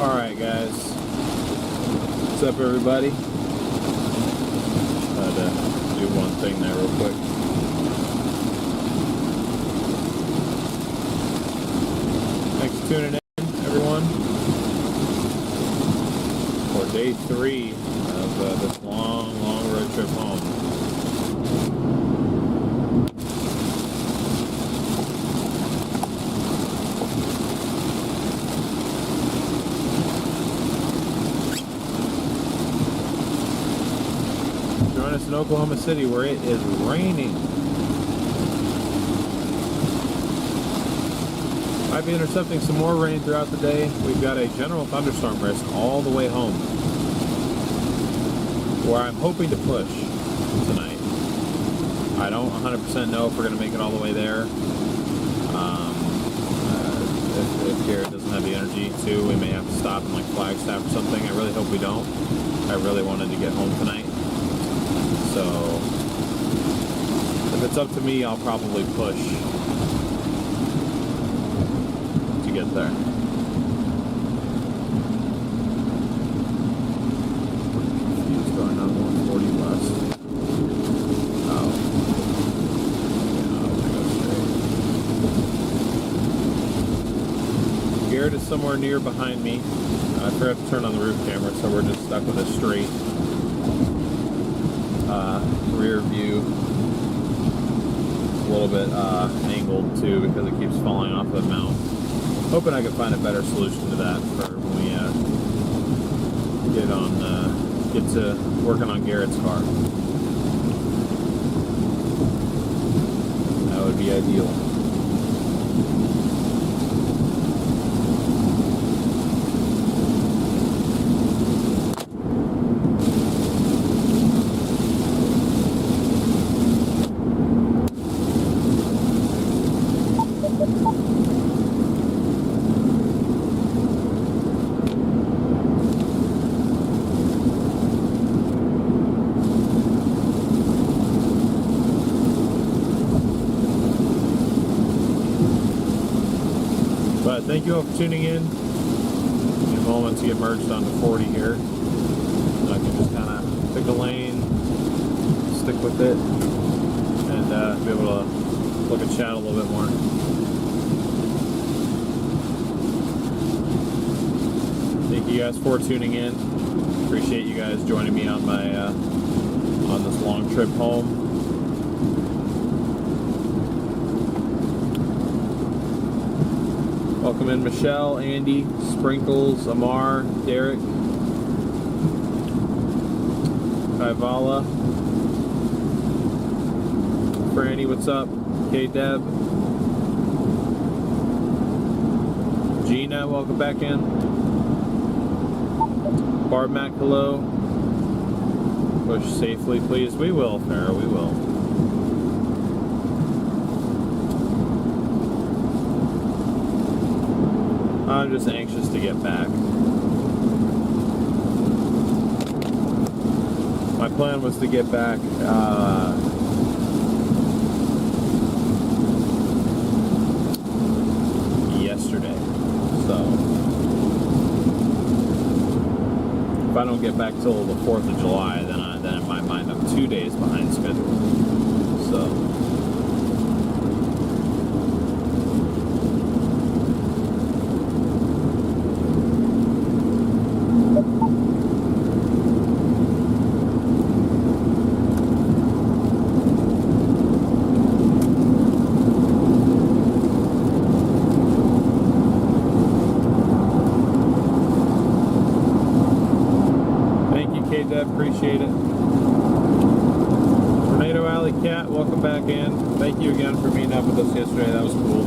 Alright guys, what's up everybody? Had to do one thing there real quick. Thanks for tuning in everyone for day 3 of this long road trip home. Join us in Oklahoma City where it is raining. Might be intercepting some more rain throughout the day. We've got a general thunderstorm risk all the way home, where I'm hoping to push tonight. I don't 100% know if we're going to make it all the way there. If Garrett doesn't have the energy to, we may have to stop in like Flagstaff or something. I really hope we don't. I really wanted to get home tonight. So, if it's up to me, I'll probably push to get there. He's going on 140 west. Oh. Yeah, I'm gonna go straight. Garrett is somewhere near behind me. I forgot to turn on the roof camera, so we're just stuck with a straight rear view. A little bit angled too because it keeps falling off the mount. Hoping I can find a better solution to that for when we get to working on Garrett's car. That would be ideal. But thank you all for tuning in. In a moment to get merged onto 40 here. And I can just kind of pick a lane, stick with it, and be able to look and chat a little bit more. Thank you guys for tuning in. Appreciate you guys joining me on my on this long trip home. Welcome in Michelle, Andy, Sprinkles, Amar, Derek, Kaivala, Franny, what's up? K-Deb, Gina, welcome back in. Barb Mac, hello. Push safely, please. We will, Farrah, we will. I'm just anxious to get back. My plan was to get back yesterday. So if I don't get back till the 4th of July, then in my mind I'm 2 days behind schedule. So appreciate it. Tornado Alley Cat, welcome back in. Thank you again for meeting up with us yesterday. That was cool.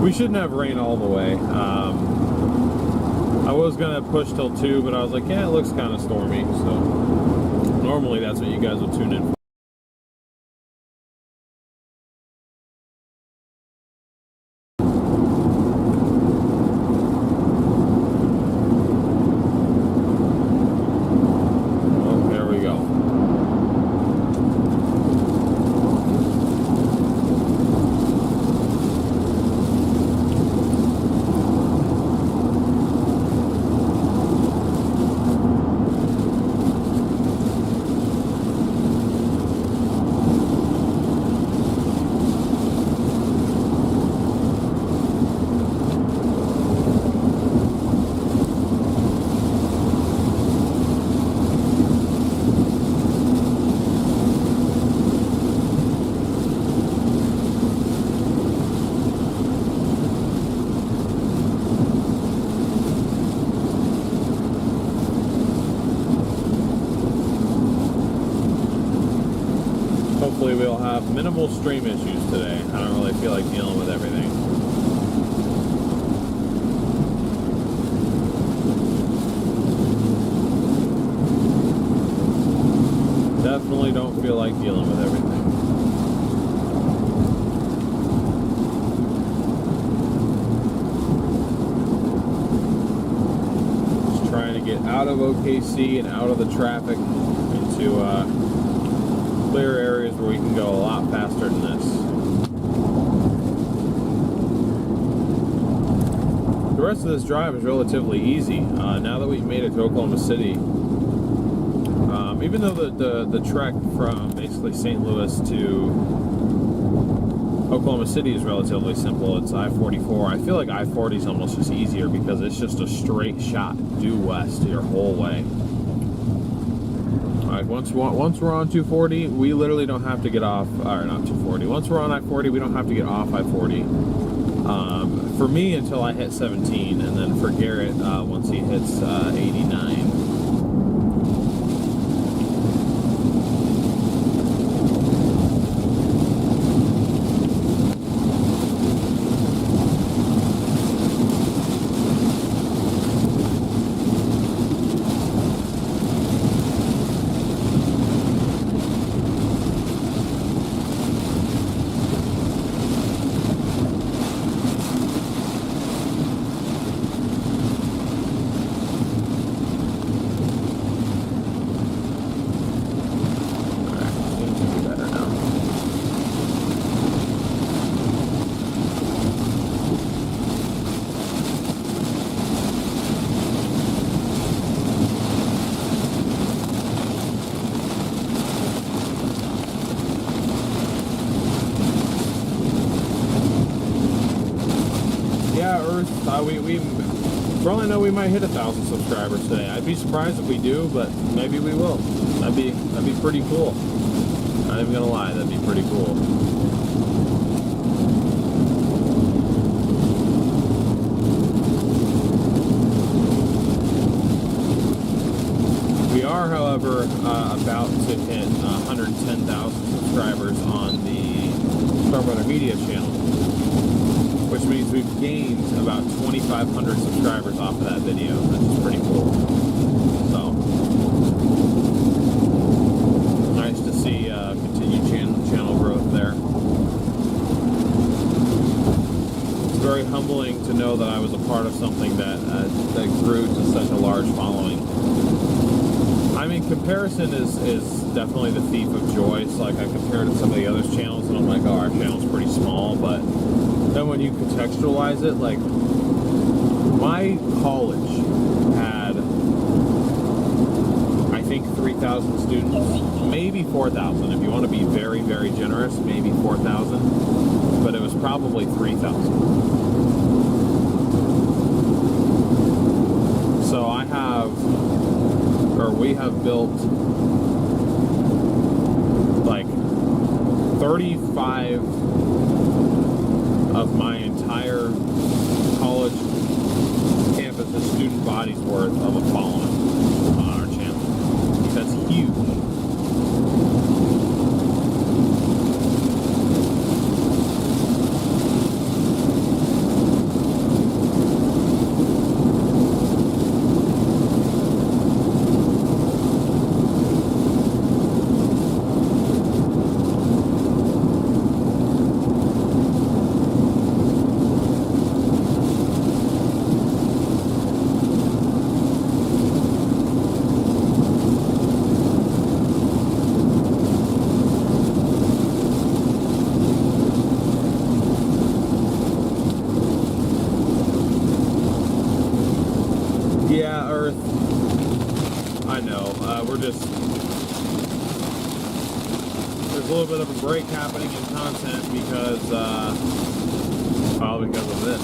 We shouldn't have rain all the way. I was gonna push till 2, but I was like, yeah, it looks kind of stormy. So normally that's what you guys would tune in for. hopefully we'll have minimal stream issues today. I don't really feel like dealing with everything. Definitely don't feel like dealing with everything. Just trying to get out of OKC and out of the traffic into clear areas where we can go a lot faster than this. The rest of this drive is relatively easy. Now that we've made it to Oklahoma City, even though the trek from basically St. Louis to Oklahoma City is relatively simple, it's I-44. I feel like I-40 is almost just easier because it's just a straight shot due west your whole way. All right, once we're on 240, we literally don't have to get off, or not 240. Once we're on I-40, we don't have to get off I-40. For me, until I hit 17, and then for Garrett, once he hits 89. For all I know, we might hit 1,000 subscribers today. I'd be surprised if we do, but maybe we will. That'd be pretty cool. Not even gonna lie, that'd be pretty cool. We are, however, about to hit 110,000 subscribers on the StormRunner Media channel, which means we've gained about 2,500 subscribers off of that video, which is pretty cool. So, nice to see continued channel growth there. It's very humbling to know that I was a part of something that grew to such a large following. I mean, comparison is definitely the thief of joy. It's like I compare it to some of the other channels, and I'm like, oh, our channel's pretty small, but then when you contextualize it, like, my college had, I think, 3,000 students, maybe 4,000. If you want to be very, very generous, maybe 4,000, but it was probably 3,000. So we have built like 35 of my entire college campus's student body's worth of a following on our channel. That's huge. There's a little bit of a break happening in content because of this.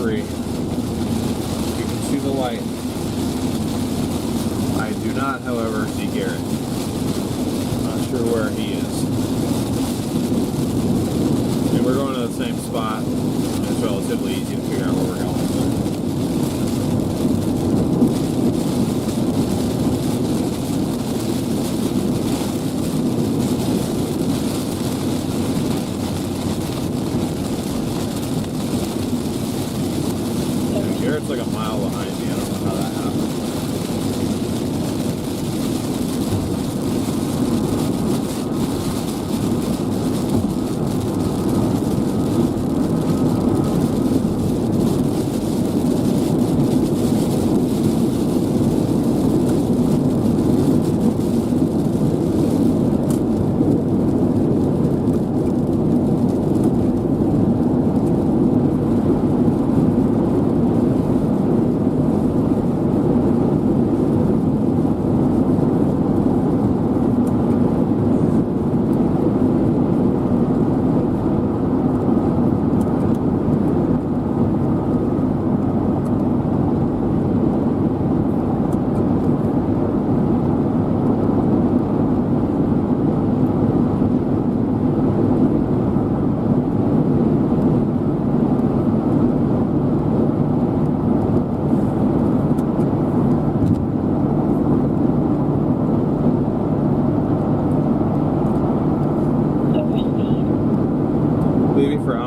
3. You can see the light. I do not, however, see Garrett. Not sure where he is. And we're going to the same spot. It's relatively easy to figure out where we're going. Garrett's like a mile behind me. I don't know how that happened.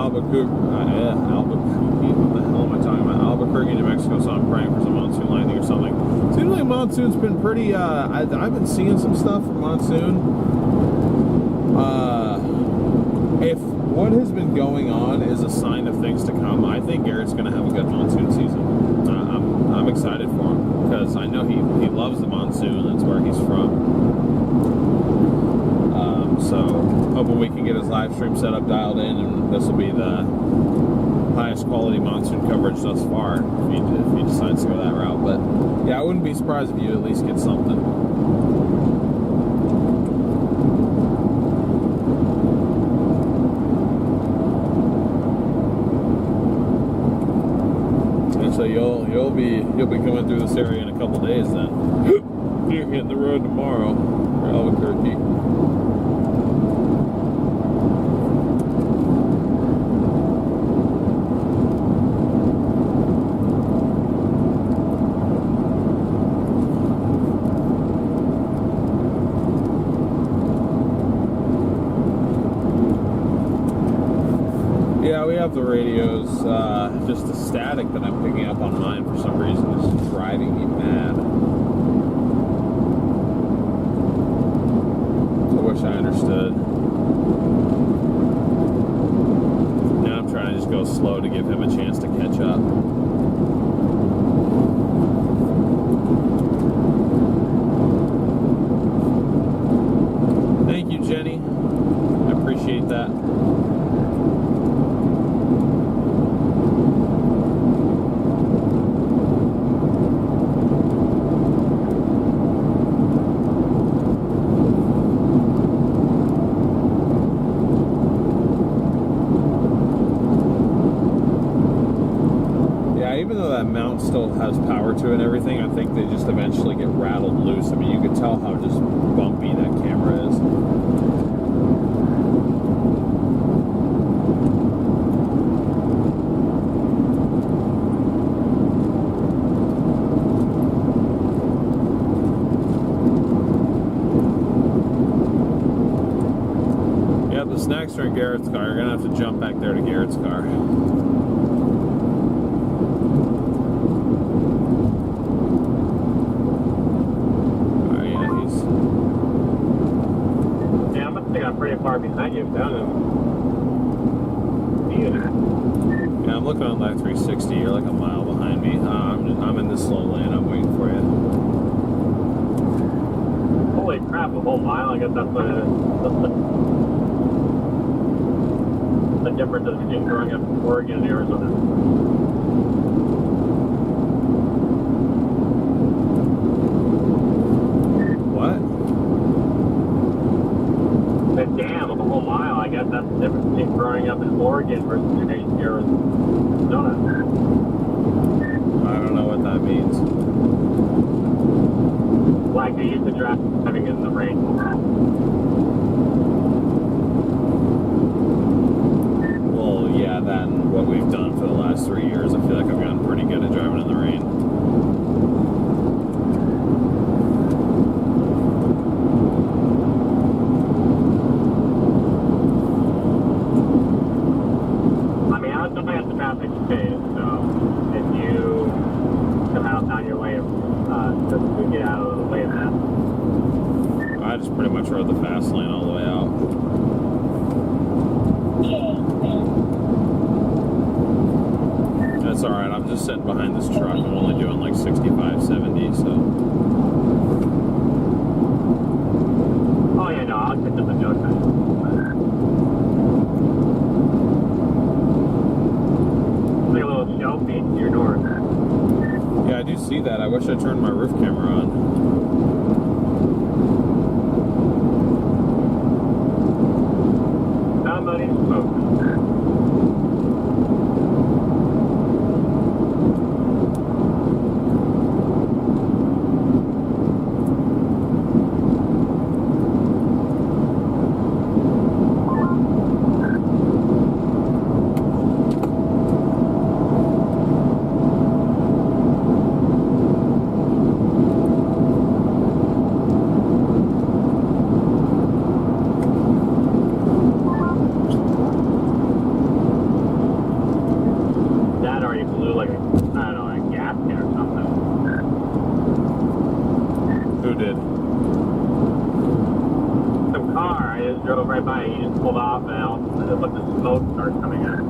Albuquerque, what the hell am I talking about? Albuquerque, New Mexico, so I'm praying for some monsoon lightning or something. Seems like monsoon's been pretty, I've been seeing some stuff from monsoon. If what has been going on is a sign of things to come, I think Garrett's going to have a good monsoon season. I'm excited for him, because I know he loves the monsoon, that's where he's from. So, hoping we can get his live stream set up, dialed in, and this will be the highest quality monsoon coverage thus far, if he decides to go that route. But, yeah, I wouldn't be surprised if you at least get something. And so you'll be coming through this area in a couple days then. You're hitting the road tomorrow for Albuquerque. Yeah, we have the radios, just the static that I'm picking up on mine for some reason is driving me mad. I wish I understood. Now I'm trying to just go slow to give him a chance to catch up. Thank you, Jenny. I appreciate that. Even though that mount still has power to it and everything, I think they just eventually get rattled loose. I mean, you can tell how just bumpy that camera is. Yeah, the snacks are in Garrett's car. You're going to have to jump back there to Garrett's car. Pretty far behind you down in Yeah, I'm looking on live 360. You're like a mile behind me. I'm in this slow lane. I'm waiting for you. Holy crap, a whole mile? I guess that's the difference between growing up in Oregon and Arizona. Damn, a whole mile. I guess that's the difference between growing up in Oregon versus Arizona. get used to driving in the rain. Well, yeah, that and what we've done for the last 3 years, I feel like I've gotten pretty good at driving in the rain. I mean, I was looking at the traffic space, so if you somehow found your way to get out of the way of that. I just pretty much rode the fast lane all the way out. That's alright, I'm just sitting behind this truck. I'm only doing like 65, 70, so. Oh yeah, no, I'll catch up in no time. It's like a little show feed to your door. Yeah, I do see that. I wish I turned my roof camera on. Somebody spoke. Drove right by, he just pulled off, and all of a sudden, the smoke starts coming out.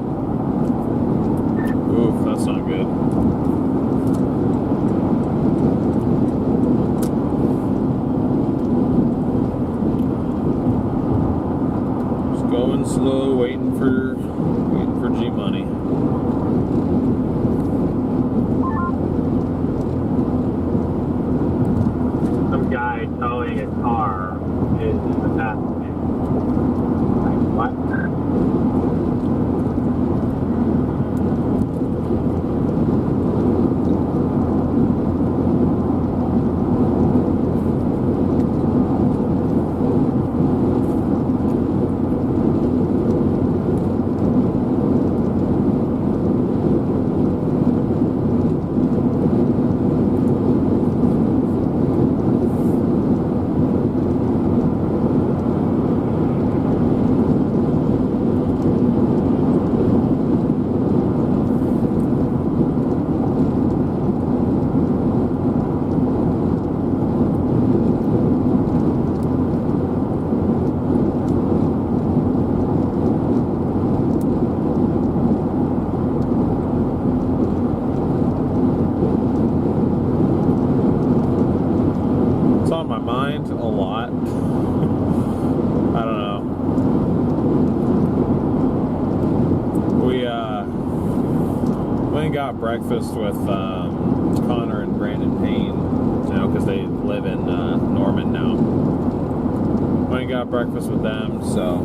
Oof, that's not good. Just going slow, waiting for G-Money. Some guy towing a car is in the passenger. What? Breakfast with Connor and Brandon Payne, you know, because they live in Norman now. Went and got breakfast with them, so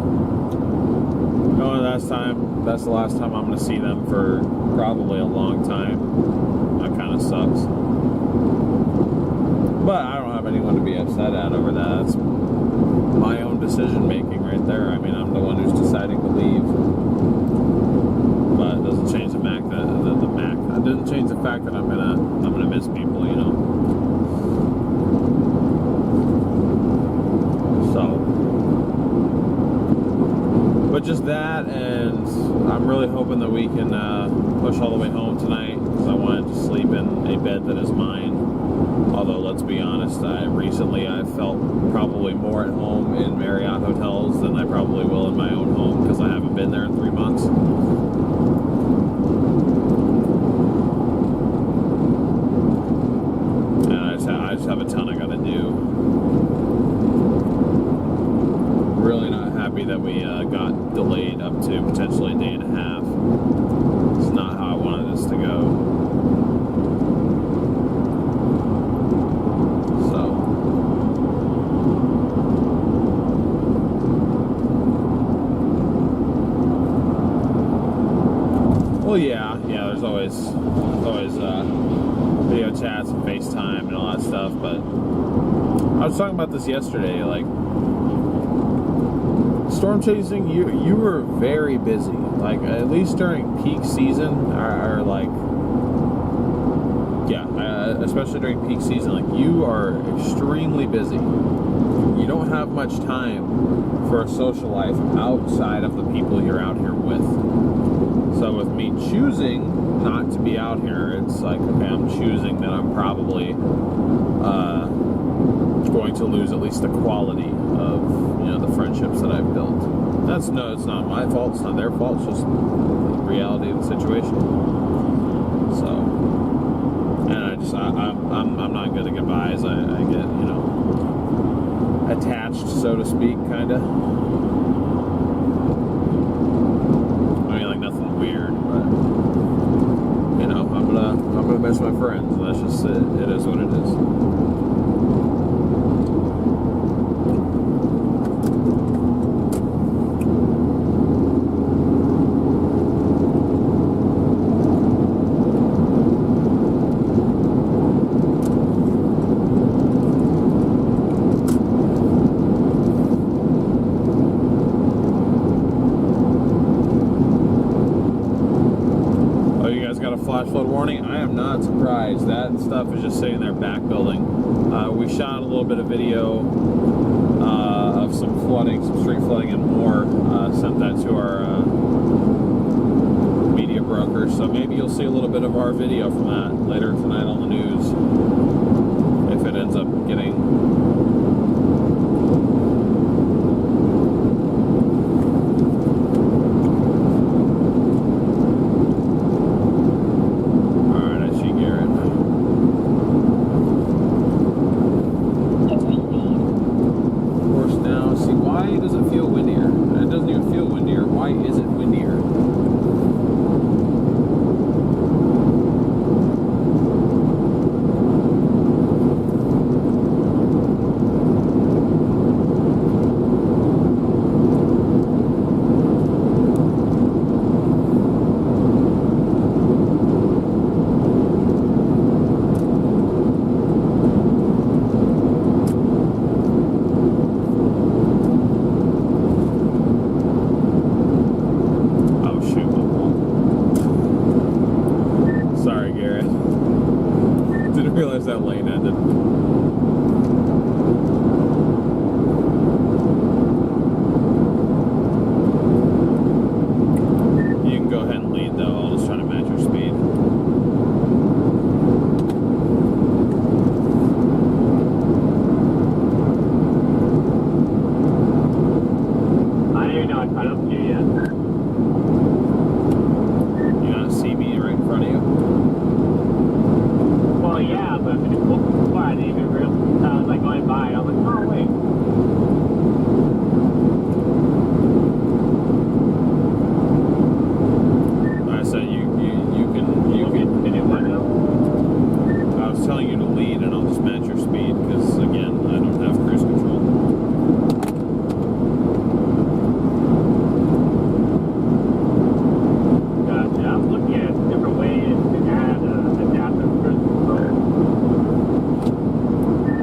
that's the last time I'm going to see them for probably a long time. That kind of sucks. But I don't have anyone to be upset at over that. That's my own decision making right there. I mean, I'm the one who's deciding to leave. But it doesn't change the fact that it doesn't change the fact that I'm gonna miss people, you know. So, but just that, and I'm really hoping that we can push all the way home tonight, because I wanted to sleep in a bed that is mine. Although, let's be honest, recently I've felt probably more at home in Marriott hotels than I probably will in my own home, because I haven't been there in 3 months. I just have a ton I gotta do. Really not happy that we got delayed up to potentially a day and a half. It's not how I wanted this to go. So. Well, yeah, there's always video chats and FaceTime and all that stuff, but I was talking about this yesterday, like, storm chasing, you were very busy, like, at least during peak season, or like, yeah, especially during peak season, like, you are extremely busy. You don't have much time for a social life outside of the people you're out here with. So with me choosing not to be out here, it's like, okay, I'm choosing that I'm probably going to lose at least the quality of, you know, the friendships that I've built. It's not my fault, it's not their fault, it's just the reality of the situation. So, and I'm not good at goodbyes. I get, you know, attached, so to speak, kind of. I mean, like, nothing weird, but, you know, I'm gonna miss my friends, and that's just it. It is what it is. Flash flood warning. I am not surprised. That stuff is just sitting there back building. We shot a little bit of video of some flooding, some street flooding and more. Sent that to our media broker, so maybe you'll see a little bit of our video from that later tonight on the news, if it ends up getting that lane ended. You can go ahead and lead though, I'll just try to match your speed. I don't even know I caught up to you yet. You not see me right in front of you? Well, yeah, but before I didn't even realize, I was like going by, I was like, oh wait. I said you can Did it what now? I was telling you to lead and I'll just match your speed because again I don't have cruise control. Gotcha. I'm looking at different ways to add adaptive cruise control.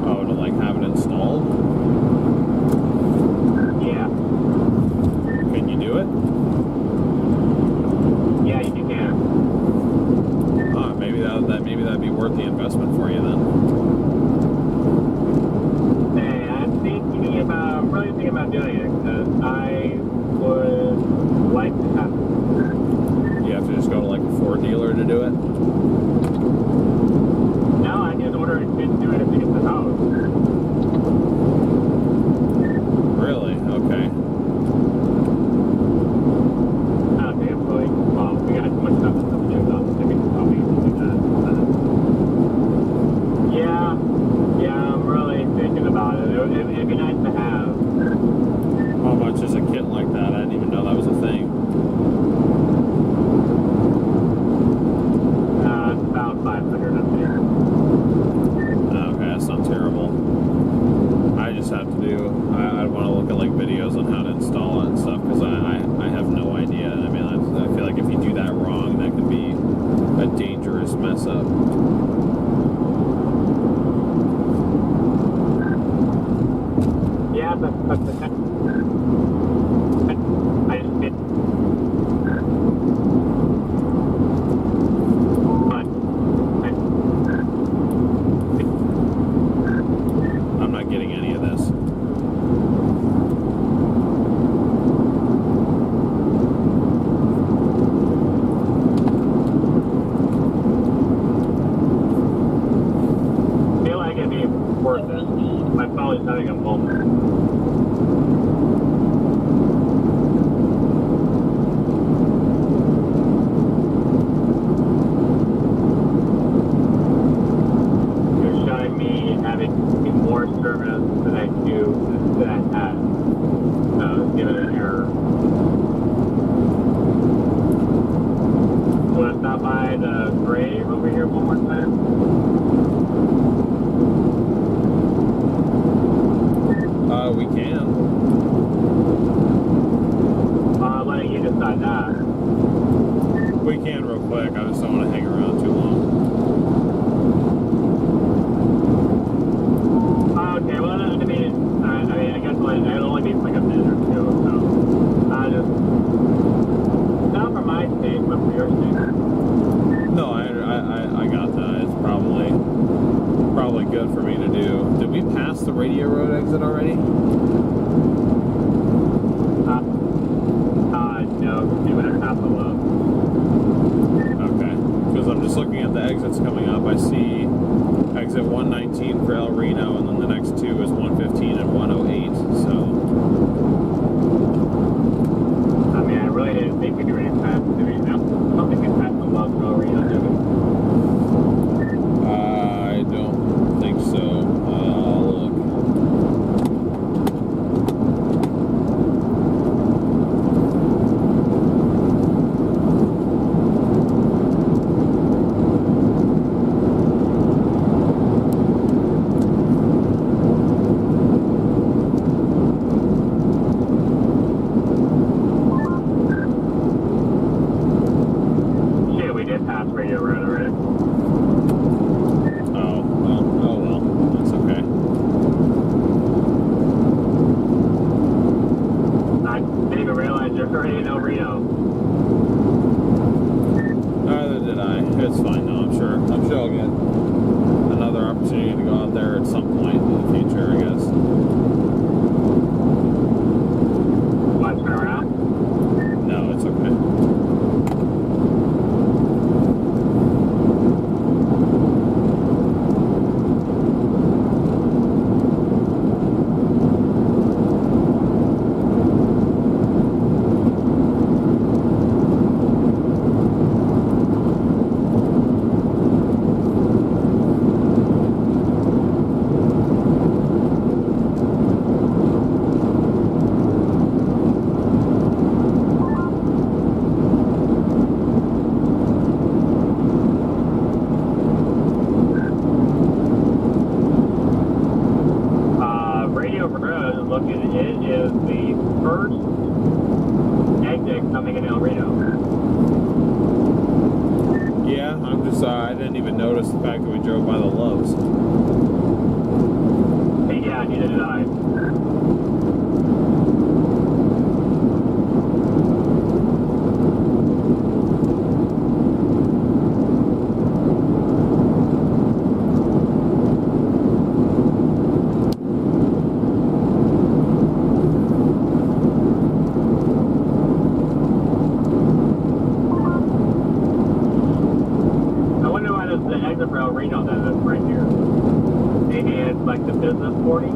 Oh, to like have it installed? Yeah. Can you do it? Yeah, you can. Maybe that'd be worth the investment for you then. Hey, I'm really thinking about doing it because I would like to have it. You have to just go to like a Ford dealer to do it? No, I can order it and do it if it gets the house. Really? Okay. Okay, well, we got too much stuff to do, so maybe I'll be able to do that. Yeah, I'm really thinking about it. It'd be nice to have. How much is a kit like that? I didn't even know that was a thing. It's about 500, I think. Okay, that's not terrible. I just did. I'm not getting any of this. I feel like it'd be worth it. My phone is having a moment. You're showing me having more service than I do than I had. So give it an error. So let's stop by the grave over here one more time. We can. I'm letting you decide that. We can real quick. I just don't want to hang around too long. Okay, well, I guess it'll only be like a minute or two, so I just not for my sake, but for your sake. No, I got that. It's probably good for me to do. Did we pass the Radio Road exit already? No, we would have passed the low. Okay. Because I'm just looking at the exits coming up. I see exit 119 for El Reno, and then the next two is 115 and 108. So. I mean, I really didn't think we could really pass. I don't think we passed the low for El Reno, did we? I don't think so. I'll look. Shit, we did pass Radio Road already. Oh well, that's okay. I didn't even realize you're already in El Reno. Neither did I. It's fine though, I'm sure I'll get another opportunity to go out there at some point in the future, I guess. Want to turn around? No, it's okay. Radio Road, looking at it, is the first exit coming in El Reno. Yeah, I'm just, I didn't even notice the fact that we drove by the Loves. Yeah, neither did I. I wonder why there's the exit for El Reno that is right here. Maybe it's like the business 40?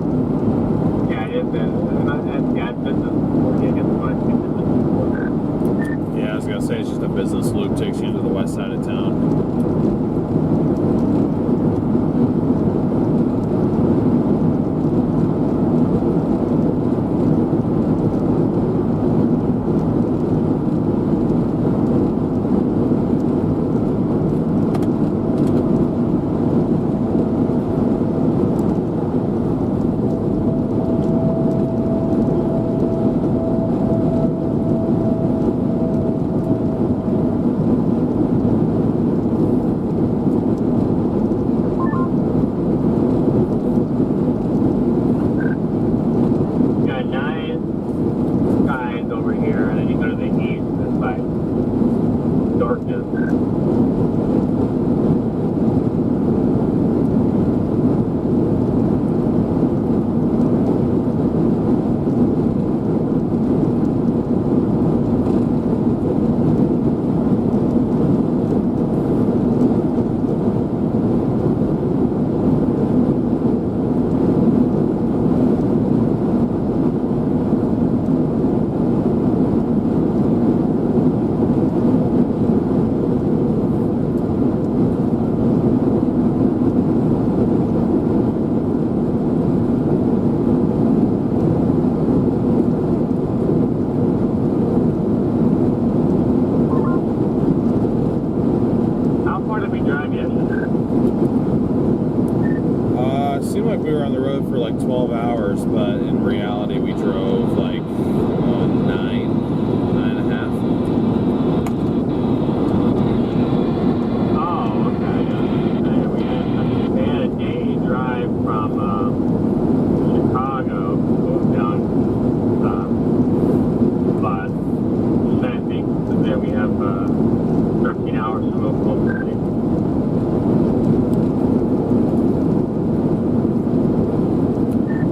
Yeah, it is business. Yeah, it's business 40. I guess it's going to be business 40. Yeah, I was gonna say it's just a business loop, takes you into the west side of town. like we were on the road for like 12 hours, but in reality we drove like 9.5. Oh, okay. Yeah, we had a day drive from Chicago down, but same thing. There we have 13 hours from Oklahoma City.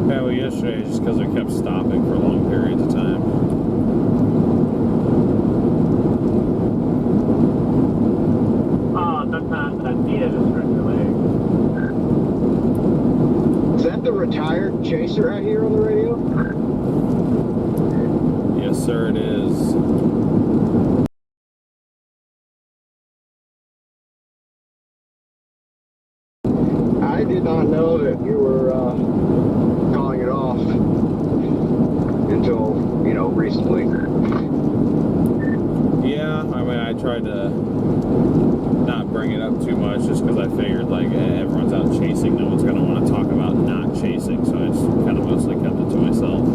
Yeah, well, yesterday just because we kept stopping for long periods of time. Oh, sometimes I need it to stretch your legs. Is that the retired chaser I hear on the radio? Yes, sir, it is. I did not know that you were calling it off until, recently. Yeah, I mean, I tried to not bring it up too much just because I figured, like, everyone's out chasing. No one's going to want to talk about not chasing, so I just kind of mostly kept it to myself.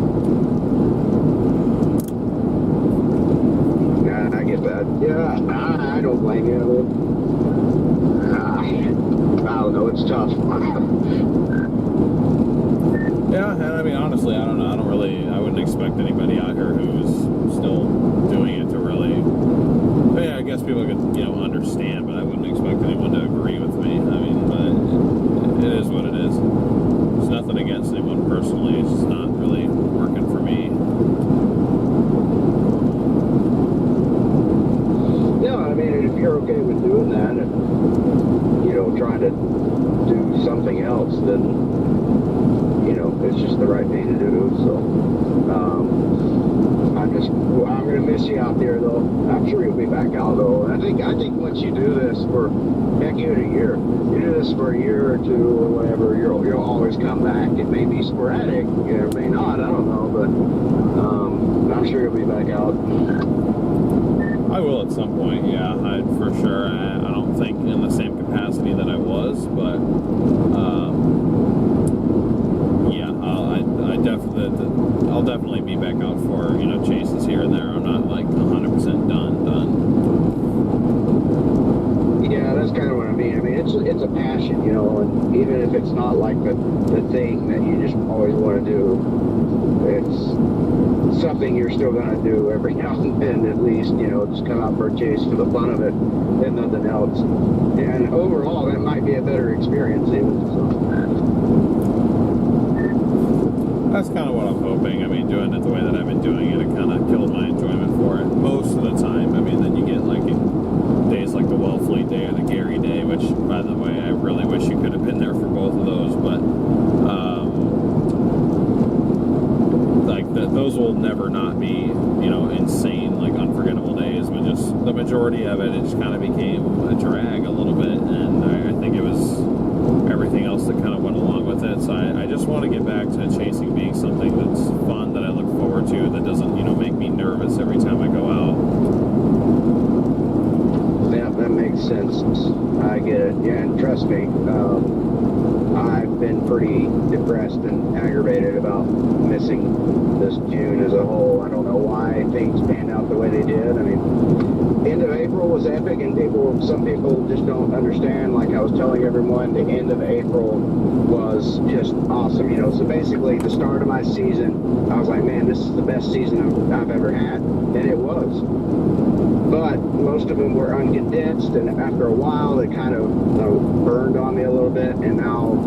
Yeah, I get that. Yeah, I don't blame you. I don't know, it's tough. Yeah, and I mean, honestly, I don't know. I wouldn't expect anybody out here who's still doing it to really. Yeah, I guess people could, understand, but I wouldn't expect anyone to agree with me. I mean, but it is what it is. There's nothing against anyone personally. It's just not really working for me. Yeah, I mean, if you're okay with doing that and, trying to do something else, then, it's just the right thing to do. So, I'm going to miss you out there, though. I'm sure you'll be back out, though. I think once you do this for, heck, even a year, you do this for a year or two or whatever, you'll always come back. It may be sporadic, it may not, I don't know, but I'm sure you'll be back out. I will at some point, yeah, for sure. I don't think in the same capacity that I was, but yeah, I'll definitely be back out for chases here and there. I'm not like 100% done. Yeah, that's kind of what I mean. I mean, it's a passion, and even if it's not like the thing that you just always want to do, it's something you're still going to do every now and then, at least, just come out for a chase for the fun of it and nothing else. And overall, that might be a better experience even. So. That's kind of what I'm hoping. I mean, doing it the way that I've been doing it, it kind of killed my enjoyment for it most of the time. I mean, then you get like days like the Wellfleet Day or the Gary Day, which, by the way, I really wish you could have been there for both of those, but those will never not be, insane, like unforgettable days, but just the majority of it just kind of became a drag a little bit, and I think it was everything else that kind of went along with it. So I just want to get back to chasing being something that's fun, that I look forward to, that doesn't, make me nervous every time I go out. Yeah, that makes sense. I get it. Yeah, and trust me, I've been pretty depressed and aggravated about missing this June as a whole. I don't know why things panned out the way they did. I mean, end of April was epic, and some people just don't understand. Like I was telling everyone, the end of April was just awesome. So basically the start of my season, I was like, man, this is the best season I've ever had, and it was. But most of them were uncondensed, and after a while, they kind of burned on me a little bit. And now,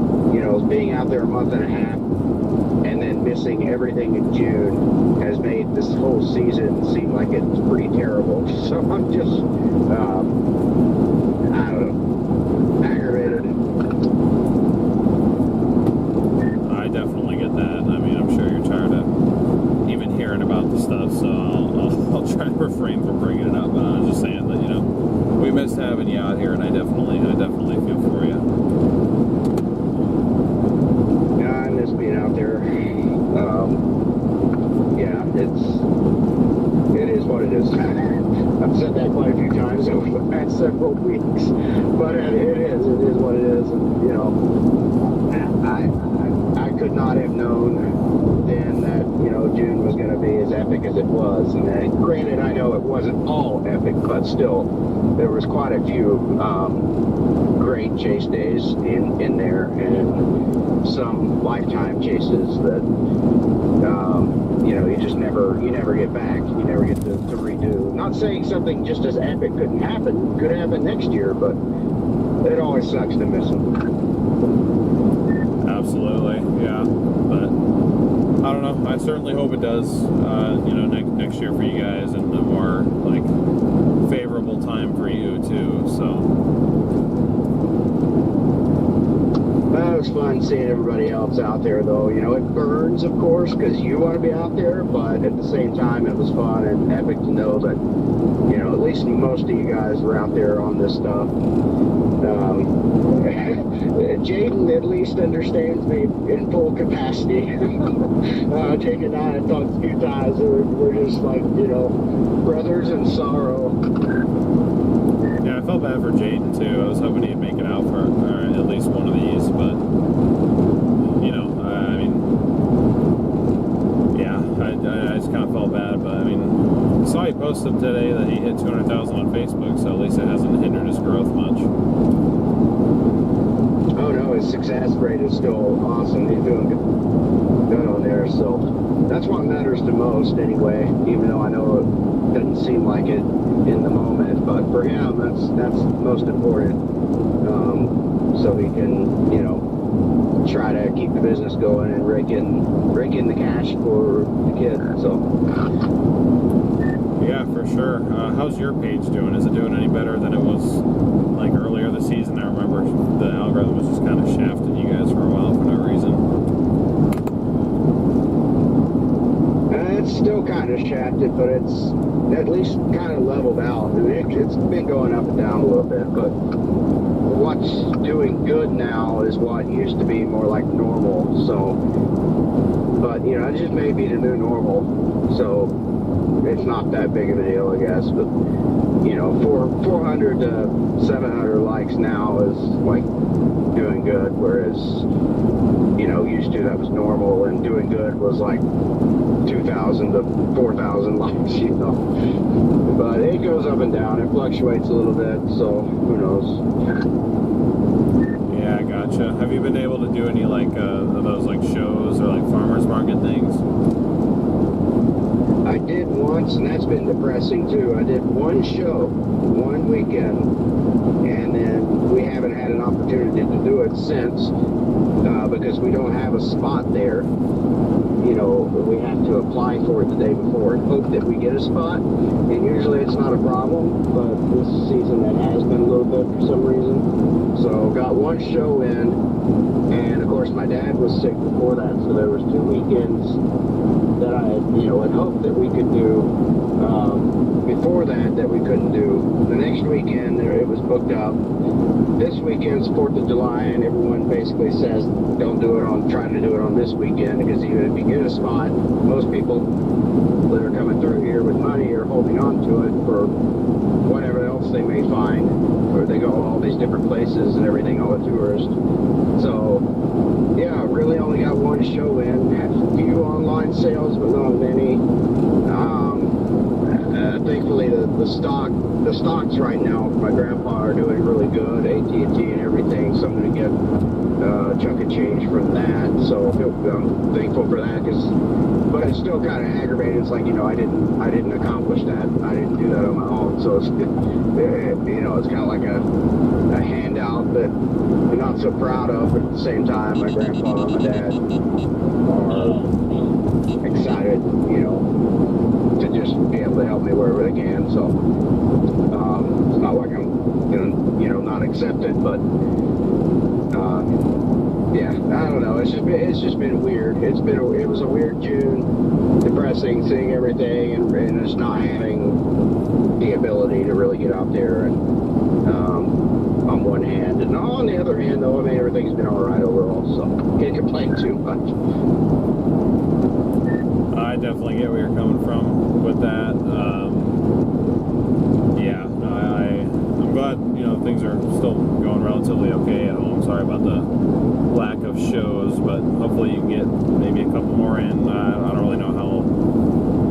being out there a month and a half, and then missing everything in June has made this whole season seem like it's pretty terrible. So I'm just, I don't know, aggravated. I definitely get that. I mean, I'm sure you're tired of even hearing about the stuff, so I'll try to refrain from bringing it up. But I was just saying that, we missed having you out here, and I definitely feel for you. Yeah, I miss being out there. Yeah, it is what it is. I've said that quite a few times over the past several weeks. sucks, but it is what it is, and you know, I could not have known then that, you know, June was going to be as epic as it was. And granted, I know it wasn't all epic, but still, there was quite a few great chase days in there, and some lifetime chases that you know, you never get back, you never get to redo. Not saying something just as epic couldn't happen, could happen next year, but it always sucks to miss them. Absolutely, yeah. But I don't know. I certainly hope it does. You know, next year for you guys, and a more like favorable time for you too. So. Well, it was fun seeing everybody else out there, though. You know, it burns, of course, because you want to be out there, but at the same time, it was fun and epic to know that, you know, at least most of you guys were out there on this stuff. Jaden at least understands me in full capacity. Jake and I have talked a few times. We're just like, you know, brothers in sorrow. Yeah, I felt bad for Jaden too. I was hoping he'd make it out for at least one of these, but you know, I mean, yeah, I just kind of felt bad. But I mean, I saw he posted today that he hit 200,000 on Facebook, so at least it hasn't hindered his growth much. Oh no, his success rate is still awesome. He's doing good on there, so that's what matters the most anyway, even though I know it doesn't seem like it in the moment, but for him that's most important. So he can, you know, try to keep the business going and rake in the cash for the kid. So yeah, for sure. How's your page doing? Is it doing any better than it was like earlier this season? I remember the algorithm was just kind of shafting you guys for a while for no reason. It's still kind of shafted, but it's at least kind of leveled out. It's been going up and down a little bit, but what's doing good now is what used to be more like normal. So, but you know, it just may be the new normal. So it's not that big of a deal, I guess. But you know, 400 to 700 likes now is like doing good, whereas, you know, used to that was normal, and doing good was like 2,000 to 4,000 likes, you know. But it goes up and down. It fluctuates a little bit, so who knows. Yeah, gotcha. Have you been able to do any like those like shows or like farmers market things? I did once, and that's been depressing too. I did one show, one weekend, and then we haven't had an opportunity to do it since, because we don't have a spot there. You know, we have to apply for it the day before and hope that we get a spot, and usually it's not a problem, but this season that has been a little bit for some reason. So got one show in, and of course my dad was sick before that, so there was 2 weekends that I had, you know, had hoped that we could do before that we couldn't do. The next weekend it was booked up. This weekend's 4th of July, and everyone basically says don't do it on, try to do it on this weekend, because even if you get a spot, most people that are coming through here with money are holding on to it for whatever else they may find, or they go all these different places and everything, all the tourists. So yeah, really only got one show in. Had a few online sales, but not many. Thankfully, the stocks right now for my grandpa are doing really good. AT&T and everything, so I'm going to get a chunk of change from that. So I'm thankful for that. But it's still kind of aggravating. It's like, you know, I didn't accomplish that. I didn't do that on my own. So it's, you know, it's kind of like a handout that I'm not so proud of, but at the same time, my grandpa and my dad are excited, you know, to just be able to help me wherever they can. So it's not like I'm gonna, you know, not accept it, but yeah, I don't know. It's just been weird. It was a weird June, depressing, seeing everything and just not having the ability to really get out there and on one hand, and on the other hand, though, I mean, everything's been all right overall, so can't complain too much. I definitely get where you're coming from with that. Yeah, I'm glad, you know, things are still going relatively okay at home. Sorry about the lack of shows, but hopefully you can get maybe a couple more in. I don't really know how,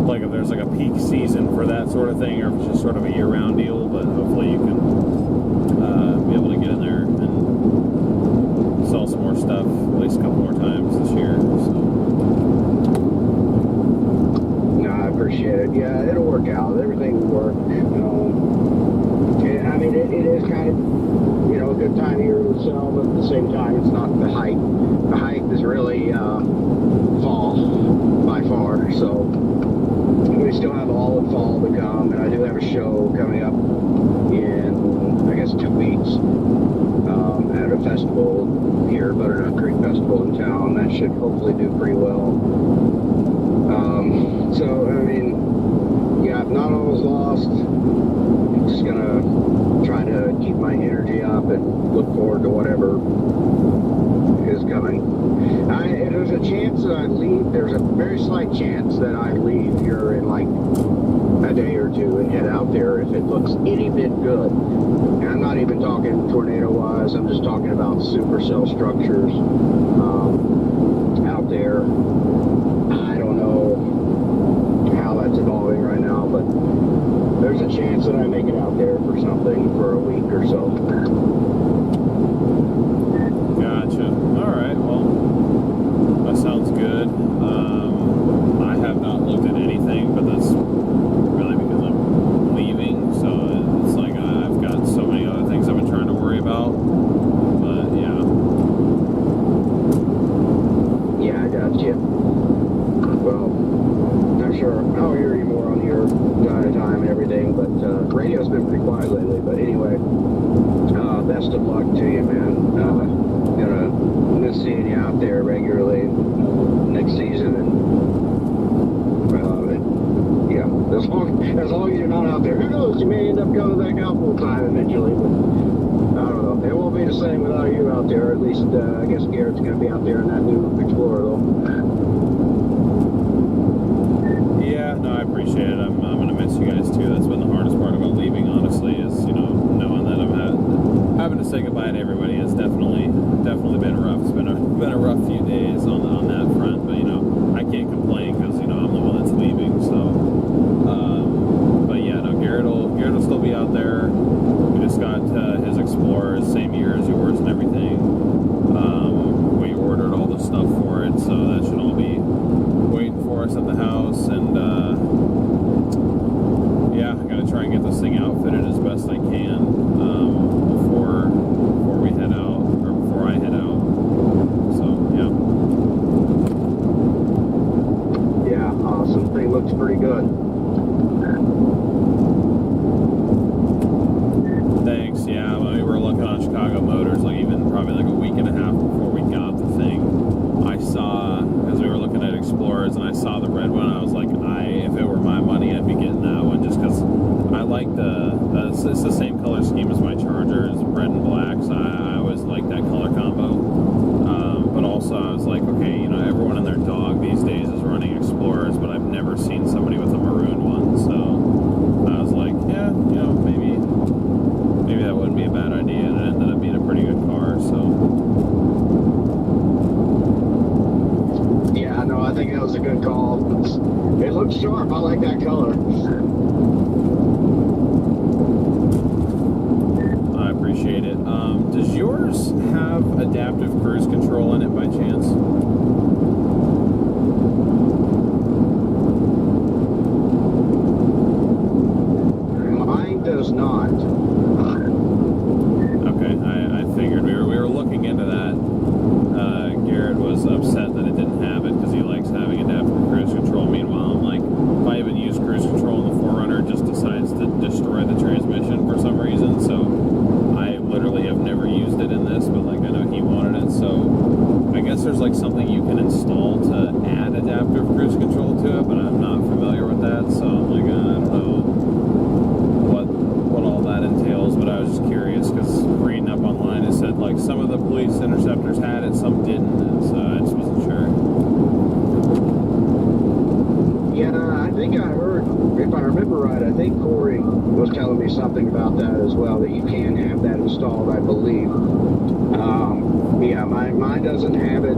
like if there's like a peak season for that sort of thing, or if it's just sort of a year-round deal, but hopefully you can be able to get in there and sell some more stuff at least a couple more times this year. So. No, I appreciate it. Yeah, it'll work out. Everything will work. I mean, it is kind of, a good time of year to sell, but at the same time, it's not the height. The height is really fall by far. So we still have all of fall to come, and I do have a show coming up in, I guess, 2 weeks at a festival here, Butternut Creek Festival in town. That should hopefully do pretty well. So, I mean, yeah, not all is lost. I'm just gonna try to keep my energy up and look forward to whatever is coming. There's a chance that I leave. There's a very slight chance that I leave here in like a day or two and head out there if it looks any bit good. And I'm not even talking tornado-wise. I'm just talking about supercell structures out there. I don't know how that's evolving right now, but there's a chance that I make it out there for something for a week or so. Gotcha. All right. Well, that sounds good. I have not looked at anything, but that's really because I'm leaving. So it's like I've got so many other things I've been trying to worry about. But yeah. Yeah, I got you. Well, I'm sure I'll hear you more on your time and everything, but radio's been pretty quiet lately. But anyway, best of luck to you, man. Gonna miss seeing you out there regularly next season, and yeah, as long as you're not out there, who knows? You may end up going back out full time eventually, but I don't know. It won't be the same without you out there. At least I guess Garrett's gonna be out there in that new Explorer, though. Yeah, no, I appreciate it. I'm gonna miss you guys too. That's been the hardest part about leaving, honestly, is knowing that I'm having to say goodbye to everybody. It's definitely been rough. It's been a rough few days on that front, but I can't complain because I'm the one that's leaving. So, but yeah, no, Garrett will still be out there. We just got his Explorer, same year as yours and everything. We ordered all the stuff for it, so that should all be waiting for us at the house, and yeah, I gotta try and get this thing outfitted as best I can before we head out, or before I head out. So Yeah, awesome. Thing looks pretty good. Thanks. Yeah, we were looking on Chicago Motors, like even probably like a week and a half before we got the thing. I saw, as we were looking at Explorers, and I saw the red one, I was like, if it were my money, I'd be getting that one, just because I like it's the same color scheme as my Charger, it's red and black, so I always like that color combo. But also I was like, okay, everyone and their dog these days is running Explorers, but I've never seen somebody with a maroon one, so I was like, yeah, maybe that wouldn't be a bad idea, and it ended up being a pretty good car, so. Yeah, no, I think that was a good call. It looks sharp. I like that color. I appreciate it. Does yours have adaptive cruise control in it by chance? Mine does not. Okay, I figured we were looking into that. Garrett was upset that it didn't have it because he likes having adaptive cruise control. Meanwhile, I'm like, if I even use cruise control in the 4Runner, it just decides to destroy the transmission for some reason. So I literally have never used it in this, but like I know he wanted it. So I guess there's like something you can install to add adaptive cruise control to it, but I'm not familiar with that. So I'm like, I don't know what all that entails, but I was just curious because reading up online it said like some of the police interceptors had it, some didn't, and so I just wasn't sure. Yeah, I think I heard, if I remember right, I think Corey was telling me something about that as well, that you can have that installed, I believe. Yeah, mine doesn't have it.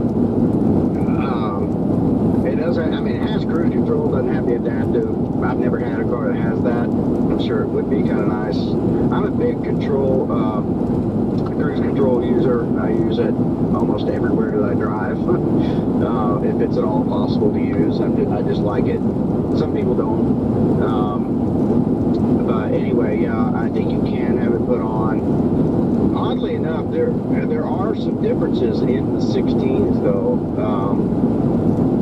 It doesn't, I mean, it has cruise control, doesn't have the adaptive. I've never had a car that has that. I'm sure it would be kind of nice. I'm a big cruise control user. I use it almost everywhere that I drive. If it's at all possible to use, I just like it. Some people don't. But anyway, yeah, I think you can have it put on. Oddly enough, there are some differences in the 16s, though.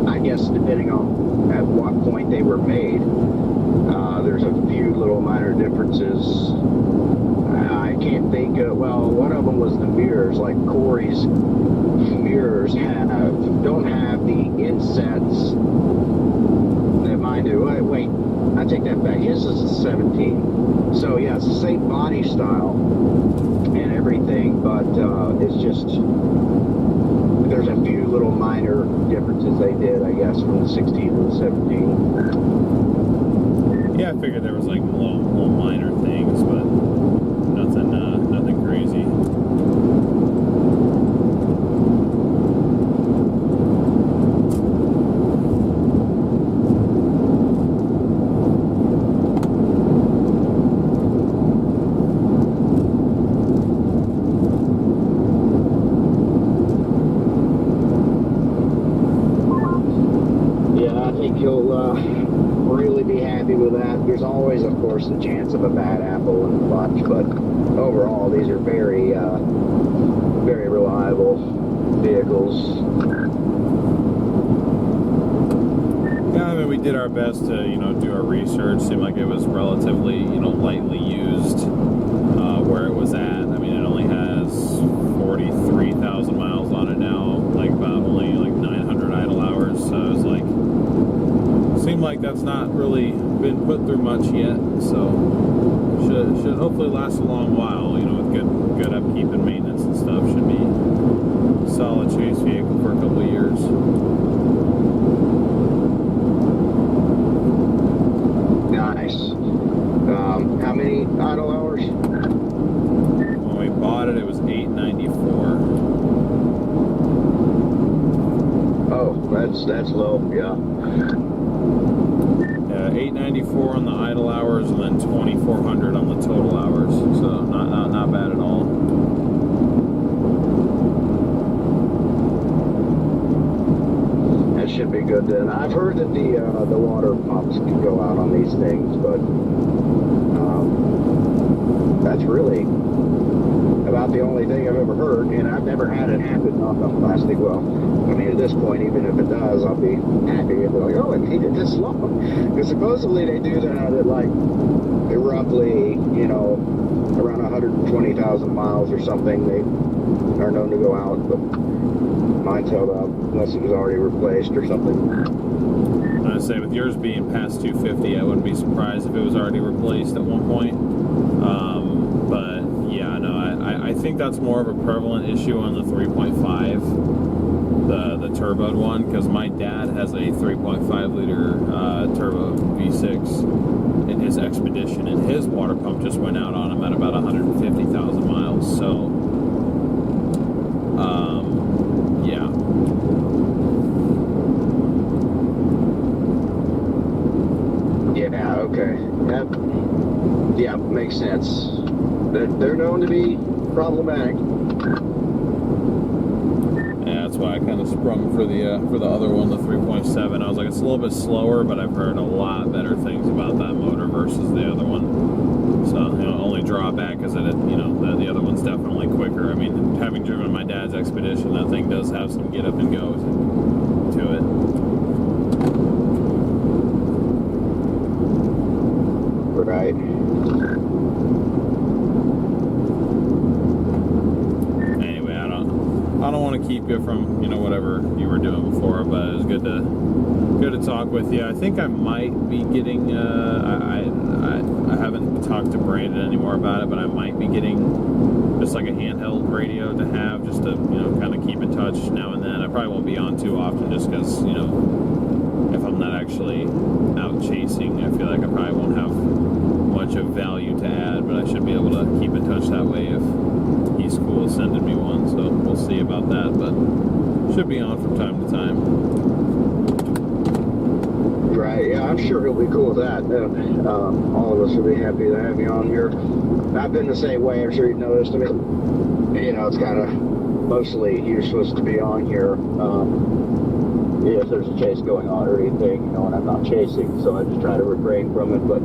I guess depending on at what point they were made, there's a few little minor differences. I can't think of, well, one of them was the mirrors. Like Corey's mirrors don't have the insets that mine do. Wait, I take that back. His is a 17. So yeah, it's the same body style and everything, but it's just, there's a few little minor differences they did, I guess, from the 16 to the 17. Yeah, I figured there was like little minor things, but nothing crazy. Really be happy with that. There's always, of course, the chance of a bad apple in the bunch, but overall, these are very, very reliable vehicles. Yeah, I mean, we did our best to, do our research. Seemed like it was relatively, lightly used where it was at. I mean, it only has 43,000 miles on it now, like about only like 900 idle hours. So it was like, seemed like that's not really been put through much yet. So should hopefully last a long while. With good upkeep and maintenance and stuff. Should be a solid chase vehicle for a couple of years. Nice. How many idle hours? When we bought it, it was 894. Oh, that's low. Yeah. 894 on the idle hours, and then 2,400 on the total hours. So not bad at all. That should be good then. I've heard that the water pumps can go out on these things, but that's really about the only thing I've ever heard, and I've never had it happen knock on plastic. Well, I mean, at this point, even if it does, I'll be happy and be like, oh, it made it this long. Because supposedly they do that at like roughly, around 120,000 miles or something. They are known to go out, but mine's held up unless it was already replaced or something. I'd say with yours being past 250, I wouldn't be surprised if it was already replaced at one point. But yeah, no, I think that's more of a prevalent issue on the 3.5, the turboed one, because my dad has a 3.5 liter turbo V6 in his Expedition, and his water pump just went out on him at about 150,000 miles. So, yeah. Yeah, okay. Yep. Yeah, makes sense. They're known to be problematic. Yeah, that's why I kind of sprung for the other one, the 3.7. I was like, it's a little bit slower, but I've heard a lot better things about that motor versus the other one. So, only drawback is that the other one's definitely quicker. I mean, having driven my dad's Expedition, that thing does have some get up and go to it. Right. Anyway, I don't want to keep you from whatever you were doing before, but it was good to talk with you. I think I might be getting I haven't talked to Brandon anymore about it, but I might be getting just like a handheld radio to have, just to kind of keep in touch now and then. I probably won't be on too often, just because if I'm not actually out chasing, I feel like I probably won't have much of value to add, but I should be able to keep in touch that way if he's cool sending me one. So we'll see about that, but should be on from time to time. Right, yeah, I'm sure he'll be cool with that. All of us will be happy to have you on here. I've been the same way, I'm sure you've noticed. I mean, you know, it's kind of mostly you're supposed to be on here if there's a chase going on or anything, you know, and I'm not chasing, so I just try to refrain from it. But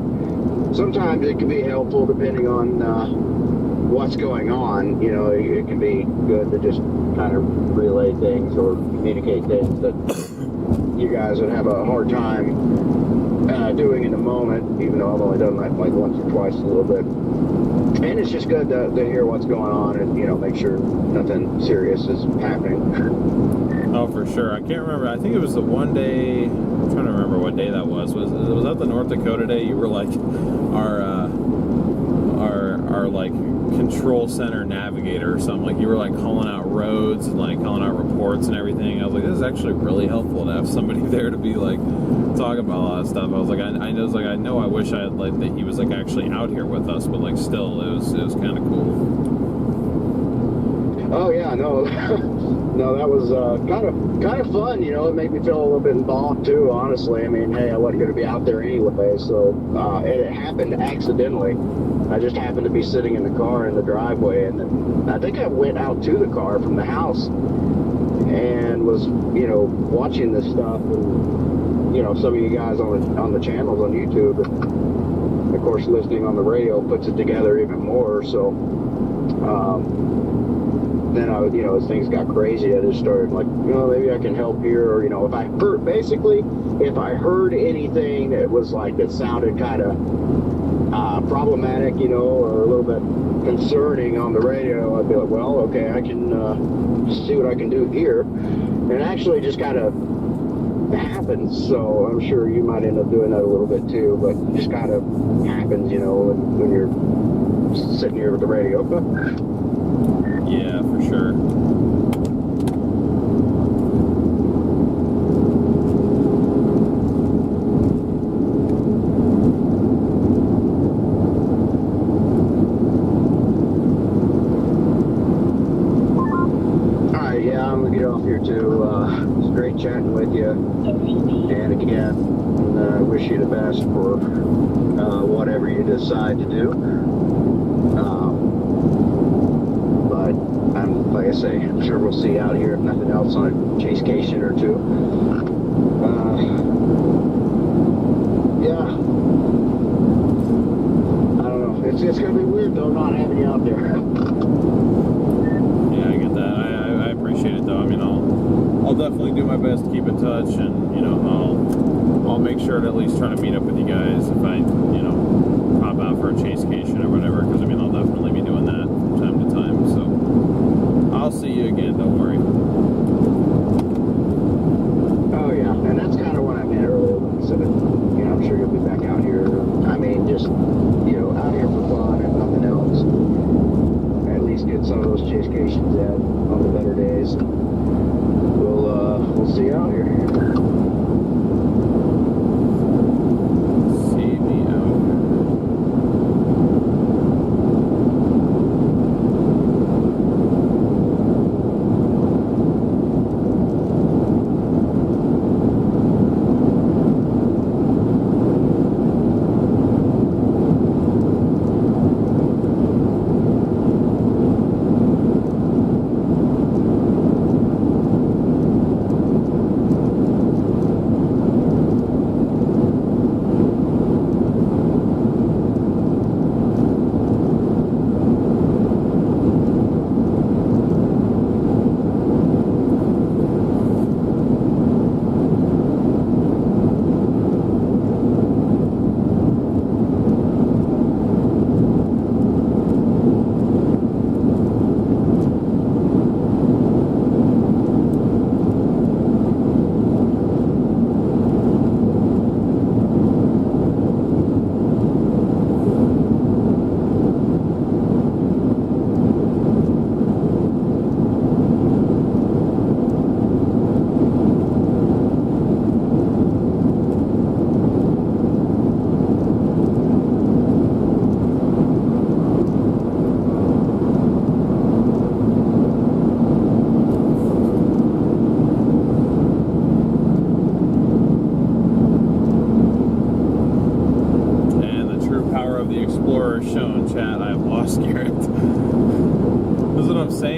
sometimes it can be helpful depending on what's going on. You know, it can be good to just kind of relay things or communicate things that you guys would have a hard time doing in the moment, even though I've only done that like once or twice a little bit. And it's just good to hear what's going on and, you know, make sure nothing serious is happening. Oh, for sure. I can't remember. I think it was the one day. I'm trying to remember what day that was. Was that the North Dakota day? You were like our like control center navigator or something. Like you were like calling out roads and like calling out reports and everything. I was like, this is actually really helpful to have somebody there to be like talking about a lot of stuff. I was like, I know I wish I had like that he was like actually out here with us, but like still it was kind of cool. Oh yeah, no, no, that was kind of fun. You know, it made me feel a little bit involved too. Honestly, I mean, hey, I wasn't going to be out there anyway, so it happened accidentally. I just happened to be sitting in the car in the driveway, and then I think I went out to the car from the house and was, you know, watching this stuff, and you know, some of you guys on the channels on YouTube, and of course listening on the radio puts it together even more. So. Then I would, you know, as things got crazy, I just started like, you know, maybe I can help here, or, you know, if I heard anything that was like, that sounded kind of problematic, you know, or a little bit concerning on the radio, I'd be like, well, okay, I can see what I can do here. And it actually just kind of happens, so I'm sure you might end up doing that a little bit too, but it just kind of happens, you know, when you're sitting here with the radio. Yeah, for sure. Alright, yeah, I'm gonna get off here too. It's great chatting with you. And again, I wish you the best for whatever you decide to do. Like I say, I'm sure we'll see you out here, if nothing else, on a chasecation or two. Yeah. I don't know. It's going to be weird, though, not having you out there. Yeah, I get that. I appreciate it, though. I mean, I'll definitely do my best to keep in touch, and, you know, I'll make sure to at least try to meet up with you guys if I, you know, pop out for a chasecation or whatever, because, I mean, I'll definitely be doing that from time to time, so I'll see you again, don't worry. Oh, yeah, and that's kind of what I meant earlier when I said that, you know, I'm sure you'll be back out here. I mean, just, you know, out here for fun and nothing else. At least get some of those chasecations in on the better days. We'll see you out here. See me out here.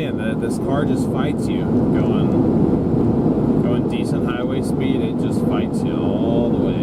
saying, that this car just fights you. Going decent highway speed, it just fights you all the way.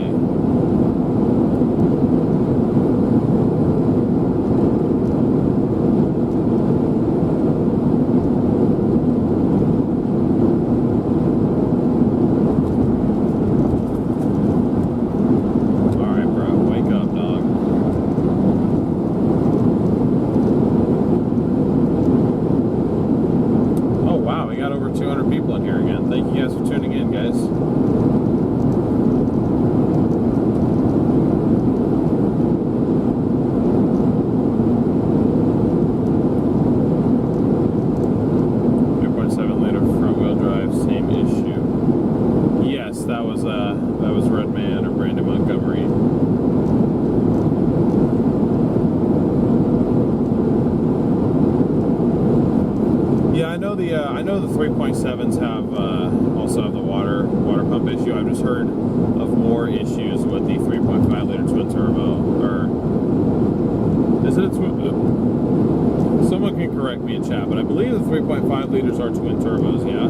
I know the 3.7s also have the water pump issue. I've just heard of more issues with the 3.5 liter twin turbo. Or is it a twin? Someone can correct me in chat, but I believe the 3.5 liters are twin turbos. Yeah.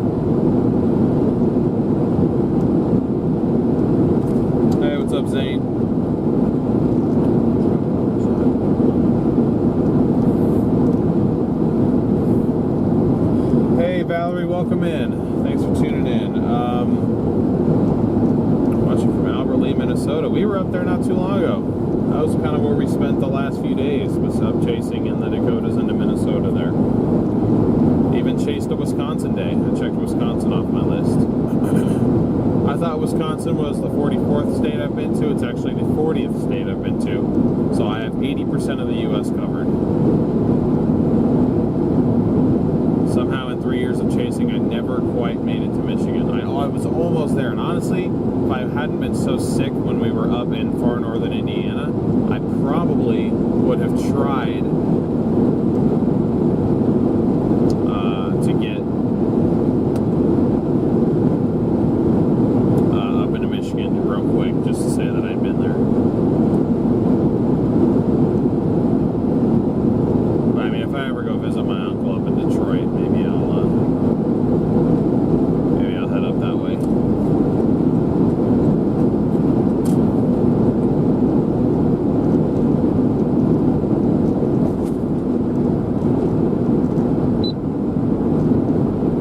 Hey, what's up, Zane? Valerie, welcome in. Thanks for tuning in. Watching from Albert Lee, Minnesota. We were up there not too long ago. That was kind of where we spent the last few days, was up chasing in the Dakotas into Minnesota there. Even chased a Wisconsin day. I checked Wisconsin off my list. I thought Wisconsin was the 44th state I've been to. It's actually the 40th state I've been to. So I have 80% of the U.S. covered. Somehow in 3 years of chasing, I never quite made it to Michigan. I was almost there, and honestly, if I hadn't been so sick when we were up in far northern Indiana, I probably would have tried to get up into Michigan real quick, just to say that I'd been there. But I mean, if I ever go visit my uncle up in Detroit, maybe I'll head up that way.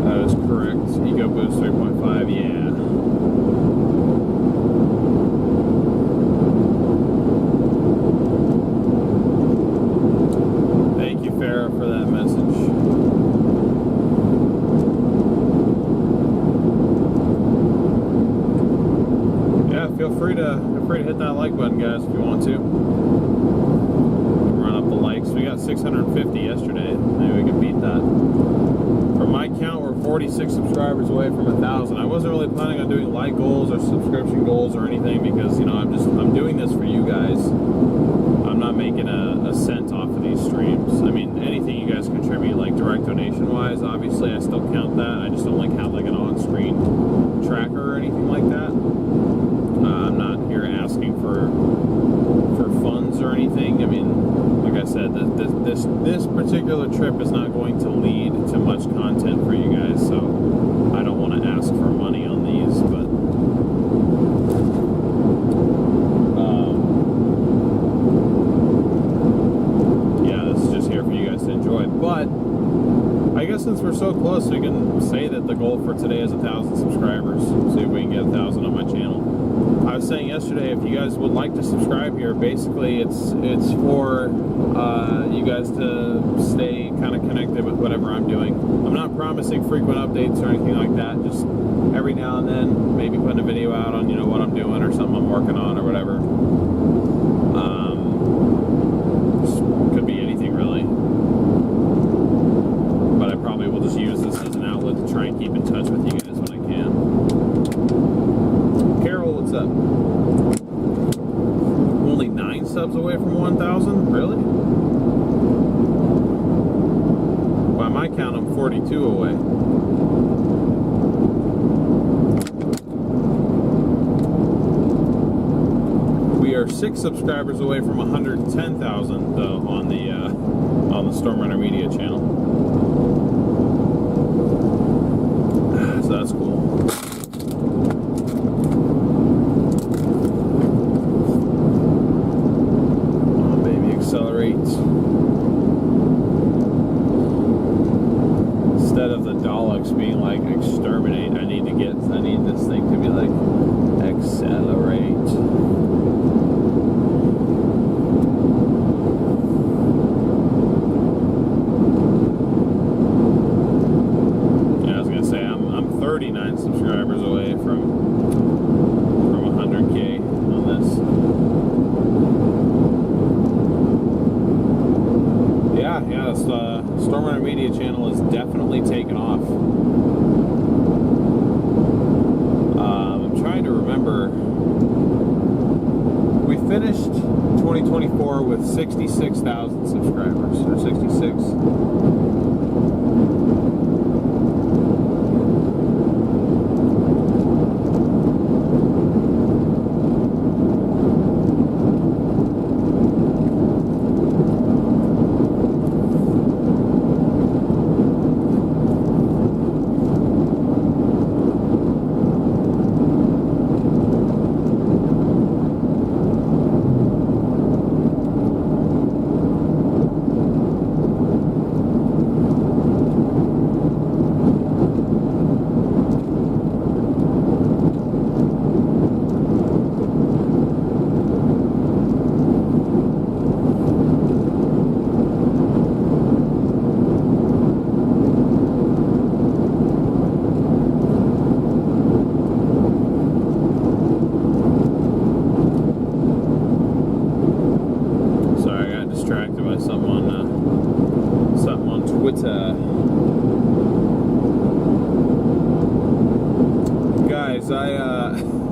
That is correct. EcoBoost 3.5, yeah. Thank you, Farrah, for that message. Feel free to hit that like button, guys, if you want to. Run up the likes. We got 650 yesterday. Maybe we can beat that. From my count, we're 46 subscribers away from 1,000. I wasn't really planning on doing like goals or subscription goals or anything because, you know, I'm doing this for you guys. I'm not making a cent off of these streams. I mean, anything you guys contribute, like direct donation wise, obviously I still count that. I just don't like have like an on-screen tracker or anything like that. I'm not here asking for funds or anything. I mean, like I said, this particular trip is not going to lead to much content for you guys, so I don't want to ask for money on these, but yeah, this is just here for you guys to enjoy. But I guess since we're so close, we can say that the goal for today is 1,000 subscribers. See if we can get 1,000 on my channel. I was saying yesterday, if you guys would like to subscribe here, basically it's for you guys to stay kind of connected with whatever I'm doing. I'm not promising frequent updates or anything like that. Just every now and then, maybe putting a video out on, you know, what I'm doing or something I'm working on or whatever. Could be anything really. But I probably will just use this as an outlet to try and keep in touch with you guys when I can. Carol, what's up? Only 9 subs away from 1,000? Really? By my count, I'm 42 away. We are 6 subscribers away from 110,000 though on the StormRunner Media channel. of the Daleks being like, exterminate. I need this thing to be like, accelerate. Yeah, I was gonna say, I'm 39 subscribers away from 100K on this. Yeah, this StormRunner Media channel is definitely taken off. I'm trying to remember. We finished 2024 with 66,000 subscribers, or 66.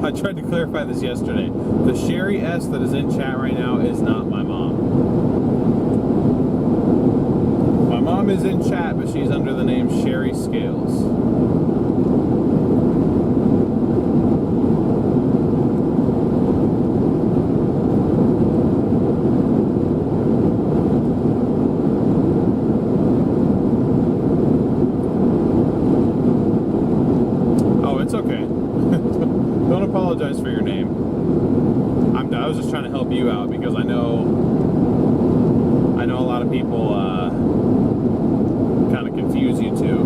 I tried to clarify this yesterday. The Sherry S that is in chat right now is not my mom. My mom is in chat, but she's under the name Sherry Scales. Oh, it's okay. Don't apologize for your name. I was just trying to help you out because I know a lot of people kind of confuse you too.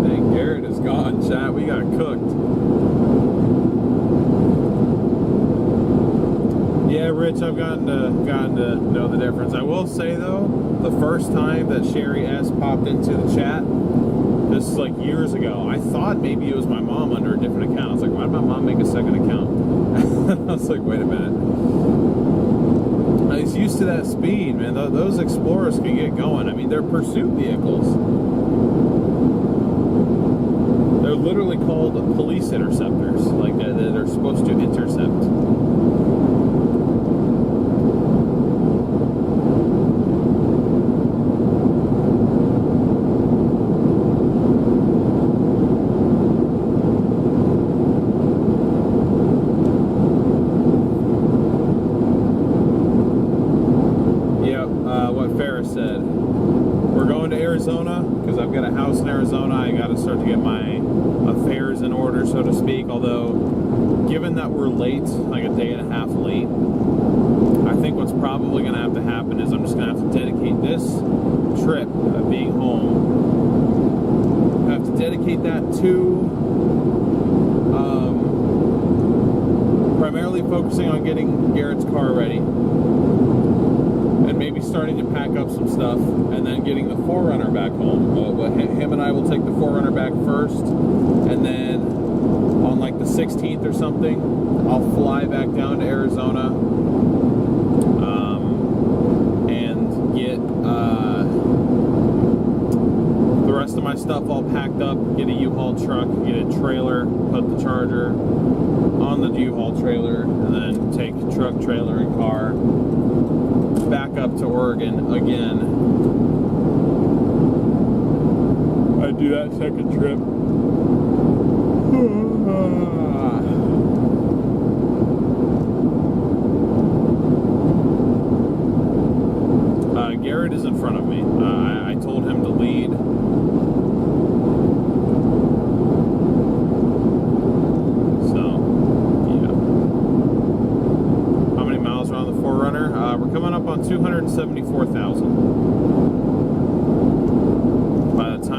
Dang, Garrett is gone, chat. We got cooked. Yeah, Rich, I've gotten to know the difference. I will say though, the first time that Sherry S popped into the chat, this is like years ago, I thought maybe it was my mom under a different account. I was like, why did my mom make a second account? I was like, wait a minute. I was used to that speed, man. Those Explorers can get going. I mean, they're pursuit vehicles. They're literally called police interceptors. Like they're supposed to intercept. Because I've got a house in Arizona. I got to start to get my affairs in order, so to speak. Although, given that we're late, like a day and a half late, I think what's probably going to have to happen is I'm just going to have to dedicate this trip of being home. I have to dedicate that to primarily focusing on getting Garrett's car ready. And maybe starting to pack up some stuff, and then getting the 4Runner back home. Him and I will take the 4Runner back first, and then on like the 16th or something, I'll fly back down to Arizona and get the rest of my stuff all packed up, get a U-Haul truck, get a trailer, put the charger on the U-Haul trailer, and then take truck, trailer, and car back up to Oregon again. I do that second trip. Garrett is in front of me. I told him to lead.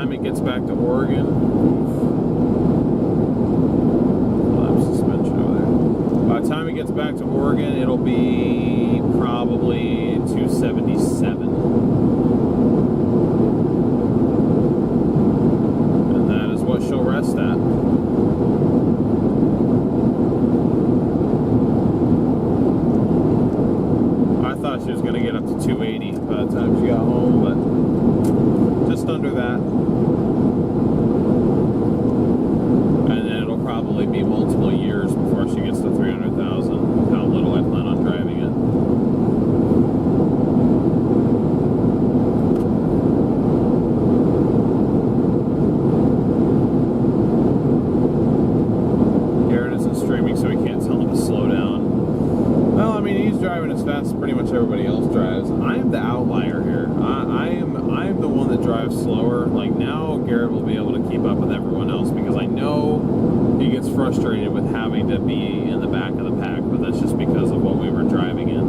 time it gets back to Oregon, suspension over there. By the time it gets back to Oregon, it'll be probably 277. And that is what she'll rest at. I thought she was going to get up to 280 by the time she got home, but just under that. And then it'll probably be multiple years before she gets to 300,000. How little I plan on driving it. Garrett isn't streaming, so we can't tell him to slow down. Well, I mean, he's driving as fast as pretty much everybody else drives. I am the outlier here. I am the one that drives slower. Like, now Garrett will be able to keep up with everyone else because I know he gets frustrated with having to be in the back of the pack, but that's just because of what we were driving in.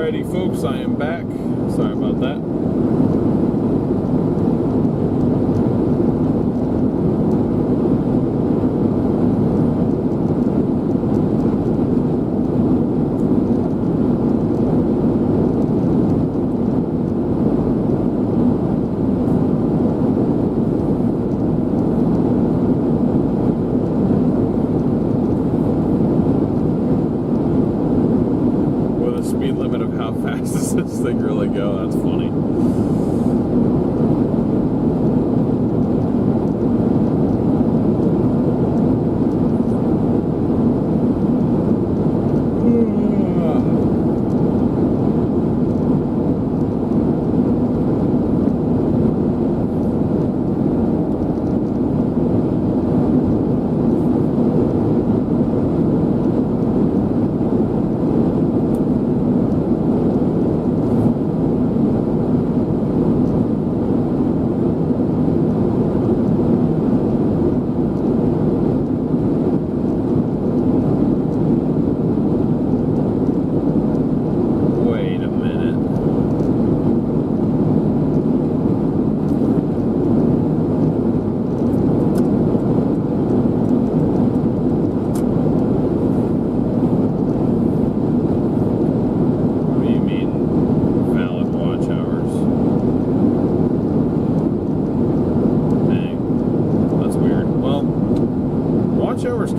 Alrighty, folks, I am back. Sorry about that. This thing really go? That's funny.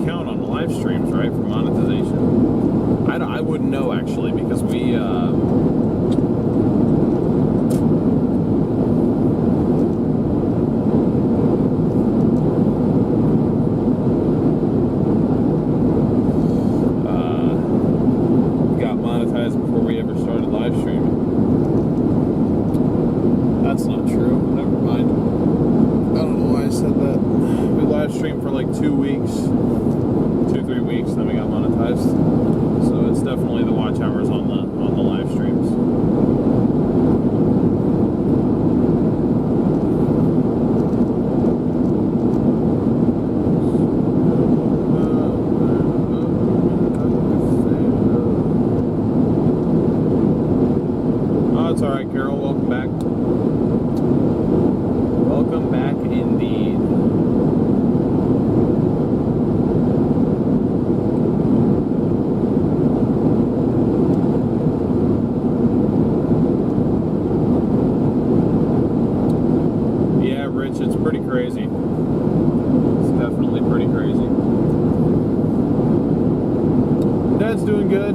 Count on live streams, right, for monetization? I wouldn't know, actually, because we got monetized before we ever started live streaming. That's not true. Never mind. I don't know why I said that. We live streamed for like 2 weeks. 2-3 weeks, then we got monetized. So it's definitely the watch hours on the live streams. Oh, it's all right, Carol. Welcome back. Welcome back indeed. It's pretty crazy. It's definitely pretty crazy. Dad's doing good.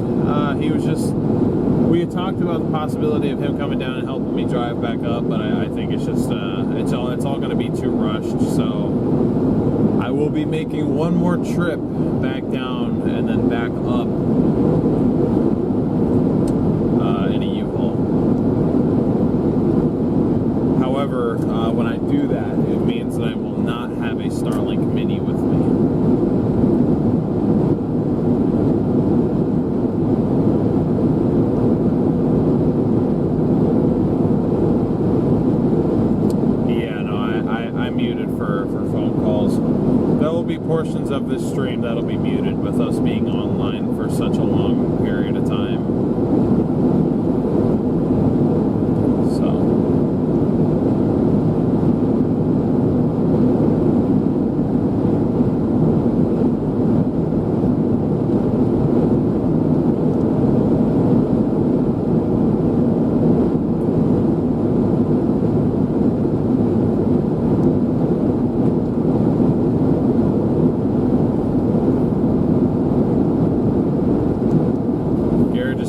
He was just, we had talked about the possibility of him coming down and helping me drive back up, but I think it's just, it's all going to be too rushed. So I will be making one more trip back down and then back up in a U-Haul. However, when I do that, it means that I will not have a Starlink Mini with me. Portions of this stream that'll be muted with us being online for such a long period of time.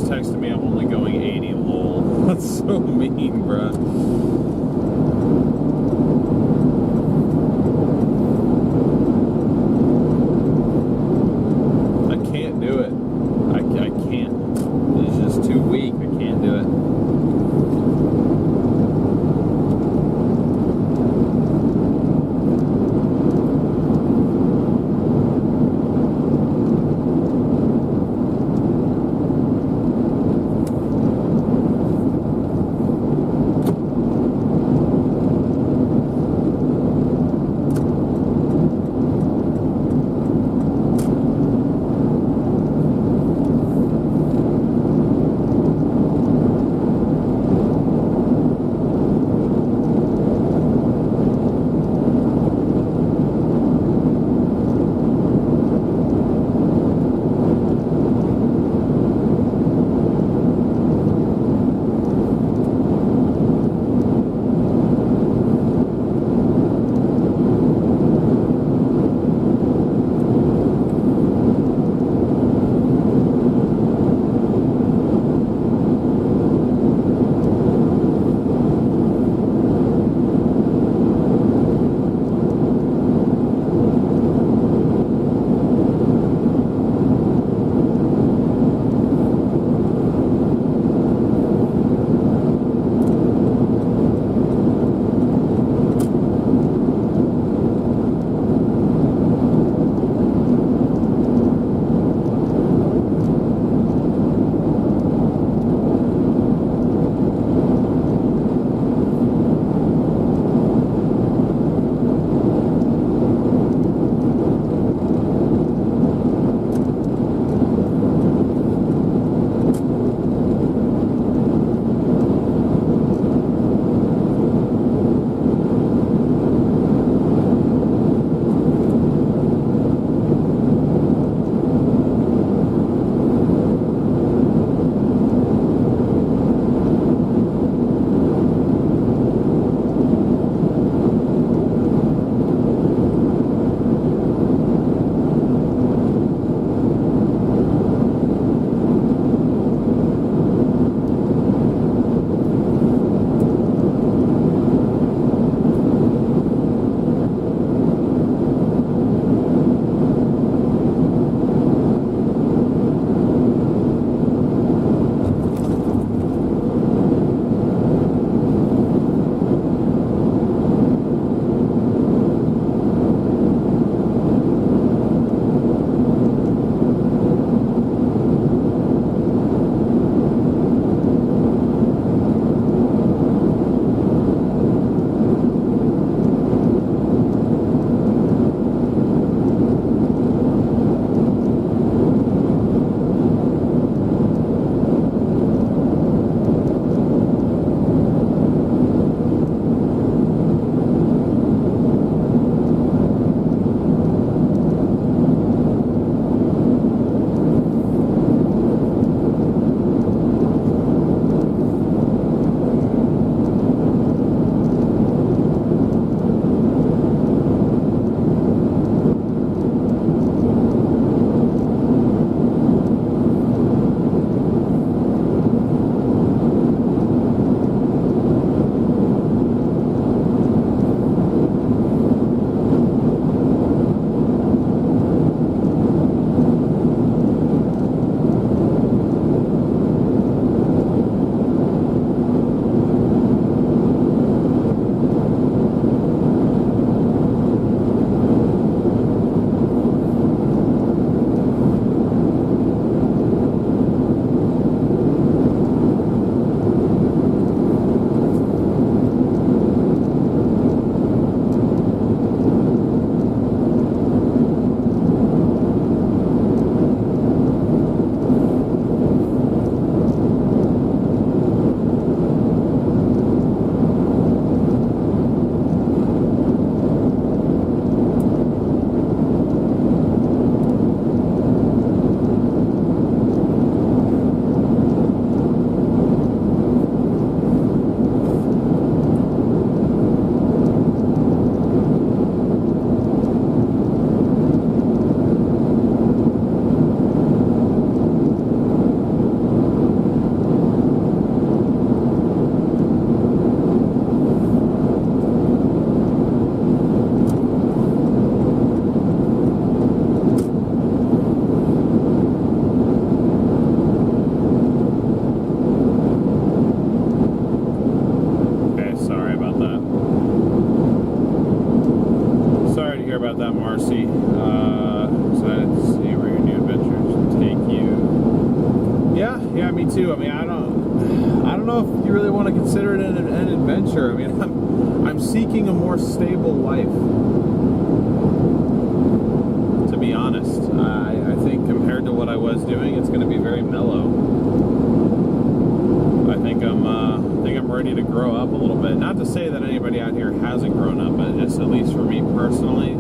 Texted me, I won't about that, Marcy. Excited to see where your new adventures take you. Yeah, me too. I mean, I don't know if you really want to consider it an adventure. I mean, I'm seeking a more stable life. To be honest, I think compared to what I was doing, it's going to be very mellow. I think I'm ready to grow up a little bit. Not to say that anybody out here hasn't grown up, but just at least for me personally.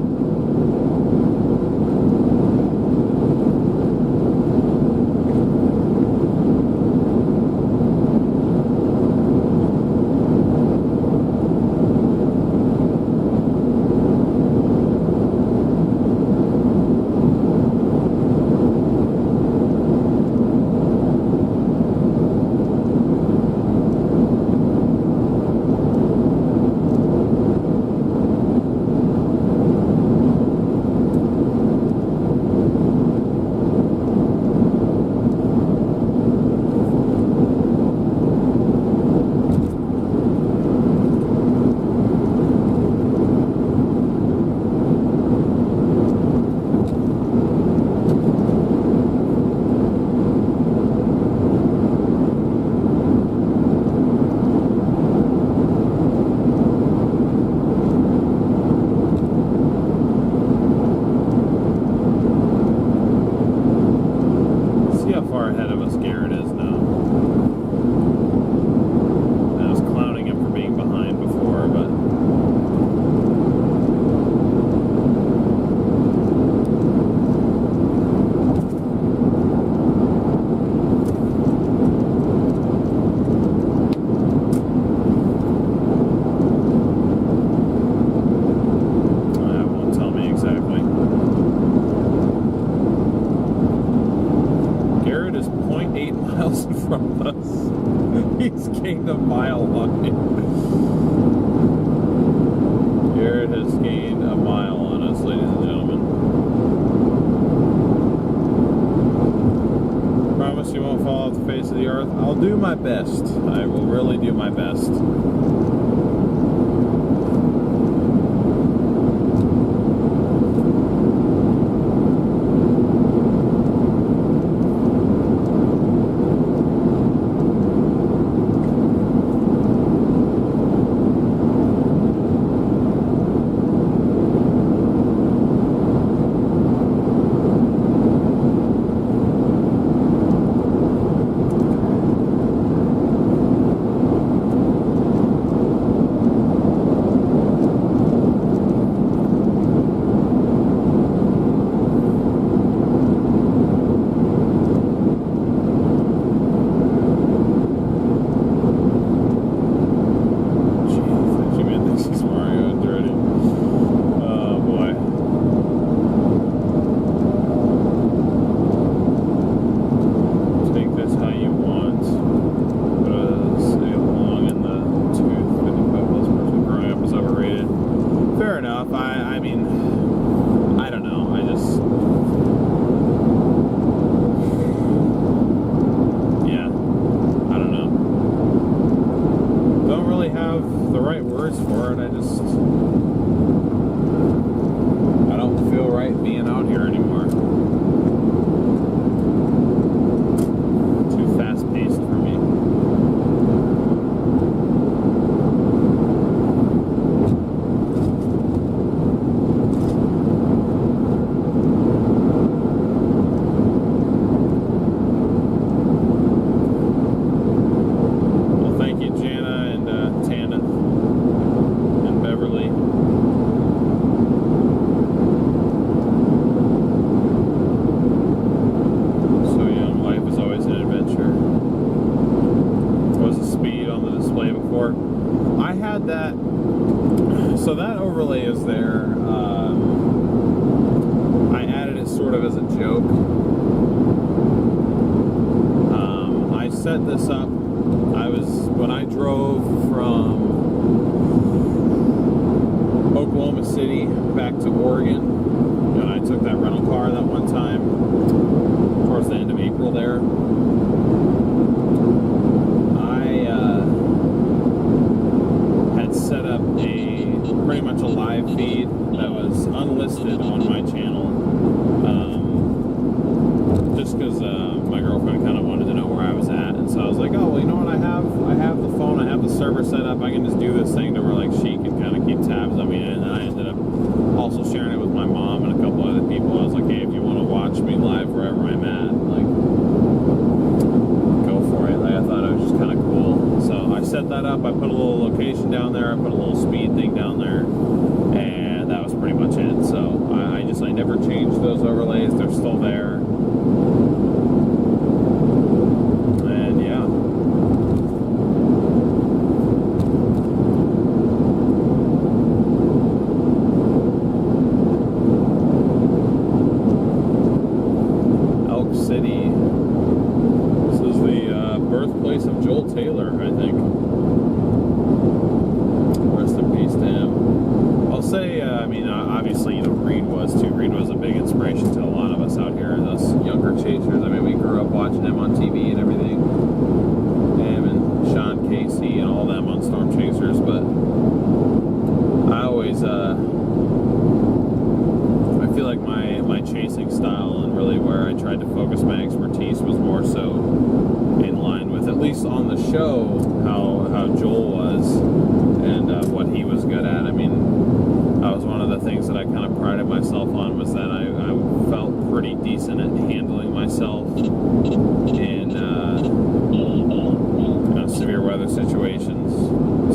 He's gained a mile on me. Garrett has gained a mile on us, ladies and gentlemen. Promise you won't fall off the face of the earth. I'll do my best. I will really do my best. So that overlay is there. I added it sort of as a joke. I set this up. When I drove from Oklahoma City back to Oregon, and I took that rental car that one time towards the end of April there. I had set up a pretty much a live feed that was unlisted on my channel. Just because my girlfriend kind of wanted to know where I was at, and so I was like, oh, well, you know what, I have the phone, I have the server set up, I can just do this thing to where like she can kind of keep tabs on me, and then I ended up also sharing it with my mom and a couple other people. I was like, hey, if you want to watch me live wherever I'm at, like, go for it. Like, I thought it was just kind of cool. So I set that up, I put a little location down there, I put a little speed thing down there, and that was pretty much it. So I never changed those overlays, they're still there. And yeah. Elk City. This is the birthplace of Joel Taylor, I think. Rest in peace to him. I'll say, I mean, obviously, you know, Reed was too. Reed was a big inspiration to a lot of us out here, us younger chasers. I mean, we grew up watching him on TV and everything. Him and Sean Casey and all them on Storm Chasers, but I always, I feel like my chasing style and really where I tried to focus my expertise was more so in line with, at least on the show, how Joel was and what he was good at. I mean, that was one of the things that I kind of prided myself on, was that I felt pretty decent at handling myself in you know, severe weather situations,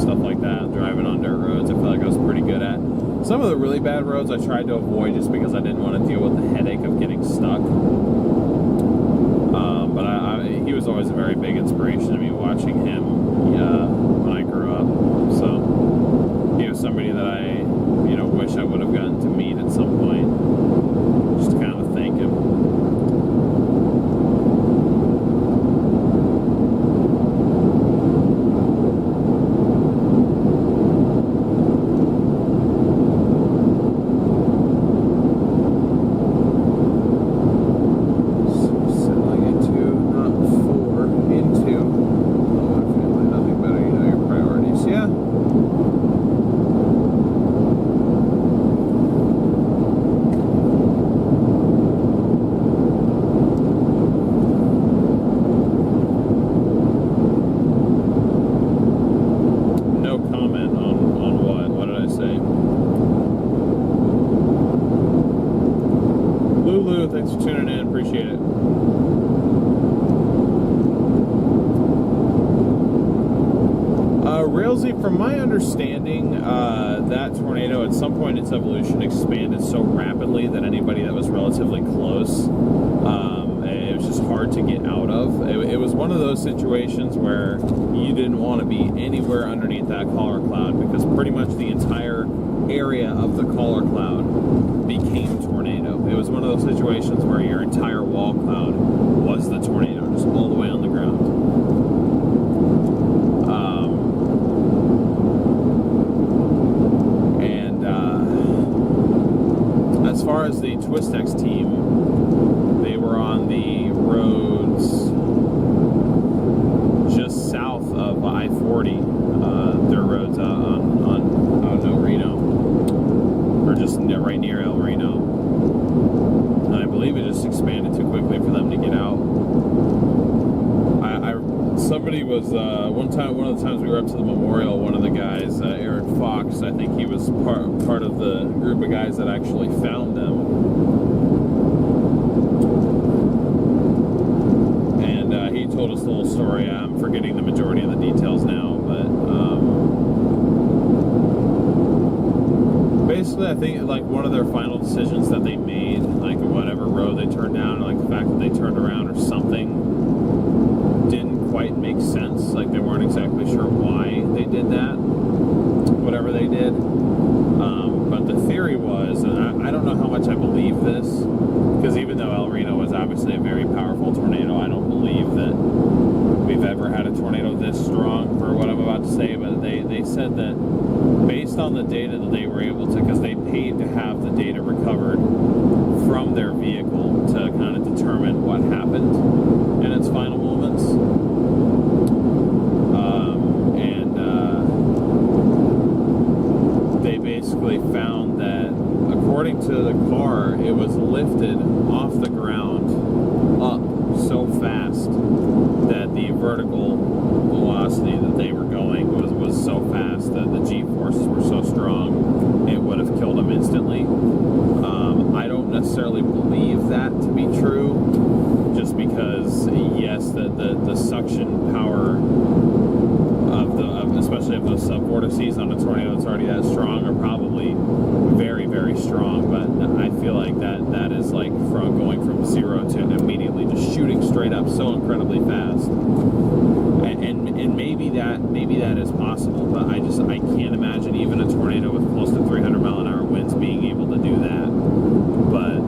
stuff like that, driving on dirt roads. I feel like I was pretty good at. Some of the really bad roads I tried to avoid just because I didn't want to deal with the headache of getting stuck. But he was always a very big inspiration to me, watching him when I grew up. So he was somebody that I, you know, wish I would have gotten to meet at some point, just to kind of thank him. Thanks for tuning in. Appreciate it. Railsy, from my understanding, that tornado at some point in its evolution expanded so rapidly that anybody that was relatively close, it was just hard to get out of. It was one of those situations where you didn't want to be anywhere underneath that collar cloud, because pretty much the entire area of the collar cloud became tornado. It was one of those situations where your entire wall cloud was the tornado, just all the way on the ground. As far as the Twistex team, they were on the roads just south of I-40. Their roads on El Reno, or just right near El Reno. And I believe it just expanded too quickly for them to get out. Somebody was one of the times we were up to the memorial, one of the guys, Eric Fox, I think he was part of the group of guys that actually found them. And he told us a little story. I'm forgetting the majority of the details now, but basically I think like one of their final decisions that they made, like whatever road they turned down, like the fact that they turned around or something, didn't quite make sense. Like they weren't exactly sure why they did that, whatever they did. But the theory was, and I don't know how much I believe this, because even though El Reno was obviously a very powerful tornado, I don't believe that we've ever had a tornado this strong for what I'm about to say. But they said that based on the data that they were able to, because they paid to have the data recovered from their vehicle to kind of determine what happened in its final moments. They basically actually found that, according to the car, it was lifted off the ground up so fast that the vertical velocity that they were going was so fast that the G-forces were so strong it would have killed them instantly. I don't necessarily believe that to be true, just because yes, the suction power of especially of those sub-vortices on a tornado that's already that strong are probably very, very strong. But I feel like that is like from going from zero to immediately just shooting straight up so incredibly fast. And maybe that is possible, but I can't imagine even a tornado with close to 300 mile an hour winds being able to do that. But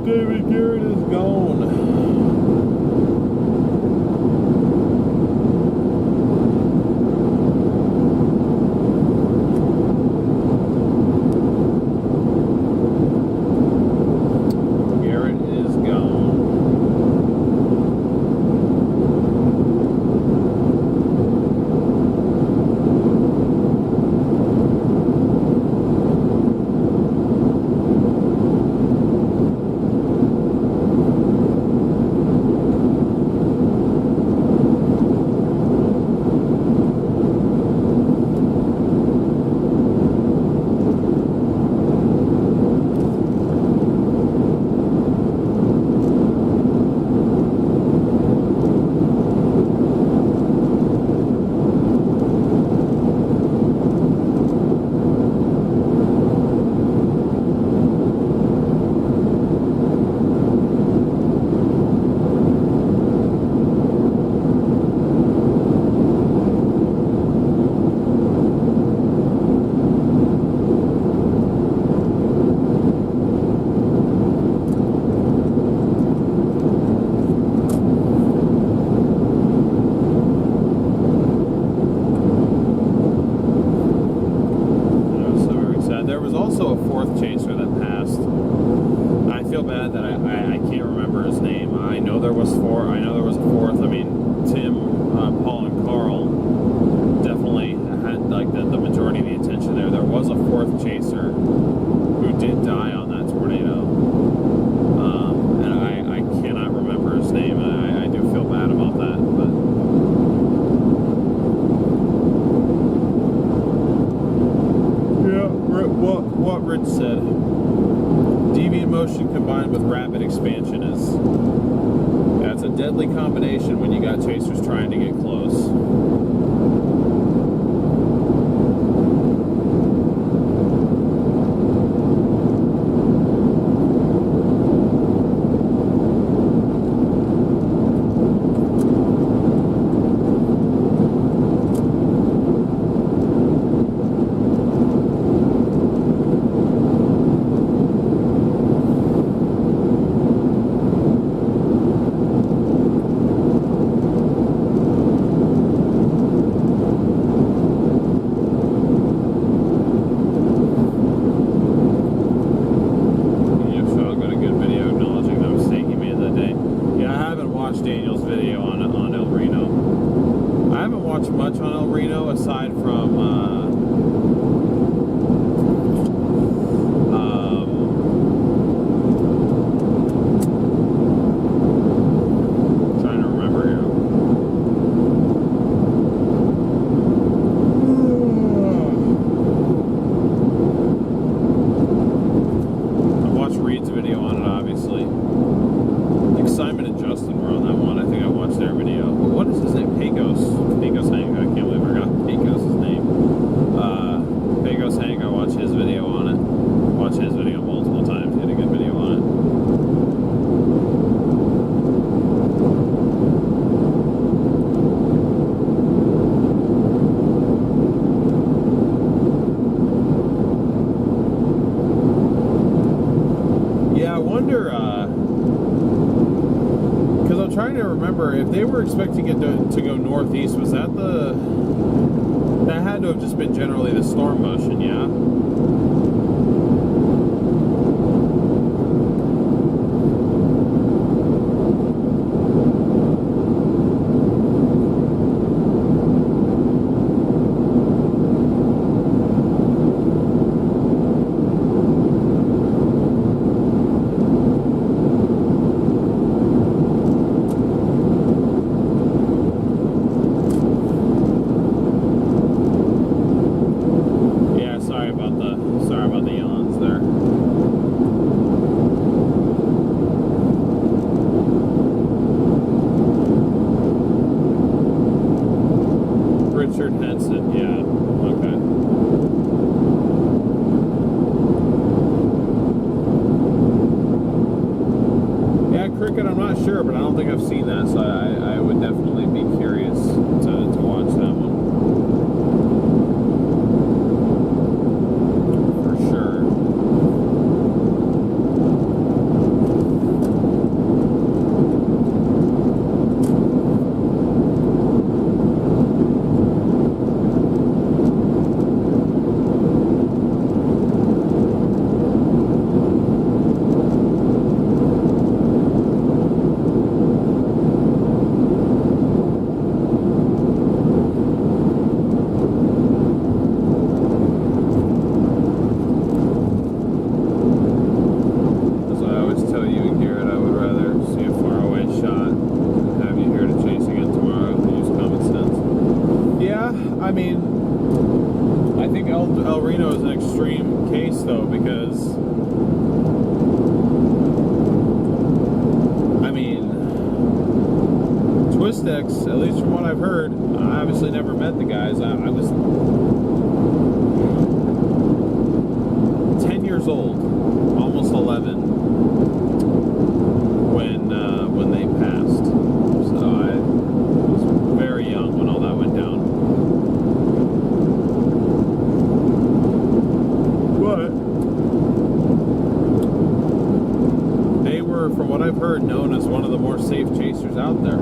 David Garrett is gone. Combined with rapid expansion that's a deadly combination when you got chasers trying to get close. If they were expecting it to go northeast, was that that had to have just been generally the storm motion, yeah? El Reno is an extreme case though, because I mean, Twistex, at least from what I've heard, I obviously never met the guys. I was 10 years old, almost 11, when they passed. So I was very young when all that went down. But they were, from what I've heard, known as one of the more safe chasers out there.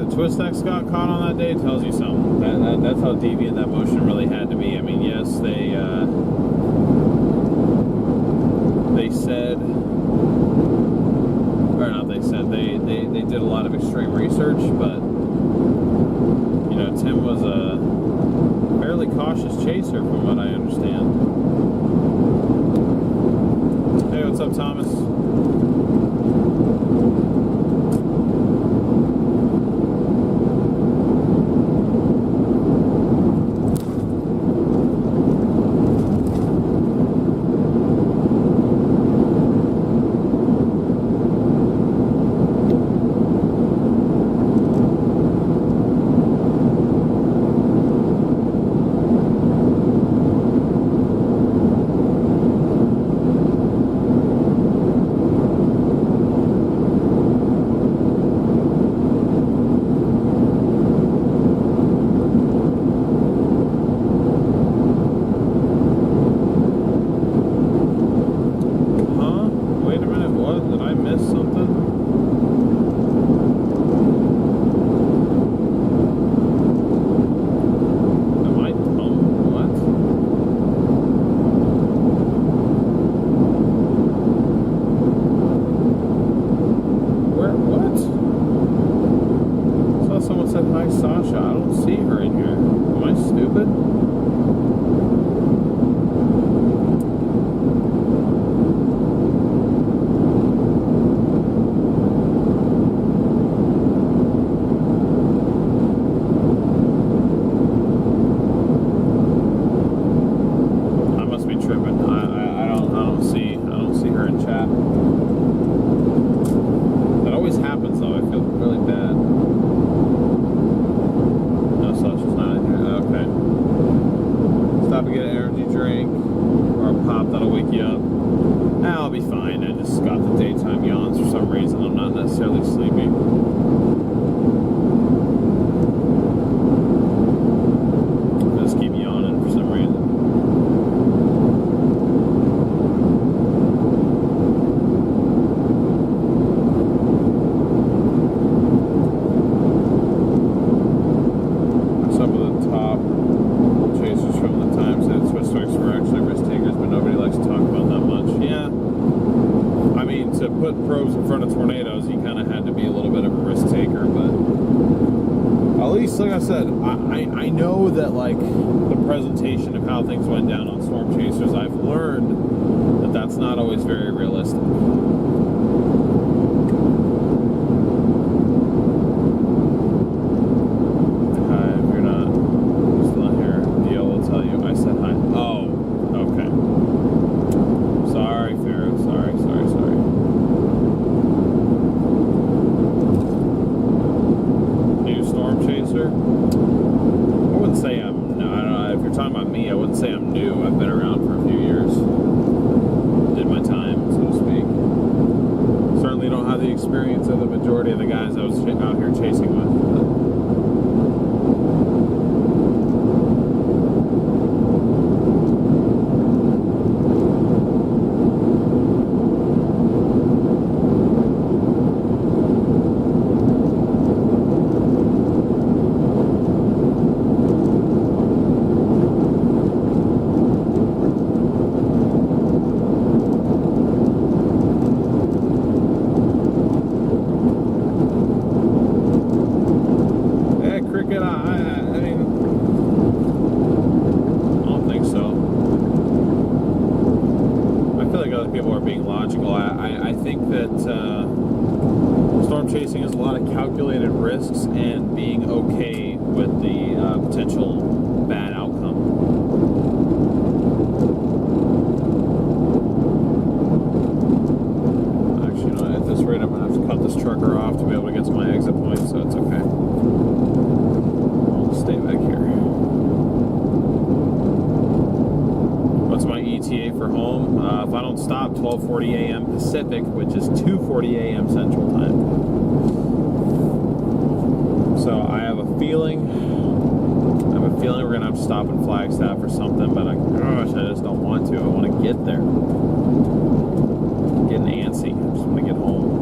Twistex got caught on that day tells you something. That's how deviant that motion really had to be. I mean, yes, they said, or not they said, they did a lot of extreme research, but, you know, Tim was a fairly cautious chaser from what I understand. Hey, what's up, Thomas? probes in front of tornadoes, you kind of had to be a little bit of a risk taker. But at least, like I said, I know that like the presentation of how things went down on Storm Chasers, I've learned that that's not always very realistic. Stop 12:40 a.m. Pacific, which is 2:40 a.m. Central Time. So I have a feeling we're gonna have to stop in Flagstaff or something. But gosh, I just don't want to. I want to get there. I'm getting antsy. I just want to get home.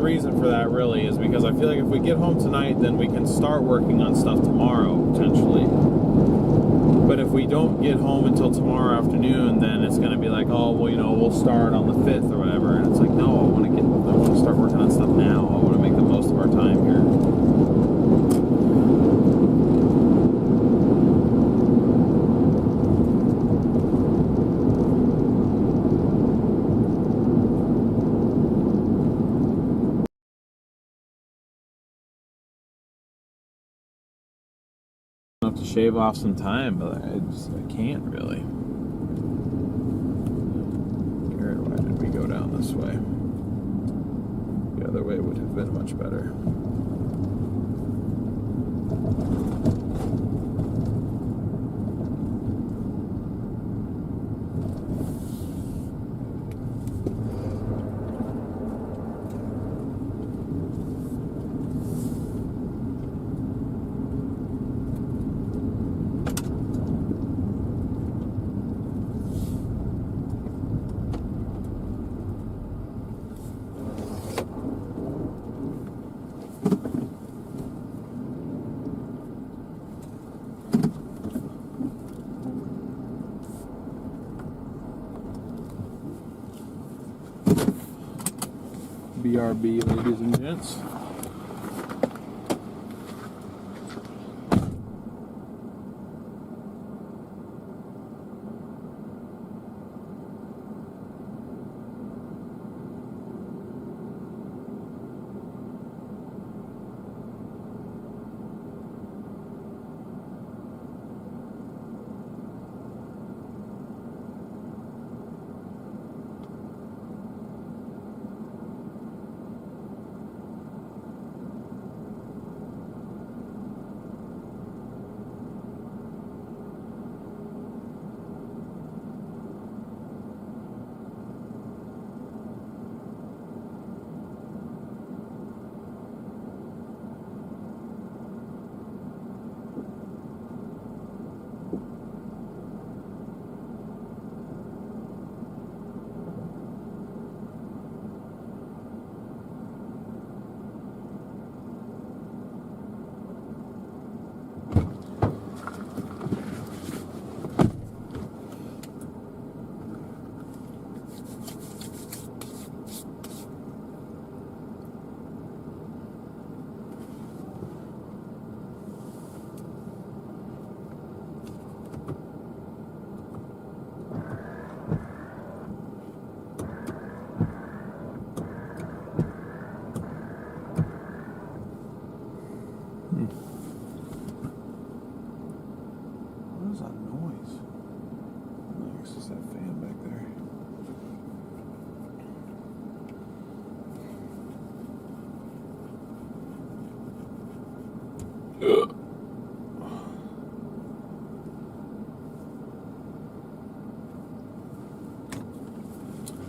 Reason for that really is because I feel like if we get home tonight, then we can start working on stuff tomorrow potentially. But if we don't get home until tomorrow afternoon, then it's going to be like, oh well, you know, we'll start on the 5th or whatever. And it's like, no, I want to start working on stuff now. I want to make the most of our time here. To shave off some time, but I can't really. Why did we go down this way? The other way would have been much better. BRB, ladies and gents.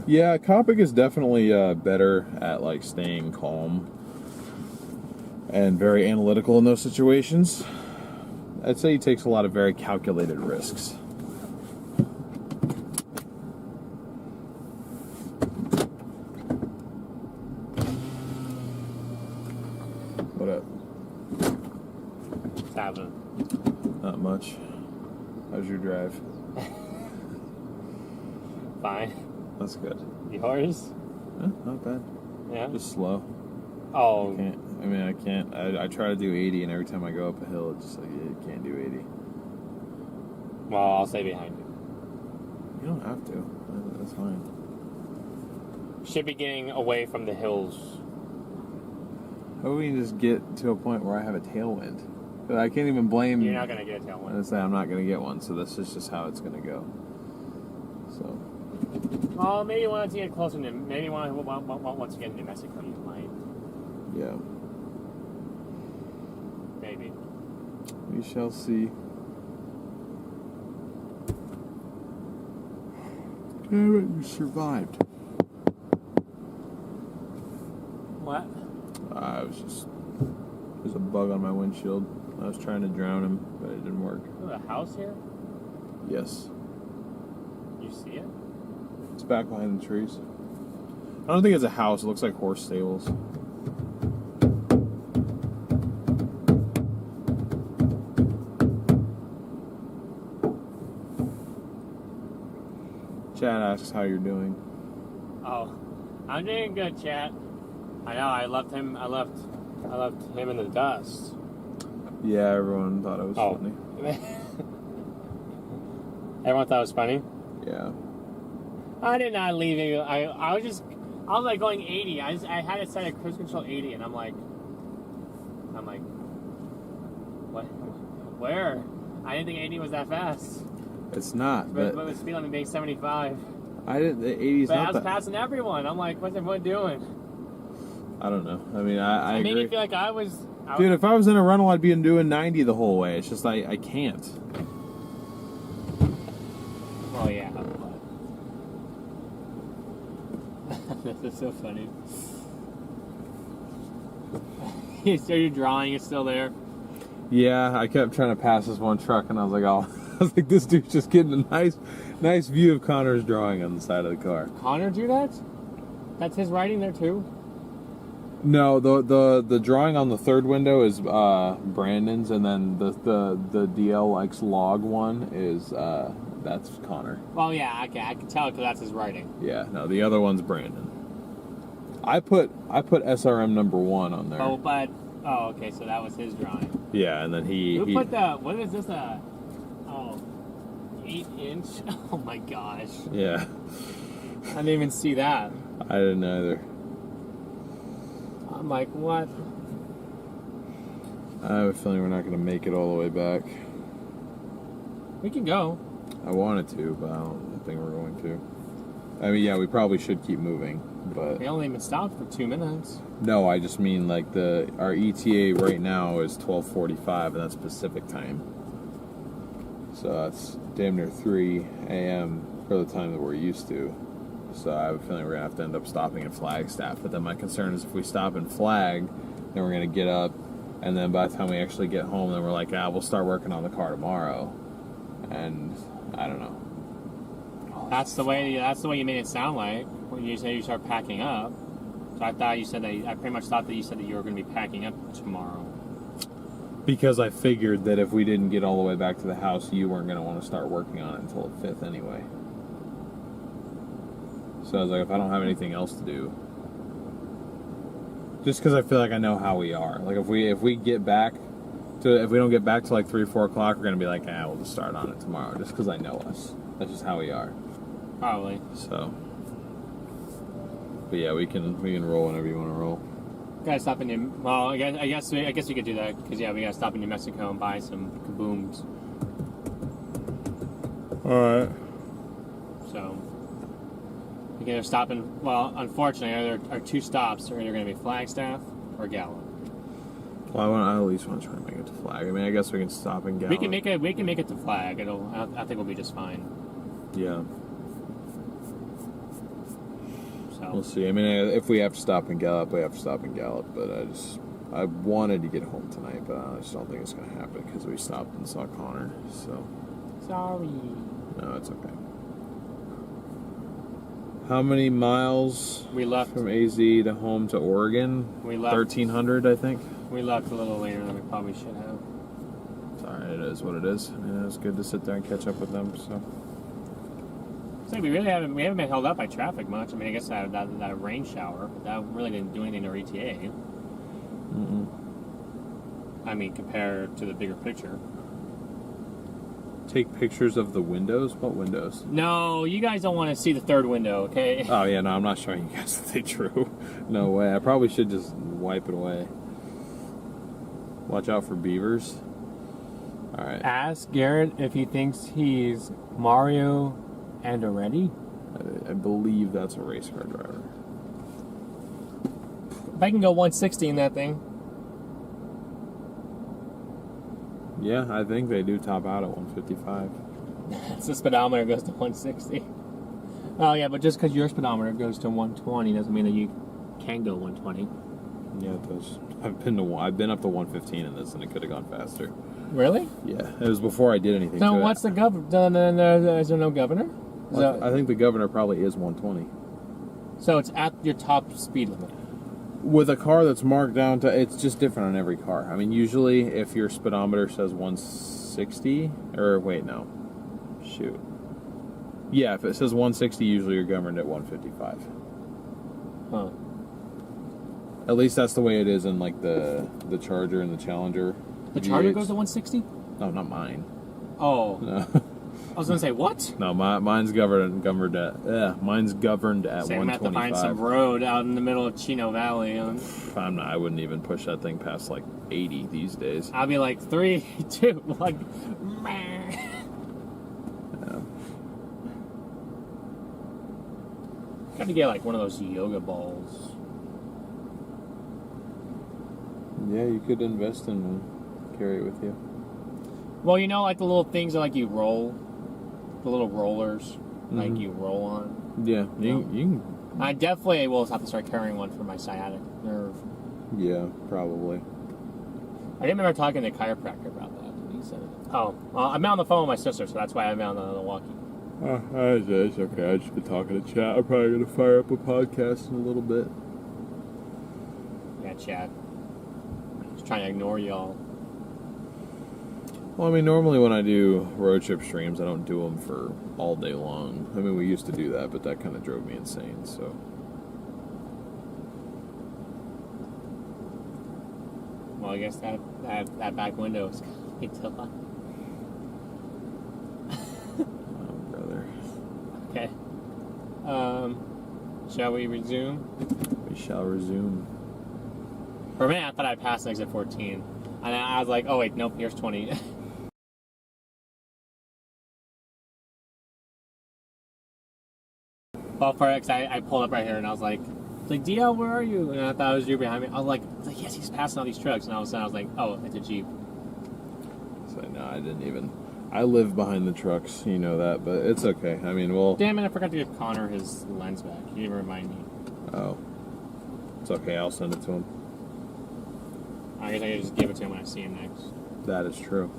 Yeah, Copic is definitely better at like staying calm and very analytical in those situations. I'd say he takes a lot of very calculated risks. What up? What's happening? Not much. How's your drive? Fine. That's good. Yours? Not bad. Yeah. Just slow. Oh. I can't. I try to do 80, and every time I go up a hill, it's just like, you can't do 80. Well, I'll stay behind you. You don't have to. That's fine. Should be getting away from the hills. How about we just get to a point where I have a tailwind? But I can't even blame... You're not going to get a tailwind. I say I'm not going to get one, so this is just how it's going to go. So... Well, maybe once you get closer to... Maybe once you get to New Mexico, you might. Yeah. Maybe. We shall see. Damn it, you survived. What? There's a bug on my windshield. I was trying to drown him, but it didn't work. There's a house here? Yes. You see it? It's back behind the trees. I don't think it's a house. It looks like horse stables. Chad asks how you're doing. Oh, I'm doing good, chat. I know. I left him in the dust. Yeah, everyone thought it was funny. Everyone thought it was funny. Yeah. I did not leave you. I was like going 80. I had it set at cruise control 80, and I'm like, what? Where? I didn't think 80 was that fast. It's not. But the speed limit being 75. I didn't. The 80's but not I was that. passing everyone. I'm like, what's everyone doing? I don't know. I mean, I made agree. me feel like I was. Dude, if I was in a rental, I'd be doing 90 the whole way. It's just I can't. Oh yeah. This is so funny. So your drawing is still there? Yeah, I kept trying to pass this one truck, and I was like, oh, this dude's just getting a nice view of Connor's drawing on the side of the car. Connor drew that? That's his writing there too? No, the drawing on the third window is Brandon's, and then the DL log one is that's Connor. Well, yeah, okay, I can tell because that's his writing. Yeah, no, the other one's Brandon. I put SRM number 1 on there. Oh, okay, so that was his drawing. Yeah, and then he put what is this? 8-inch? Oh my gosh. Yeah. I didn't even see that. I didn't either. I'm like, what? I have a feeling we're not going to make it all the way back. We can go. I wanted to, but I don't think we're going to. I mean, yeah, we probably should keep moving, but... We only been stopped for 2 minutes. No, I just mean, our ETA right now is 12:45, and that's Pacific time. So that's damn near 3 a.m. for the time that we're used to. So I have a feeling we're going to have to end up stopping at Flagstaff. But then my concern is if we stop in Flag, then we're going to get up, and then by the time we actually get home, then we're like, we'll start working on the car tomorrow. And I don't know. That's the way you made it sound like when you said you start packing up. So I pretty much thought that you said that you were going to be packing up tomorrow. Because I figured that if we didn't get all the way back to the house, you weren't going to want to start working on it until the 5th anyway. So I was like, if I don't have anything else to do, just because I feel like I know how we are. Like if we don't get back to 3 or 4 o'clock, we're going to be like, we'll just start on it tomorrow. Just because I know us. That's just how we are. Probably. So, but yeah, we can roll whenever you want to roll. Gotta stop in New. Well, I guess we could do that because we gotta stop in New Mexico and buy some kabooms. All right. So we can either stop in. Well, unfortunately, there are 2 stops. They're either gonna be Flagstaff or Gallup. Well, I at least want to try and make it to Flag. I mean, I guess we can stop and gallop. We can make it to Flag. I think we'll be just fine. Yeah. So We'll see. I mean, if we have to stop and gallop, we have to stop and gallop. But I wanted to get home tonight, but I just don't think it's going to happen because we stopped and saw Connor. So. sorry. No, it's okay. How many miles We left. from AZ to home to Oregon? We left. 1,300, I think. We left a little later than we probably should have. It's alright, it is what it is. And it's good to sit there and catch up with them. So. It's like we haven't been held up by traffic much. I mean, I guess that rain shower, but that really didn't do anything to our ETA. Mm-mm. I mean, compared to the bigger picture. Take pictures of the windows? What windows? No, you guys don't want to see the third window, okay? Oh, yeah, no, I'm not showing you guys that they drew. No way. I probably should just wipe it away. Watch out for beavers. Alright. Ask Garrett if he thinks he's Mario Andretti. I believe that's a race car driver. If I can go 160 in that thing. Yeah, I think they do top out at 155. The speedometer goes to 160. Oh yeah, but just because your speedometer goes to 120 doesn't mean that you can go 120. Yeah, it does. I've been up to 115 in this, and it could have gone faster. Really? Yeah, it was before I did anything. So to what's it. the governor? Is there no governor? I think the governor probably is 120. So it's at your top speed limit. With a car that's marked down to, it's just different on every car. I mean, usually if your speedometer says 160, or wait, no, shoot. Yeah, if it says 160, usually you're governed at 155. Huh. At least that's the way it is in like the Charger and the Challenger. The Charger V8s. goes to 160? No, not mine. Oh. No. I was gonna say what? No, mine's governed at mine's governed at Say I'm gonna have to 125. find some road out in the middle of Chino Valley. I wouldn't even push that thing past like 80 these days. I'll be like 3, 2, like. Meh. Yeah. Got to get like one of those yoga balls. Yeah, you could invest in one. Carry it with you. Well, you know, like the little things that like you roll, the little rollers, like you roll on. Yeah, you can. I definitely will have to start carrying one for my sciatic nerve. Yeah, probably. I remember talking to the chiropractor about that. He said, "Oh, well, I'm on the phone with my sister, so that's why I'm on the walkie." It's okay. I just been talking to Chat. I'm probably gonna fire up a podcast in a little bit. Yeah, Chad. Just trying to ignore y'all. Well, I mean, normally when I do road trip streams, I don't do them for all day long. I mean, we used to do that, but that kind of drove me insane, so. Well, I guess that back window is going to be till on. Oh, brother. Okay. Shall we resume? We shall resume. For a minute, I thought I passed exit 14. And I was like, oh, wait, nope, here's 20. Well, for X, I pulled up right here and I was like, DL, where are you? And I thought it was you behind me. I was like, yes, he's passing all these trucks. And all of a sudden I was like, oh, it's a Jeep. So, no, I didn't even. I live behind the trucks, you know that, but it's okay. I mean, well. Damn it, I forgot to give Connor his lens back. You didn't remind me. Oh. It's okay, I'll send it to him. I guess I can just give it to him when I see him next. That is true.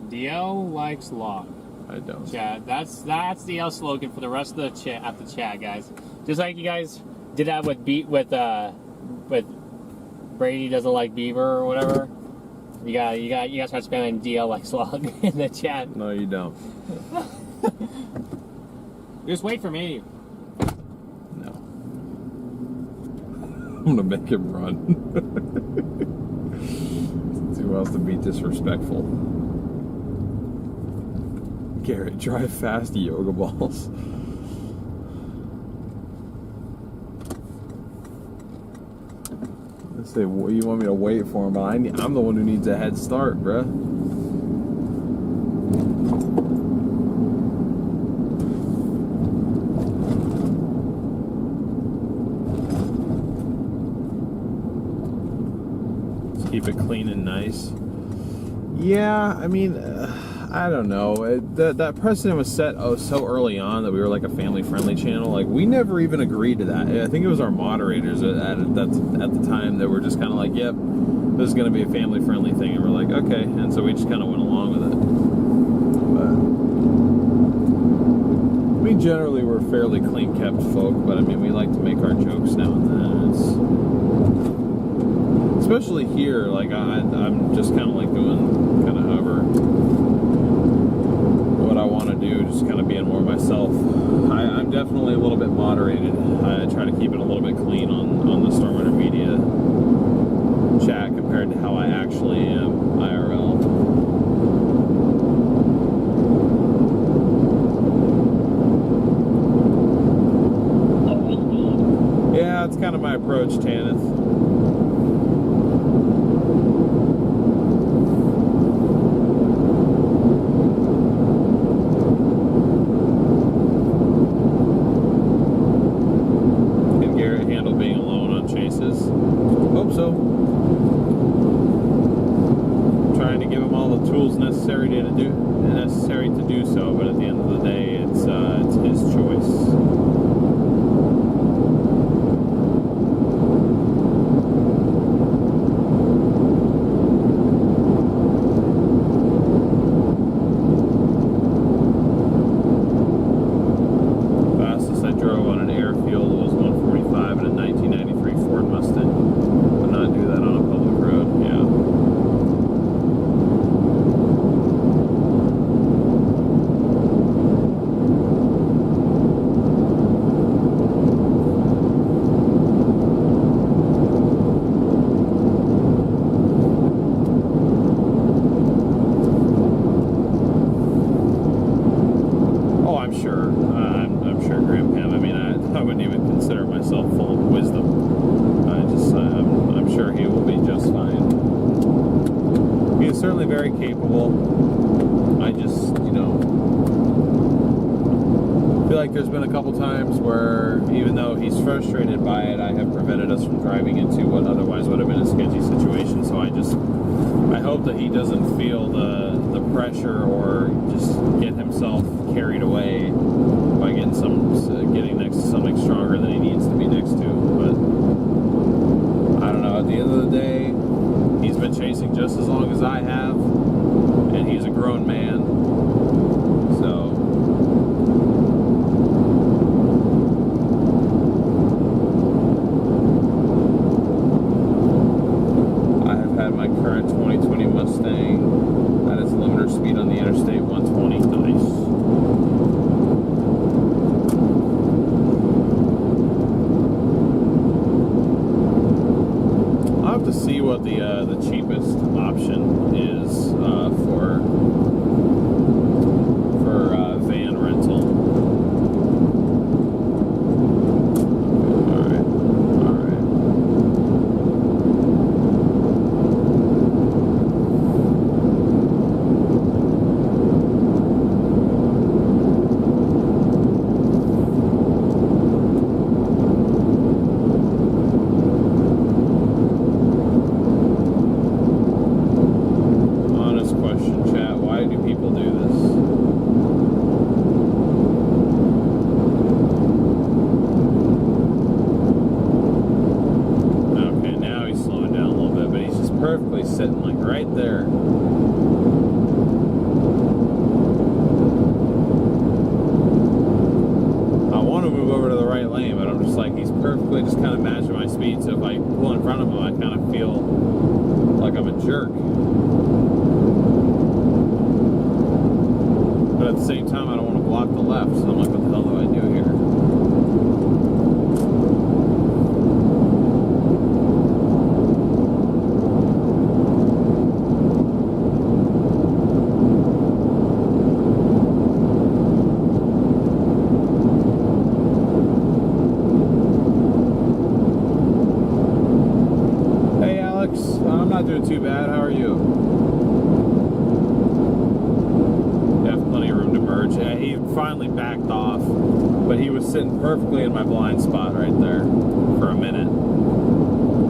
DL likes log. I don't. Chat. That's DL slogan for the rest of the chat at the chat, guys. Just like you guys did that with Brady doesn't like beaver or whatever. You guys start spamming DL likes log in the chat. No, you don't. Just wait for me. No. I'm gonna make him run. See who else to be disrespectful. Garrett, drive fast, yoga balls. I say, well, you want me to wait for him, but I'm the one who needs a head start, bruh. Keep it clean and nice. Yeah, I mean, I don't know. That precedent was set so early on that we were like a family-friendly channel. Like, we never even agreed to that. I think it was our moderators at the time that were just kind of like, yep, this is going to be a family-friendly thing. And we're like, okay. And so we just kind of went along with it. But we generally were fairly clean-kept folk, but I mean, we like to make our jokes now and then. Especially here, like, I'm just kind of like doing kind of however what I want to do, just kind of being more myself. I'm definitely a little bit moderated. I try to keep it a little bit clean on the StormRunner Media chat compared to how I actually am IRL. Yeah, it's kind of my approach, Tanith. Necessary to do so, but at the end of the day, it's his choice. Fastest I drove on an airfield was 145 in a 1993 Ford Mustang. Would not do that on a public road. Yeah. Very capable. I just, feel like there's been a couple times where, even though he's frustrated by it, I have prevented us from driving into what otherwise would have been a sketchy situation. So I hope that he doesn't feel the pressure or just get himself carried away by getting next to something stronger than he needs to be next to. But I don't know. At the end of the day, he's been chasing just as long as I have, and he's a grown man. So I have had my current 2020 Mustang at its limiter speed on the interstate 120. Nice. To see what the cheapest option is for van rental. All right. Sitting like right there. I want to move over to the right lane, but I'm just like, he's perfectly just kind of matching my speed. So if I pull in front of him, I kind of feel like I'm a jerk. But at the same time, I don't want to block the left. So I'm like, what the hell do I do here? Doing too bad. How are you? You have plenty of room to merge. Yeah, he finally backed off, but he was sitting perfectly in my blind spot right there for a minute.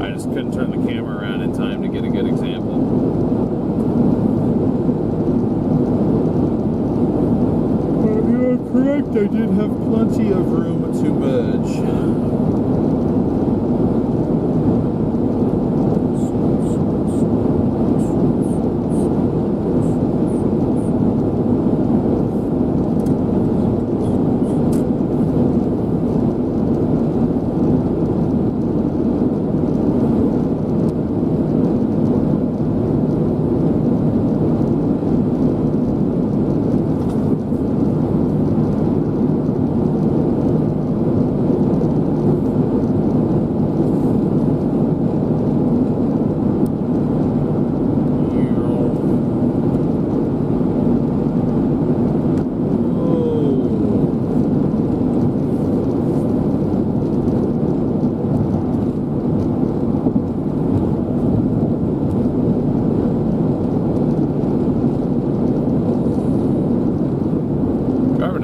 I just couldn't turn the camera around in time to get a good example. But you're correct, I did have plenty of room to merge.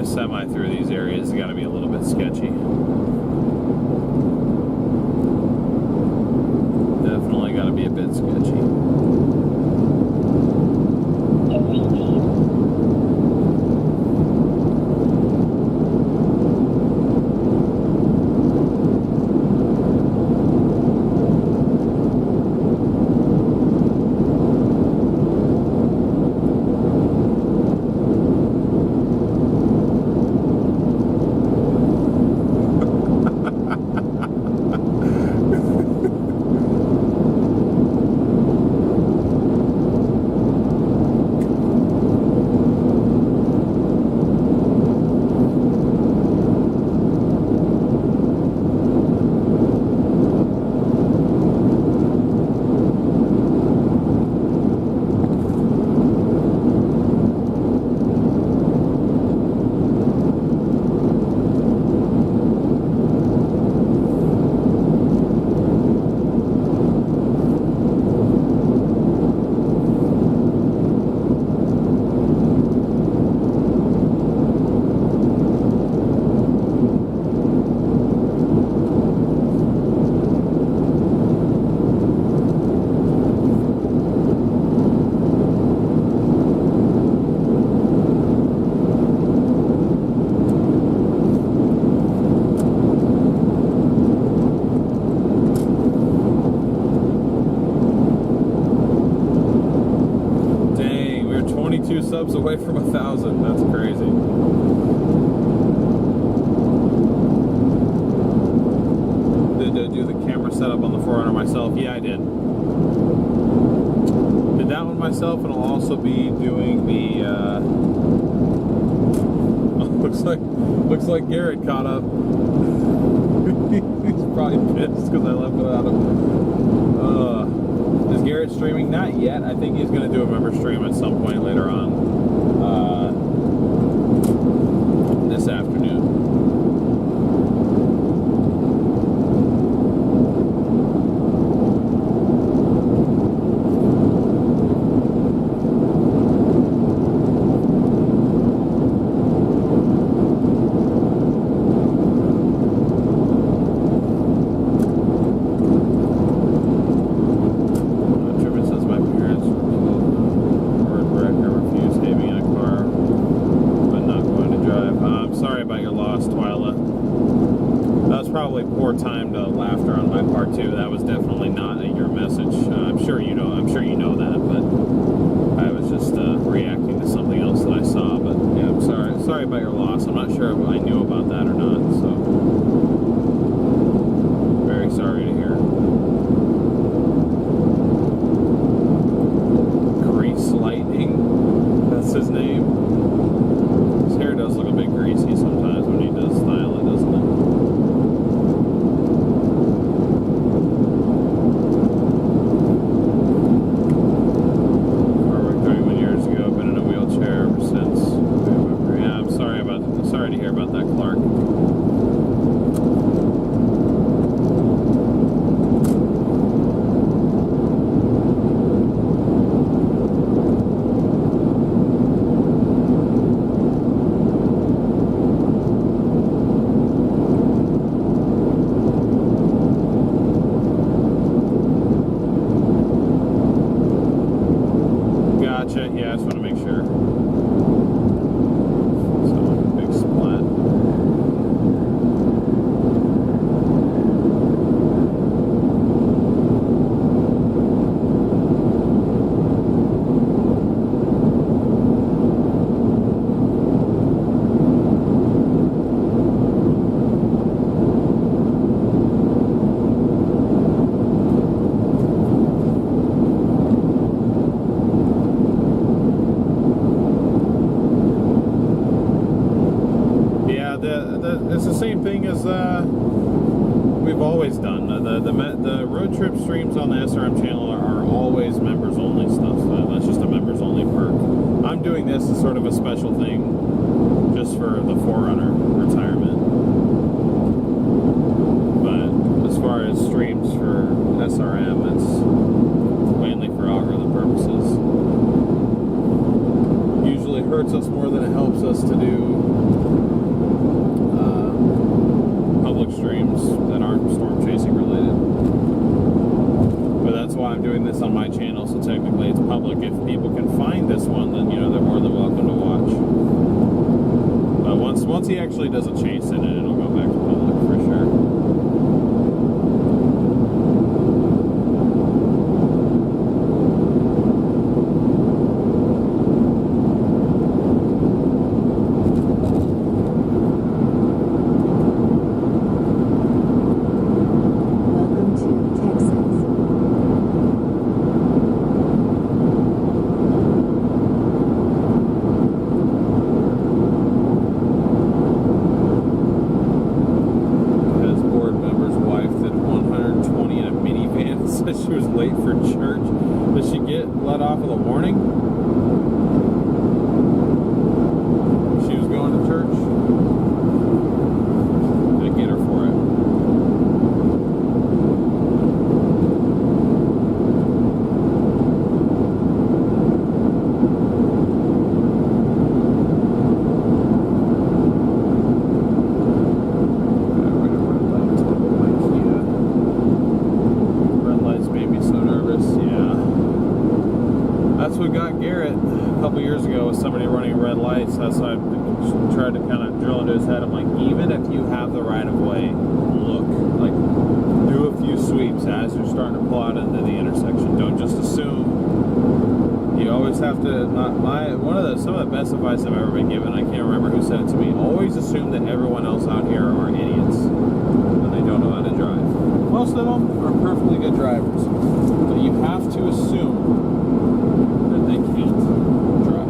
Semi through these areas has got to be a little bit sketchy. Definitely got to be a bit sketchy. Subs away from 1,000. That's crazy. Did I do the camera setup on the 4Runner myself? Yeah, I did. Did that one myself, and I'll also be doing the. Looks like Garrett caught up. He's probably pissed because I left without him. Is Garrett streaming? Not yet. I think he's going to do a member stream at some point later on this afternoon. Poor timed laughter on my part too. That was definitely not your message. I'm sure you know that, but I was just reacting to something else that I saw. But yeah, I'm sorry about your loss. I'm not sure if I knew about that or not. So very sorry to hear. Grease Lightning. That's his name. His hair does look a bit greasy sometimes when he does style it, doesn't it? Sorry to hear about that, Clark. always done. The road trip streams on the SRM channel are always members only stuff. That's just a members only perk. I'm doing this as sort of a special thing, just for the 4Runner retirement. But as far as streams for SRM, it's mainly for algorithm purposes. Usually hurts us more than it helps us to do public streams that aren't storm chasing related. But that's why I'm doing this on my channel, so technically it's public. If people can find this one, then you know they're more than welcome to watch. But once he actually does a chase in it, it'll go back to public for sure. She was late for church. Did she get let off with a warning? She was going to church? Did I get her for it? That's what got Garrett a couple years ago, was somebody running red lights. That's why I tried to kind of drill into his head. I'm like, even if you have the right of way, look, like, do a few sweeps as you're starting to pull out into the intersection. Don't just assume. You always have to, some of the best advice I've ever been given, I can't remember who said it to me, always assume that everyone else out here are idiots and they don't know how to drive. Most of them are perfectly good drivers, but you have to assume they can't drive.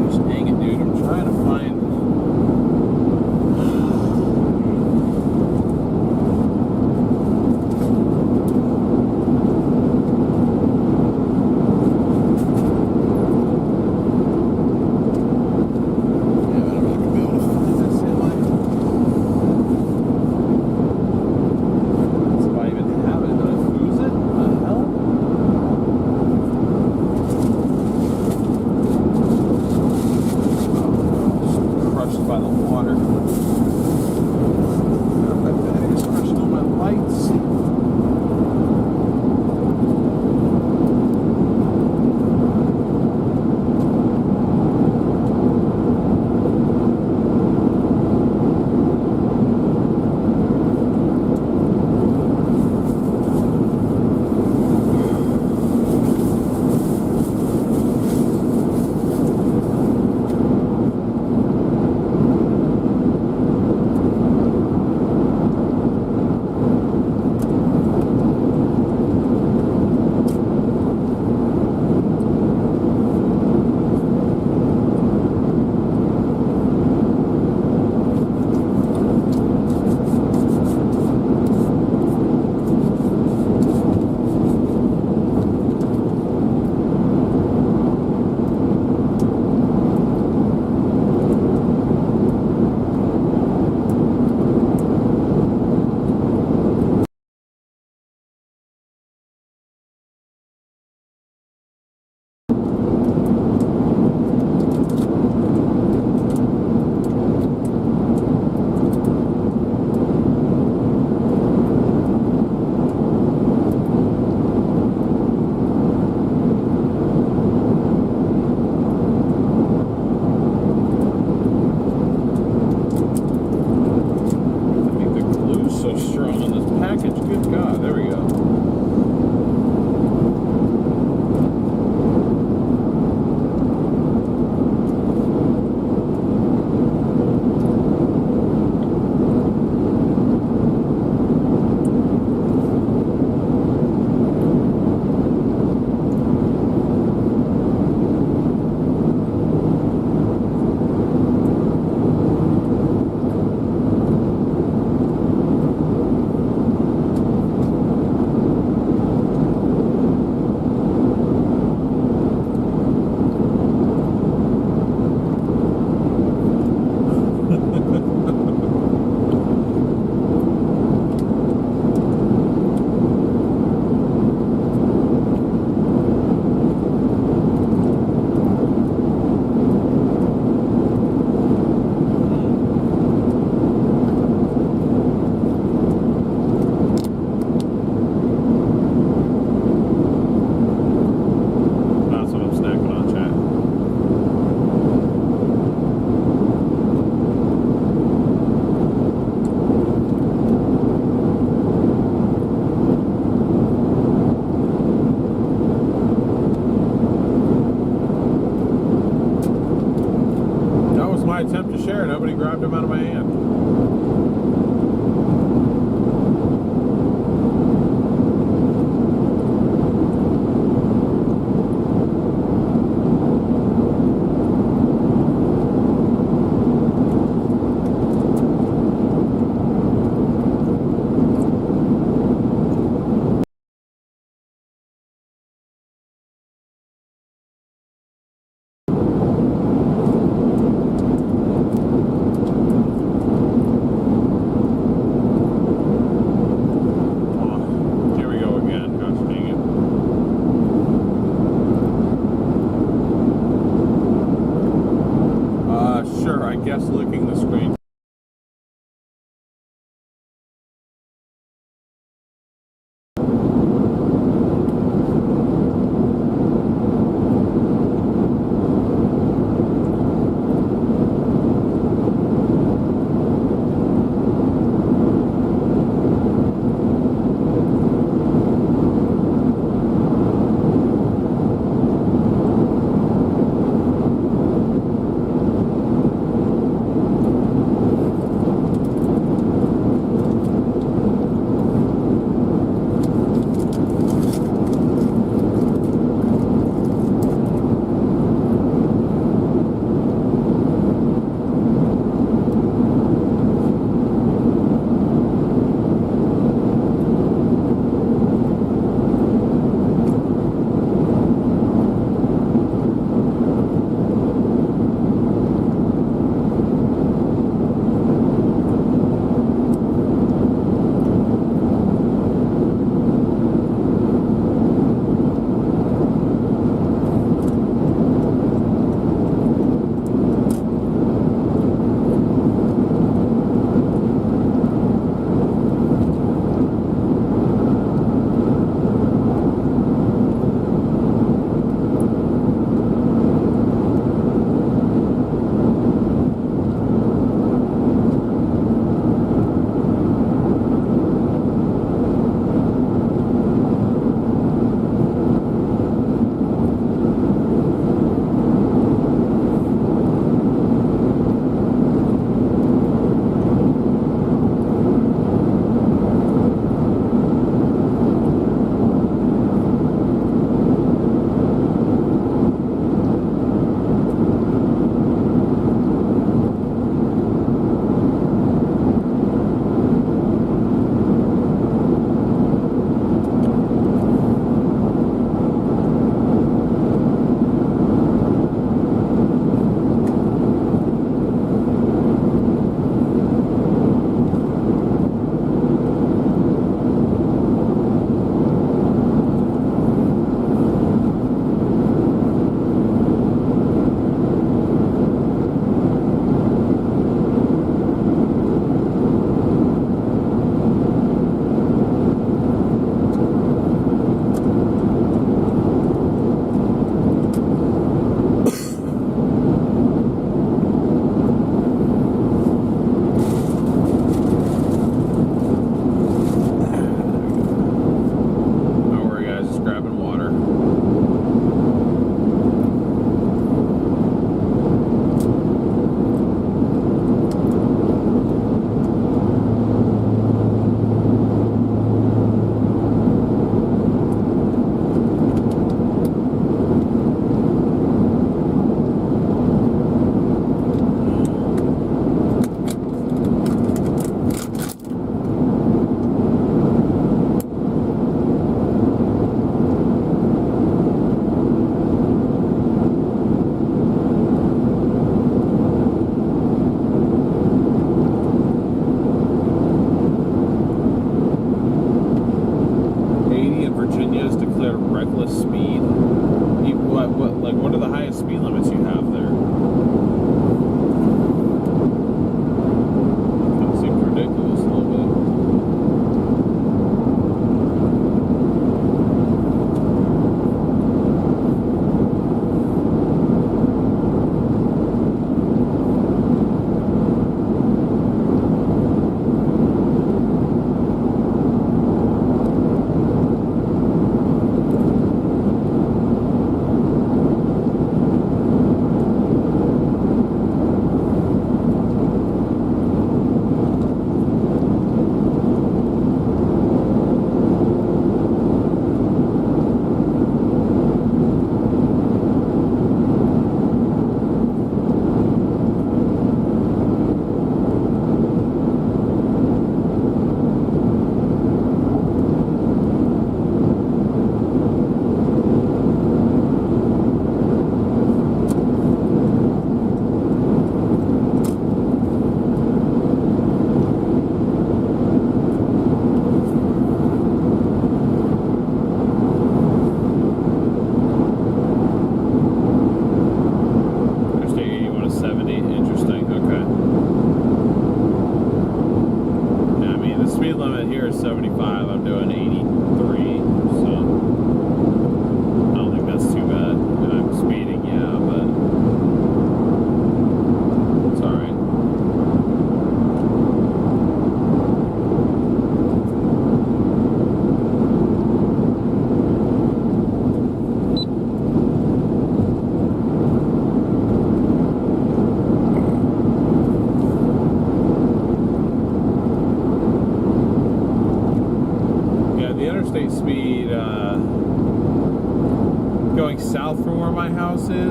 Gosh dang it, dude, I'm trying to find my attempt to share. Nobody grabbed them out of my hand. Oh, here we go again. Gosh dang it. Sure, I guess licking the screen.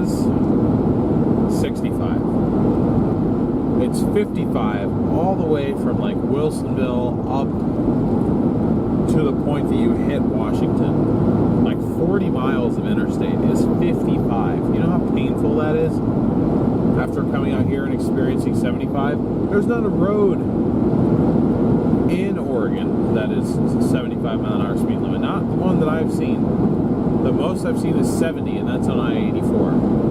is 65. It's 55 all the way from like Wilsonville up to the point that you hit Washington. Like 40 miles of interstate is 55. You know how painful that is? After coming out here and experiencing 75, there's not a road in Oregon that is 75 mile an hour speed limit. Not the one that I've seen. The most I've seen is 70, and that's on I-84.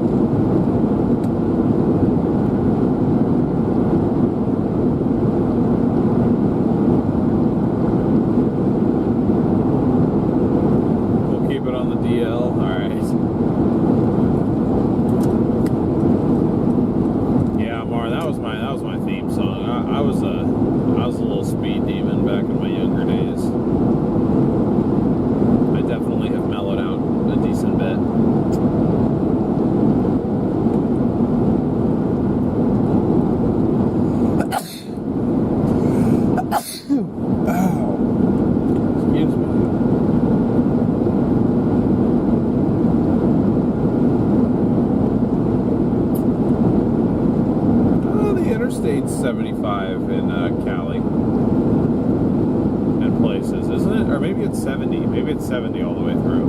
Interstate's 75 in Cali and places, isn't it? Or maybe it's 70. Maybe it's 70 all the way through.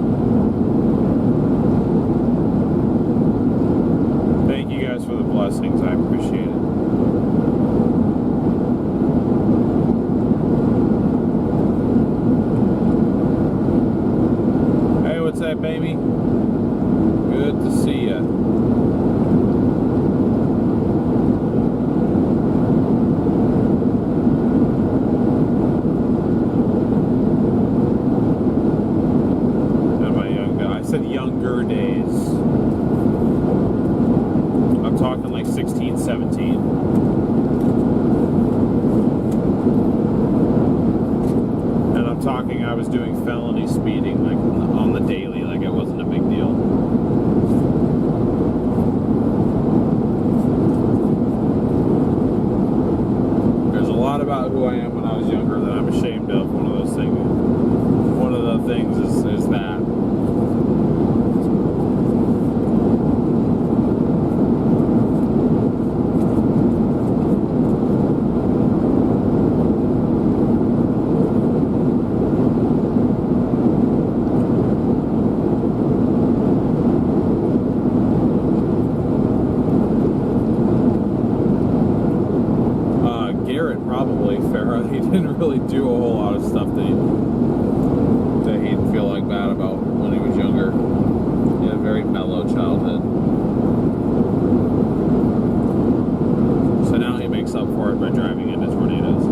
Thank you guys for the blessings. I appreciate it. Hey, what's up, baby? Good to see ya. Younger days. I'm talking like 16, 17. And I'm talking I was doing felony speeding like on the daily, like it wasn't a big deal. There's a lot about who I am when I was younger that I'm ashamed of. One of those things. One of the things is that. He didn't really do a whole lot of stuff that he'd feel like bad about when he was younger. He had a very mellow childhood. So now he makes up for it by driving into tornadoes.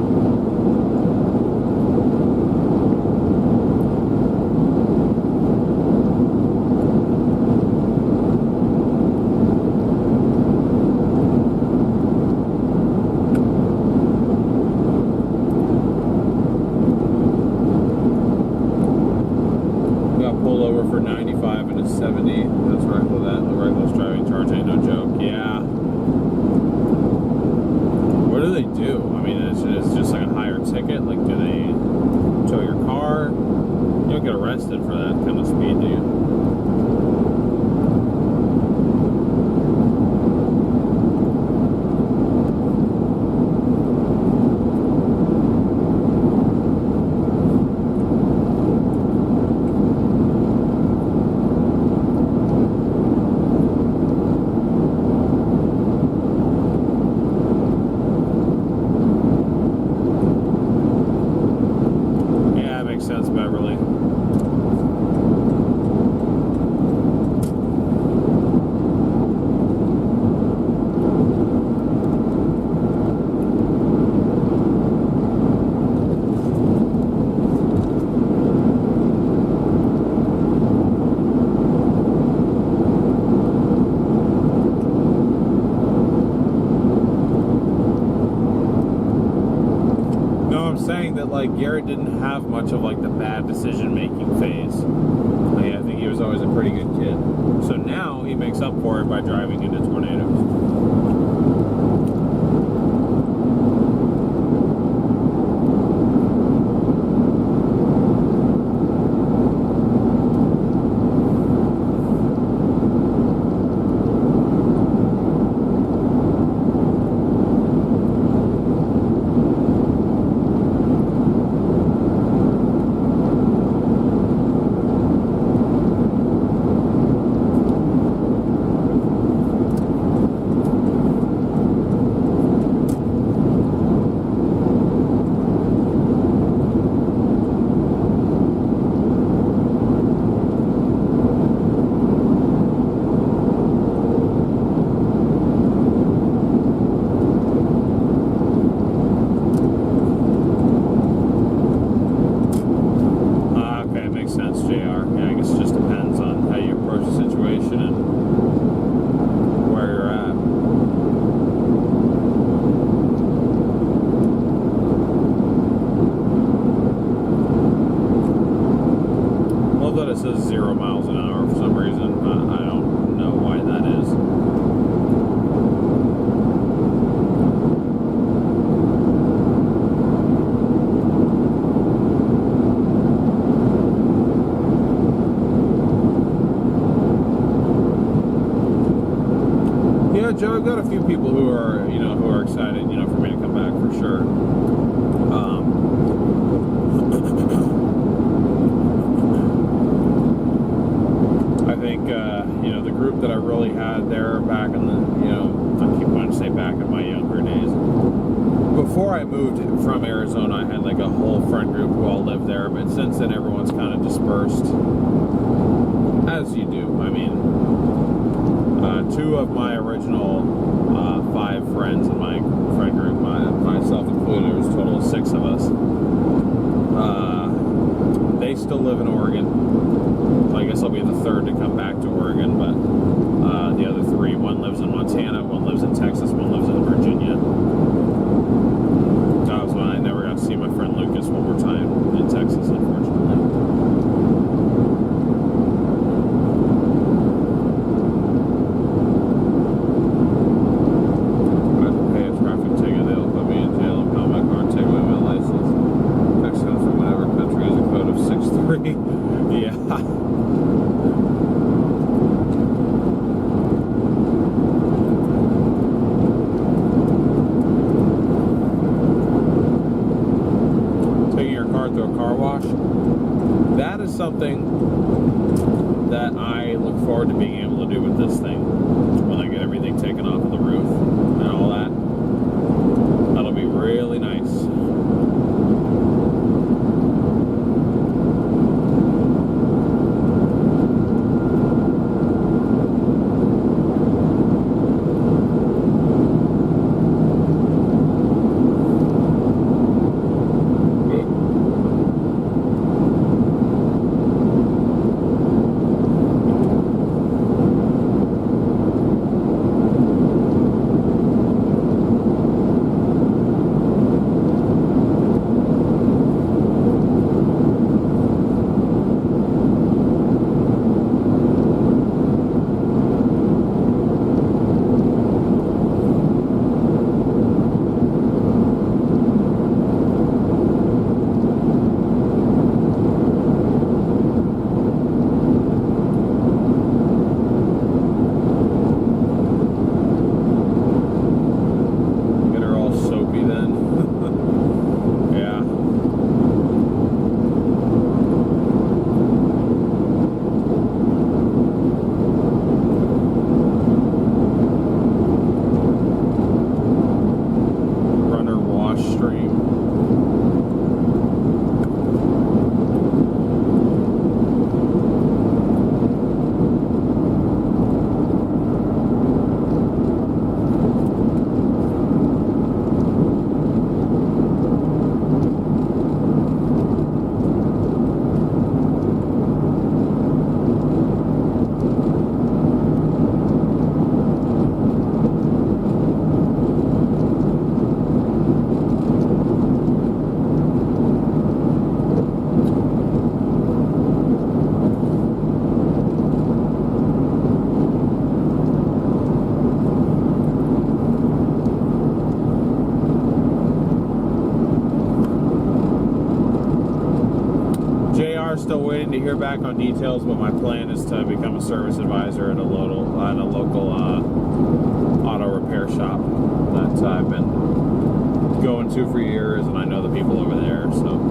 For 95 and a 70. That's reckless driving charge ain't no joke. Yeah. What do they do? I mean, it's just like a higher ticket. Like, do they tow your car? You don't get arrested for that kind of speed, do you? Sense, Beverly. Saying that like Garrett didn't have much of like the bad decision making phase. Like, I think he was always a pretty good kid. So now he makes up for it by driving into tornadoes. Yeah, Joe, I've got a few people who are excited, for me to come back for sure. I think, the group that I really had there back in the, I keep wanting to say back in my younger days. Before I moved from Arizona, I had like a whole friend group who all lived there, but since then everyone's kind of dispersed, as you do. I mean, two of my original 5 friends in my friend group, myself included, there was a total of 6 of us. They still live in Oregon. I guess I'll be the third to come back to Oregon, but the other 3, one lives in Montana, one lives in Texas, one lives in Virginia. That was when I never got to see my friend Lucas one more time in Texas, unfortunately. I have to pay a traffic ticket. They'll put me in jail and pound my car and take away my license. Mexico from whatever country has a code of 6'3". Yeah. Through a car wash, that is something that I look forward to being able to do with this thing when I get everything taken off of the roof and all that. That'll be really nice. Still waiting to hear back on details, but my plan is to become a service advisor at a local auto repair shop that I've been going to for years, and I know the people over there, so.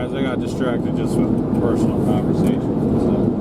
guys. I got distracted just with personal conversation. So.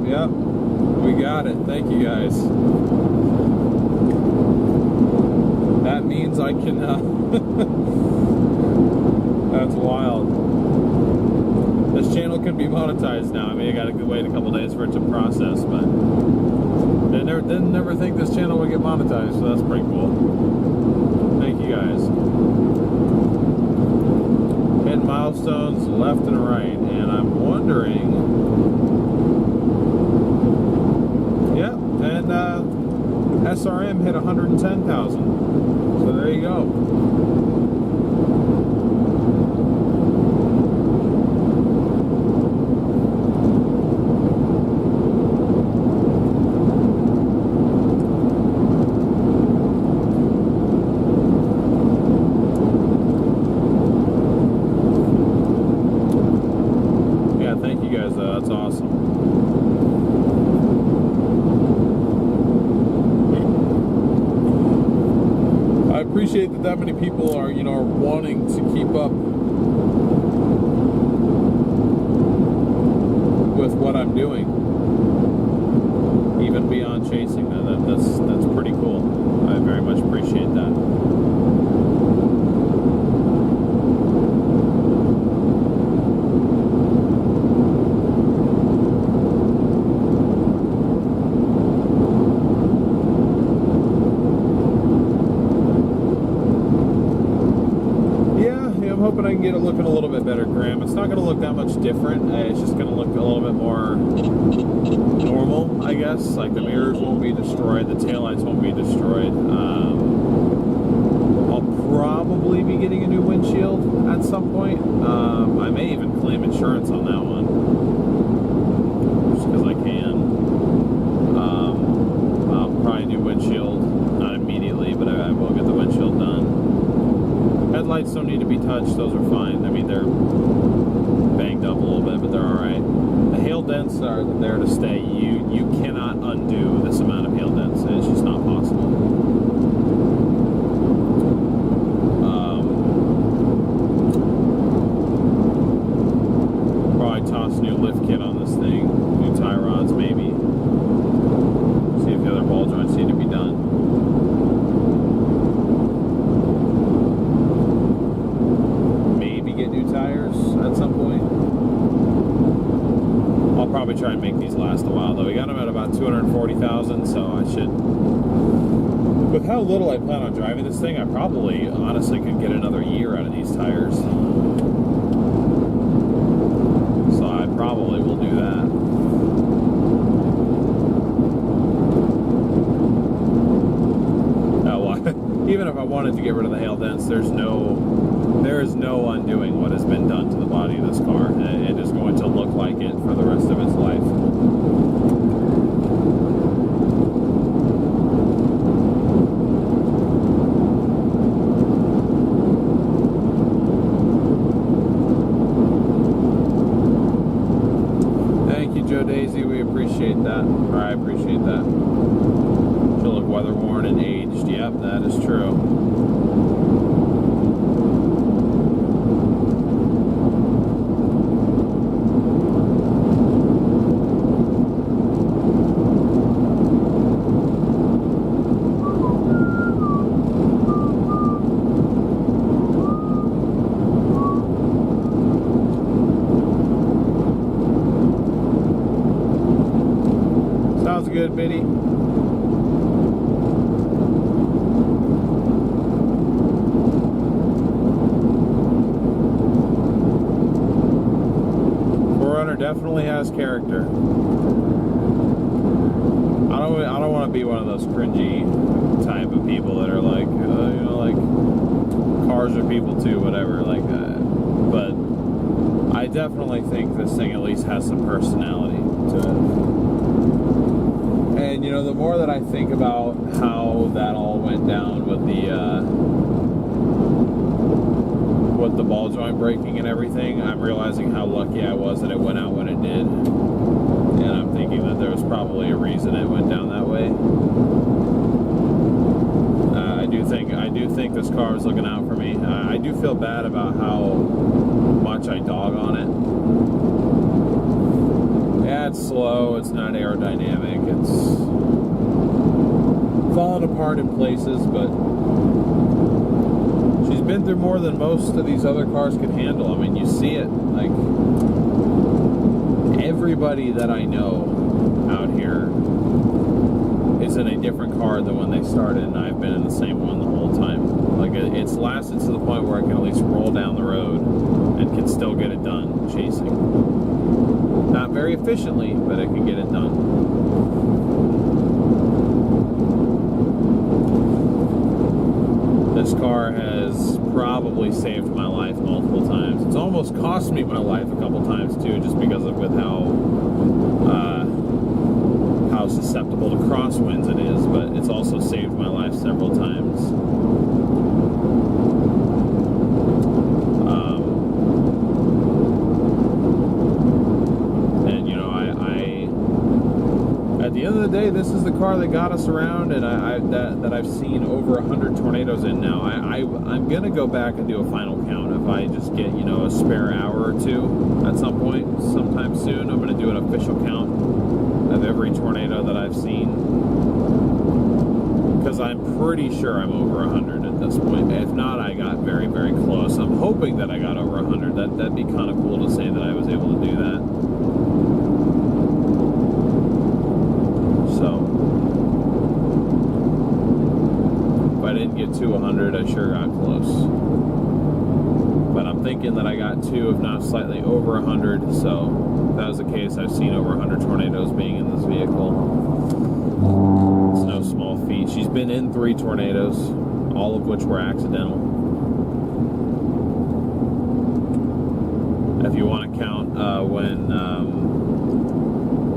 Yep, we got it. Thank you guys. That means I can, that's wild. This channel can be monetized now. I mean, I gotta wait a couple days for it to process, but I didn't never think this channel would get monetized, so that's pretty cool. Thank you guys. Hitting milestones left and right, and I'm wondering. And SRM hit 110,000. So there you go. Yeah, thank you guys. That's awesome. I appreciate that many people are, are wanting to keep up with what I'm doing, even beyond chasing. That's pretty cool. I very much appreciate that. I'm hoping I can get it looking a little bit better, Graham. It's not going to look that much different. It's just going to look a little bit more normal, I guess. Like the mirrors won't be destroyed, the taillights won't be destroyed. I'll probably be getting a new windshield at some point. I may even claim insurance on that one, just because I can. I'll probably do windshield, not immediately, but I will get the windshield done. Headlights don't need to be touched, those are fine. I mean, they're banged up a little bit, but they're alright. The hail dents are there to stay. You cannot undo this amount of hail dents. It's just not possible. Probably toss new lift kit on this thing. New tie rods, maybe. See if the other ball joints need to be done. At some point. I'll probably try and make these last a while though. We got them at about 240,000, so I should, with how little I plan on driving this thing, I probably honestly could get another year out of these tires. So I probably will do that. Even if I wanted to get rid of the hail dents, there is no undoing what has been done to the body of this car. It is going to look like it for the rest of its life. Thank you, Joe Daisy. We appreciate that. Or I appreciate that. She'll look weather worn and aged. Yep, that is true. Sounds good, Biddy. Definitely has character. I don't want to be one of those cringy type of people that are like, like cars are people too, whatever, like that. But I definitely think this thing at least has some personality to it. And you know, the more that I think about how that all went down with the ball joint breaking and everything, I'm realizing how lucky I was that it went out when it did. And I'm thinking that there was probably a reason it went down that way. I do think this car was looking out for me. I do feel bad about how much I dog on it. Yeah, it's slow, it's not aerodynamic, it's falling apart in places, but she's been through more than most of these other cars could handle. I mean, you see it, like, everybody that I know out here is in a different car than when they started, and I've been in the same one the whole time. Like, it's lasted to the point where I can at least roll down the road and can still get it done chasing. Not very efficiently, but it can get it done. This car has probably saved my life multiple times. It's almost cost me my life a couple times too, just because of with how susceptible to crosswinds it is, but it's also saved my life several times. And you know, at the end of the day, this is the car that got us around, and that I've seen over 100 tornadoes in now. I'm gonna go back and do a final count if I just get, you know, a spare hour or two at some point, sometime soon. I'm gonna do an official count of every tornado that I've seen, because I'm pretty sure I'm over 100 at this point. If not, I got very, very close. I'm hoping that I got over 100. That'd be kind of cool to say that I was able to do that. So, if I didn't get to 100, I sure got close. But I'm thinking that I got to, if not slightly over 100, so if that was the case, I've seen over 100 tornadoes being in this vehicle. It's no small feat. She's been in 3 tornadoes, all of which were accidental. If you want to count when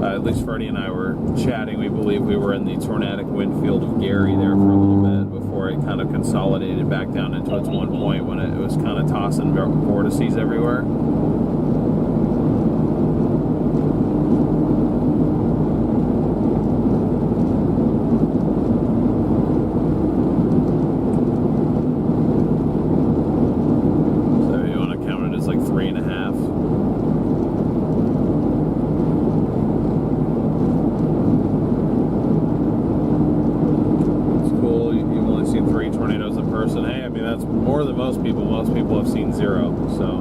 at least Freddie and I were chatting, we believe we were in the tornadic wind field of Gary there for a little bit before it kind of consolidated back down into its one point when it was kind of tossing vortices everywhere. So if you want to count it as like 3.5. Tornadoes in person. Hey, I mean, that's more than most people. Most people have seen 0, so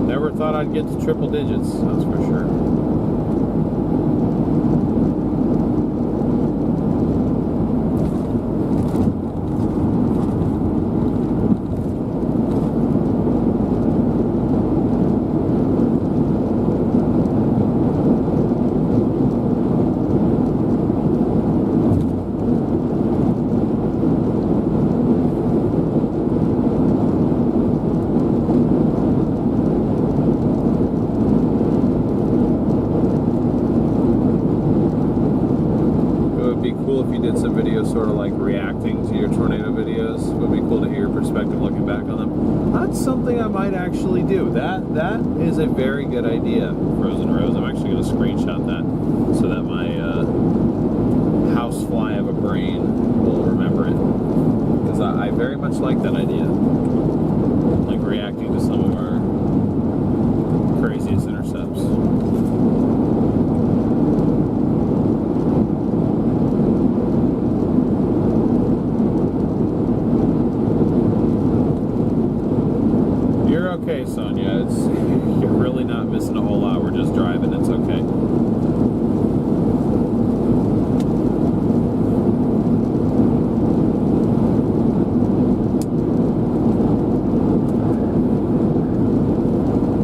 never thought I'd get to triple digits, that's for sure. If you did some videos sort of like reacting to your tornado videos, it would be cool to hear your perspective looking back on them. That's something I might actually do. That is a very good idea, Frozen Rose. I'm actually going to screenshot that so that my housefly of a brain will remember it, because I very much like that idea, like reacting to some of our craziest intercepts. Okay, Sonia, you're really not missing a whole lot. We're just driving. It's okay.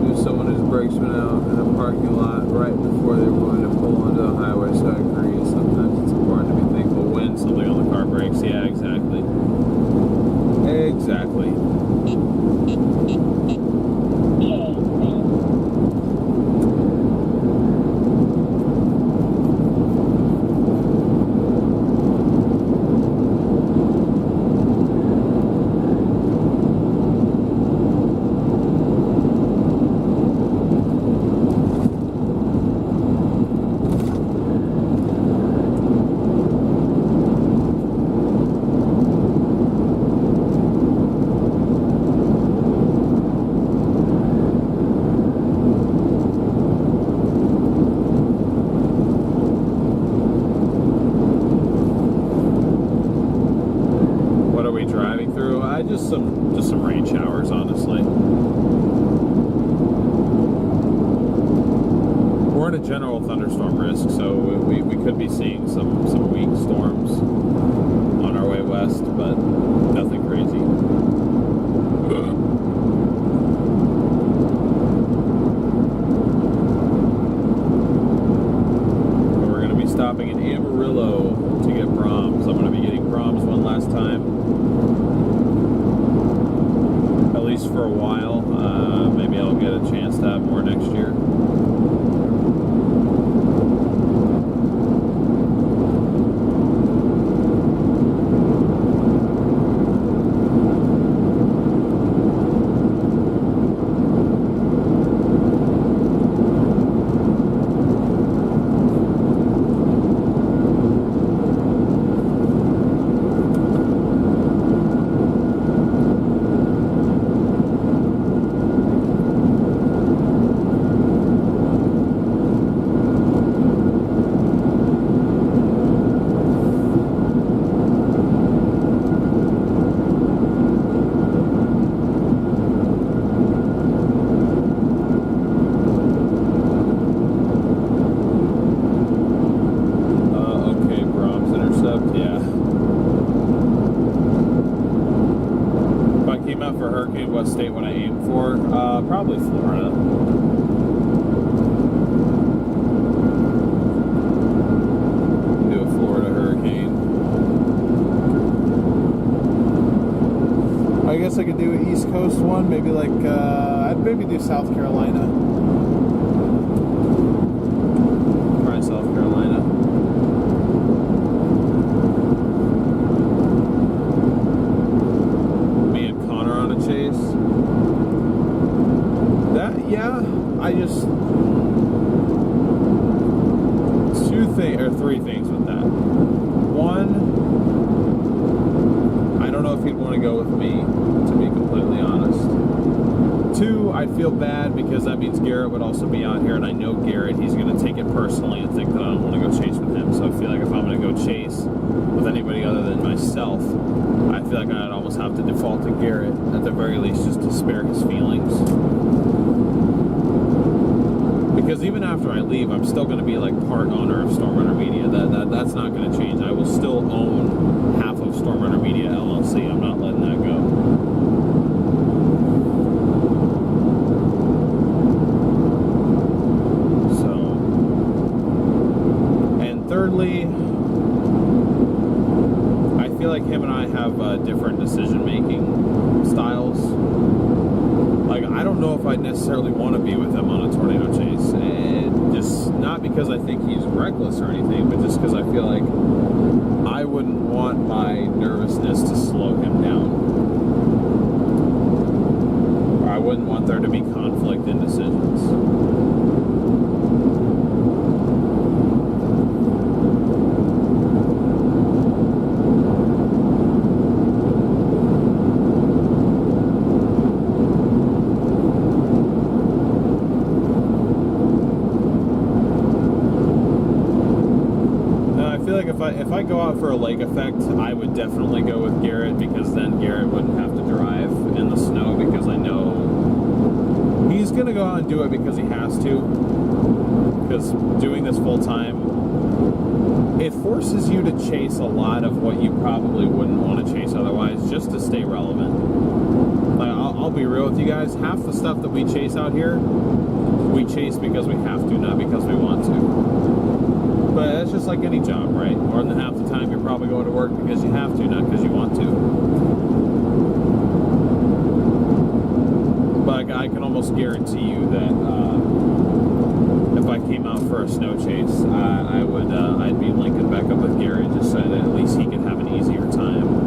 There's someone whose brakes went out in a parking lot right before they were going to pull onto the highway, so I agree. Sometimes it's important to be thankful when something on the car brakes. Yeah, exactly. Exactly. general thunderstorm risk, so we could be seeing some weak storms on our way west, but nothing crazy. We're going to be stopping in Amarillo to get Brahms. I'm going to be getting Brahms one last time, at least for a while. Maybe I'll get a chance to have more next year. What state would I aim for? Probably Florida. Do a Florida hurricane. I guess I could do an East Coast one, maybe like, I'd maybe do South Carolina. Try South Carolina. Three things with that. One, I don't know if he'd want to go with me, to be completely honest. Two, I feel bad because that means Garrett would also be out here, and I know Garrett, he's going to take it personally and think that I don't want to go chase with him. So I feel like if I'm going to go chase with anybody other than myself, I feel like I'd almost have to default to Garrett, at the very least, just to spare his feelings. Because even after I leave, I'm still going to be like part owner of StormRunner Media. That's not going to change. I will still own half of StormRunner Media LLC. I'm not letting that go. So, and thirdly, I feel like him and I have different decision-making styles. Like, I don't know if I'd necessarily want to be with him on a tornado chase. And just not because I think he's reckless or anything, but just because I feel like I wouldn't want my nervousness to slow him down. Or I wouldn't want there to be conflict in decisions. If I go out for a lake effect, I would definitely go with Garrett, because then Garrett wouldn't have to drive in the snow, because I know he's going to go out and do it because he has to. Because doing this full time, it forces you to chase a lot of what you probably wouldn't want to chase otherwise, just to stay relevant. Like, I'll be real with you guys, half the stuff that we chase out here, we chase because we have to, not because we want to. But that's just like any job, right? More than half the time you're probably going to work because you have to, not because you want to. But I can almost guarantee you that if I came out for a snow chase, I'd be linking back up with Gary just so that at least he could have an easier time.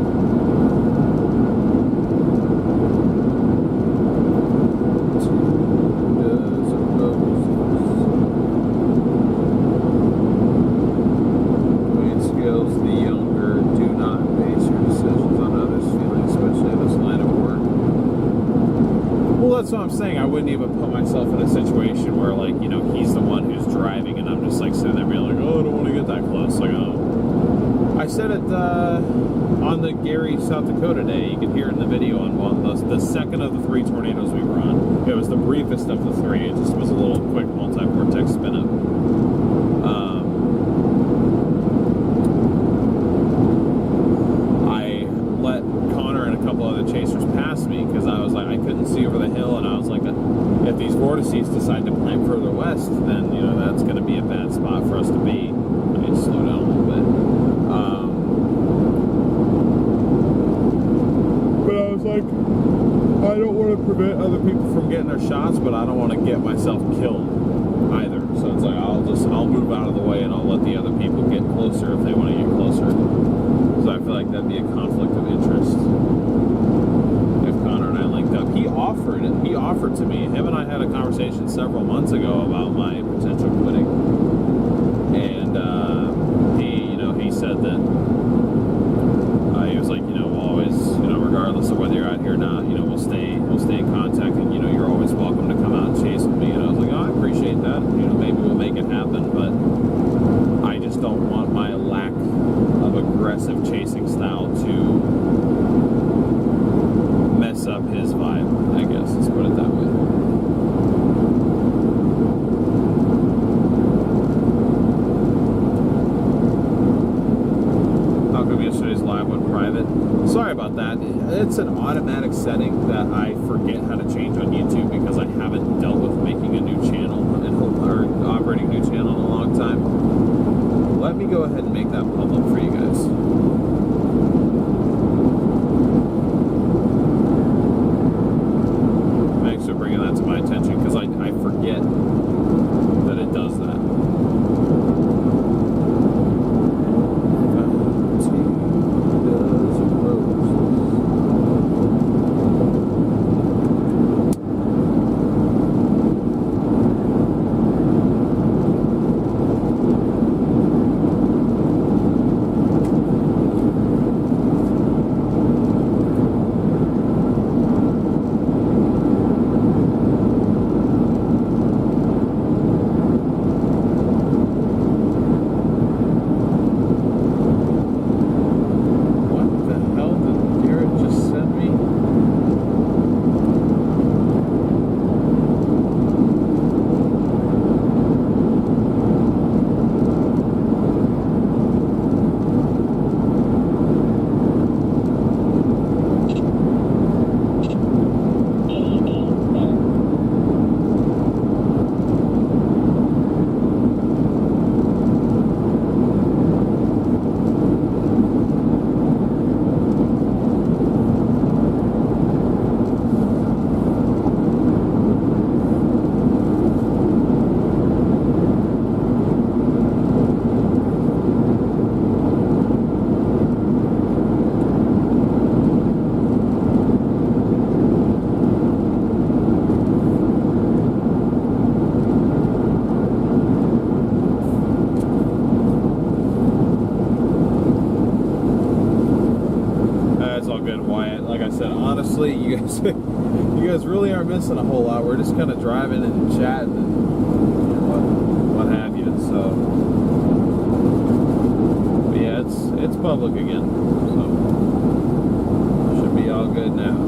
That's what I'm saying. I wouldn't even put myself in a situation where, like, you know, he's the one who's driving and I'm just like sitting there being like, oh, I don't want to get that close. Like, oh. I said it on the Gary, South Dakota day. You can hear it in the video on the second of the 3 tornadoes we were on. It was the briefest of the 3. It just was a little quick multi-vortex spin up. downhill, and I was like, if these vortices decide to climb further west, then that's going to be a bad spot for us to be. I need to slow down a little bit. But I was like, I don't want to prevent other people from getting their shots, but I don't want to get myself killed either. So it's like I'll move out of the way and I'll let the other people get closer if they want to get closer. So I feel like that'd be a conflict of interest. If Connor and I linked up, he offered to me. Him and I had a conversation several months ago about my potential quitting, and he said that he was like, we'll always, regardless of whether you're out here or not, we'll stay in contact, and you're always welcome to come out and chase with me. And I was like, oh, I appreciate that. Maybe we'll make it happen, but I just don't want my lack of aggressive chasing style to mess up his vibe, I guess. Let's put it that way. How come yesterday's live went private? Sorry about that. It's an automatic setting that I forget how to change on YouTube because I haven't dealt with making a new channel or operating a new channel in a long time. Let me go ahead and make that public for you guys. Thanks for bringing that to my attention, because I forget that it does that. Honestly, you guys really aren't missing a whole lot. We're just kind of driving and chatting and what have you. So, but yeah, it's public again, so should be all good now.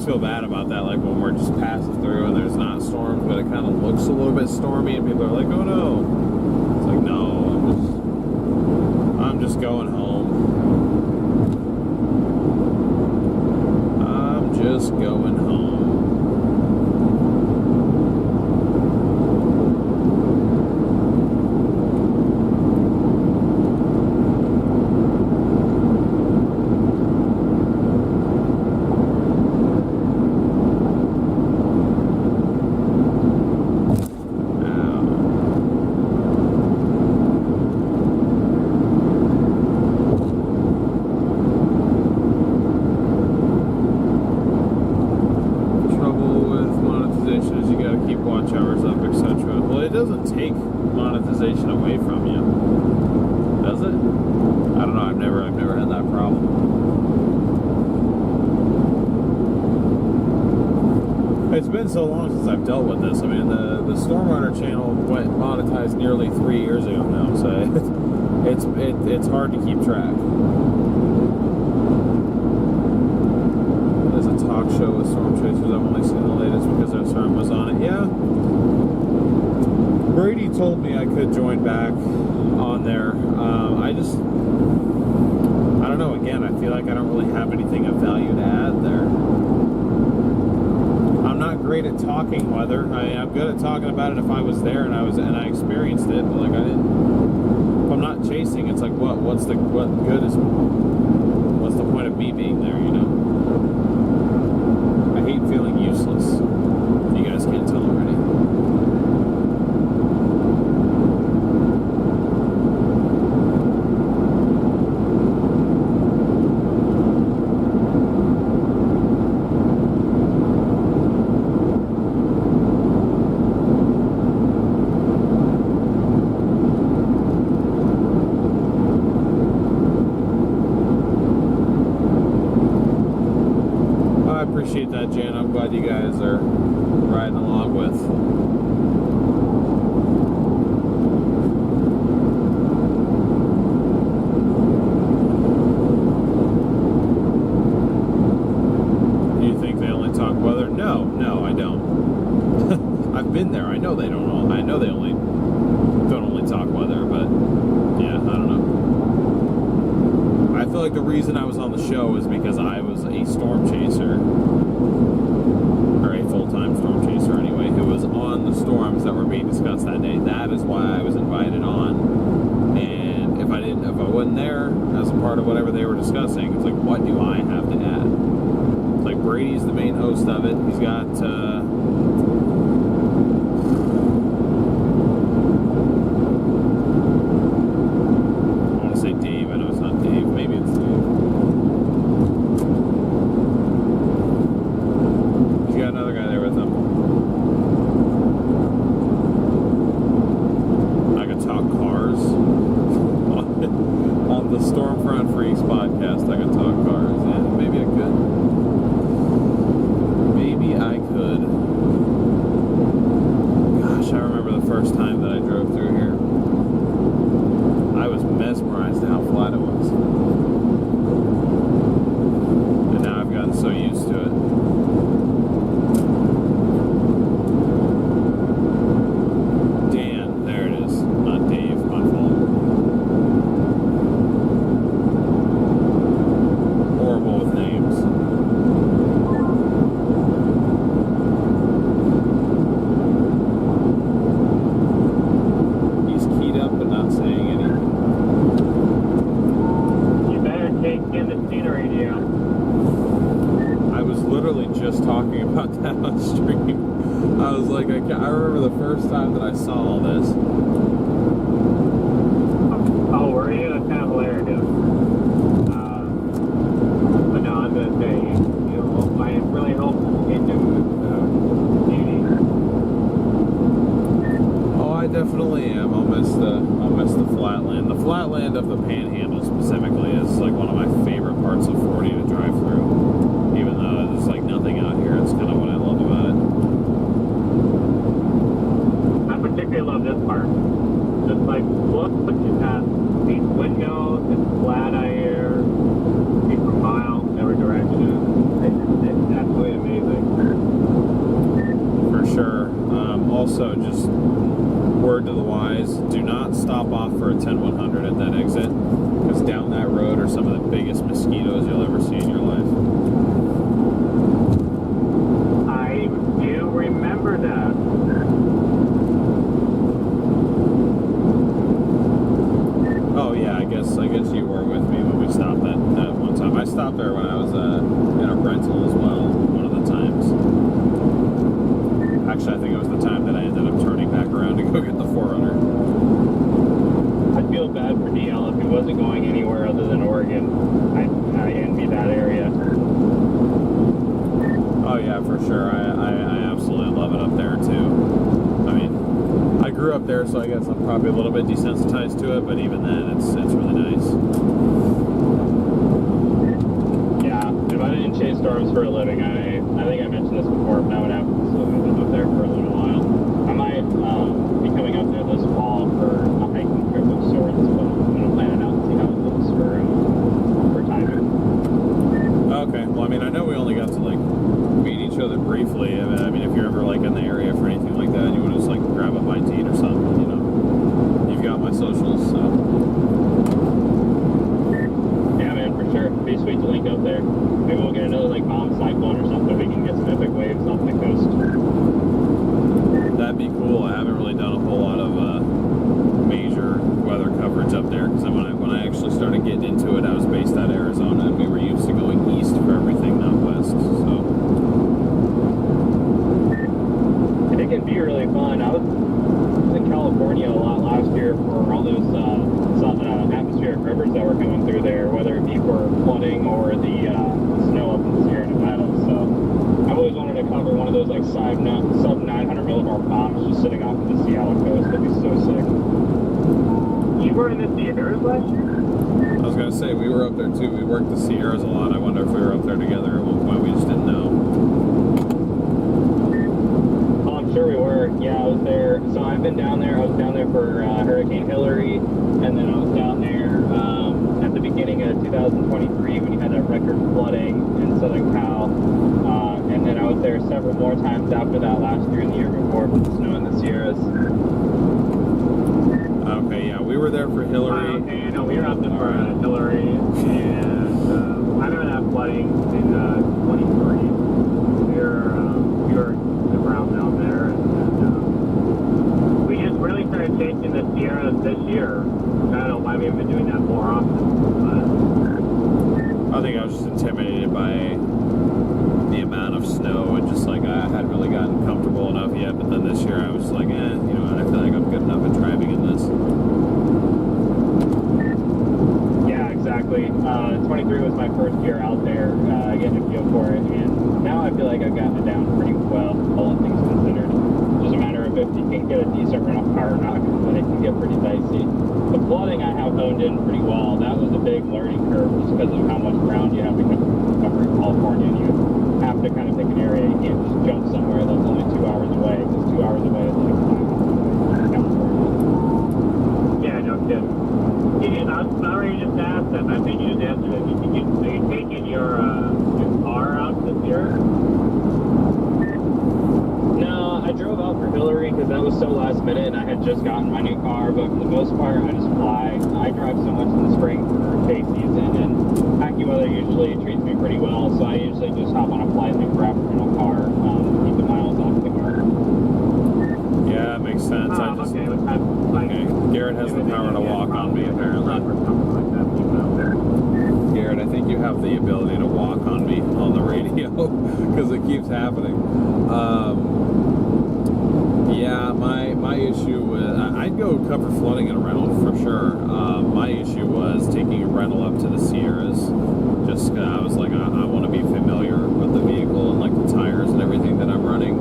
Feel bad about that, like when we're just passing through and there's not storms, but it kind of looks a little bit stormy and people are like, oh no. It's like, no, I'm just going home. I'm just going home. Monetization away from you, does it? I don't know. I've never had that problem. It's been so long since I've dealt with this. I mean, the StormRunner channel went monetized nearly 3 years ago now, so it's hard to keep track. There's a talk show with Storm Chasers. I've only seen the latest because their Storm was on it. Yeah. Brady told me I could join back on there. I don't know. Again, I feel like I don't really have anything of value to add there. I'm not great at talking weather. I'm good at talking about it if I was there and I experienced it. But like if I'm not chasing, it's like what's the point of me being there? You know. I hate feeling useless. If you guys can't tell already. Appreciate that, Jan. I'm glad you guys are riding along with. Do you think they only talk weather? No, I don't. I've been there. I know they don't. I know they don't only talk weather, but yeah, I don't know. I feel like the reason I was on the show is because I was a storm chaser, or a full-time storm chaser anyway, who was on the storms that were being discussed that day. That is why I was invited on. And if I wasn't there as a part of whatever they were discussing, it's like, what do I have to add? It's like Brady's the main host of it. He's got word to the wise, do not stop off for a 10-100 at that exit, because down biggest mosquitoes you'll ever see in your life? I do remember that. Oh yeah, I guess you were with me when we stopped that one time. I stopped there when I was in a rental as well, one of the times. Actually, I think it was the time that I ended up turning back around to go get the 4Runner. I feel bad for DL if he wasn't going anywhere other than Oregon. I envy that area. Oh yeah, for sure. I absolutely love it up there too. I mean, I grew up there, so I guess I'm probably a little bit desensitized to it, but even then, it's really nice. Yeah, if I didn't chase storms for a living, I think I mentioned this before, but I would have to live up there for a little while. I might be coming up there this fall for a hiking trip of sorts, but I'm going to plan it out and see how it looks for timing. Okay, well, I mean, I know we only got to like meet each other briefly. I mean, if you're ever like in the area for anything like that, you want to just like grab a bite to eat or something, you know, you've got my socials, so. Yeah, man, for sure. It'd be sweet to link up there. Maybe we'll get another like bomb cyclone or something. We can get some epic waves off the coast. That'd be cool. I haven't really done a whole lot of major weather coverage up there because when I actually started getting into it, I was based out of Arizona and we were used to going east for everything, not west. So It can be really fun. I was in California a lot last year for all those atmospheric rivers that were coming through there, whether it be for flooding or the snow up in the Sierra Nevada. So I've always wanted to cover one of those like sub 900 millibar bombs just sitting off of the Seattle coast. That'd be so sick. You were in the Sierras last year? I was gonna say we were up there too. We worked the Sierras a lot. I wonder if we were up there together at one point. We just didn't know. Oh, I'm sure we were. Yeah, I was there. So I've been down there. I was down there for Hurricane Hillary, and then I was down there at the beginning of 2023 when you had that record flooding in Southern Cal. And then I was there several more times after that last year and the year before for the snow in the Sierras. Okay, yeah, we were there for Hillary. Okay, no, we were up there for Hillary, and I remember that flooding in 23. We were around down there, and we just really started chasing the Sierras this year. I don't know why we haven't been doing that more often, I think I was just intimidated by the amount of snow and just like I hadn't really gotten comfortable enough yet. But then this year I was like, you know, I feel like I'm good enough at driving in this. Yeah, exactly. 23 was my first year out there getting a feel for it, and now I feel like I've gotten it down pretty well, all things considered. Just a matter of if you can get a decent rental car or not, then it can get pretty dicey. The flooding I have honed in pretty well. That was a big learning curve just because of how much ground you have to cover in California, and you have to kind of pick an area. You can't just jump somewhere that's only 2 hours away, because 2 hours away is like 5 hours away from California. Yeah, no kidding. I'm sorry you just asked that. I think you just answered it. Are you taking your car out this year? No, I drove out for Hillary because that was so last minute and I had just gotten my new car, but for the most part I just fly. I drive so much in the spring for hay season, and AccuWeather usually treats me pretty well, so I usually just hop on a flight and then grab a rental car to keep the miles off the car. Yeah, that makes sense. Okay, Garrett has the power to walk on me apparently. Garrett, I think you have the ability to walk on me on the radio because it keeps happening. Yeah, my issue with I'd go cover flooding in a rental for sure. My issue was taking a rental up to the Sierras. Just I was like, I want to be familiar with the vehicle and like the tires and everything that I'm running.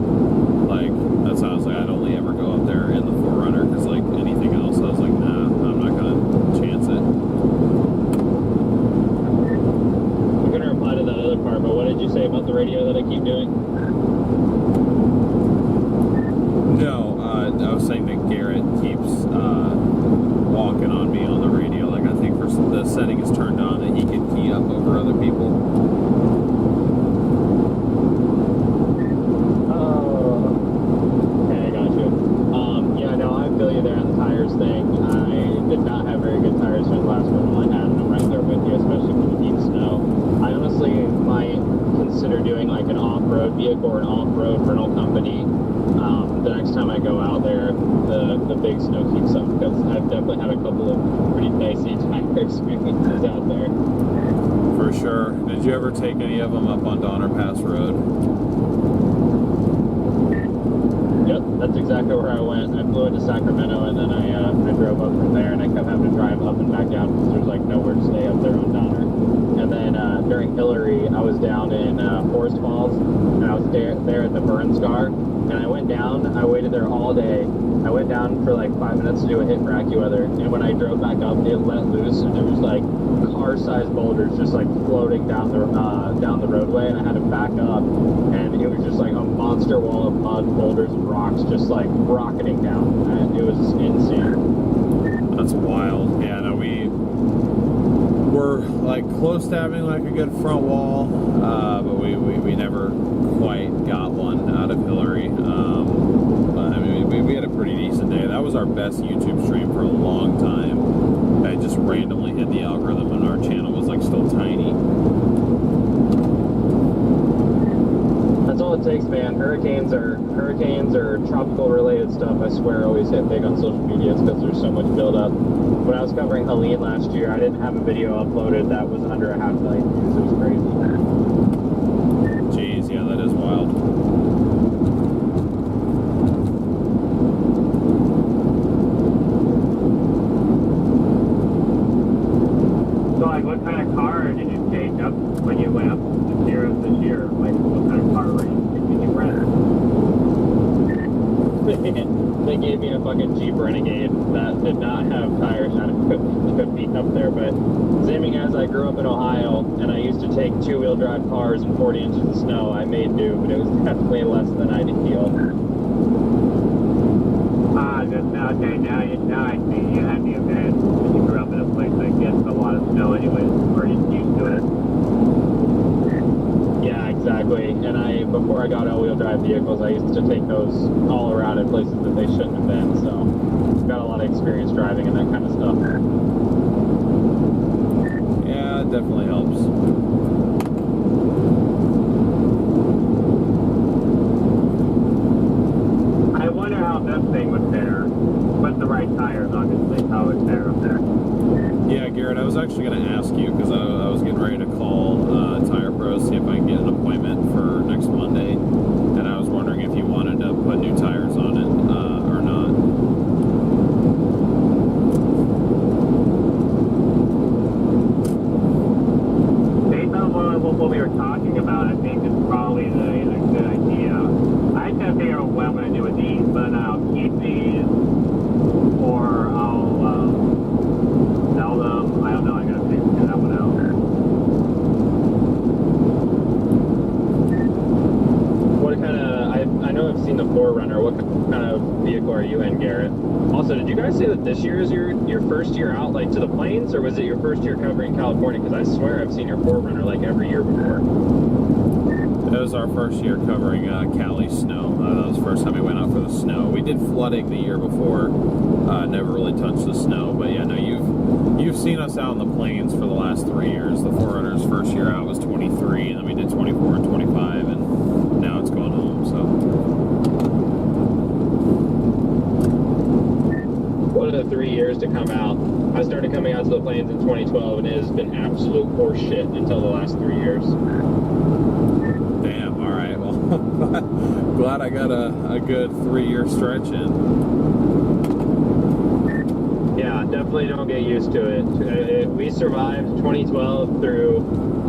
Like that's how I was like, I'd only ever go up there in the 4Runner because like anything else, I was like, nah, I'm not gonna chance it. I'm gonna reply to that other part, but what did you say about the radio that I keep doing? No, I was saying that Garrett keeps walking on me on the radio. Like I think the setting is turned on that he can key up over other people. Okay, I got you. Yeah, no, I feel you there on the tires thing. I did not have very good tires for the last one I had, and I'm right there with you, especially for the or an off-road rental company, the next time I go out there, the big snow keeps up, because I've definitely had a couple of pretty dicey tire experiences out there. For sure. Did you ever take any of them up on Donner Pass Road? Yep, that's exactly where I went. I flew into Sacramento, and then I drove up from there, and I kept having to drive up and back down because there's like nowhere to stay up there on Donner. And then during Hillary, I was down in Forest Falls, and I was there at the burn scar, and I went down. I waited there all day. I went down for like 5 minutes to do a hit for AccuWeather, and when I drove back up, it let loose, and there was like car-sized boulders just like floating down the roadway, and I had to back up, and it was just like a monster wall of mud, boulders, and rocks just like rocketing down. And it was insane. That's wild. Yeah, no, we were like close to having like a good front wall, but we never quite got one out of Hillary. But I mean, we had a pretty decent day. That was our best YouTube stream for a long time. I just randomly hit the algorithm, and our channel was like still tiny. That's all it takes, man. Hurricanes or tropical related stuff, I swear, always hit big on social media. It's because there's so much buildup. When I was covering Helene last year, I didn't have a video uploaded that was under 500,000 views. It was crazy. Jeez, yeah, that is wild. So, like, what kind of car did you take up when you went up this year? Like, what kind of car did you rent? They gave me a fucking Jeep Renegade that did not have tires that could be up there, but seeming as I grew up in Ohio and I used to take 2-wheel drive cars in 40 inches of snow, I made do, but it was definitely less than ideal. Okay, now I see you had the event. You grew up in a place that gets a lot of snow anyways, or you're used to it. Yeah, exactly. And before I got all-wheel drive vehicles, I used to take those all around in places that they shouldn't have been, so got a lot of experience driving and that kind of stuff. Yeah, it definitely helps. I wonder how this thing would fare with the right tires, obviously, how it would fare up there. Yeah, Garrett, I was actually going to ask you, because I was getting ready to call Tire Pros, see if I can get an appointment for next Monday, and I was wondering if you wanted to put new tires on it or not. Based on what we were talking about, I think it's probably a good idea. I just gotta figure out what I'm going to do with these, but I'll keep these, or I'll sell them. I don't know, I gotta figure that one out. What kind of, I know I've seen the 4Runner. What kind of vehicle are you in, Garrett? Also, did you guys say that this year is your first year out, like, to the plains, or was it your first year covering California? Because I swear I've seen your 4Runner, like, every year before. It was our first year covering Cali snow. That was the first time we went out for the snow. We did flooding the year before. Never really touched the snow, but yeah, no, you've seen us out in the plains for the last 3 years. The 4Runner's first year out was 23, and then we did 24 and 25, and now it's going home. So. One of the 3 years to come out. I started coming out to the plains in 2012, and it has been absolute horse shit until the last 3 years. Damn, all right. Well, glad I got a good 3-year stretch in. Yeah, definitely don't get used to it. We survived 2012 through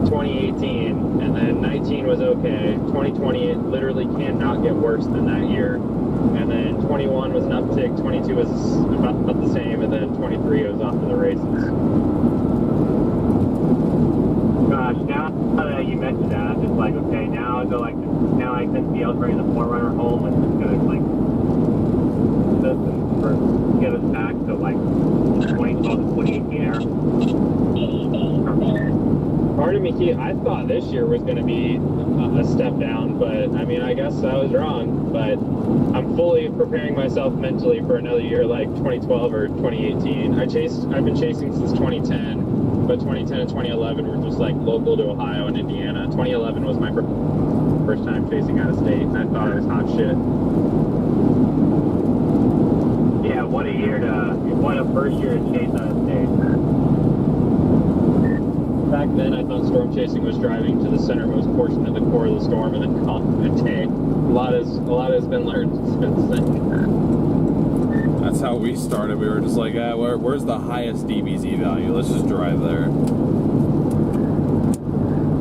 2018, and then 19 was okay. 2020, it literally cannot get worse than that year. And then 21 was an uptick, 22 was about the same, and then 23 was off to the races. Gosh, now that you mentioned that, I'm just like, okay, now I can see I was bringing the 4Runner home, and it's gonna like get us back to like 2012 to 2018 era. Part of me, I thought this year was going to be a step down, but I mean, I guess I was wrong. But I'm fully preparing myself mentally for another year like 2012 or 2018. I've been chasing since 2010, but 2010 and 2011 were just like local to Ohio and Indiana. 2011 was my first time chasing out of state, and I thought it was hot shit. Yeah, what a first year to chase out of state. Back then, I thought storm chasing was driving to the centermost portion of the core of the storm and then calling it a day. A lot has been learned since then. That's how we started. We were just like, where's the highest DBZ value? Let's just drive there.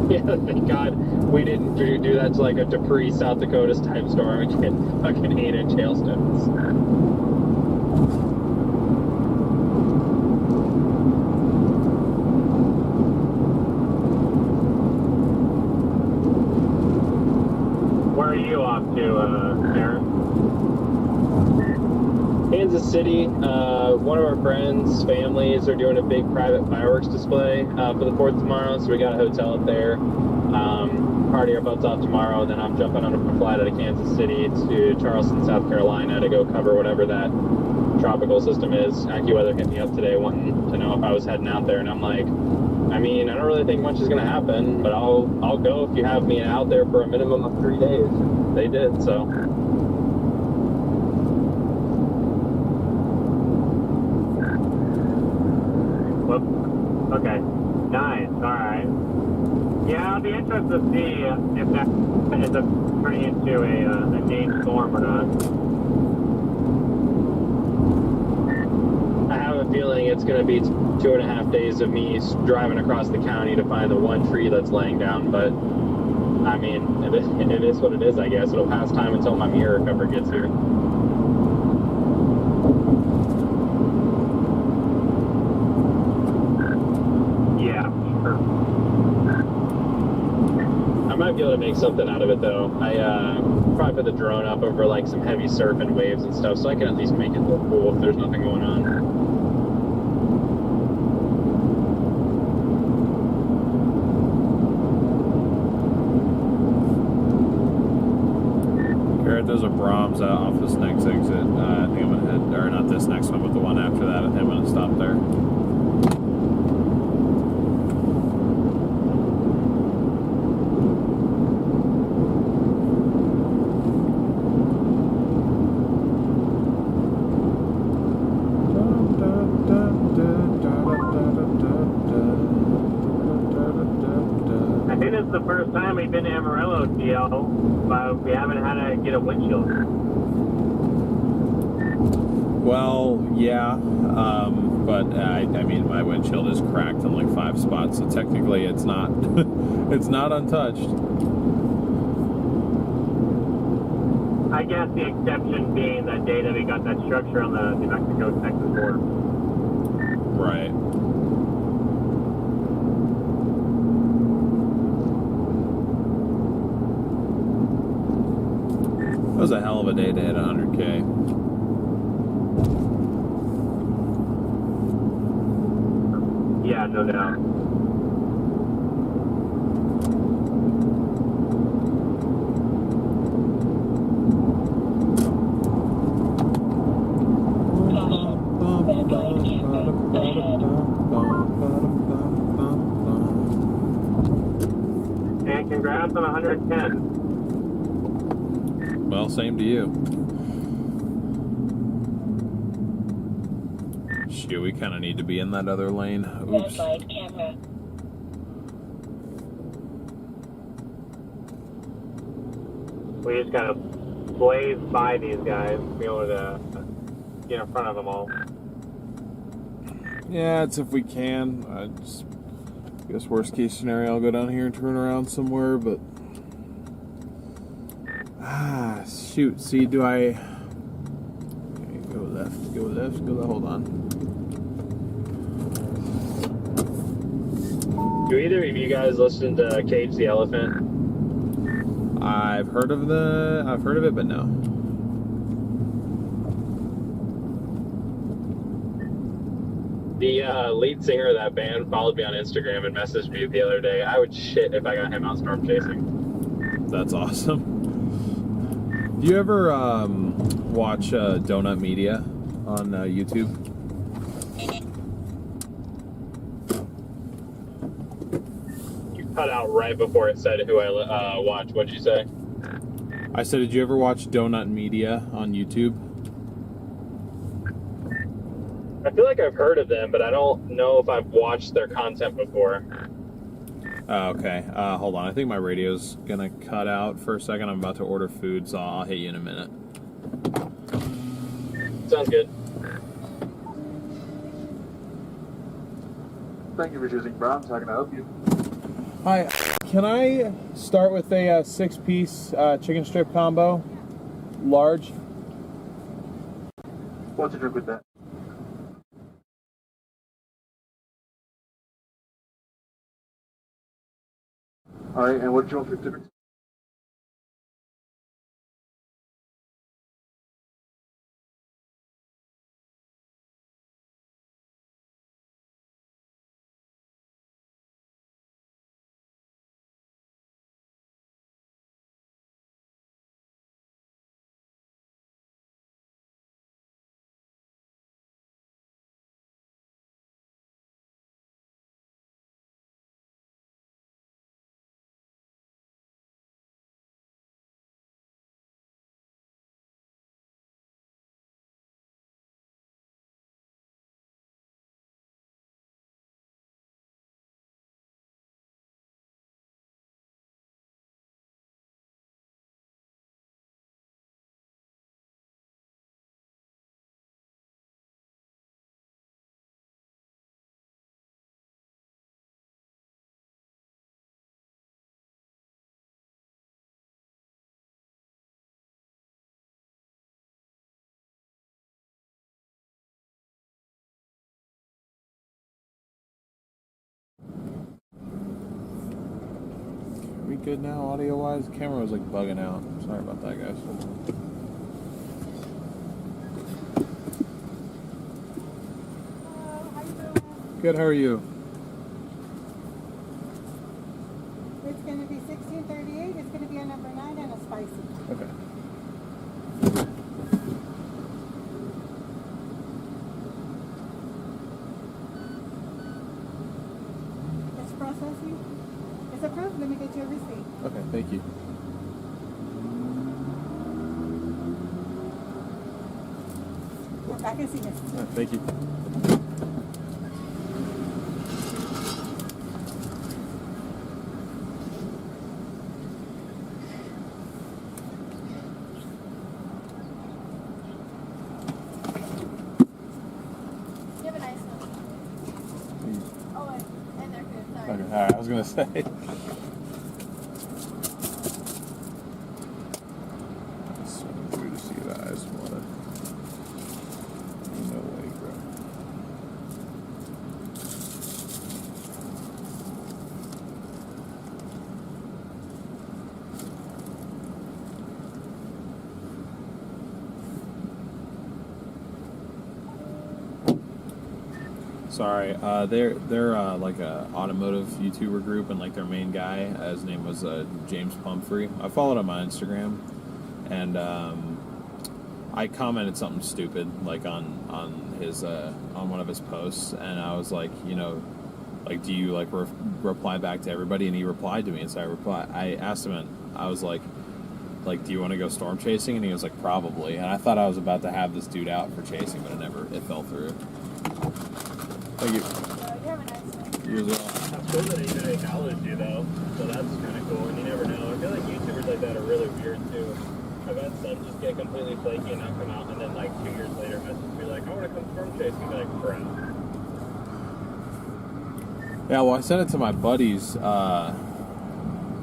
Yeah, thank God we didn't do that to like a Dupree, South Dakota's type storm and get fucking 8-inch hailstones. Where are you off to, Aaron? Kansas City, one of our friends' families are doing a big private fireworks display for the 4th tomorrow, so we got a hotel up there. Party our butts off tomorrow, and then I'm jumping on a flight out of Kansas City to Charleston, South Carolina to go cover whatever that tropical system is. AccuWeather hit me up today wanting to know if I was heading out there, and I'm like, I mean, I don't really think much is going to happen, but I'll go if you have me out there for a minimum of 3 days. They did, so. Whoops. Okay. Nice. All right. Yeah, I'll be interested to see if that ends up turning into a named storm or not. I have a feeling it's going to be 2.5 days of me driving across the county to find the one tree that's laying down, but I mean, it is what it is, I guess. It'll pass time until my mirror cover gets here. Yeah, sure. I might be able to make something out of it, though. I probably put the drone up over like some heavy surf and waves and stuff, so I can at least make it look cool if there's nothing going on. There's a Brahms off this next exit. I think I'm gonna head, or not this next one, but the one after that. I think I'm gonna stop there. I think this is the first time we've been to Amarillo, TL, but we haven't had to get a windshield. Well, yeah, but I mean, my windshield is cracked in like 5 spots, so technically it's not, it's not untouched. I guess the exception being that day that we got that structure on the New Mexico-Texas border. Right. It was a hell of a day to hit 100K. Yeah, no doubt. And congrats on 110. Well, same to you. Shoot, we kind of need to be in that other lane. Oops. Camera. We just gotta blaze by these guys to be able to get in front of them all. Yeah, it's if we can. I guess worst case scenario, I'll go down here and turn around somewhere, but shoot. See, do I go left? Go left? Go left? Hold on. Do either of you guys listen to Cage the Elephant? I've heard of it, but no. The lead singer of that band followed me on Instagram and messaged me the other day. I would shit if I got him out storm chasing. That's awesome. Do you ever watch Donut Media on YouTube? You cut out right before it said who I watch. What'd you say? I said, did you ever watch Donut Media on YouTube? I feel like I've heard of them, but I don't know if I've watched their content before. Okay. Hold on. I think my radio's gonna cut out for a second. I'm about to order food, so I'll hit you in a minute. Sounds good. Thank you for choosing Browns. How can I help you? Hi. Can I start with a 6-piece chicken strip combo? Large? What's the drink with that? Alright, and what do you want for different? Are we good now, audio-wise? The camera was like bugging out. Sorry about that, guys. Hello, how you doing? Good, how are you? It's going to be $16.38. It's going to be a number 9 and a spicy. Okay. It's processing. It's approved. Let me get you a receipt. Okay, thank you. I can see this. Thank you. You have a nice one. Oh, and they're good. Sorry. Okay, alright, I was gonna say. Swing through to see the eyes water. No way, bro. Sorry, they're like a automotive YouTuber group, and like their main guy, his name was James Pumphrey. I followed him on Instagram, and I commented something stupid like on his on one of his posts, and I was like, you know, like, do you like reply back to everybody? And he replied to me, and so I asked him, and I was like, do you want to go storm chasing? And he was like, probably. And I thought I was about to have this dude out for chasing, but it fell through. Thank you. You have a nice one. You as well. That's cool that he even acknowledged you, though. So that's kind of cool, and you never know. I feel like YouTubers like that are really weird, too. I've had some just get completely flaky and not come out, and then, like, 2 years later message me like, I want to come storm chase, and be like, crap. Yeah, well, I sent it to my buddies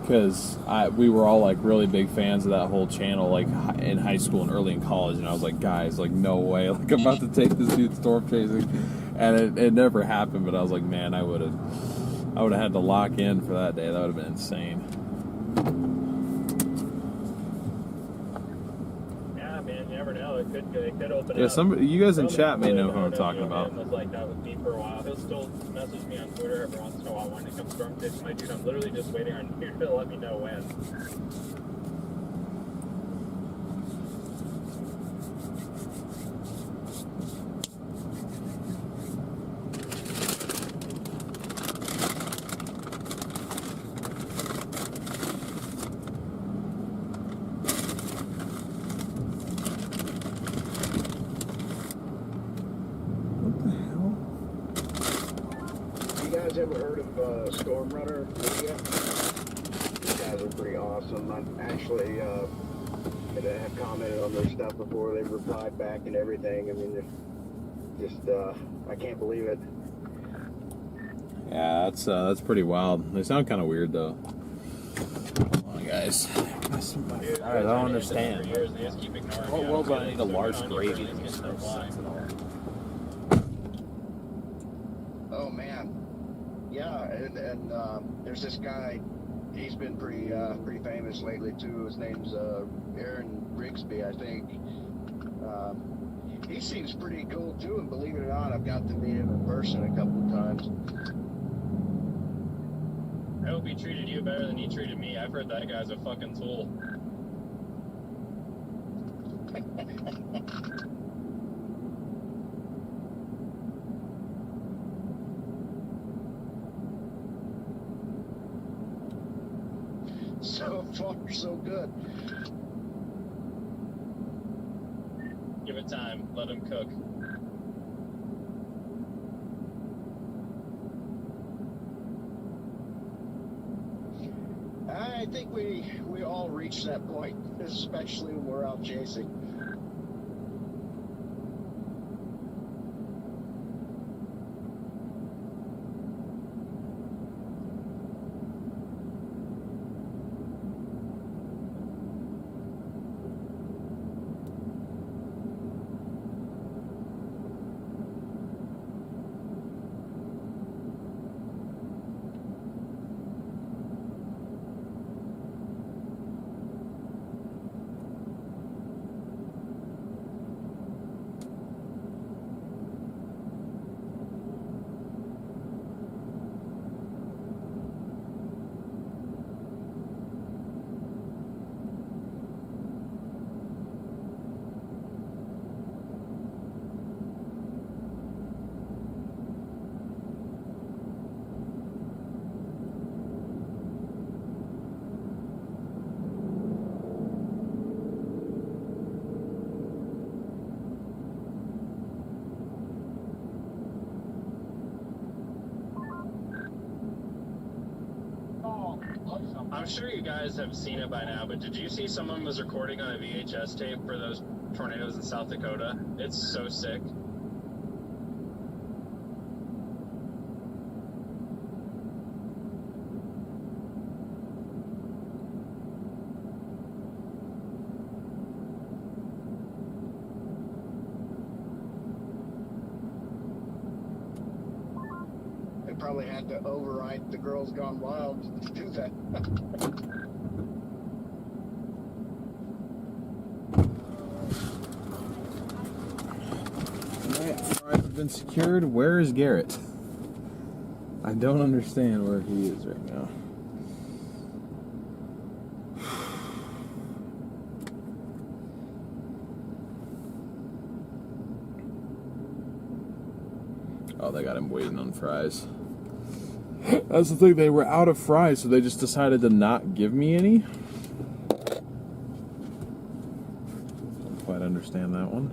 because we were all like really big fans of that whole channel, like in high school and early in college, and I was like, guys, like, no way, like, I'm about to take this dude storm chasing, and it never happened. But I was like, man, I would have had to lock in for that day. That would have been insane. Yeah, man, you never know. It could open Yeah, up. you guys in Roman chat may know who I'm Roman talking about. was like that with me for a while. He'll still message me on Twitter every once in a while wanting to come storm chase my dude. I'm literally just waiting on you to let me know when. StormRunner media. These guys are pretty awesome. I'm actually have commented on their stuff before. They've replied back and everything. I mean, just I can't believe it. Yeah, that's pretty wild. They sound kind of weird though. Come on, guys. I don't understand. What world do I need a large gravy to get no sense at all? Oh man, yeah, and there's this guy. He's been pretty famous lately too. His name's Aaron Rigsby, I think. He seems pretty cool too, and believe it or not, I've got to meet him in person a couple of times. I hope he treated you better than he treated me. I've heard that guy's a fucking tool. So far, so good. Give it time. Let him cook. I think we all reach that point, especially when we're out chasing. I'm sure you guys have seen it by now, but did you see someone was recording on a VHS tape for those tornadoes in South Dakota? It's so sick. They probably had to overwrite the Girls Gone Wild to do that. Alright, fries have been secured. Where is Garrett? I don't understand where he is right now. Oh, they got him waiting on fries. That's the thing, they were out of fries, so they just decided to not give me any. Don't quite understand that one.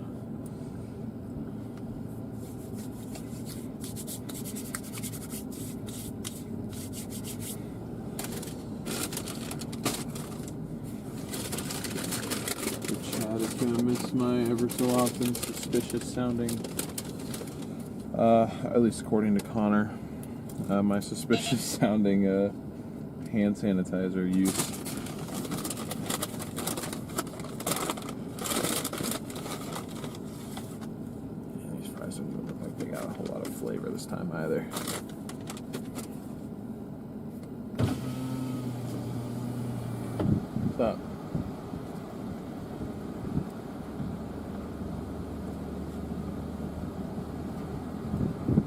The chat is gonna miss my ever so often suspicious sounding, at least according to Connor. My suspicious sounding hand sanitizer use. Yeah, these fries don't look like they got a whole lot of flavor this time either. What's up?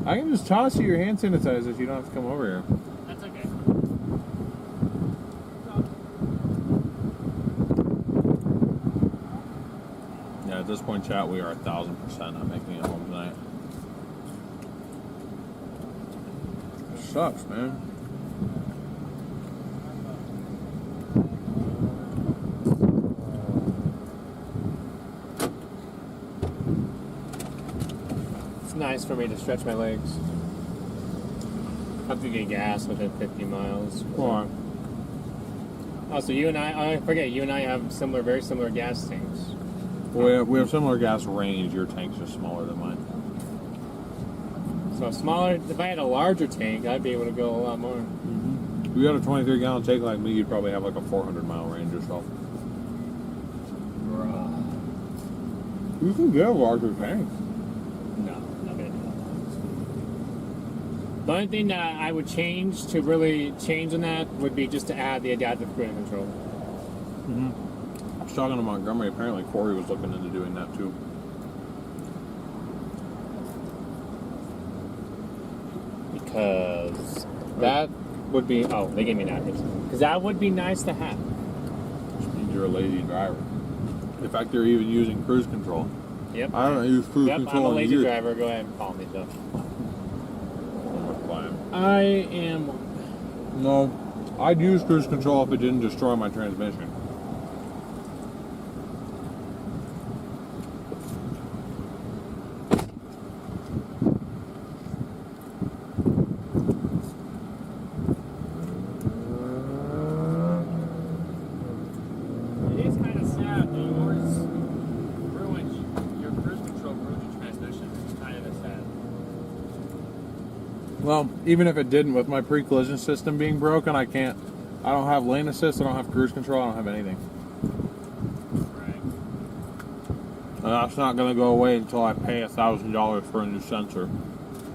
I can just toss you your hand sanitizer if you don't have to come over here. That's okay. Yeah, at this point, chat, we are 1,000% on making it home tonight. It sucks, man. It's nice for me to stretch my legs. have to get gas within 50 miles. Hold on. Oh, so you and I forget, you and I have very similar gas tanks. We have similar gas range. Your tank's just smaller than mine. So smaller, if I had a larger tank, I'd be able to go a lot more. If you had a 23-gallon tank like me, you'd probably have like a 400-mile range or so. You can get a larger tank. No, not gonna do that. The only thing that I would change to really change on that would be just to add the adaptive cruise control. I was talking to Montgomery. Apparently, Corey was looking into doing that too. Because that would be... Oh, they gave me napkins. Because that would be nice to have. Which means you're a lazy driver. In fact, you're even using cruise control. Yep. I don't use cruise I'm control a in lazy years. driver. Go ahead and call me, though. Fine. I am... No, I'd use cruise control if it didn't destroy my transmission. It is kind of sad that yours ruined your cruise control ruined your transmission. It's kind of sad. Well, even if it didn't, with my pre-collision system being broken, I don't have lane assist, I don't have cruise control, I don't have anything. Right. And that's not going to go away until I pay $1,000 for a new sensor.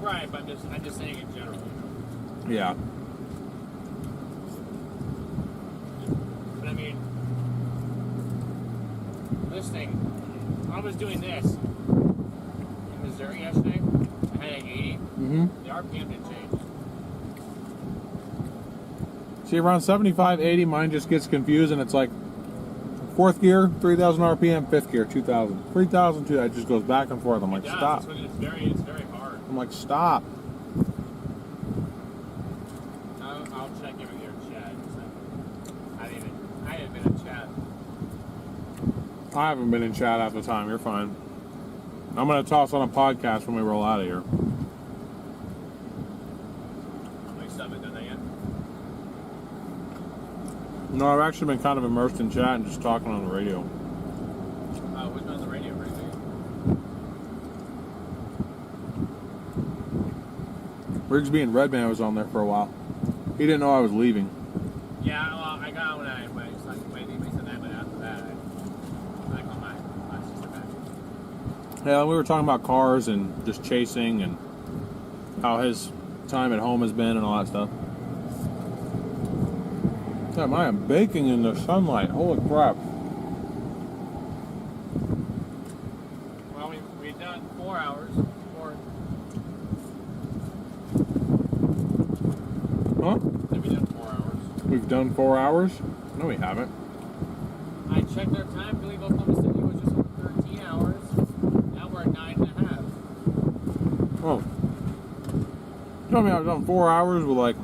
Right, but I'm just saying in general. Yeah. But I mean, this thing, I was doing this in Missouri yesterday. I had an 80. Mm-hmm. The RPM didn't change. See, around 75, 80, mine just gets confused, and it's like fourth gear, 3,000 RPM, fifth gear, 2,000. 3,000, it just goes back and forth. I'm like, It does. stop. It's very hard. I'm like, stop. I'll check in with your chat. I haven't been in chat. I haven't been in chat half the time. You're fine. I'm going to toss on a podcast when we roll out of here. We still haven't done that yet. No, I've actually been kind of immersed in chat and just talking on the radio. Who's been on the radio recently? Rigsby and Redman was on there for a while. He didn't know I was leaving. Yeah, well, I got when I said that, but after that, I called my sister back. Yeah, we were talking about cars and just chasing and how his time at home has been and all that stuff. Damn, I am baking in the sunlight. Holy crap. Well, we've done 4 hours. Huh? We've done 4 hours. We've done 4 hours? No, we haven't. I checked our time. Billy Oklahoma City was just 13 hours. Now we're at 9.5. Oh. Tell me I've done 4 hours with like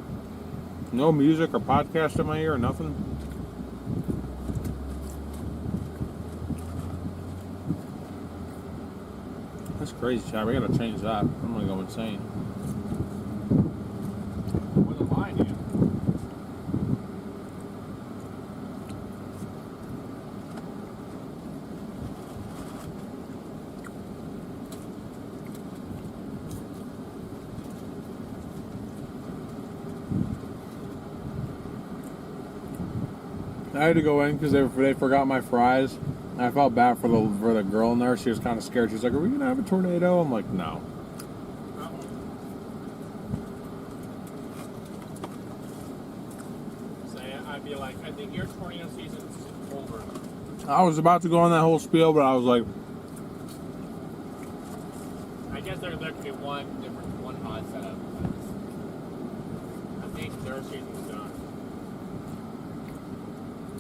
no music or podcast in my ear or nothing? That's crazy, Chad. We gotta change that. I'm gonna go insane. With a line, dude. I had to go in because they forgot my fries. I felt bad for the girl in there. She was kind of scared. She's like, "Are we gonna have a tornado?" I'm like, "No." So I'd be like, I think your tornado season's over. I was about to go on that whole spiel, but I was like, I guess there could be one odd setup. I think their season's done.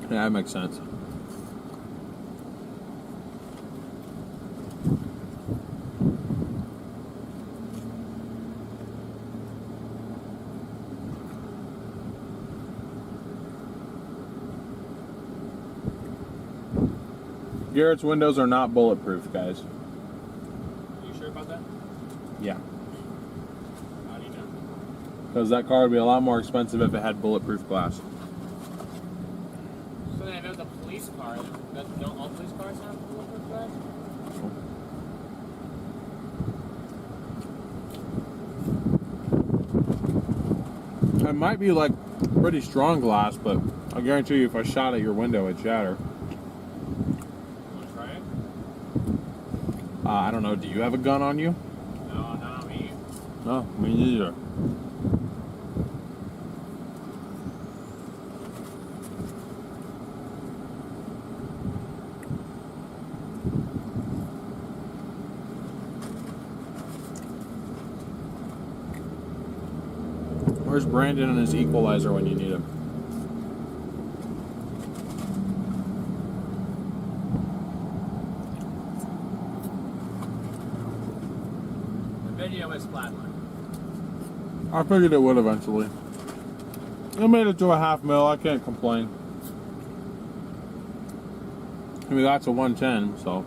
"Yeah, that makes sense." Garrett's windows are not bulletproof, guys. Are you sure about that? Yeah. How do you know? Because that car would be a lot more expensive if it had bulletproof glass. So then if it was a police car, don't all police cars have bulletproof glass? It might be like pretty strong glass, but I guarantee you if I shot at your window, it'd shatter. Want to try it? I don't know. Do you have a gun on you? No, not on me. No, me neither. Where's Brandon and his equalizer when you need him? The video is flatline. I figured it would eventually. It made it to a half mil. I can't complain. I mean, that's a 110, so.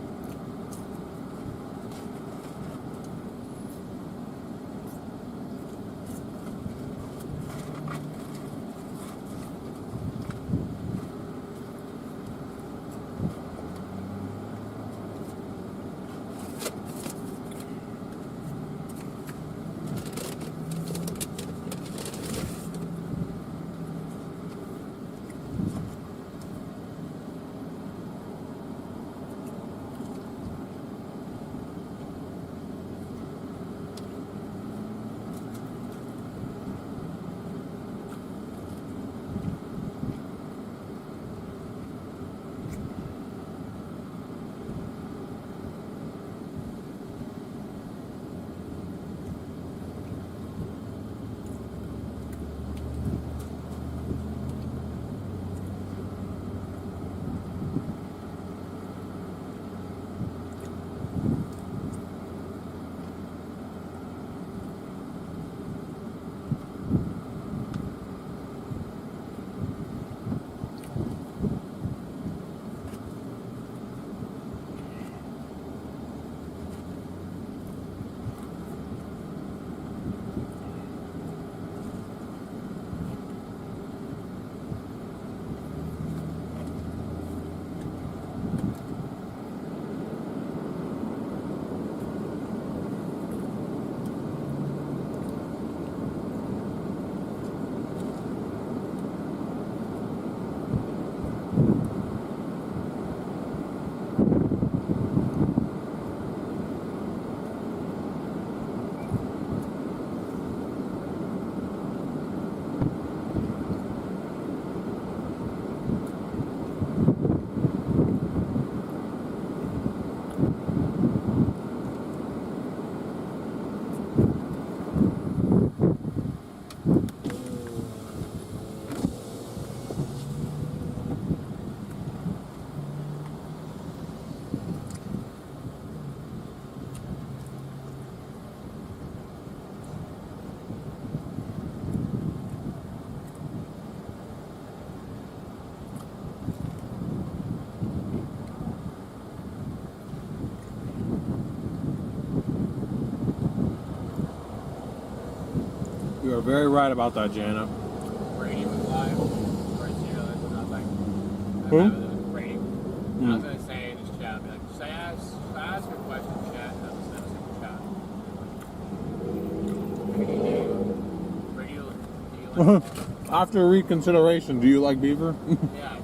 You are very right about that, Jana. Brady was live. Or is he like, nothing? Who? Brady. I was going to say in his chat, I'd be like, should I ask a question in chat? And I'll just send a super chat. Brady, do you like After reconsideration, do you like beaver? Yeah.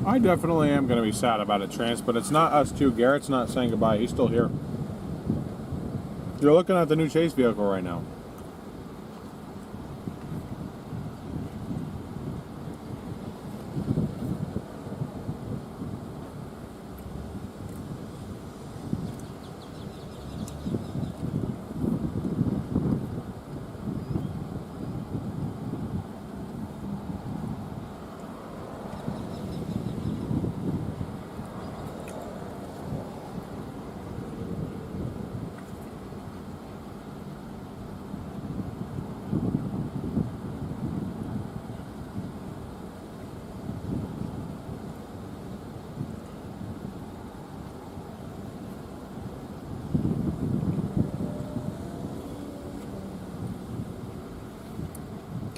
I definitely am going to be sad about it, Trance, but it's not us two. Garrett's not saying goodbye. He's still here. You're looking at the new chase vehicle right now.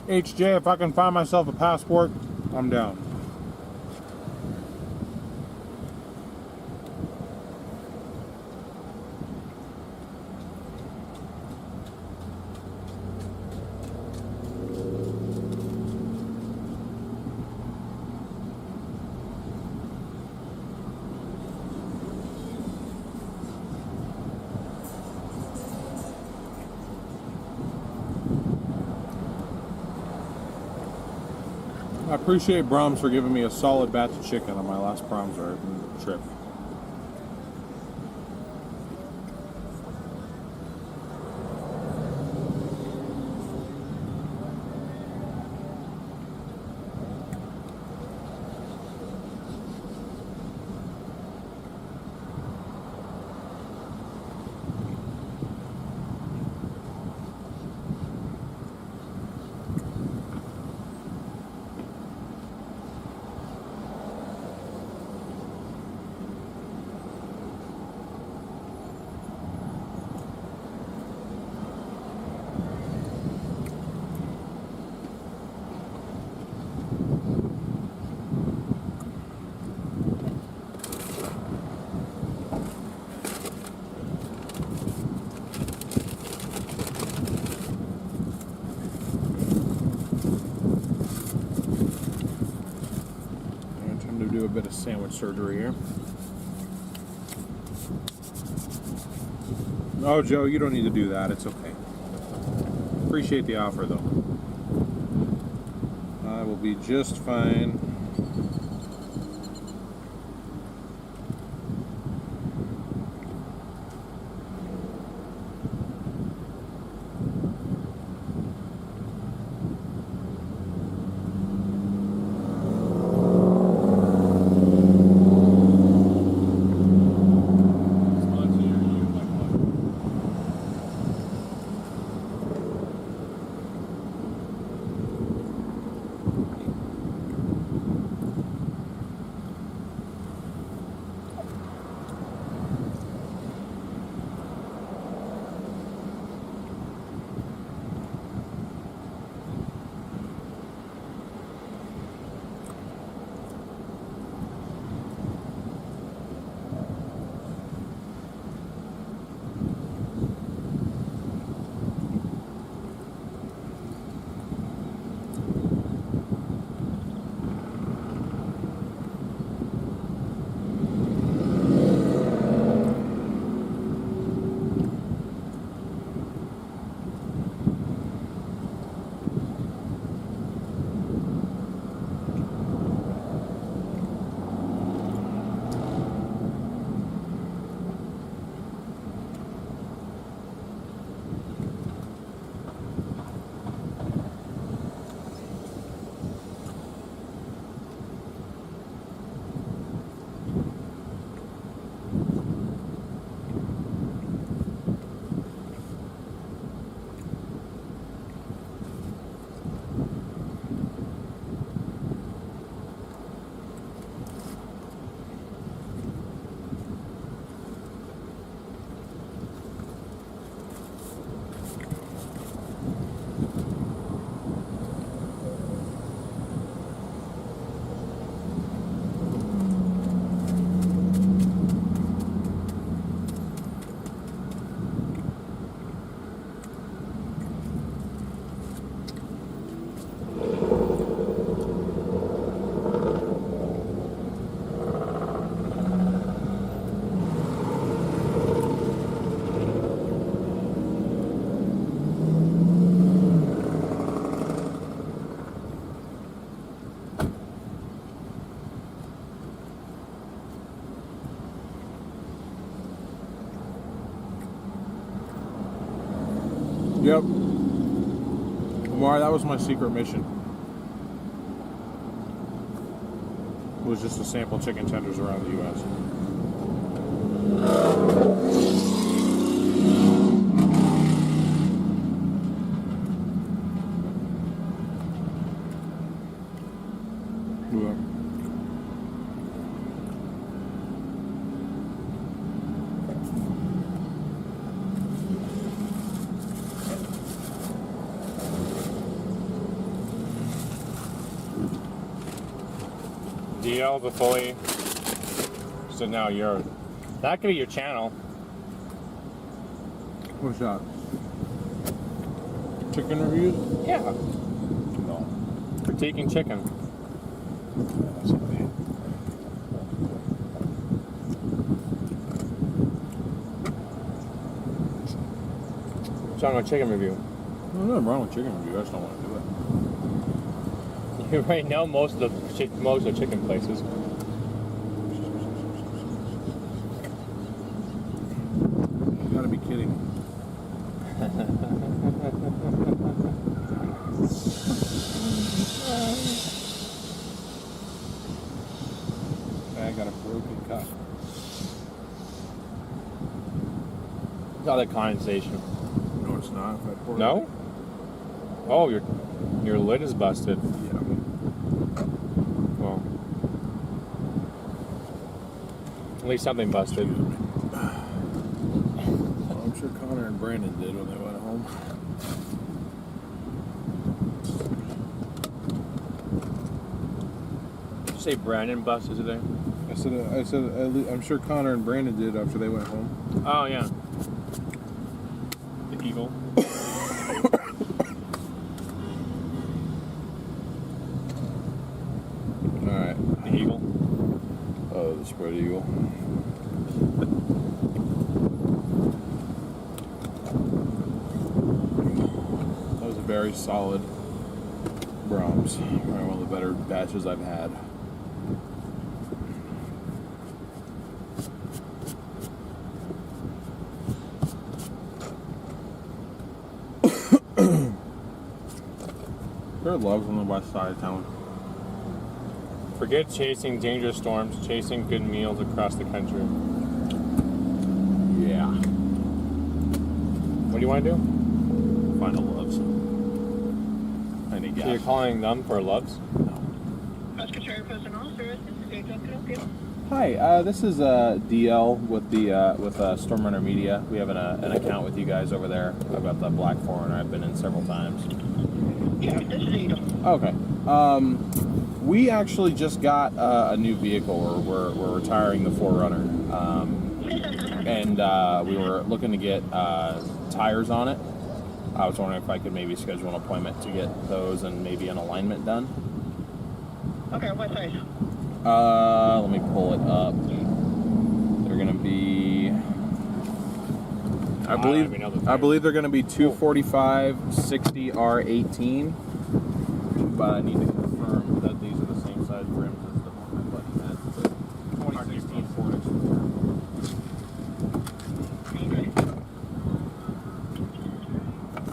HJ, if I can find myself a passport, I'm down. I appreciate Brahms for giving me a solid batch of chicken on my last Brahms trip. Do a bit of sandwich surgery here. Oh, Joe, you don't need to do that. It's okay. Appreciate the offer, though. I will be just fine. Yep. Why, that was my secret mission. It was just to sample chicken tenders around the U.S. Yeah. DL the fully. So now you're. That could be your channel. What's that? Chicken reviews? Yeah. No. Critiquing chicken. That's okay. Talking about chicken review. There's nothing wrong with chicken review. I just don't want to do it. You right now most of the chicken places. You gotta be kidding me. I got a broken cup. It's all that condensation. No, it's not. If I pour No? Oh, your lid is busted. It, yeah. Well, at least something busted. Well, I'm sure Connor and Brandon did when they went home. Did you say Brandon busted today? I said, I'm sure Connor and Brandon did after they went home. Oh yeah. The eagle. All right. The eagle. Oh, the spread eagle. That was a very solid Brahms. Probably one of the better batches I've had. There are loves on the west side of town. Forget chasing dangerous storms, chasing good meals across the country. Yeah. What do you want to do? Find a loves. Any So gas. you're calling them for loves? Hi, this is DL with the StormRunner Media. We have an account with you guys over there about the Black 4Runner. I've been in several times. Yeah, this is Ada. Okay. We actually just got a new vehicle. We're retiring the 4Runner, and we were looking to get tires on it. I was wondering if I could maybe schedule an appointment to get those and maybe an alignment done. Okay, what size? Let me pull it up. They're gonna be. I believe they're gonna be 245 60 R18, but I need to confirm that these are the same size rims as the one my buddy had. It's a 2016 Ford Explorer.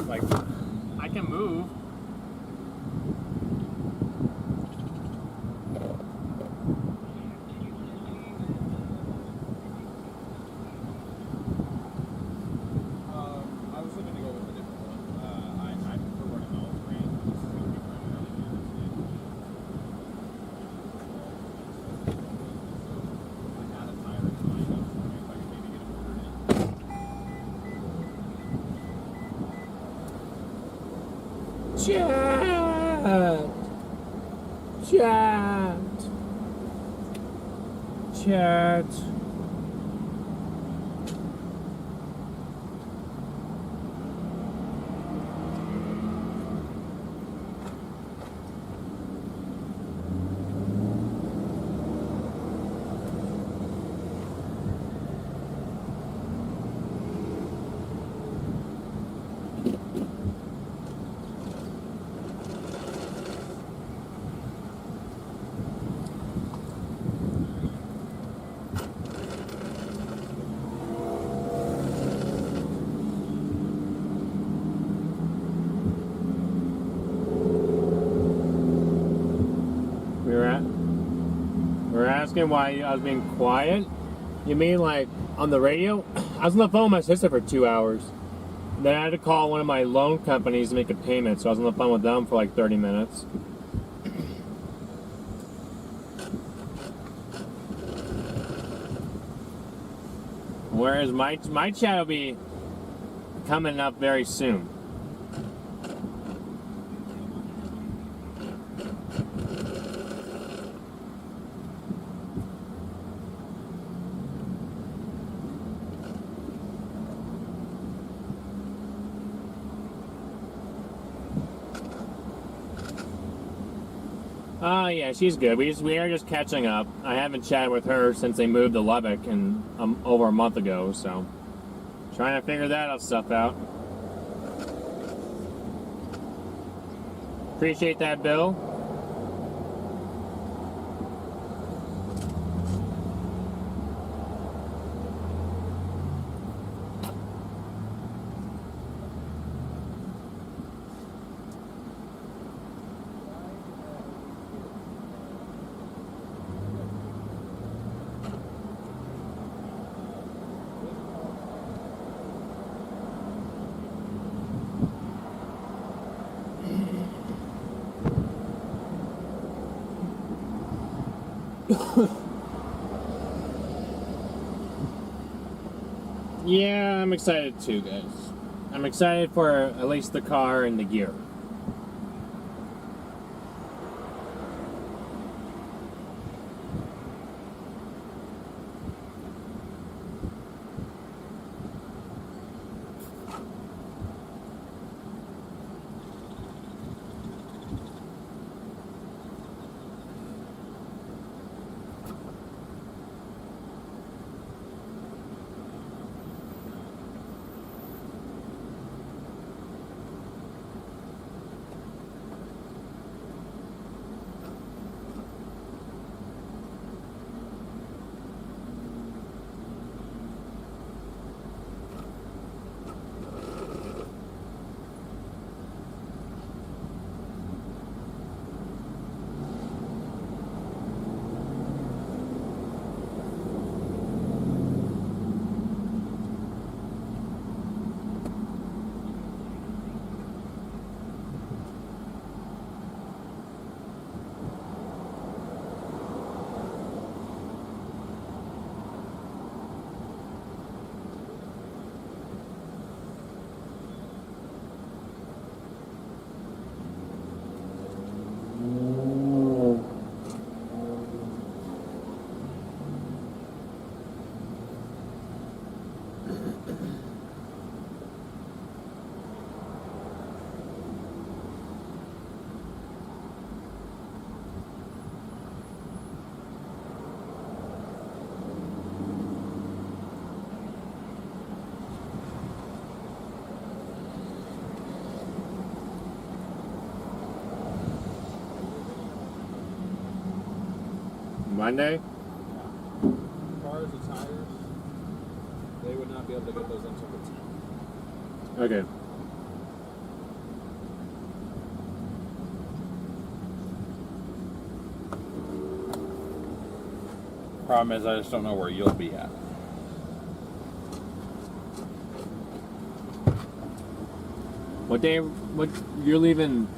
Like, I can move. I was looking to go with a different one. I prefer running my own brand. This is going to be primarily used I had a tire in mind. I was wondering if I could maybe get it ordered in. Chat. asking why I was being quiet, you mean like on the radio? I was on the phone with my sister for 2 hours. Then I had to call one of my loan companies to make a payment, so I was on the phone with them for like 30 minutes. Whereas my chat will be coming up very soon. Oh yeah, she's good. We are just catching up. I haven't chatted with her since they moved to Lubbock and over a month ago, so trying to figure that stuff out. Appreciate that, Bill. Yeah, I'm excited too, guys. I'm excited for at least the car and the gear. Monday? Cars and tires, they would not be able to get those until the 10th. Okay. Problem is, I just don't know where you'll be at. What day? What you're leaving?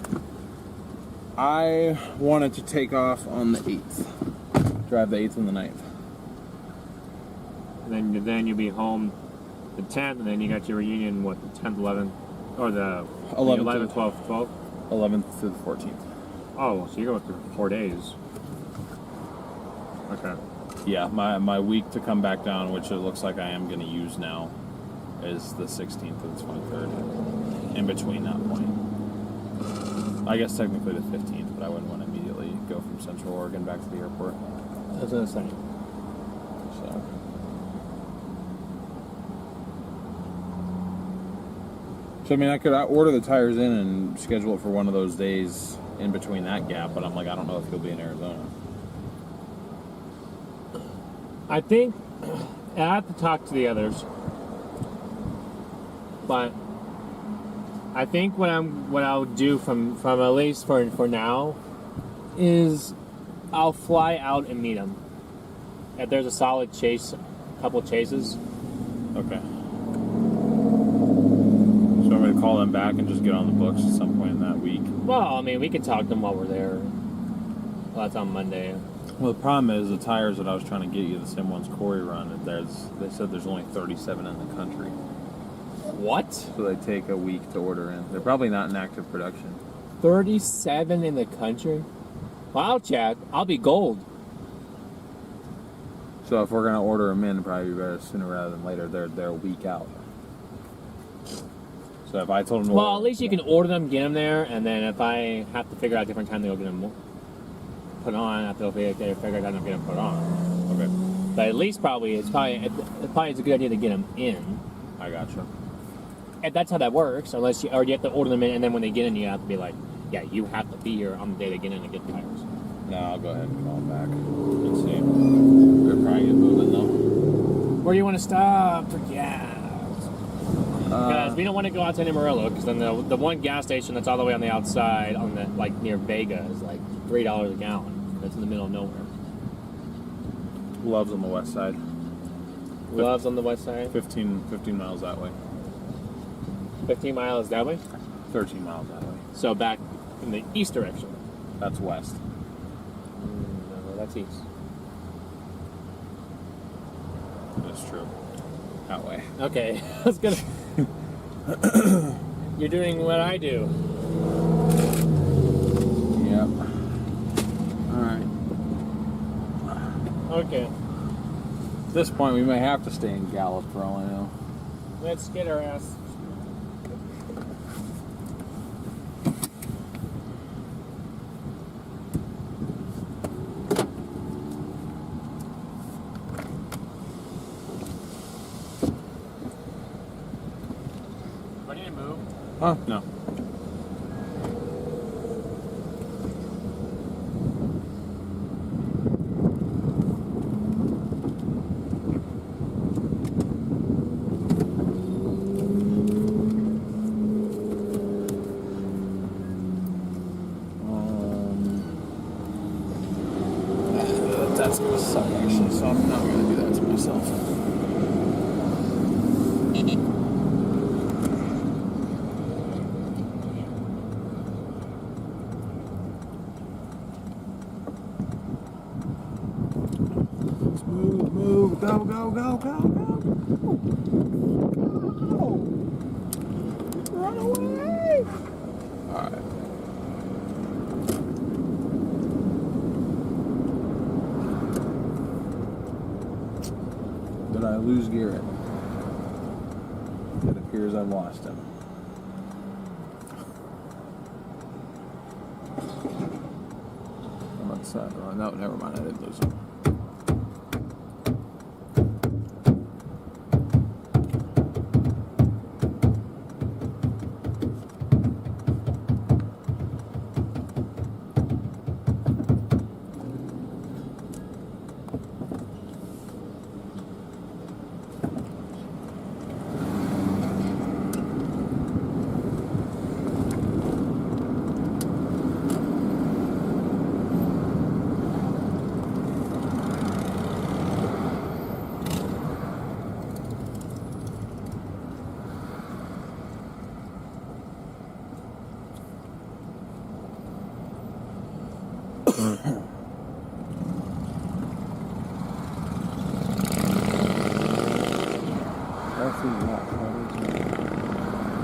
I wanted to take off on the 8th. Drive the 8th and the 9th. Then you'll be home the 10th, and then you got your reunion. What, the 10th, 11th, or the 11th, 12th, 12th? 11th through the 14th. Oh, so you're going through 4 days. Okay. Yeah, my week to come back down, which it looks like I am going to use now, is the 16th and the 23rd. In between that point. I guess technically the 15th, but I wouldn't want to immediately go from Central Oregon back to the airport. That's what I'm saying. So I mean, I could order the tires in and schedule it for one of those days in between that gap, but I'm like, I don't know if you'll be in Arizona. I think I have to talk to the others, but I think what I'll do from at least for now is I'll fly out and meet them. if there's a solid couple chases. Okay. So I'm going to call them back and just get on the books at some point in that week. Well, I mean, we can talk to them while we're there. Well, that's on Monday. Well, the problem is the tires that I was trying to get you, the same ones Corey run, they said there's only 37 in the country. What? So they take a week to order in. They're probably not in active production. 37 in the country? Wow, Chad, I'll be gold. So if we're going to order them in, it'd probably be better sooner rather than later. They're a week out. So if I told them to Well, order, at least you can order them, get them there, and then if I have to figure out a different time they'll get them put on, I have to figure out how to get them put on. Okay. But at least it's probably a good idea to get them in. I gotcha. And that's how that works, or you have to order them in, and then when they get in, you have to be like, yeah, you have to be here on the day they get in and get the tires. No, I'll go ahead and call them back and see. We'll probably get moving though. Where do you want to stop for gas? Because we don't want to go out to Amarillo, because then the one gas station that's all the way on the outside, on the like near Vega, is like $3 a gallon. That's in the middle of nowhere. Love's on the west side. Love's on the west side. 15 miles that way. 15 miles that way. 13 miles that way. So back in the east direction. That's west. No, that's east. That's true. That way. Okay, I was gonna. You're doing what I do. Yep. Alright. Okay, At this point, we may have to stay in Gallup for all I know. let's get our ass. Do I need to move? Huh? No. That's gonna suck actually, so I'm not gonna do that to myself. Let's move, go, go, go, go, go. Run away! Alright. Did I lose Garrett? It appears I've lost him. I'm outside. Oh, no, never mind. I didn't lose him.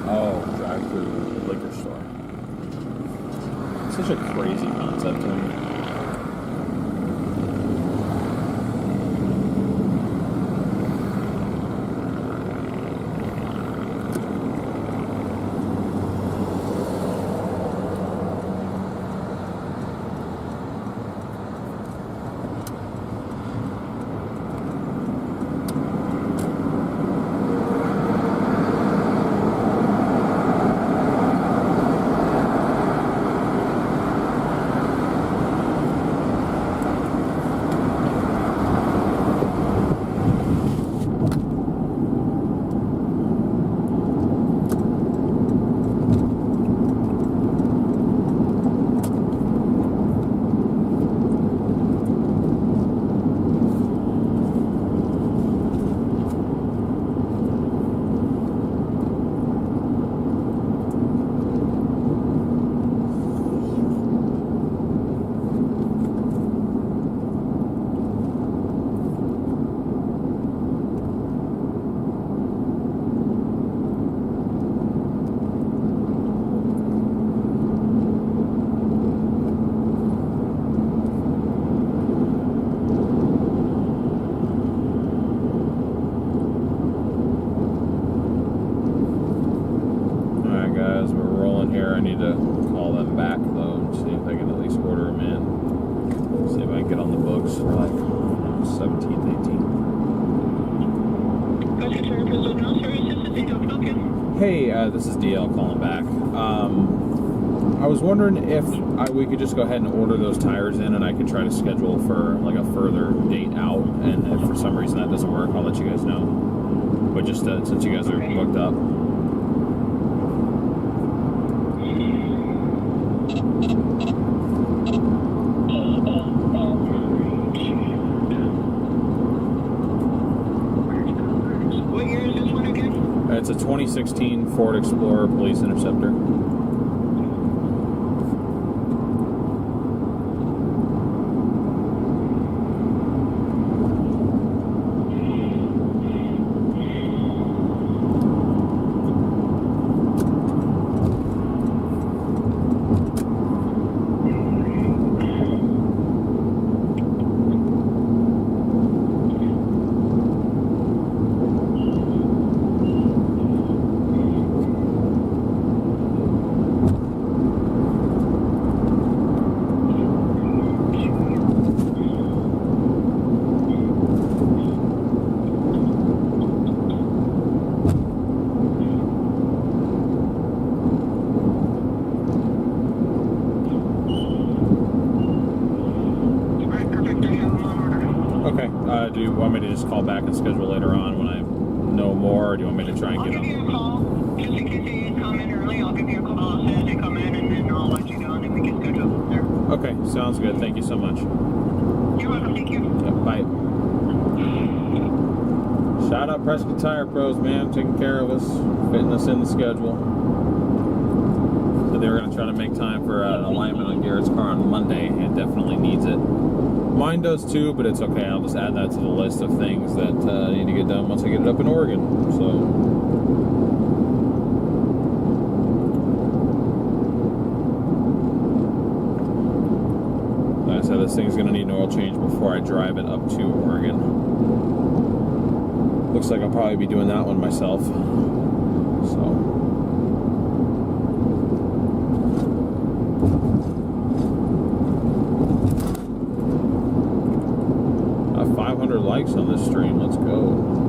Oh, drive-through liquor store. It's such a crazy concept to me. Hey, this is DL calling back. I was wondering if we could just go ahead and order those tires in, and I could try to schedule for like a further date out. And if for some reason that doesn't work, I'll let you guys know. But just since you guys are booked up. What year is this one again? It's a 2016 Ford Explorer Police Interceptor. Do you want me to just call back and schedule later on when I know more, or do you want me to try and I'll get give them? you a call. Just in case they come in early, I'll give you a call as soon as they come in, and then I'll let you know, and then we can schedule from there. Okay, sounds good. Thank you so much. You're welcome. Thank you. Yep, bye. Shout out Prescott Tire Pros, man, taking care of us, fitting us in the schedule. So they were going to try to make time for an alignment on Garrett's car on Monday. It definitely needs it. Mine does too, but it's okay. I'll just add that to the list of things that need to get done once I get it up in Oregon. So, like I said, this thing's going to need an oil change before I drive it up to Oregon. Looks like I'll probably be doing that one myself. So. 500 likes on this stream. Let's go.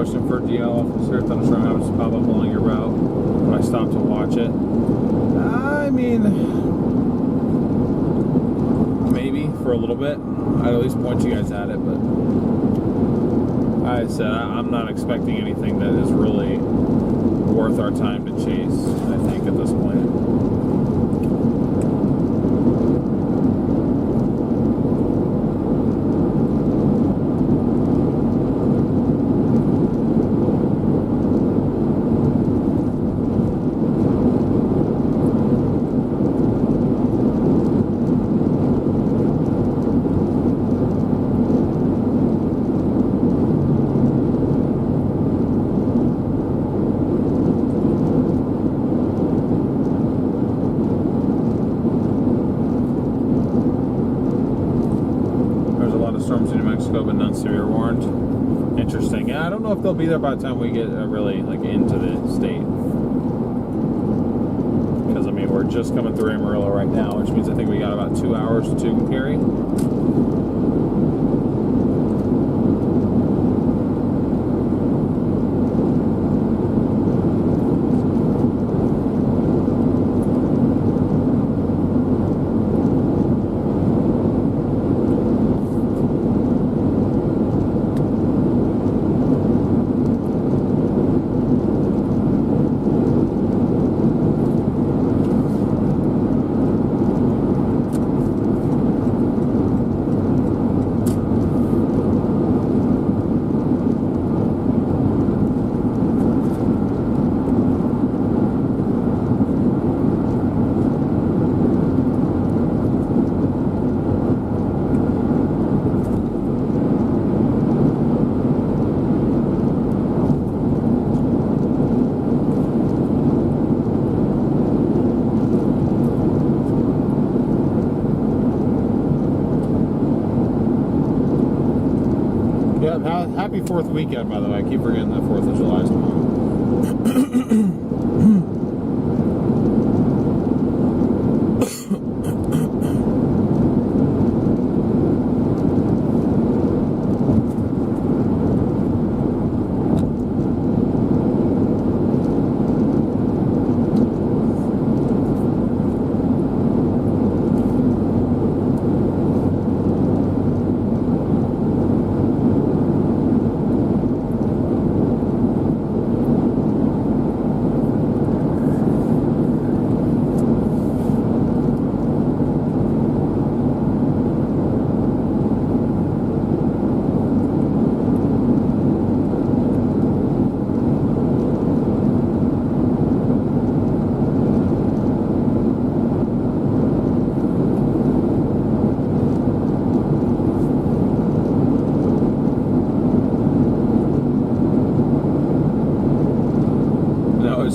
Question for DL officer. Thunderstorm happens to pop up along your route. When I stop to watch it. I mean, maybe for a little bit. I'd at least point you guys at it, but I said I'm not expecting anything that is really worth our time to chase, I think, at this point. Storms in New Mexico, but none severe warned. Interesting. Yeah, I don't know if they'll be there by the time we get really like into the state. Because I mean, we're just coming through Amarillo right now, which means I think we got about 2 hours to carry. Happy 4th weekend, by the way. I keep forgetting that 4th of July is tomorrow.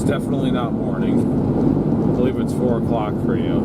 Definitely not morning. I believe it's 4 o'clock for you.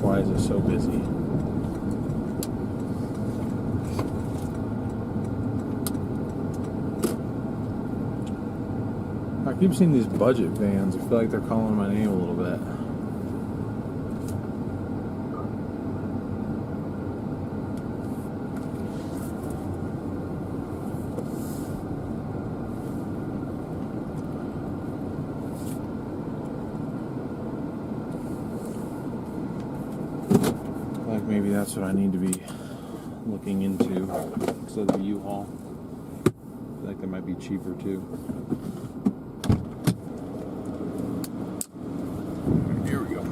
Why is it so busy? I keep seeing these budget vans. I feel like they're calling my name a little bit. Like maybe that's what I need to be looking into instead of U-Haul. I feel like that might be cheaper too. Here we go.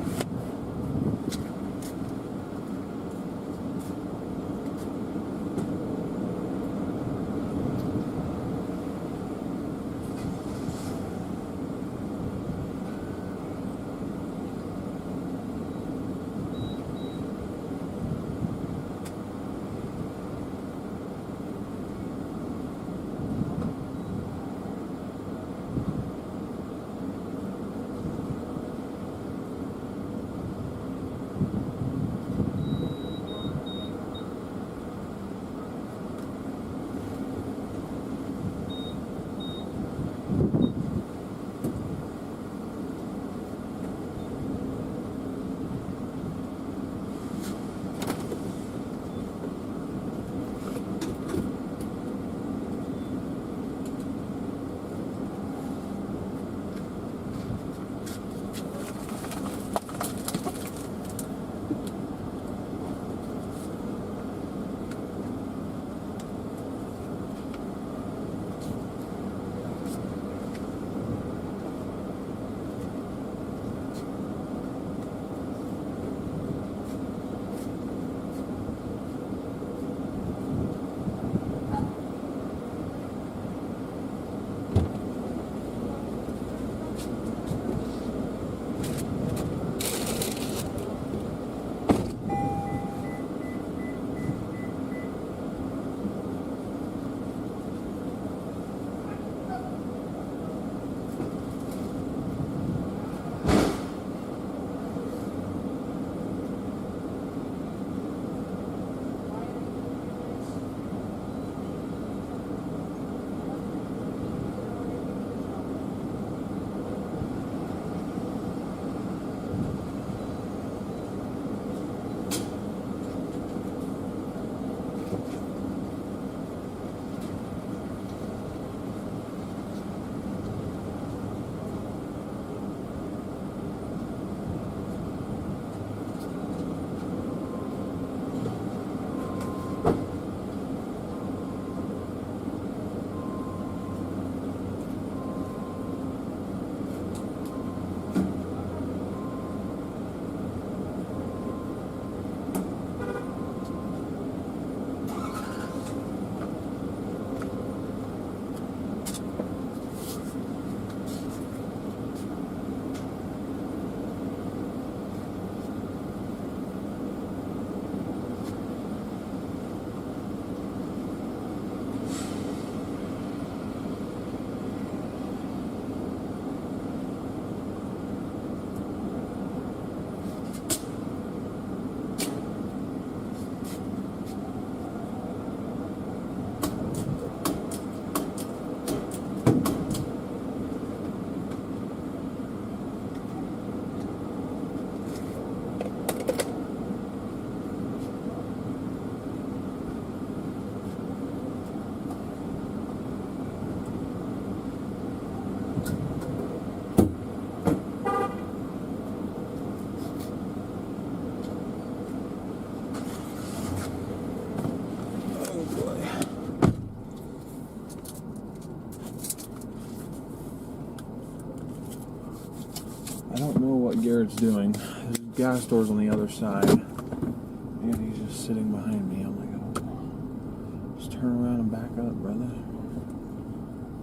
I don't know what Garrett's doing. There's gas doors on the other side, and he's just sitting behind me. I'm like, oh, just turn around and back up, brother.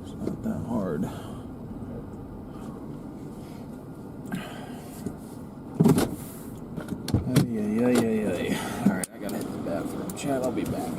It's not that hard. Yeah. All right, I gotta hit the bathroom. Chad, I'll be back.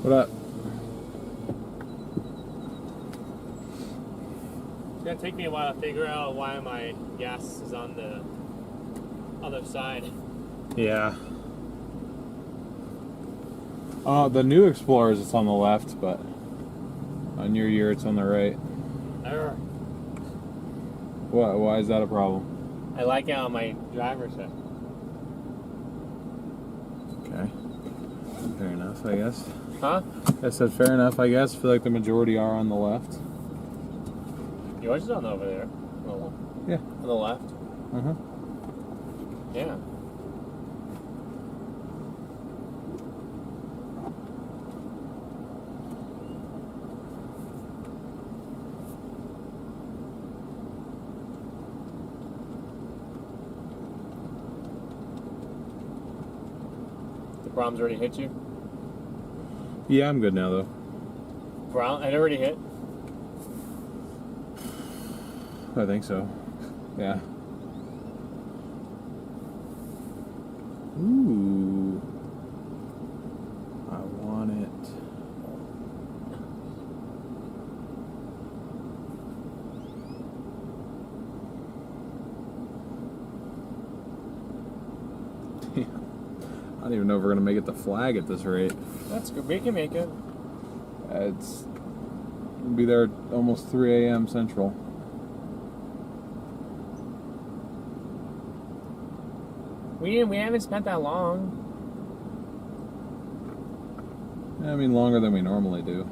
What up? It's gonna take me a while to figure out why my gas is on the other side. Yeah. The new Explorers, it's on the left, but on your year, it's on the right. Error. What? Why is that a problem? I like it on my driver's side. Okay. Fair enough, I guess. Huh? I said fair enough, I guess. I feel like the majority are on the left. Yours is on over there. Yeah. On the left. Uh-huh. Yeah. The problem's already hit you? Yeah, I'm good now, though. Brown? It already hit? I think so. Yeah. Ooh. I want it. I don't even know if we're gonna make it to Flag at this rate. That's good. We can make it. We'll be there almost 3 a.m. Central. We haven't spent that long. I mean, longer than we normally do.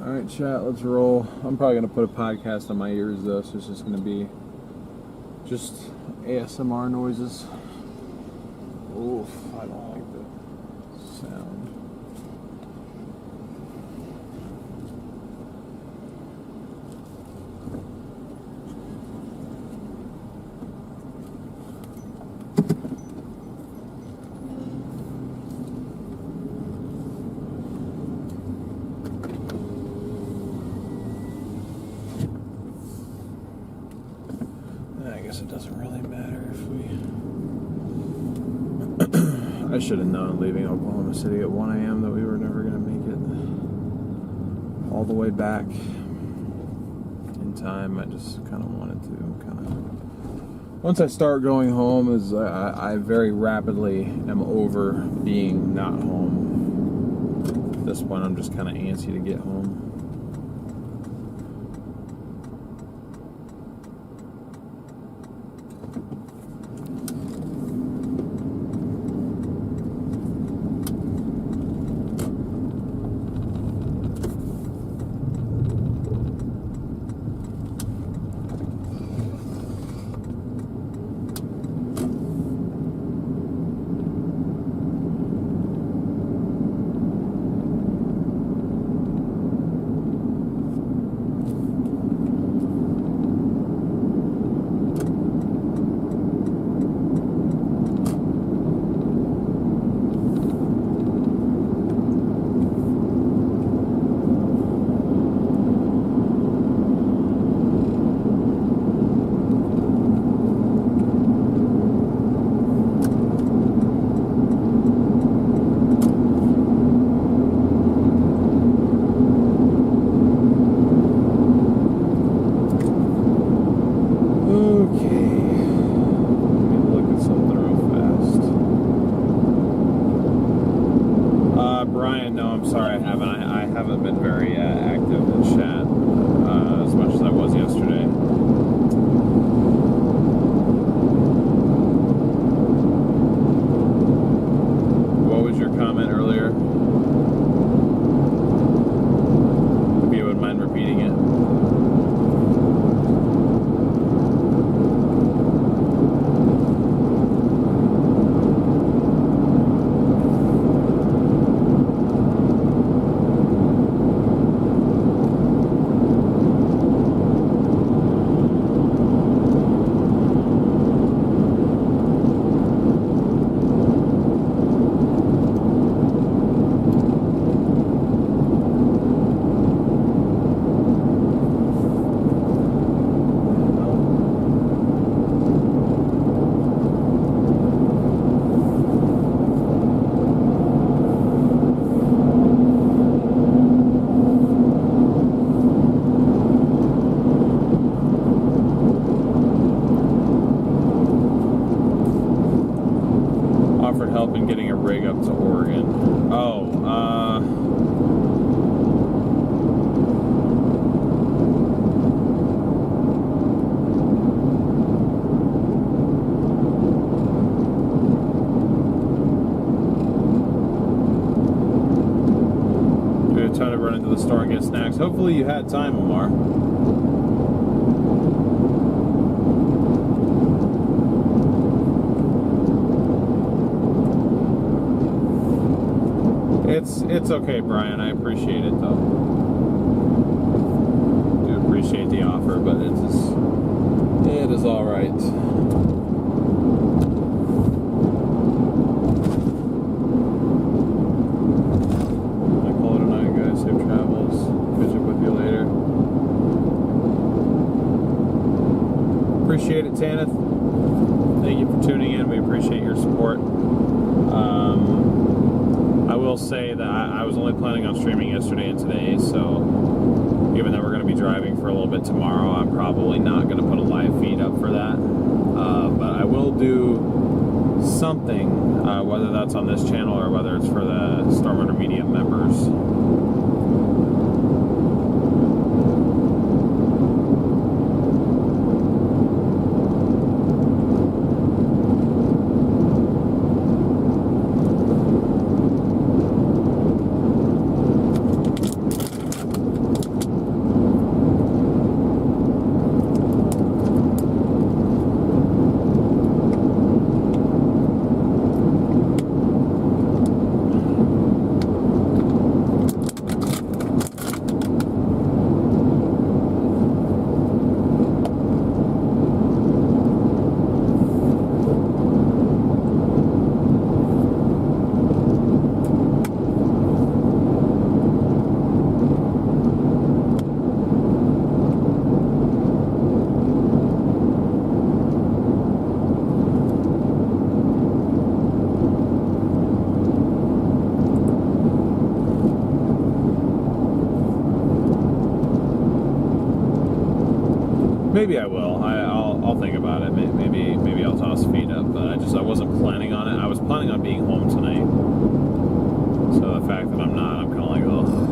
Alright, chat, let's roll. I'm probably going to put a podcast on my ears, though, so it's just going to be just ASMR noises. Oof, I don't like the sound. I guess it doesn't really matter if we... I should have known leaving Oklahoma City at 1 a.m. that we were never going to make it all the way back in time. I just kind of wanted to once I start going home, I very rapidly am over being not home. At this point, I'm just kind of antsy to get home. rig up to Oregon? Oh, time to run into the store and get snacks. Hopefully you had time, Omar. It's okay, Brian. I appreciate it though. I do appreciate the offer, but it is all right. Appreciate it, Tanith. Thank you for tuning in. We appreciate your support. I will say that I was only planning on streaming yesterday and today, so given that we're going to be driving for a little bit tomorrow, I'm probably not going to put a live feed up for that. But I will do something, whether that's on this channel or whether it's for the StormRunner Media members. Maybe I will. I'll think about it. Maybe I'll toss feet up. But I wasn't planning on it. I was planning on being home tonight. So the fact that I'm not, I'm kind of like, ugh.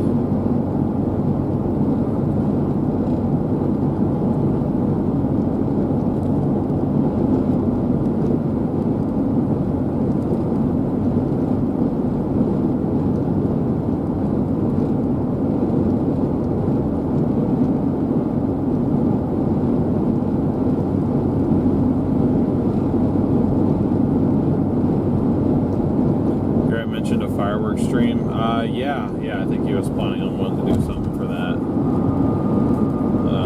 Firework stream. Yeah, I think he was planning on wanting to do something for that.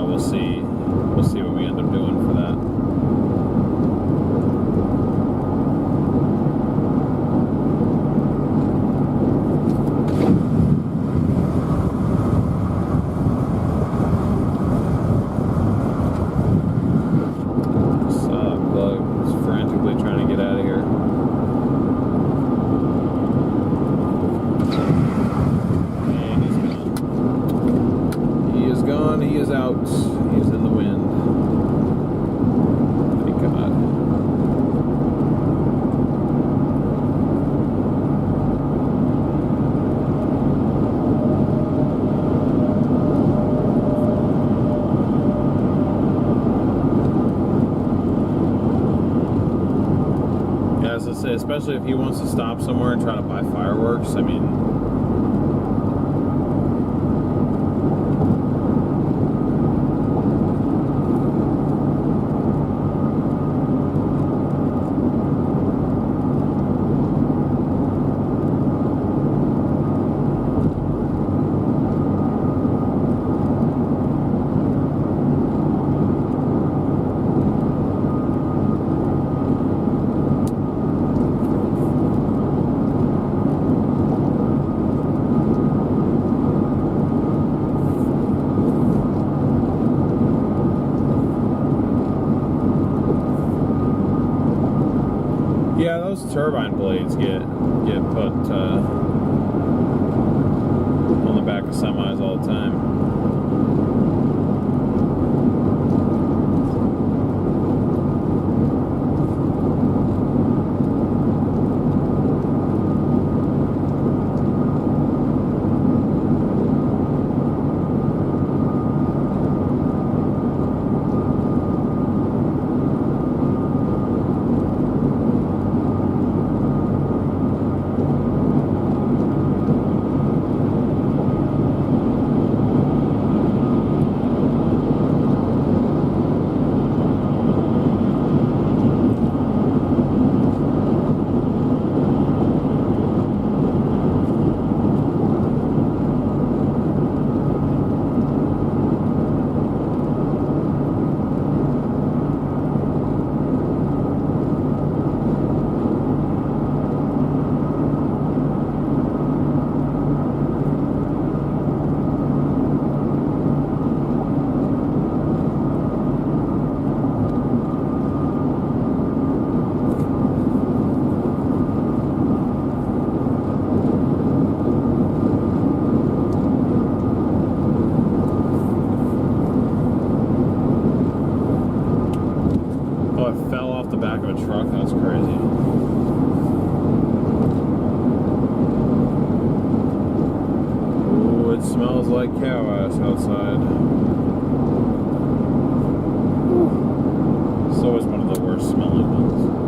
We'll see what we end up doing for that. What's up, Bug? Just frantically trying to get out of here. He is out. He's in the wind. Thank God. Yeah, as I say, especially if he wants to stop somewhere and try to buy fireworks, I mean, yeah, those turbine blades get put on the back of semis all the time. it smells like cow ass outside. It's always one of the worst smelling ones.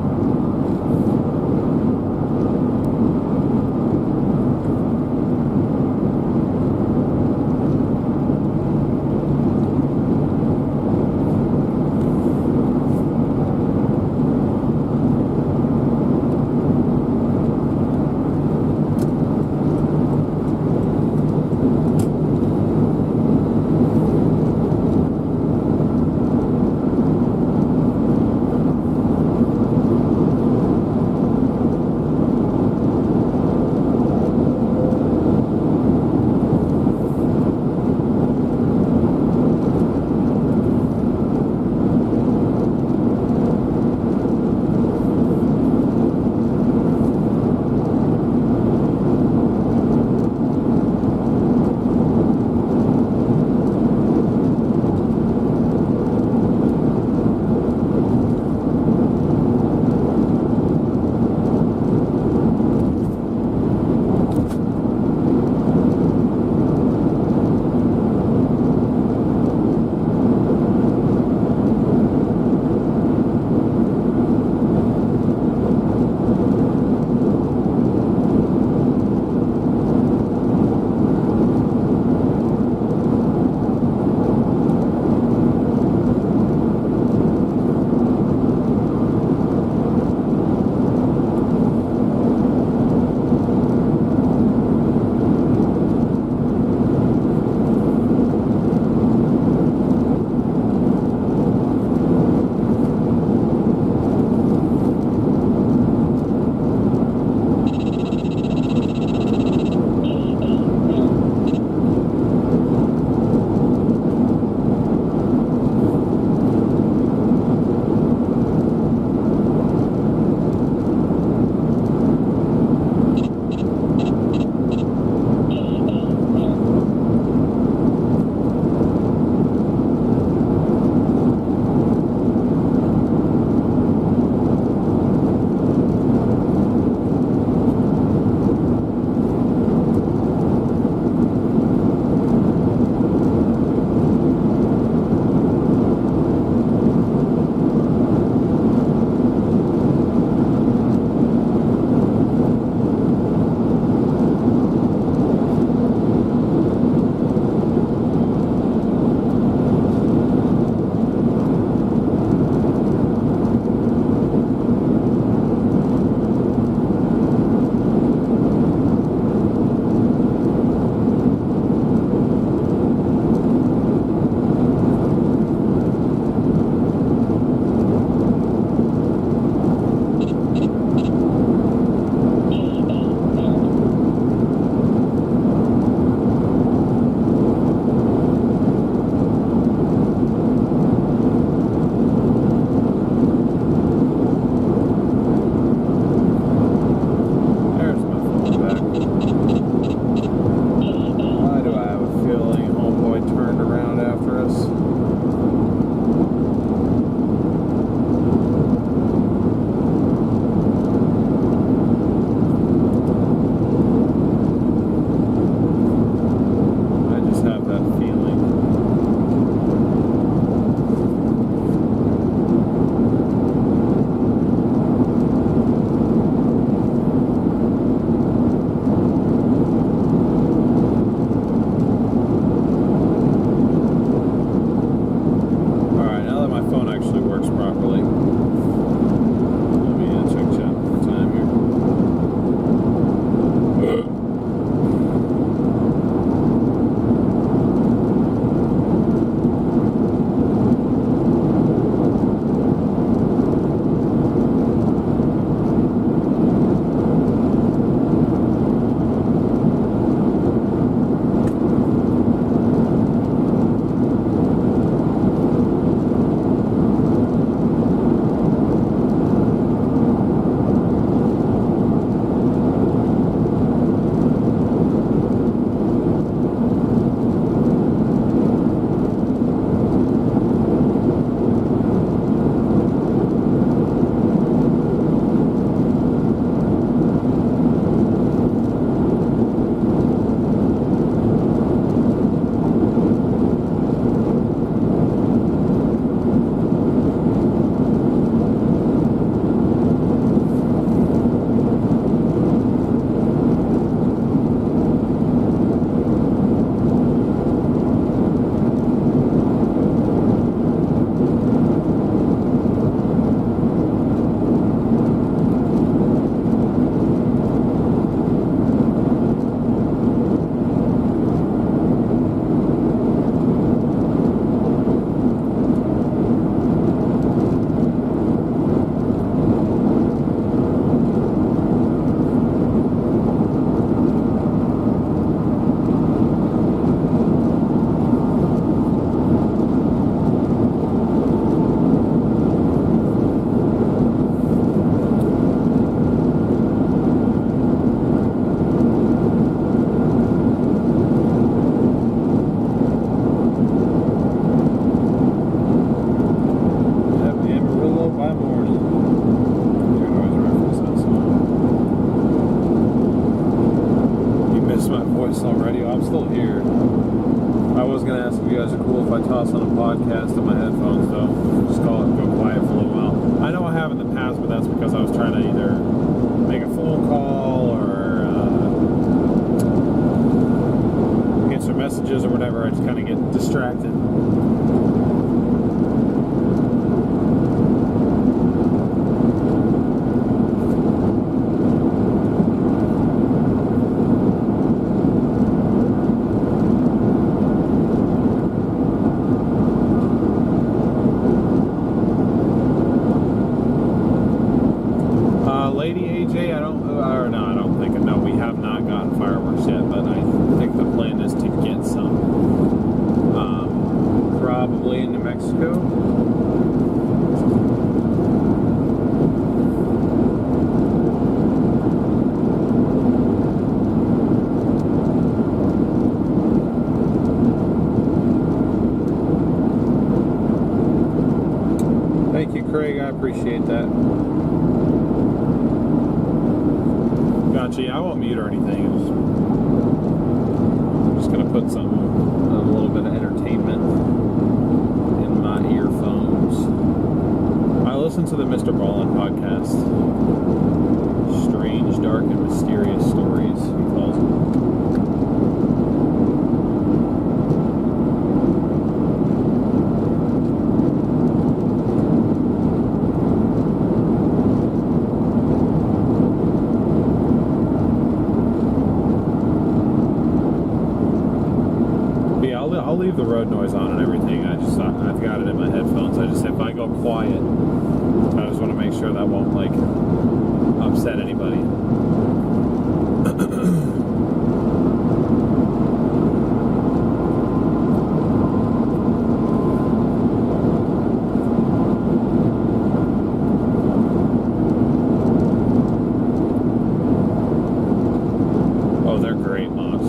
I was gonna ask if you guys are cool if I toss on a podcast in my headphones, though. Just call it, go quiet for a little while. I know I have in the past, but that's because I was trying to either make a phone call or answer messages or whatever. I just kind of get distracted. Lady AJ, I don't think, no, we have not gotten fireworks yet, but I think the plan is to get some. Probably in New Mexico. Thank you, Craig, I appreciate that. Gotcha. I won't mute or anything. I'm just going to put a little bit of entertainment in my earphones. I listen to the Mr. Ballin podcast. Strange, dark, and mysterious stories, he calls them. I'll leave the road noise on and everything. I've got it in my headphones. If I go quiet, I just want to make sure that won't like upset anybody. Oh, they're great, Moss.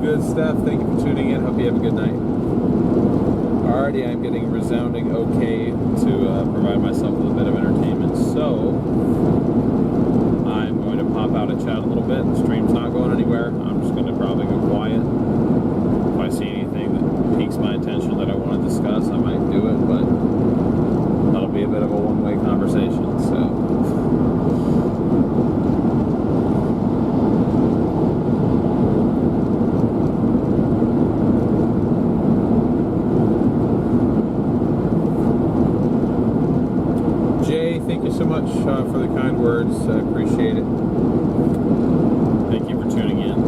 Good stuff. Thank you for tuning in. Hope you have a good night. Alrighty, I'm getting resounding okay to provide myself with a bit of entertainment. So I'm going to pop out and chat a little bit. The stream's not going anywhere. I'm just going to probably go quiet. If I see anything that piques my attention that I want to discuss, I might do it, but that'll be a bit of a one-way conversation. So. Thank you so much for the kind words. I appreciate it. Thank you for tuning in.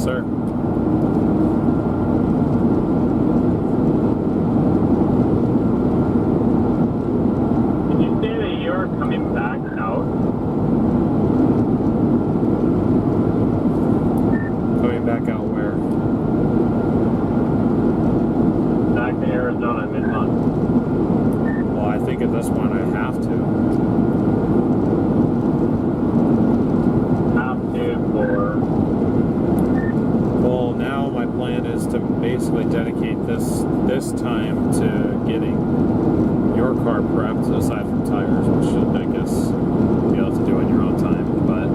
Yes, sir. Did you say that you're coming back out? Coming back out where? Back to Arizona mid-month. Well, I think at this point I have to. Have to for... Well, now my plan is to basically dedicate this time to getting your car prepped, aside from tires, which I guess you'll have to do in your own time. But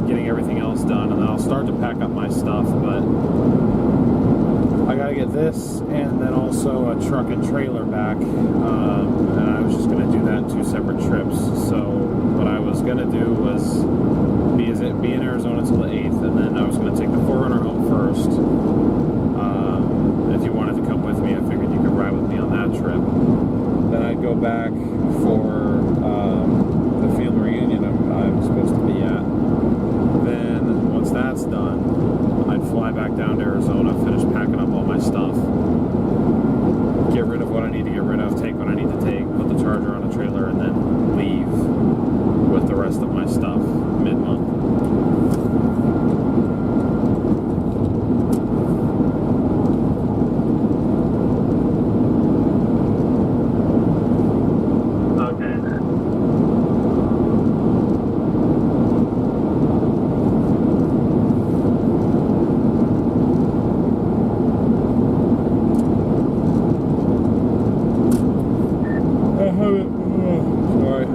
getting everything else done, and then I'll start to pack up my stuff. But I gotta get this, and then also a truck and trailer back. And I was just gonna do that in 2 separate trips. So what I was gonna do was be in Arizona till the 8th, and then I was going to take the 4Runner home first. If you wanted to come with me, I figured you could ride with me on that trip. Then I'd go back for the family reunion I'm supposed to be at. Then once that's done, I'd fly back down to Arizona, finish packing up all my stuff, get rid of what I need to get rid of, take what I need to take, put the charger on a trailer, and then leave with the rest of my stuff mid-month.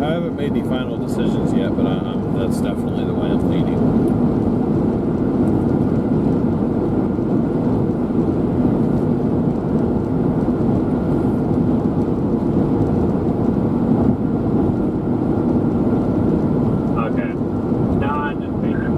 I haven't made any final decisions yet, but that's definitely the way I'm leaning. Okay. No, I'm just thinking.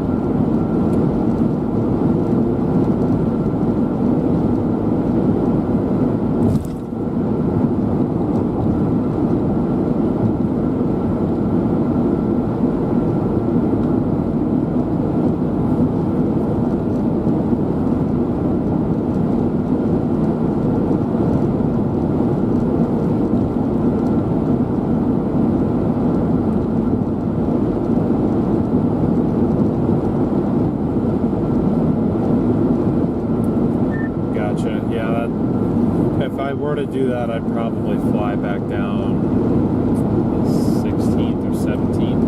If I were to do that, I'd probably fly back down 16th or 17th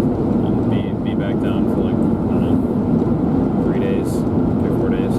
and be back down for like, I don't know, 3 days, 3-4 days.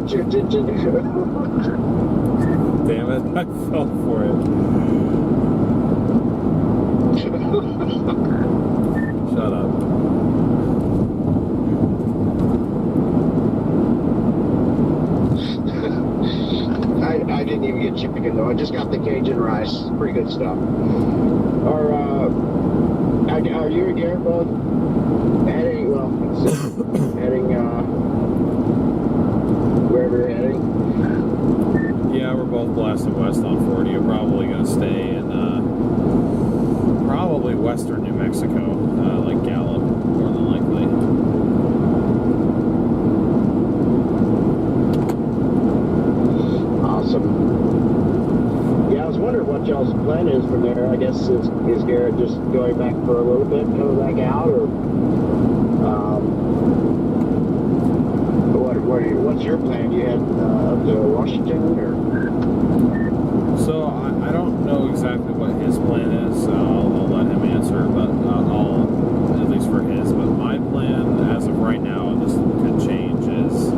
Damn it, I fell for it. Shut up. I didn't even get chicken though. I just got the Cajun rice. Pretty good stuff. Are you and Garrett both heading? Well, heading wherever you're heading. Yeah, we're both blasting west on 40. We're probably going to stay in probably western New Mexico, like Gallup, more than likely. Awesome. Yeah, I was wondering what y'all's plan is from there. I guess is Garrett just going back for a little bit, coming back out, or what's your plan? You head up to Washington, or? So I don't know exactly what his plan is. I'll let him answer, but I'll at least for his. But my plan, as of right now, and this could change, is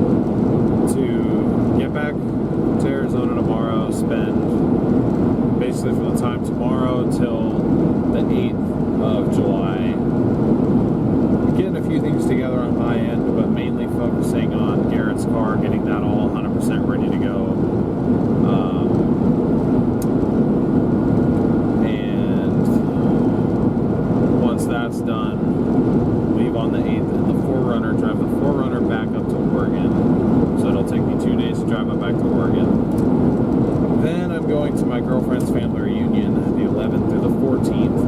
to get back to Arizona tomorrow. Spend basically from the time tomorrow till the 8th of July, getting a few things together on my end, but mainly focusing on Garrett's car, getting that all 100% ready to go. And once that's done, leave on the 8th in the 4Runner, drive the 4Runner back up to Oregon. So it'll take me 2 days to drive up back to Oregon. Then I'm going to my girlfriend's family reunion the 11th through the 14th,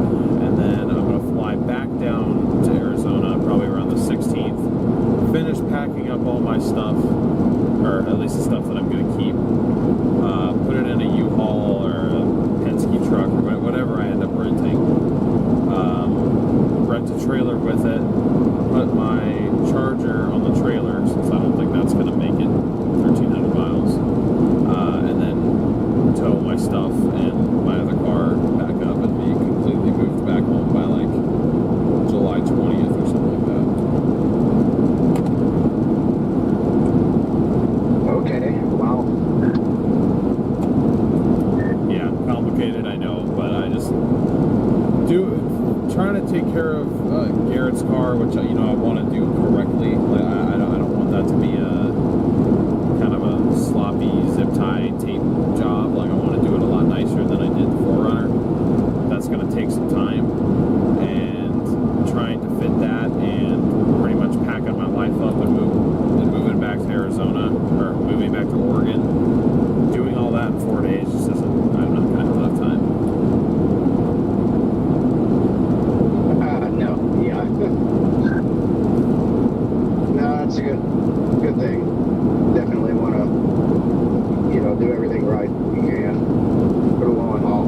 and then I'm going to fly back down to Arizona probably around the 16th, finish packing up all my stuff, or at least the stuff that I'm going to keep, put it in a U-Haul or a Penske truck or whatever I end up renting, rent a trailer with it, put my charger on the trailer since I don't think that's going to make it 1,300 miles, and then tow my stuff and my other car back up and be completely moved back home by like July 20th or something like that. Okay, wow. Yeah, complicated, I know, but I just trying to take care of Garrett's car, which I want to do correctly. Like I don't want that to be a kind of a sloppy zip tie tape job. Like I want to do it a lot nicer than I did the 4Runner. That's going to take some time, and trying to fit that and pretty much packing my life up and moving back to Arizona, or moving back to Oregon, doing all that in 4 days just isn't, I'm not going to have enough time. No, yeah. No, that's a good thing. Definitely want to, do everything right. Yeah, for the long haul.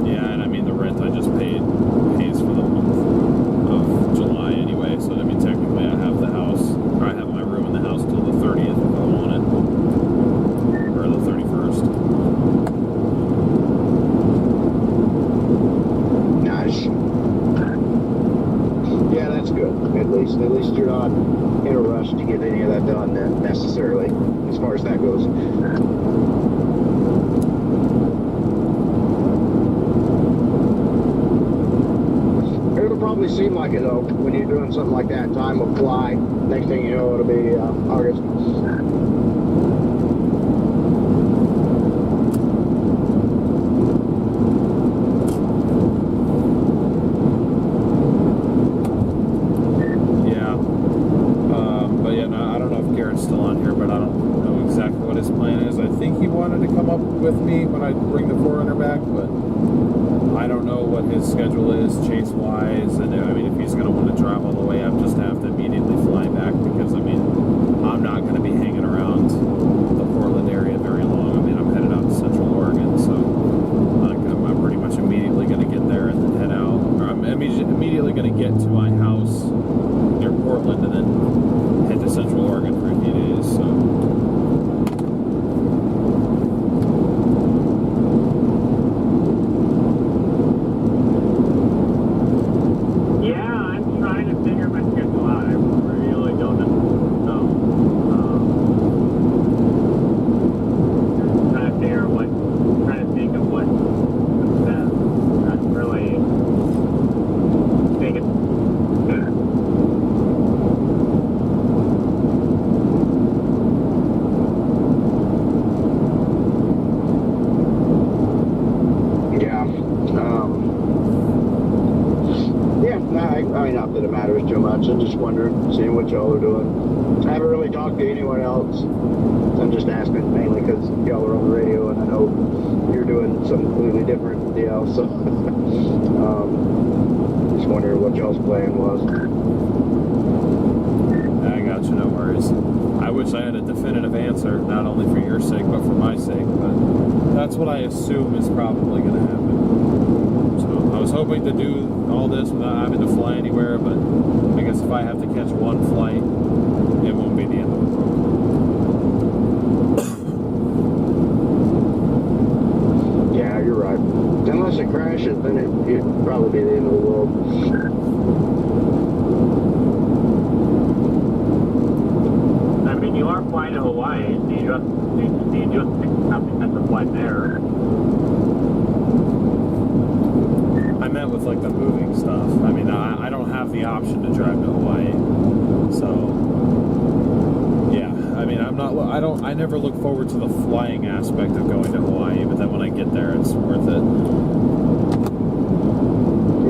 Yeah, and I mean the rent I just pays for the month of July anyway, so I mean technically I have the house, or I have my room in the house till the 30th if I want it, or the 31st. Nice. Yeah, that's good. At least you're not in a rush to get any of that done then, necessarily, as far as that goes. It'll probably seem like it though, when you're doing something like that. Time will fly. Next thing you know, it'll be August. With me when I bring the 4Runner back, but I don't know what his schedule is chase wise, and I mean if he's going to want to drive all the way up just to have to immediately fly back, because I mean I'm not going to be hanging around much. I'm just wondering, seeing what y'all are doing. I haven't really talked to anyone else. I'm just asking mainly because y'all are on the radio and I know you're doing something completely different deal. So just wondering what y'all's plan was. I got you, no worries. I wish I had a definitive answer, not only for your sake, but for my sake, but that's what I assume is probably going to happen. So I was hoping to do all this without having to fly anywhere, but I guess if I have to catch one flight, it won't be the end of the world. Yeah, you're right. Unless it crashes, then it'd probably be the end of the world. I mean, you are flying to Hawaii, so you just have to catch a flight there. I meant with like the moving stuff. I mean, I don't have the option to drive to Hawaii, so yeah. I mean, I never look forward to the flying aspect of going to Hawaii, but then when I get there, it's worth it.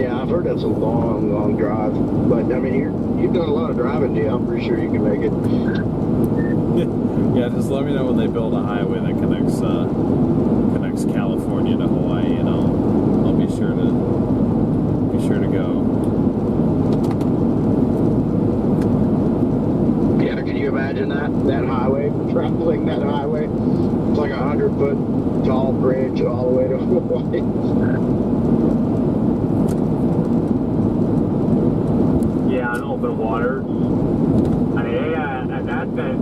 Yeah, I've heard that's a long, long drive. But I mean, you've done a lot of driving, D. I'm pretty sure you can make it. Yeah, just let me know when they build a highway that connects California to Hawaii, and I'll be sure to go. Yeah, can you imagine that highway, traveling that highway? It's like 100-foot tall bridge all the way to Hawaii. Yeah, on open water. I mean,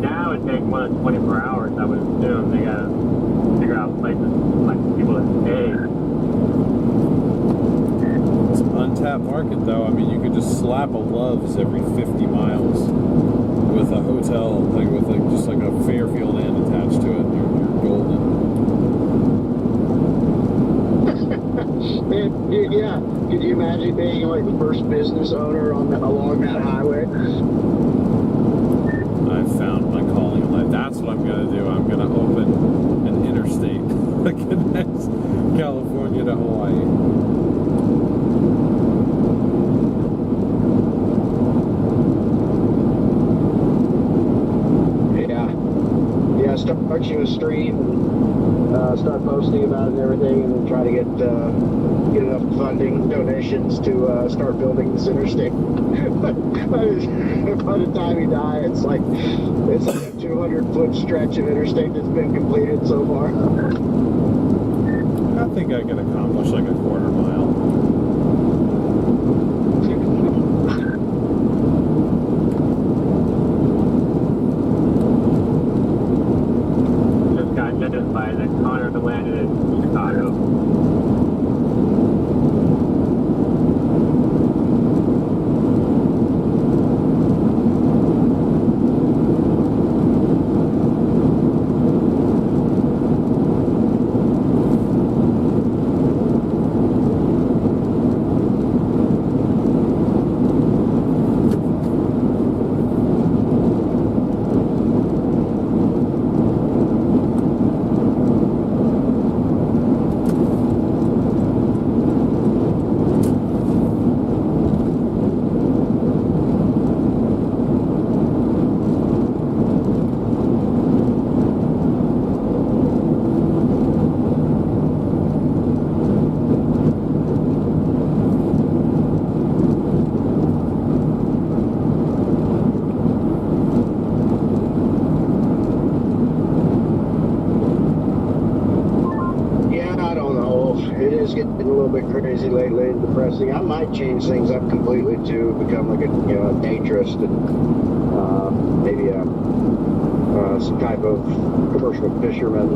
now it takes more than 24 hours, I would assume. They gotta figure out places like people that stay. It's an untapped market, though. I mean, you could just slap a Love's every 50 miles with a hotel, like with just like a Fairfield Inn attached to it, and you're golden. Man, yeah, could you imagine being like the first business owner along that highway? I've found my calling in life. That's what I'm going to do. I'm going to open an interstate that connects California to Hawaii. Yeah, start you a stream and start posting about it and everything, and then try to get enough funding, donations to start building this interstate. By the time you die, it's like a 200-foot stretch of interstate that's been completed so far. I think I can accomplish like a quarter mile. Just got notified that Connor landed in Chicago. Crazy lately and depressing. I might change things up completely to become like a naturist and maybe some type of commercial fisherman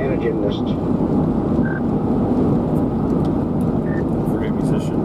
and a gymnast. For a musician.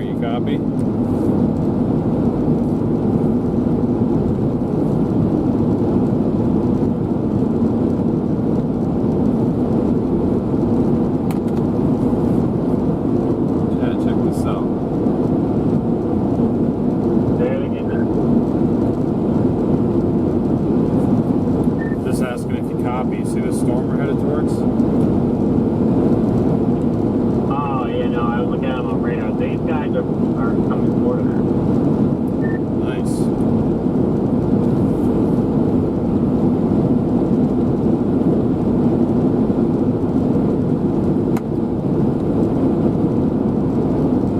you copy? Chat, check this out. There we go. Just asking if you copy. See the storm we're headed towards? Oh, yeah, no, I was looking at them on radar. These guys are coming toward us. Nice.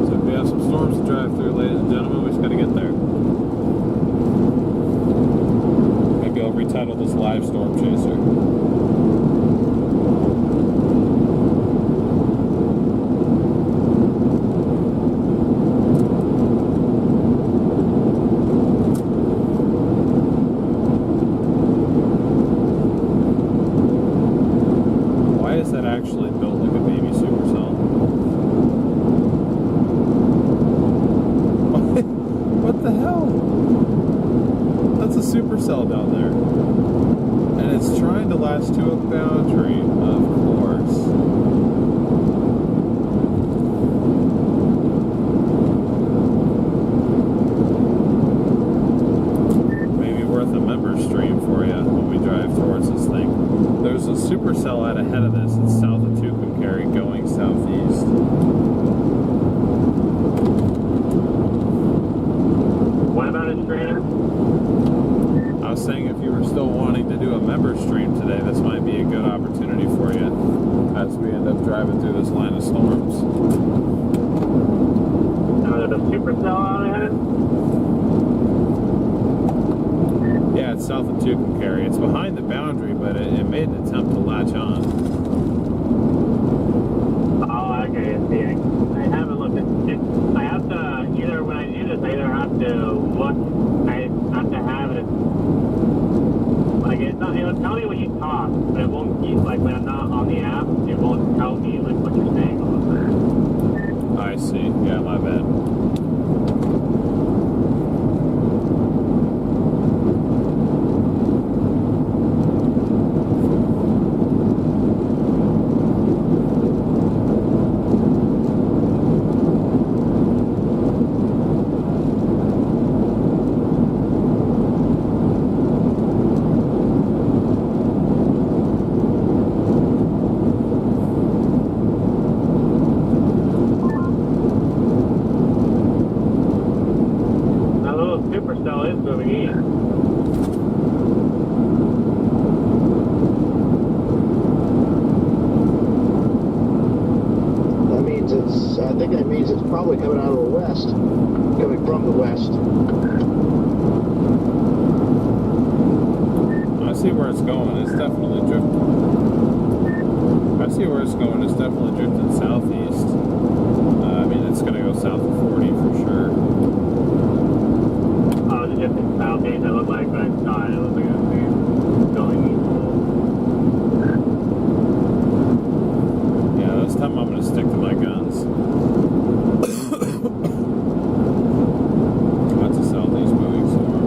So we have some storms to drive through, ladies and gentlemen. We just got to get there. Maybe I'll retitle this live storm chaser. Why is that actually built like a baby supercell? What the hell? That's a supercell down there. And it's trying to latch to a boundary, of course. Maybe worth a member stream for you when we drive towards this thing. There's a supercell out ahead of this. It's south of Tucumcari going southeast. What about a stream? I was saying if you were still wanting to do a member stream today, this might be a good opportunity for you as we end up driving through this line of storms. Now there's a supercell out ahead? Yeah, it's south of Tucumcari. It's behind the boundary, but it made an attempt to latch on. Oh, okay, I see. I haven't looked at it. I have to, either when I do this, I either have to look, I have to have it, like, it's not, it'll tell me when you talk, but it won't keep, like, when I'm not on the app, it won't tell me, like, what you're saying all the time. I see. Yeah, my bad. That little supercell is moving in. That means I think that means it's probably coming out of the west, coming from the west. I see where it's going. It's definitely drifting. I see where it's going. It's definitely drifting southeast. I mean, it's going to go south of 40 for sure. Oh, it's just in southeast, it looked like, but I saw it, it looked like it was going east. Yeah, this time I'm going to stick to my guns. That's a southeast moving storm.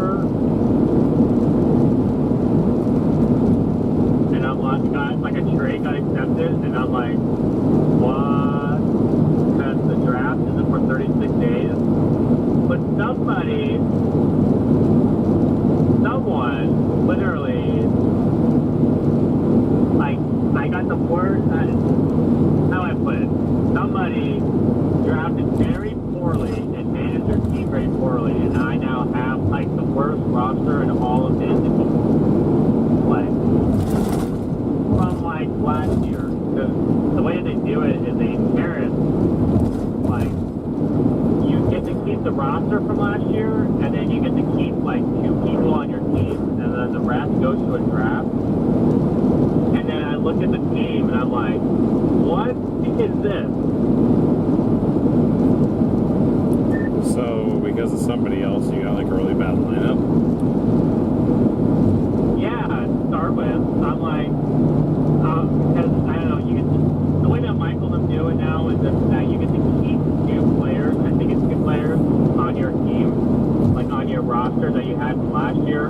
roster, and I'm like a trade got accepted, and I'm like, what? Because the draft isn't for 36 days. But someone, literally, like, I got the word, how I put it, somebody drafted very poorly and managed their team very poorly, and I now have, like, the worst roster in all of fantasy. Like, from, like, last year. Because the way they do it is they inherit, like, you get to keep the roster from last year, and then you get to keep like 2 people on your team, and then the rest goes to a draft. And then I look at the team, and I'm like, what is this? So, because of somebody else, you got like a really bad lineup? Yeah, to start with, I'm like, because I don't know, you get to, the way that Michael them do it now is that you get to keep 2 players, I think it's 2 players on your team, like on your roster that you had from last year.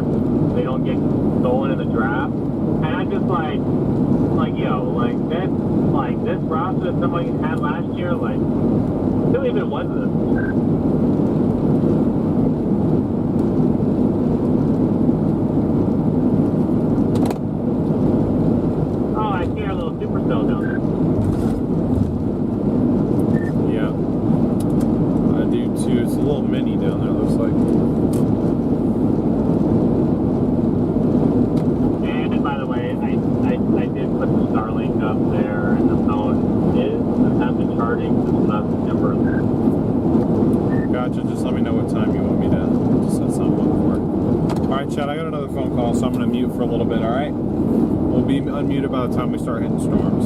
They don't get stolen in the draft. And I just like yo, like this roster that somebody had last year, like who even was this? Oh, I see our little supercell down there. Yeah. I do too. It's a little mini down there, looks like. And by the way, I did put the Starlink up there, and the phone has been charging since last September. Gotcha. Just let me know what time you want me to set something up for. Alright, Chad, I got another phone call, so I'm going to mute for a little bit, alright? We'll be unmuted by the time we start hitting storms.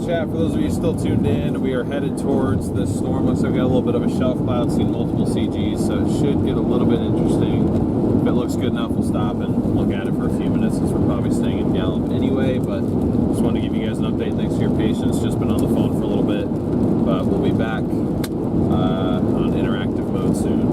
chat, for those of you still tuned in, we are headed towards this storm. Looks like we got a little bit of a shelf cloud, seen multiple CGs, so it should get a little bit interesting. If it looks good enough, we'll stop and look at it for a few minutes since we're probably staying in Gallup anyway, but just wanted to give you guys an update. Thanks for your patience. Just been on the phone for a little bit, but we'll be back on interactive mode soon.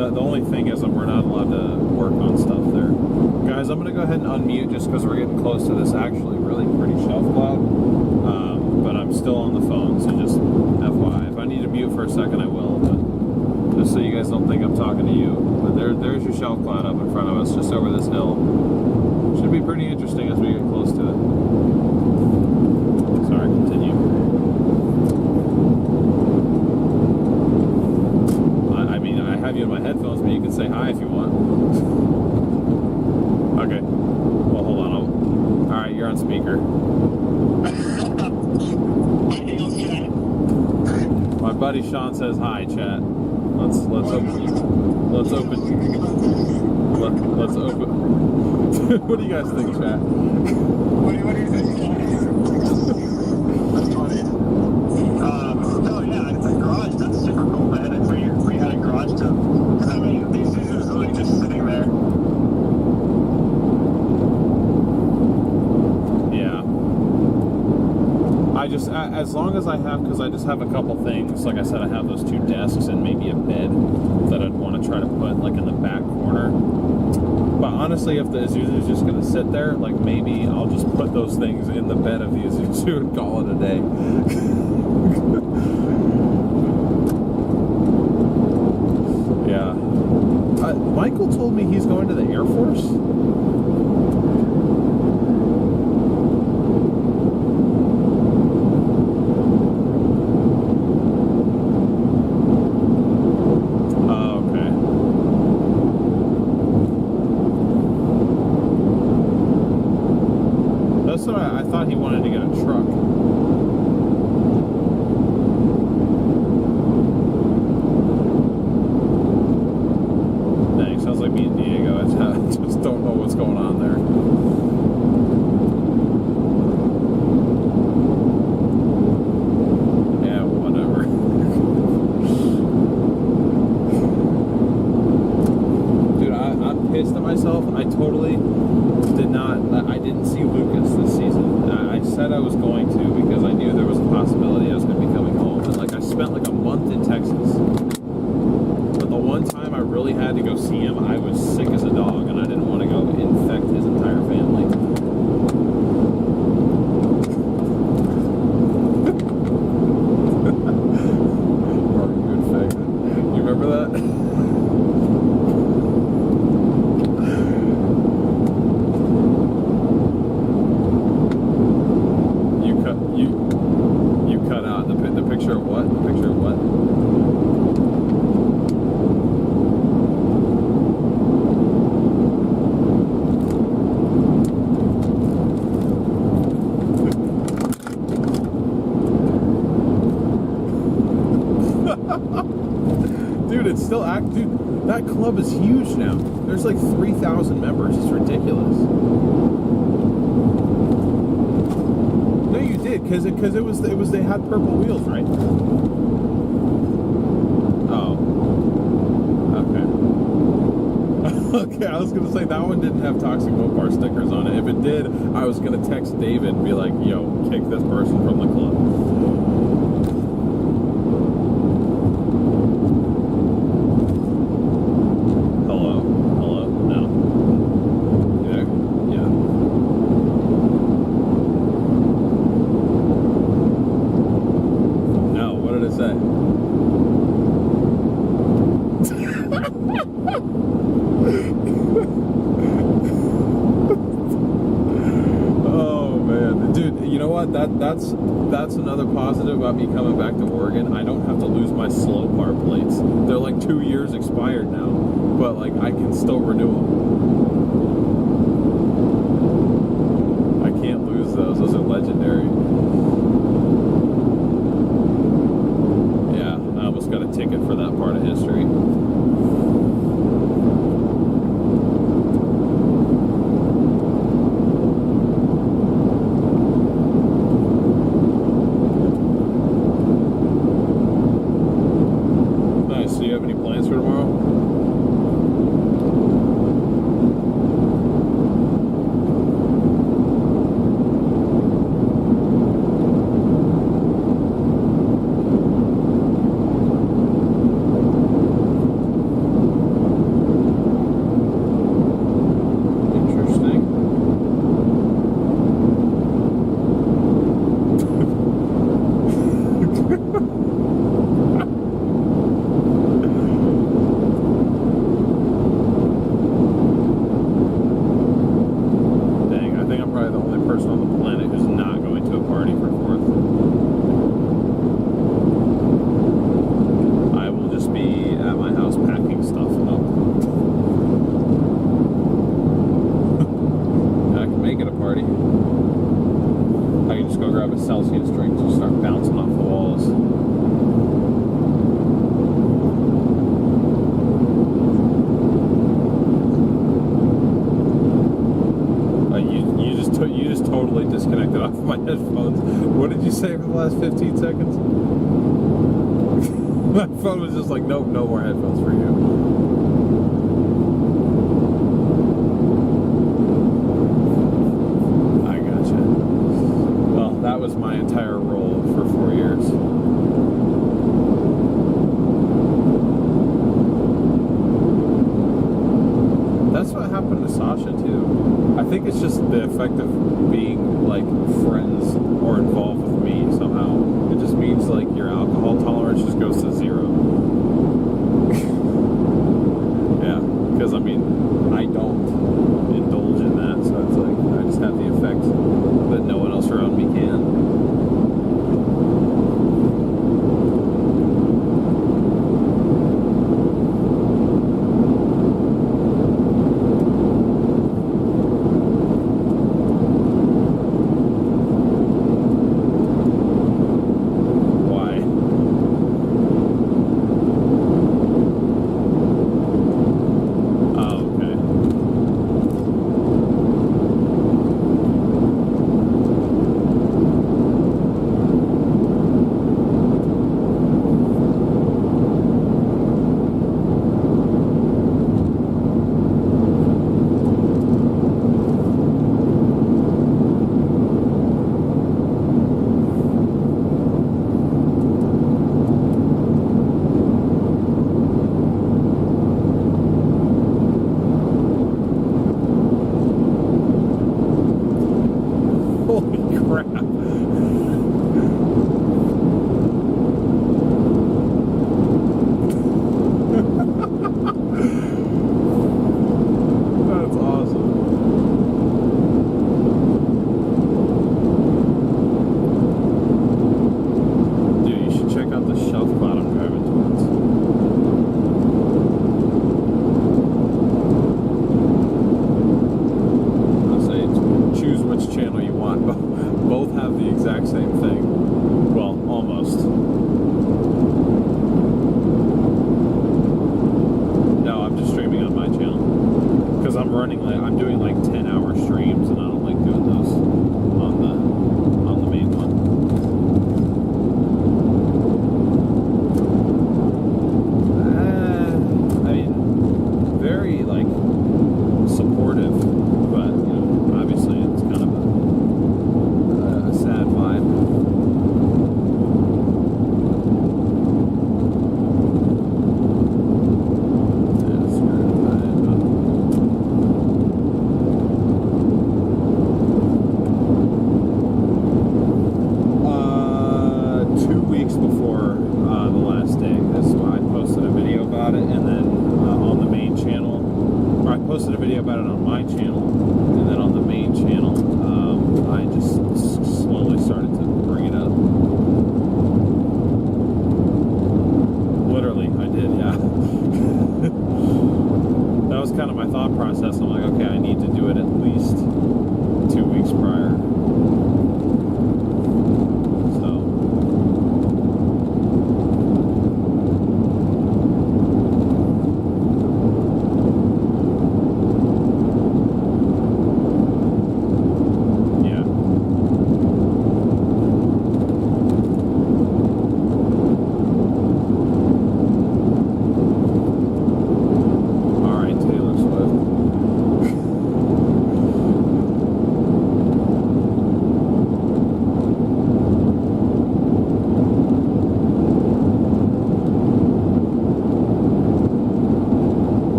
The only thing is that we're not allowed to work on stuff there. Guys, I'm going to go ahead and unmute just because we're getting close to this actually really pretty shelf cloud. But I'm still on the phone, so just FYI. If I need to mute for a second, I will. But just so you guys don't think I'm talking to you. But there's your shelf cloud up in front of us, just over this hill. Should be pretty interesting as we get close to it. Sorry, continue. I mean, I have you in my headphones, but you can say hi if you want. Okay. Well, hold on. Alright, you're on speaker. My buddy Sean says hi, chat. Let's open. What do you guys think, chat? What do you think? That's funny. Oh yeah, it's a garage. That's super cool, man. If we had a garage to, because I mean, these things are really just sitting there. Yeah. I just, as long as I have, because I just have a couple things. Like I said, I have those 2 desks and maybe a bed that I'd want to try to put like in the back corner. But honestly, if the Isuzu's just going to sit there, like maybe I'll just put those things in the bed of the Isuzu and call it a day. Yeah. Michael told me he's going to the Air Force. I thought he wanted to get a truck. Dang, sounds like me and Diego. I just don't know what's going on there. Yeah, whatever. Dude, I'm pissed at myself. I totally I didn't see Lucas this season. I said I was going to because I knew there was a possibility I was going to be coming home. And like I spent like a month in Texas. But the one time I really had to go see him, I was sick as a dog and I didn't want to go infect his entire family. Or you infected. You remember that? You cut out the picture of what? The picture of what? Dude, it's still dude, that club is huge now. There's like 3,000 members. It's ridiculous. No, you did, because it was they had purple wheels, right? Oh. Okay. Okay, I was gonna say that one didn't have Toxic Mopar stickers on it. If it did, I was gonna text David and be like, yo, kick this person from the club. That's another positive about me coming back to Oregon. I don't have to lose my slow par plates. They're like 2 years expired now, but like I can still renew them. I can't lose those. Those are legendary. Yeah, I almost got a ticket for that part of history. last 15 seconds? My phone was just like, nope, no more headphones for you. I gotcha. Well, that was my entire role for 4 years. That's what happened to Sasha too. I think it's just the effect of being like friends or involved with me somehow. It just means like your alcohol tolerance just goes to 0. Yeah, because I mean, I don't indulge in that, so it's like I just have the effect that no one else around me can. I'm doing like 10-hour streams, and I don't like doing those on the main one. I mean, very like supportive, but you know, obviously it's kind of a sad vibe. Posted a video about it on my channel, and then on the main channel, I just slowly started to bring it up. Literally, I did, yeah. That was kind of my thought process. I'm like, okay, I need to do it at least 2 weeks prior.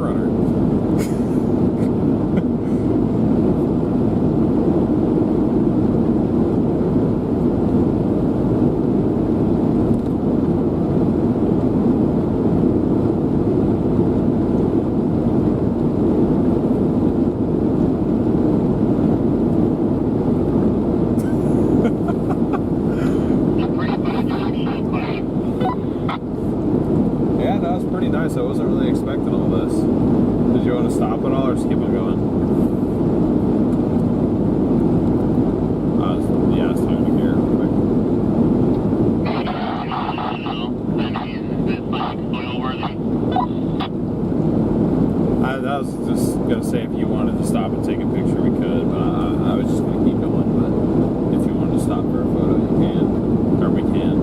StormRunner. Yeah, that was pretty nice. I wasn't really expecting all this. Did you want to stop at all or just keep on going? Yeah, I was talking to Garrett real quick. I was just going to say if you wanted to stop and take a picture, we could, but I was just going to keep going. But if you wanted to stop for a photo, you can. Or we can.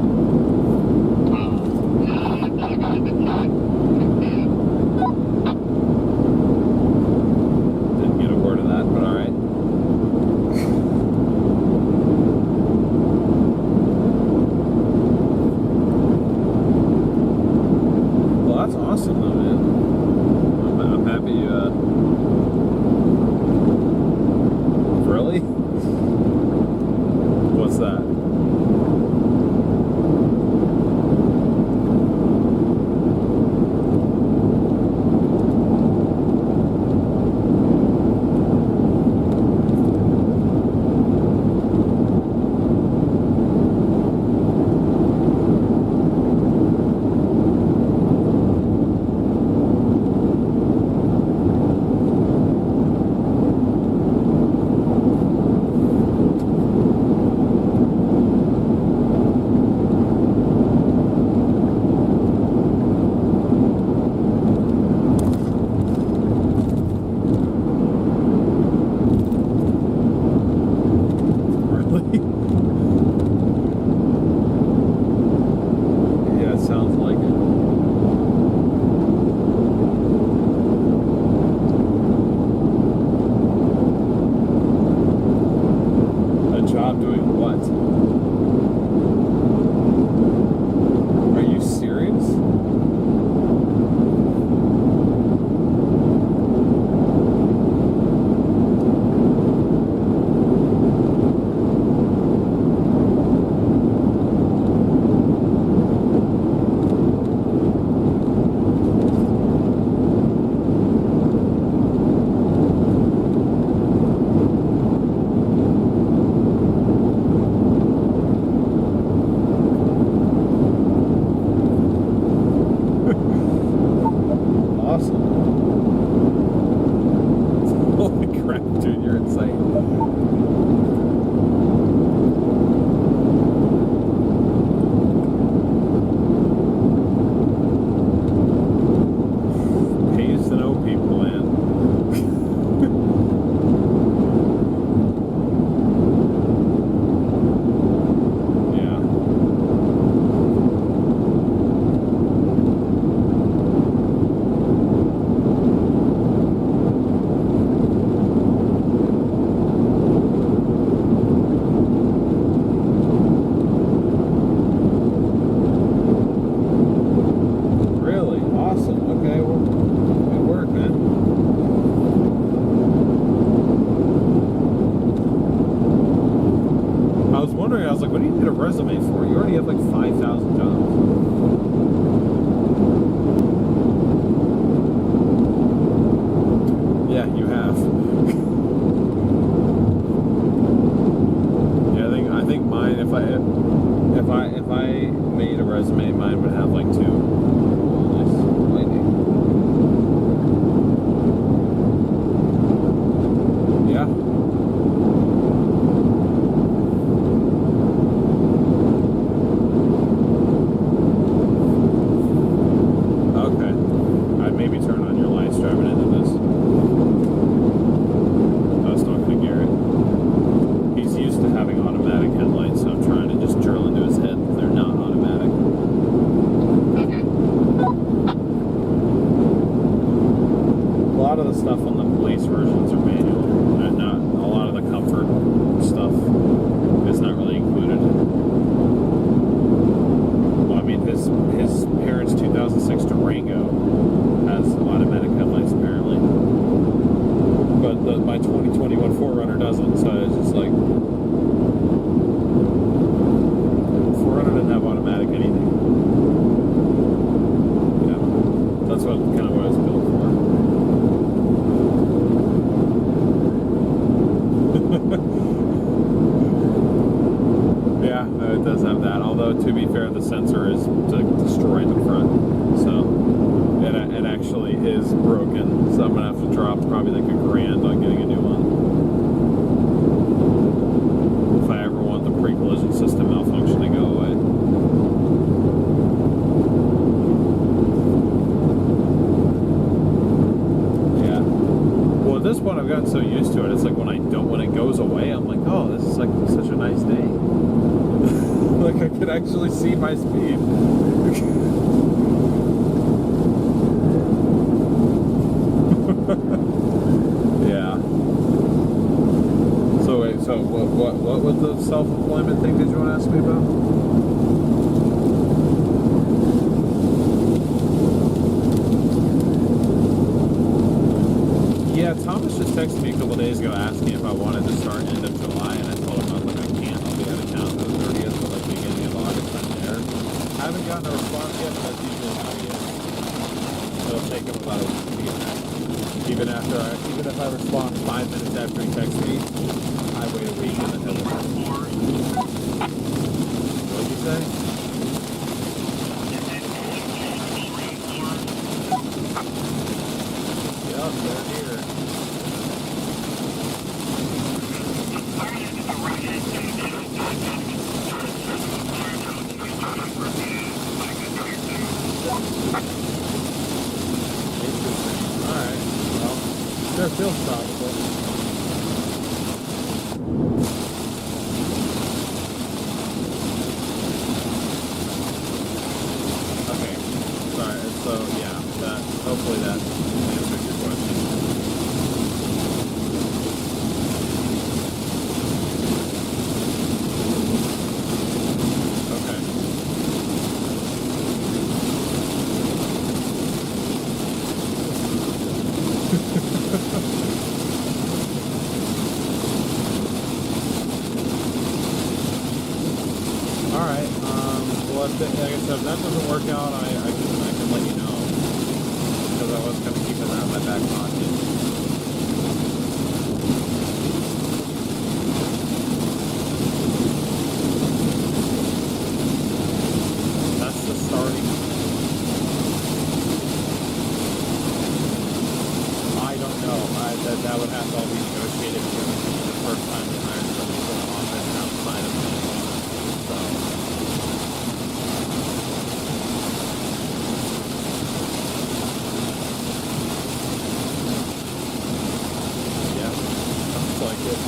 Didn't get a word of that, but alright. Well, that's awesome though, man. I'm happy you, really? What's that? Yeah, it sounds like it. A job doing what? Are you serious? Awesome. Holy crap, dude, you're insane. Pays to know people, man. Yeah. Really? Awesome. Okay, well, good work, man. I was wondering, I was like, what do you need a resume for? You already have like 5,000 jobs. Yeah, you have. Yeah, I think mine, if I made a resume, mine would have like 2. Nice. Lightning. Yeah. Okay. I'd maybe turn on your lights driving into this. I was talking to Garrett. He's used to having automatic headlights, so I'm trying to just drill into his head that they're not automatic. A lot of the stuff on the police versions are manual. Not a lot of the comfort stuff is not really included. Well, I mean, his parents' 2006 Durango has automatic headlights have to drop probably like $1,000 on getting a new one. If I ever want the pre-collision system malfunction to go away. Yeah. Well, at this point, I've gotten so used to it. It's like when it goes away, I'm like, oh, this is like such a nice day. Like I could actually see my speed. Yeah. So wait, so what was the self-employment thing did you want to ask me about? Yeah, Thomas just texted me a couple days ago asking if I wanted to start end of July, and I told him I was like, I can't. I'll be out of town for the 30th, but like beginning of August I'm there. I haven't gotten a response yet, but that's usually how he is. It'll take him about a week to get back. Even if I respond 5 minutes after he texts me, I wait a week and then he'll respond. What'd you say? Yep, they're here. Alright, well, sure feels probable. Okay, sorry, so yeah, hopefully that answers your question. Alright, well, like I said, if that doesn't work out, I can let you know. Because I was kind of keeping that in my back pocket. That's the starting. I don't know. That would have to all be negotiated because this is the first time we hired somebody from the office outside of me. So. Yeah, sounds like it.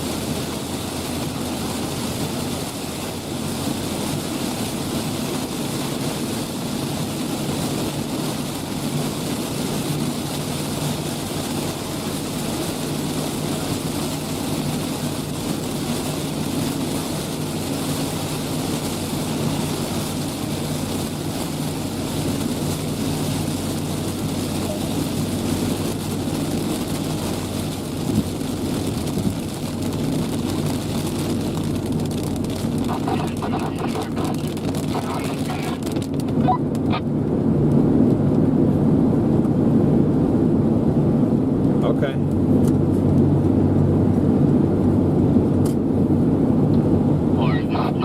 Okay. Or is it just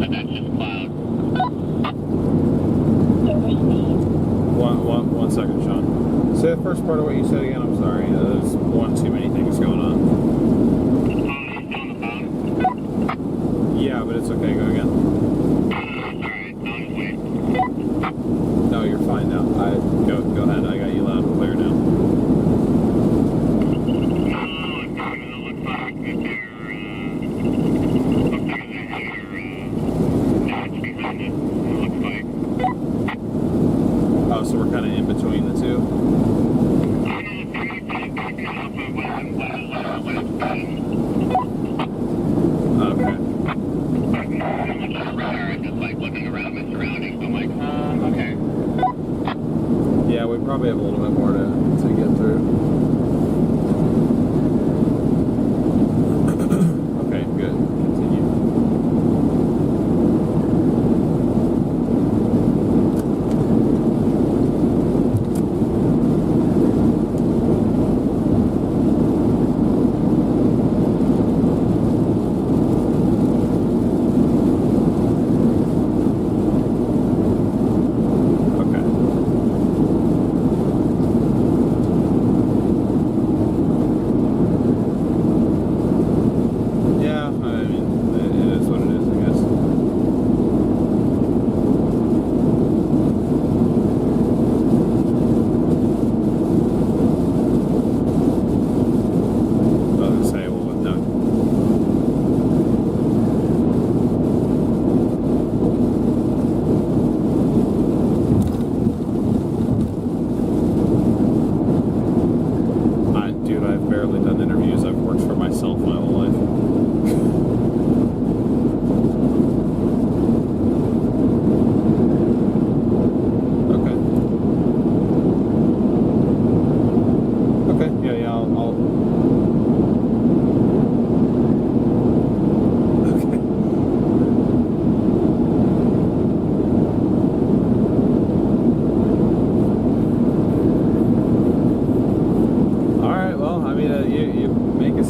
and that's just cloud? One second, Sean. Say the first part of what you said again. I'm sorry. There's one too many things going on. Yeah, but it's okay. Go again. No, you're fine now. Go ahead. I got you loud and clear now. Oh, so we're kind of in between the two. Okay. Just like looking around my surroundings, I'm like, okay. Yeah, we probably have a little bit more to get through. Okay, good. Continue.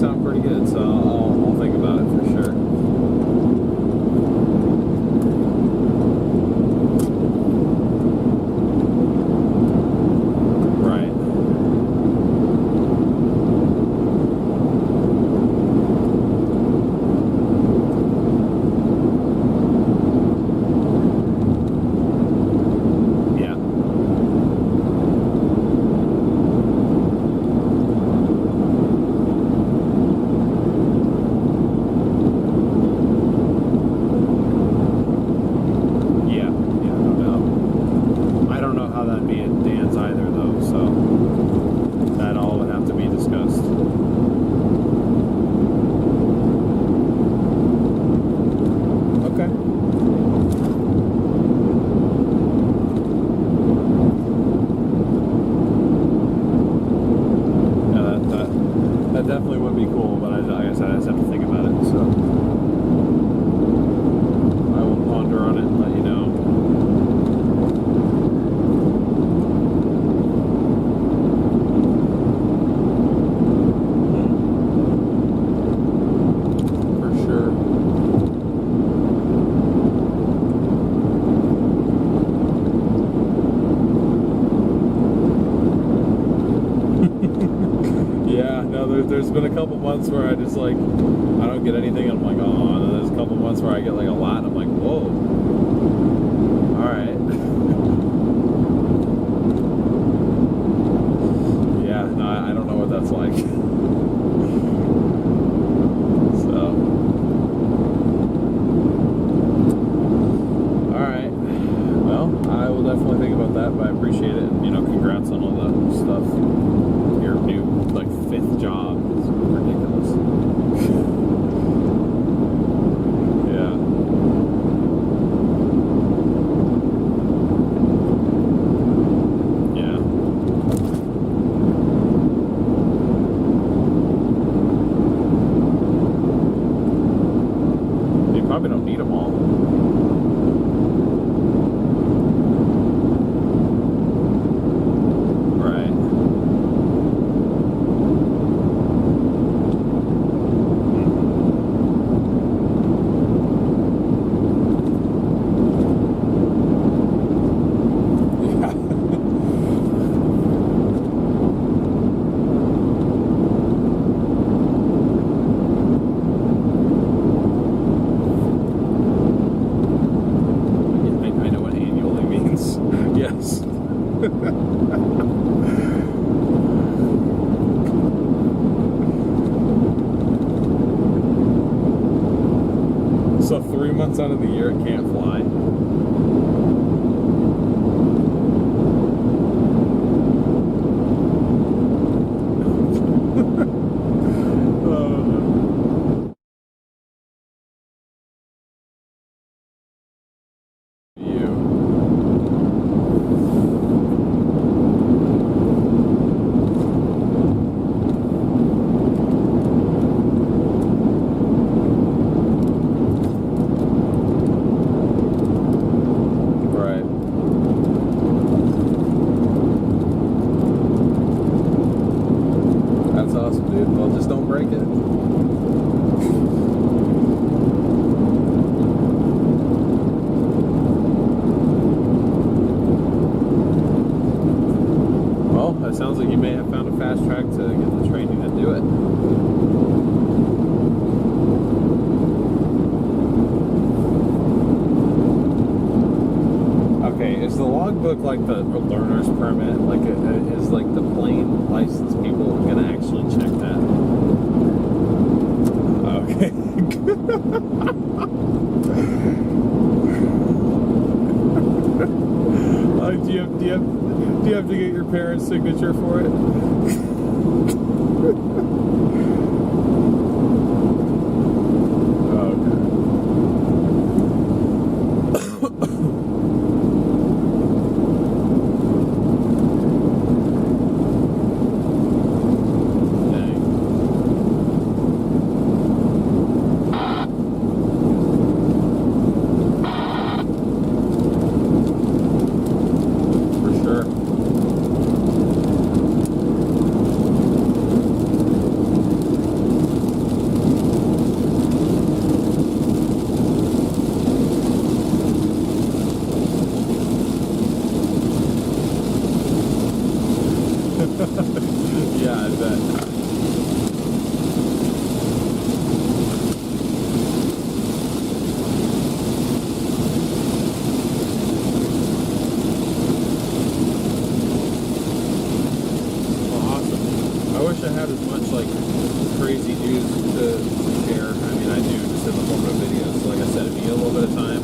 sound pretty good, so I'll think about it for sure. Right. Yeah. Yeah, no doubt. I don't know how that'd be at Dan's either, though, so that all would have to be discussed. Okay. Yeah, that definitely would be cool, but like I said, I just have to think about it, so I will ponder on it and let you know. For sure. Yeah, no, there's been a couple months where I just like, I don't get anything, and I'm like, oh, and then there's a couple months where I get like a lot, and I'm like, whoa. Alright. Yeah, no, I don't know what that's like. So. Alright. Well, I will definitely think about that, but I appreciate it, and, you know, congrats on all the stuff. Your new, like, 5th job is ridiculous. Yeah. Yeah. You probably don't need them all. Right. I know what annually means. Yes. So 3 months out of the year it can't fly. You. Right. That's awesome, dude. Well, just don't break it. Well, it sounds like you may have found a fast track to get the training to do it. Okay, is the logbook like the learner's permit? Like, is like the plane license people gonna actually check that? Okay. Do you have to get your parents' signature for it? Yeah, I bet. Well, awesome. I wish I had as much like crazy news to share. I mean, I do just in the form of videos. So like I said, if you get a little bit of time,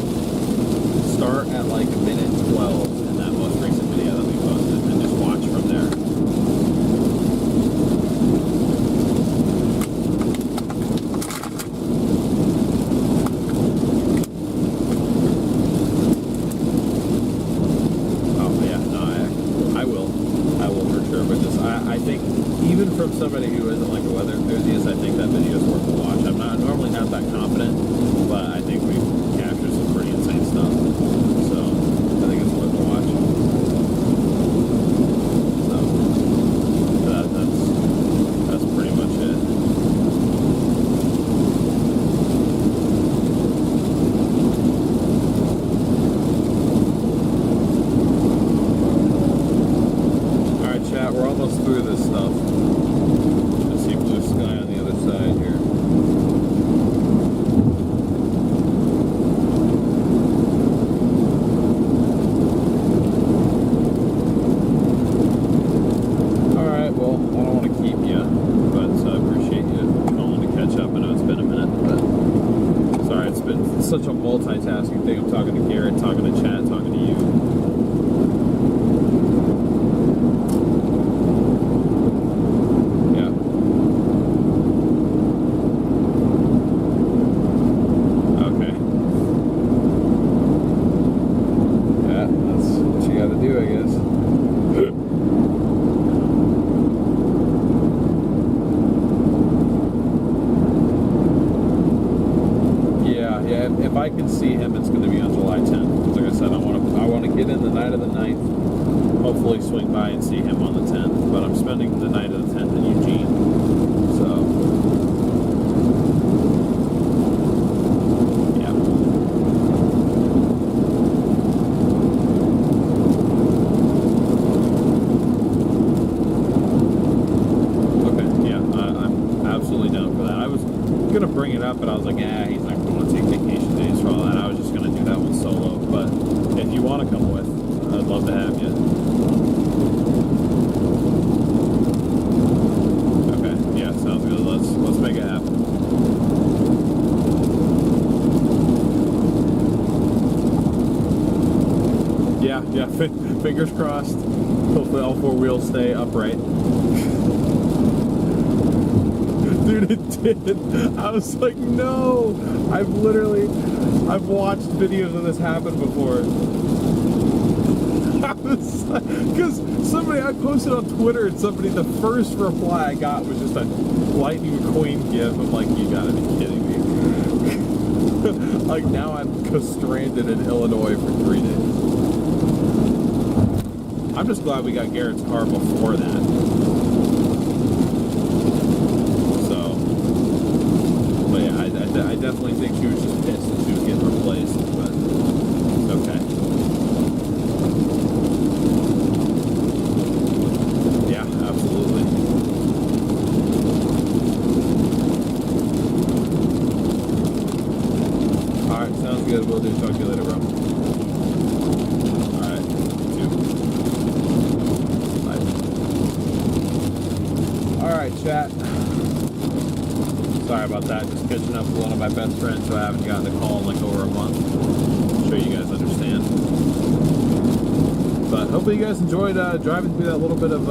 start at like minute 12 in that most recent video that we posted and just watch from there. Oh yeah, no, I will for sure. But just I think even from somebody who isn't like a weather enthusiast, I think that video is worth a watch. I'm not normally not that confident, but I think we captured some pretty insane stuff. So I think it's worth a watch. So that's pretty much it. Alright chat, we're almost through this stuff. I see blue sky on the other side here. Alright, well, I don't want to keep you, but I appreciate you calling to catch up. I know it's been a minute, but sorry, it's been such a multitasking thing. I'm talking to Garrett, talking to chat, talking to you. Yeah. Okay. Yeah, that's what you gotta do, I guess. Yeah, if I can see him, it's going to be on July 10th. Like I said, I want to get in the night of the 9th, hopefully swing by and see him on the 10th, but I'm spending the night of the 10th in Eugene, so, yeah. Okay, yeah, I'm absolutely down for that. I was going to bring it up, but I was like, he's not going to want to take vacation days for all that. I was just going to do that one solo, but if you want to come with, I'd love to have you. Okay, yeah, sounds good. Let's make it happen. Yeah, fingers crossed. Hopefully all four wheels stay upright. Dude, it did. I was like, no. I've watched videos of this happen before. I was like, because I posted on Twitter and the first reply I got was just a Lightning McQueen gif. I'm like, you gotta be kidding me. Like, now I'm stranded in Illinois for 3 days. I'm just glad we got Garrett's car before that. I definitely think she was just pissed that she was getting replaced, but it's okay. Yeah, absolutely. Alright, sounds good. We'll do. Talk to you later, bro. Alright, you too. Bye. Alright, chat. Sorry about that. Just catching up with one of my best friends who I haven't gotten a call in like over a month. I'm sure you guys understand. But hopefully you guys enjoyed driving through that little bit of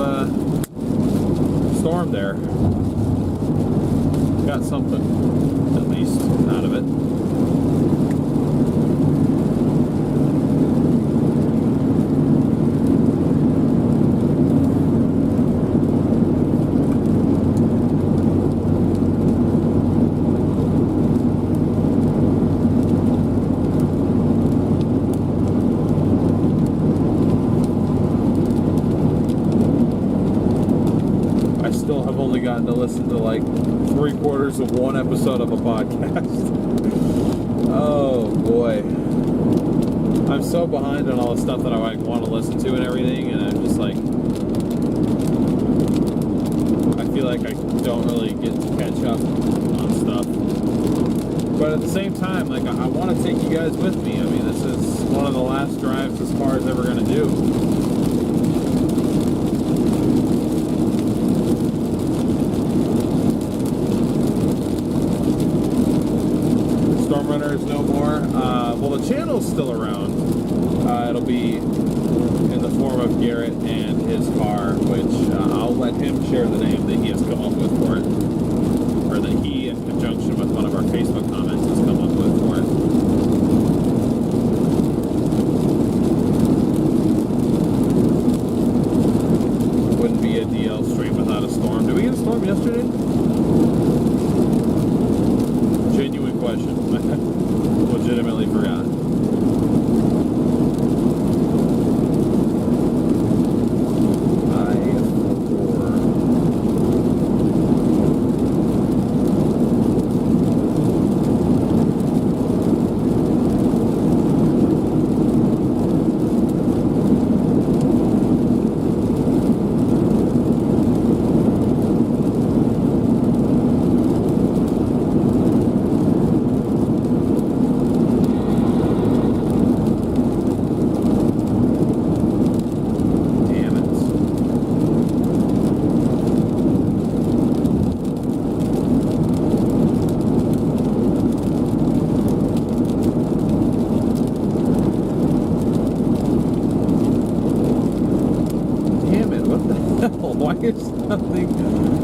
storm there. Got something, at least, out of it. Gotten to listen to like 3/4 of one episode of a podcast. Oh boy, I'm so behind on all the stuff that I want to listen to and everything, and I'm just like, don't really get to catch up on stuff. But at the same time, like, I want to take you guys with me. I mean, this is one of the last drives this car is ever going to do. StormRunner is no more. Well, the channel's still around. It'll be in the form of Garrett and his car, which I'll let him share the name that he has come up with for it. Or that he, in conjunction with one of our Facebook comments, has come up with for it. Wouldn't be a DL stream without a storm. Did we get a storm yesterday? Genuine question. Legitimately forgot.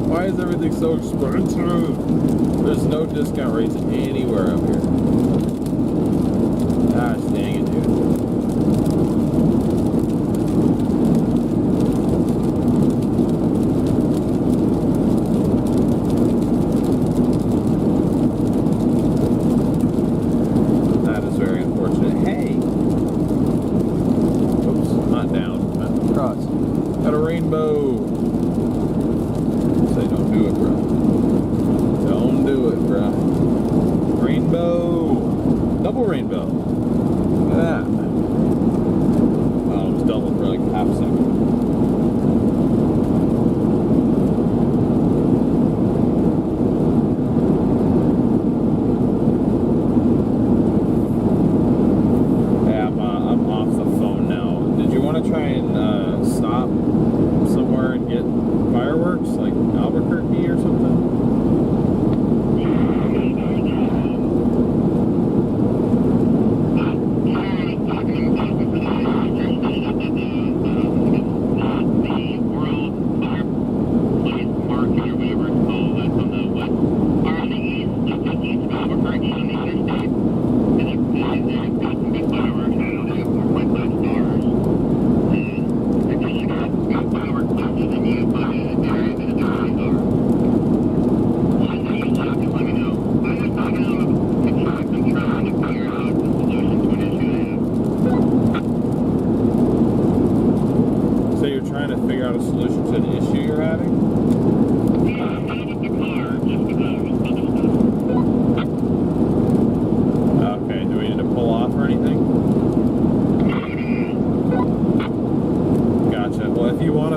Why is everything so expensive? There's no discount rates anywhere up here. Gosh dang it, dude. That is very unfortunate. Hey! Oops, not down. Cross. Got a rainbow. Say don't do it, bro. Don't do it, bro. Rainbow. Double rainbow. Look at that. Wow, it was double for like half a second. Yeah, I'm off the phone now. Did you want to try and stop somewhere and get fireworks, like Albuquerque or something?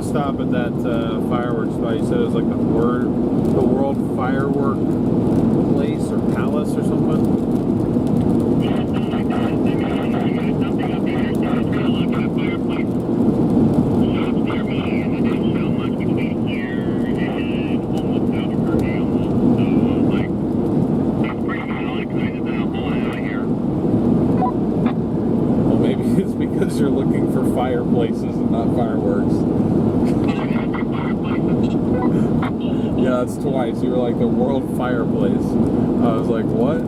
Stop at that fireworks spot. You said it was like the World Firework place or palace or something? Well, maybe it's because you're looking for fireplaces and not fireworks. Yeah, that's twice. You were like the world fireplace. I was like, what?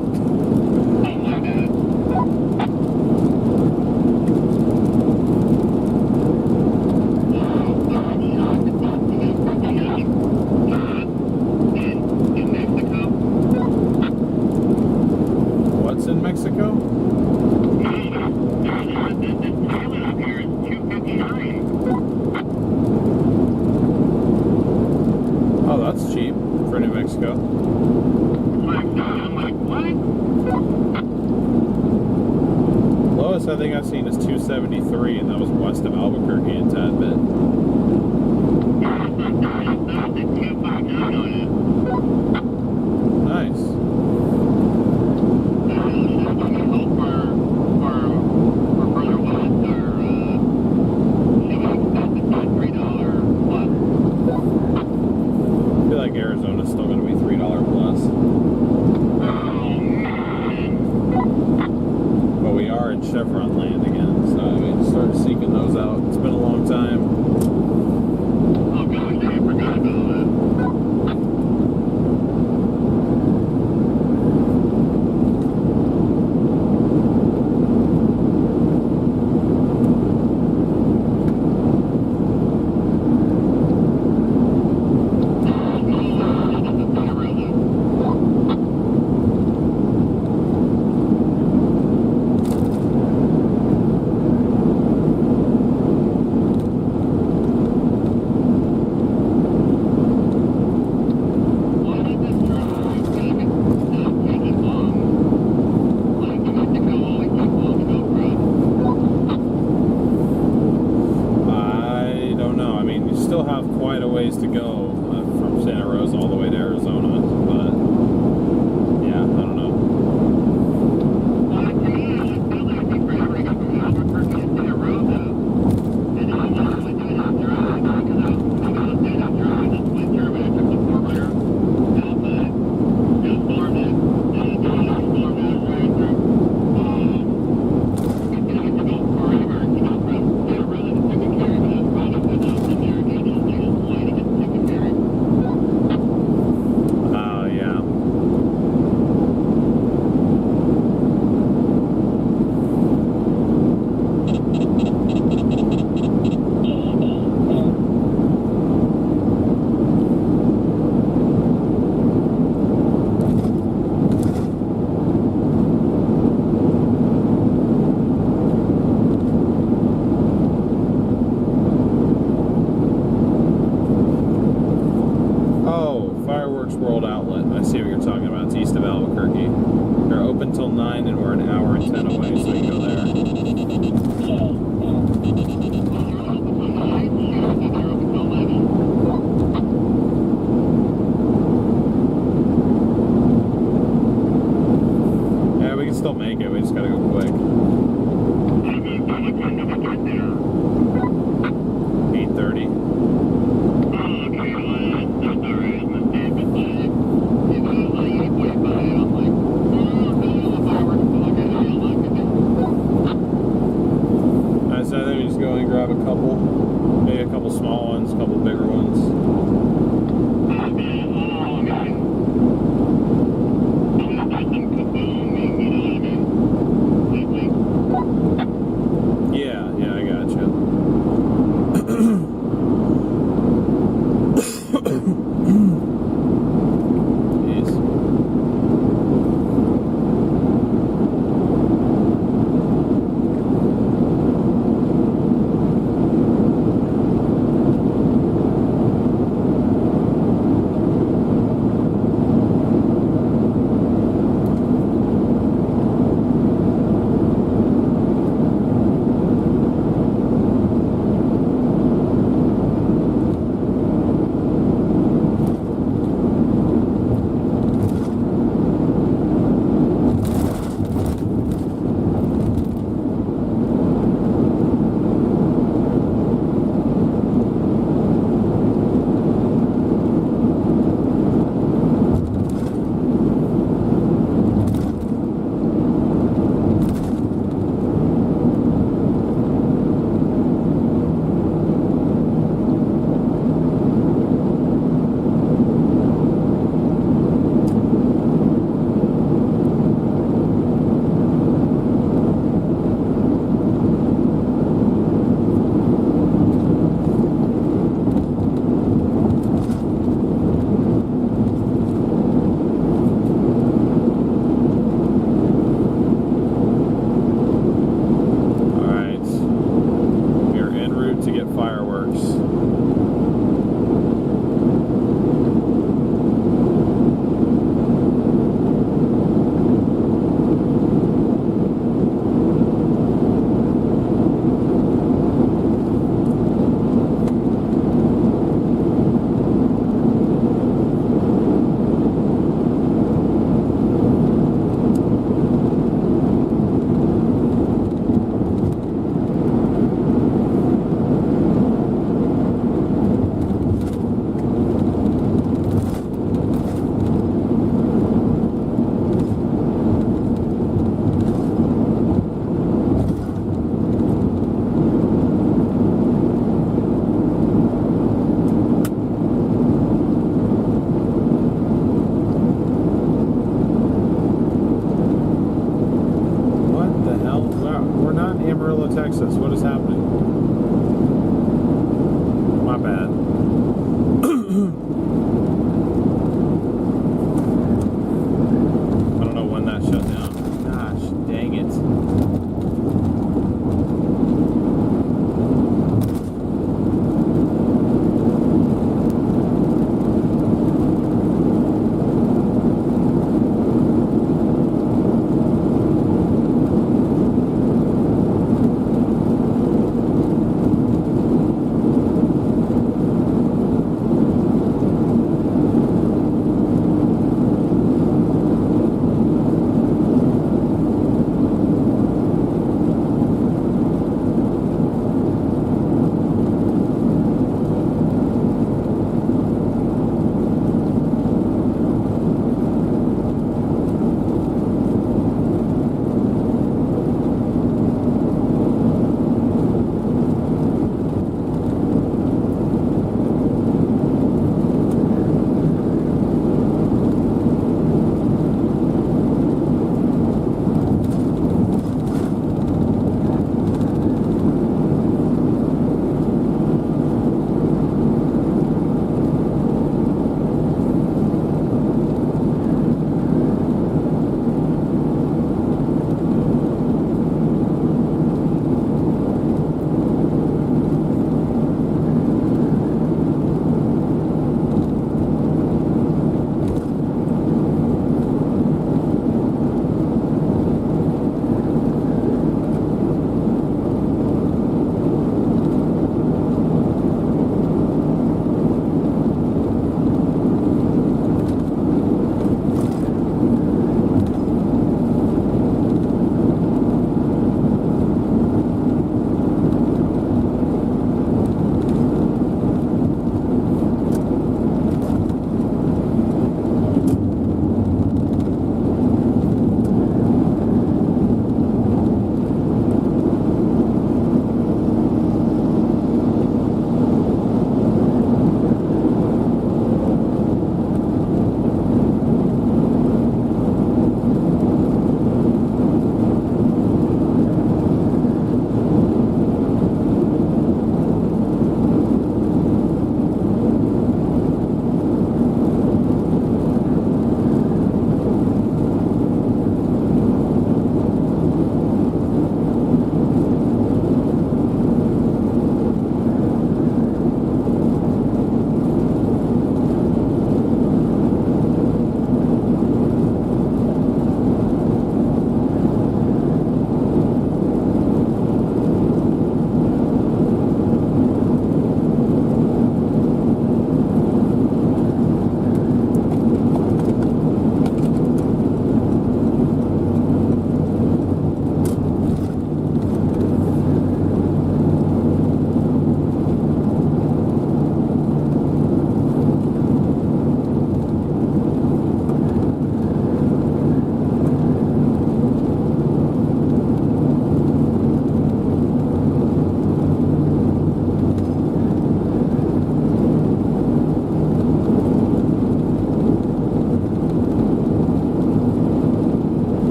What's in Mexico? Oh, that's cheap for New Mexico. Lowest I think I've seen is $273, and that was west of Albuquerque a tad bit. to go from Santa Rosa all the way to Arizona, but yeah, I don't know. Yeah. Oh, Fireworks World Outlet. I see what you're talking about. It's east of Albuquerque. They're open till 9 and we're an hour and 10 away, so we can go there. Yeah, we can still make it. We just gotta go quick. 8:30. I think we just go and grab a couple, maybe a couple small ones, a couple bigger ones.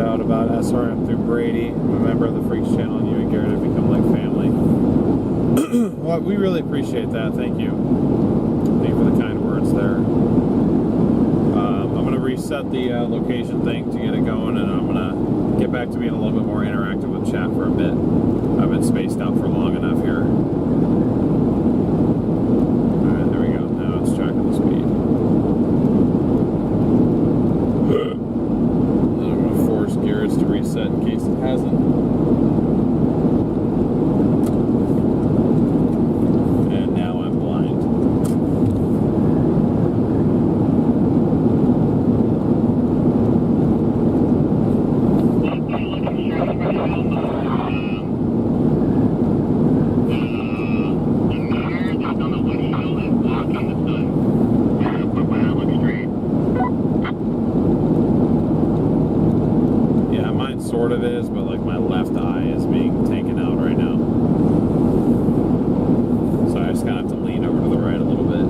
out about SRM through Brady. I'm a member of the Freaks channel, and you and Garrett have become like family. Well, we really appreciate that. Thank you. Thank you for the kind words there. I'm going to reset the location thing to get it going, and I'm going to get back to being a little bit more interactive with chat for a bit. I've been spaced out for long enough here. Alright, there we go. Now it's tracking the speed. I'm going to force Garrett's to reset in case it hasn't. And now I'm blind. Sort of is, but like my left eye is being taken out right now. So I just kind of have to lean over to the right a little bit.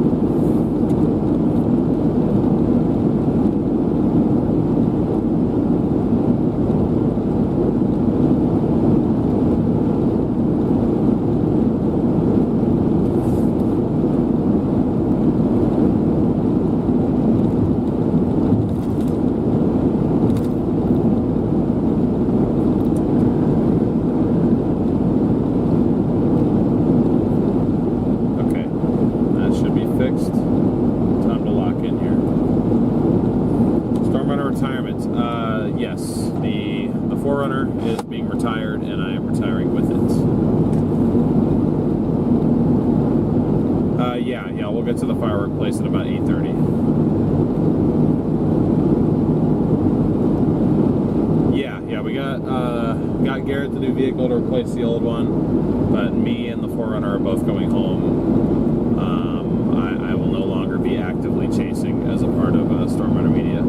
Yes, the 4Runner is being retired, and I am retiring with it. Yeah, we'll get to the Firework place at about 8:30. Yeah, we got Garrett the new vehicle to replace the old one, but me and the 4Runner are both going home. I will no longer be actively chasing as a part of StormRunner Media.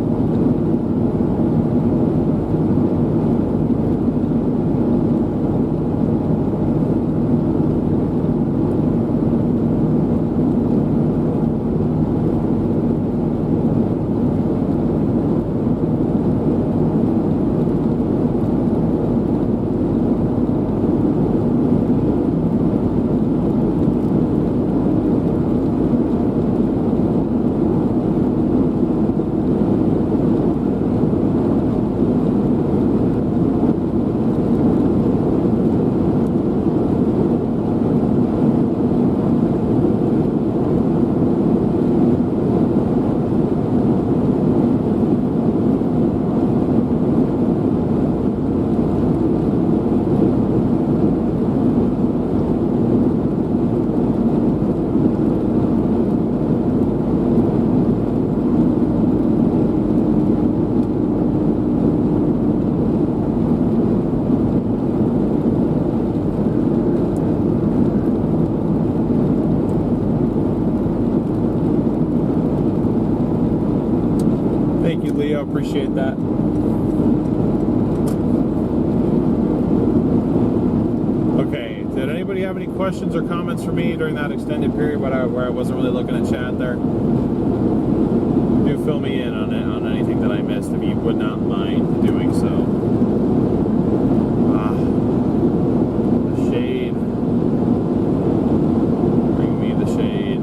Appreciate that. Okay, did anybody have any questions or comments for me during that extended period where I wasn't really looking at chat there? Do fill me in on anything that I missed if you would not mind doing so. The shade. Bring me the shade.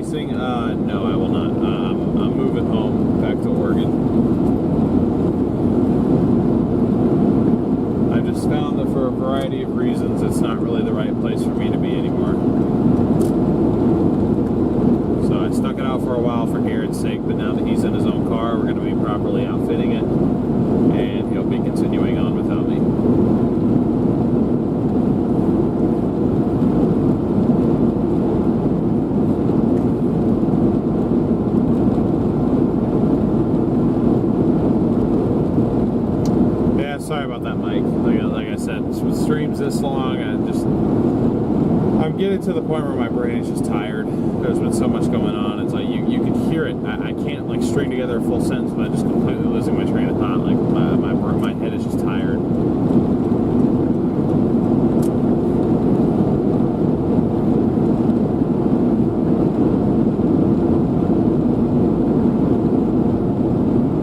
No, I will not. I'm moving home back to Oregon. I just found that for a variety of reasons, it's not really the right place for me to be anymore. So I stuck it out for a while for Garrett's sake, but now that he's in his own car, we're going to be properly outfitting it, and he'll be continuing on without me. sorry about that, Mike. Like I said, with streams this long, I'm getting to the point where my brain is just tired. There's been so much going on. It's like you can hear it. I can't like string together a full sentence without just completely losing my train of thought. Like my head is just tired.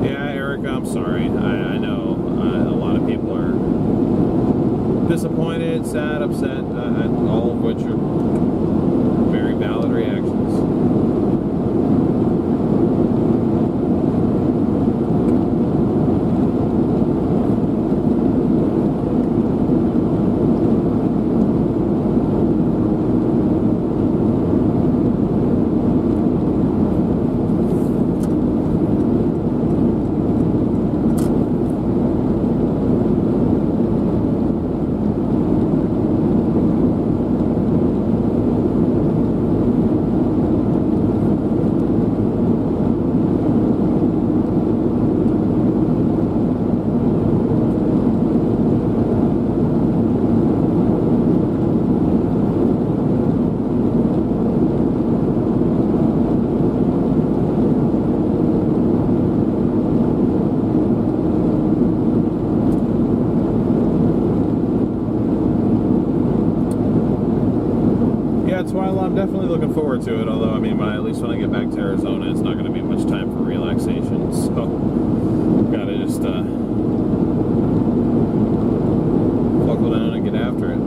Yeah, Eric, I'm sorry. I know a lot of people are disappointed, sad, upset, all of which are very valid reactions. Well, I'm definitely looking forward to it, although, I mean, at least when I get back to Arizona, it's not going to be much time for relaxation, so gotta just buckle down and get after it.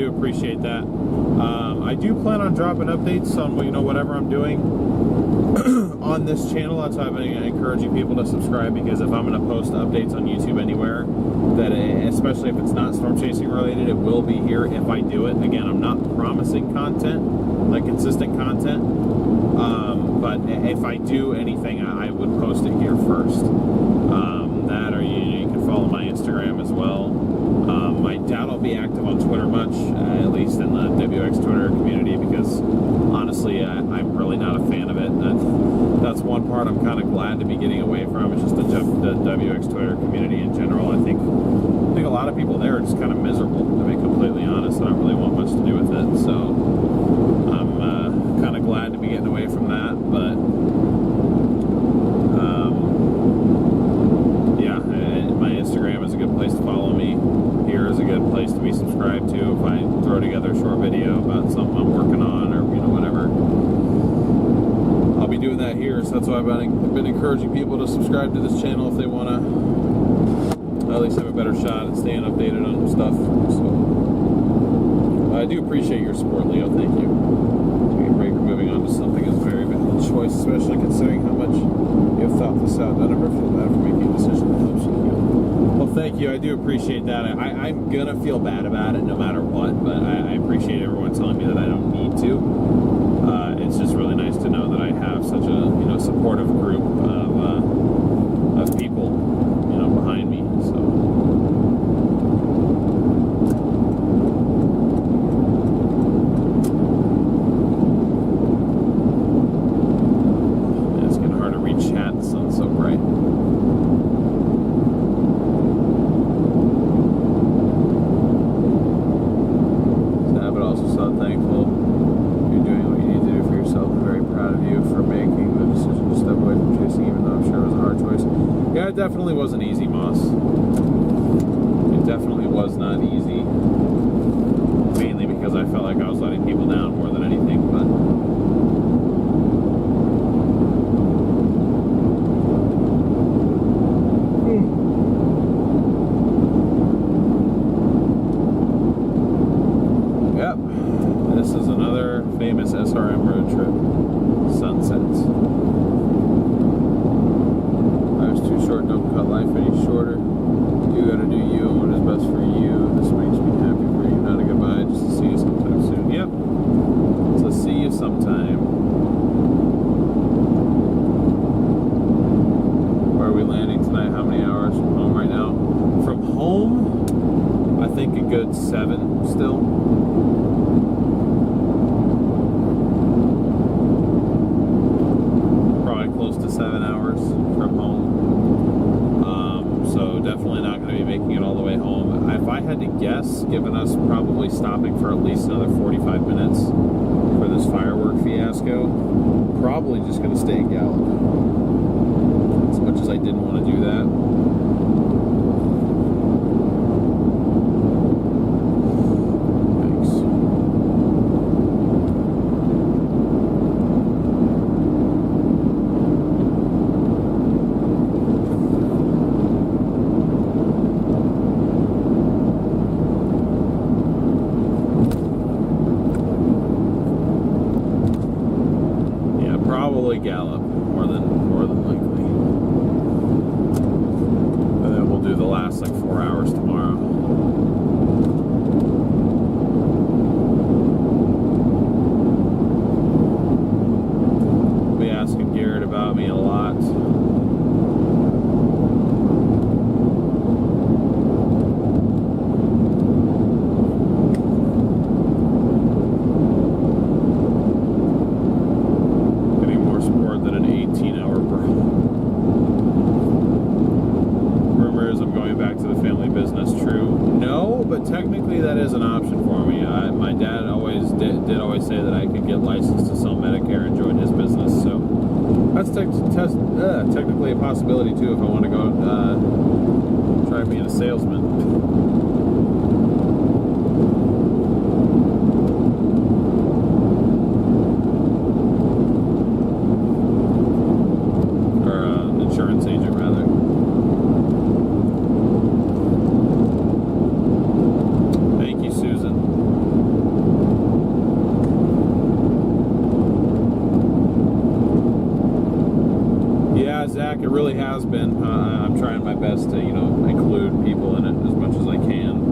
Appreciate that. I do plan on dropping updates on whatever I'm doing on this channel. That's why I'm encouraging people to subscribe, because if I'm going to post updates on YouTube anywhere, that especially if it's not storm chasing related, it will be here if I do it. Again, I'm not promising content, like consistent content, but if I do anything, I would post it here first. That, or you can follow my Instagram as well. I doubt I'll be active on Twitter much, at least in the WX Twitter community, because honestly, I'm really not a fan of it. That's one part I'm kind of glad to be getting away from. It's just the WX Twitter community in general. I think a lot of people there are just kind of miserable, to be completely honest. I don't really want much to do with it, so I'm kind of glad to be getting away from that. But yeah, my Instagram that's why I've been encouraging people to subscribe to this channel if they want to at least have a better shot at staying updated on stuff. So I do appreciate your support, Leo. Thank you. Taking a break or moving on to something is a very valid choice, especially considering how much you have thought this out. I never feel bad for making a decision that helps you. Well, thank you. I do appreciate that. I'm gonna feel bad about it no matter what, but I appreciate everyone telling me that I don't need to. It's just really nice to know that I have such a supportive group of people behind me. So. It's getting hard to read chat. The sun's so bright. But also so thankful you're doing what you need to do for yourself. I'm very proud of you for making the decision to step away from chasing, even though I'm sure it was a hard choice. Yeah, it definitely wasn't easy, Moss. It definitely was not easy. Mainly because I felt like I was letting people down more than anything, but this is another famous SRM road trip. Sunsets. Life's too short, don't cut life any shorter. You gotta do you and what is best for you. This makes me happy for you. Not a goodbye, just to see you sometime soon. Yep. So see you sometime. Where are we landing tonight? How many hours from home right now? From home, I think a good 7 still. Close to 7 hours from home. So definitely not going to be making it all the way home. If I had to guess, given us probably stopping for at least another 45 minutes for this firework fiasco, probably just going to stay in Gallup. As much as I didn't want to do that. Gallup, more than likely. And then we'll do the last like 4 hours tomorrow. We'll be asking Garrett about me a lot. Technically, that is an option for me. My dad did always say that I could get licensed to sell Medicare and join his business. So that's technically a possibility too if I want to go try being a salesman. Insurance agent rather. Thank you, Susan. Yeah, Zach, it really has been. I'm trying my best to, include people in it as much as I can.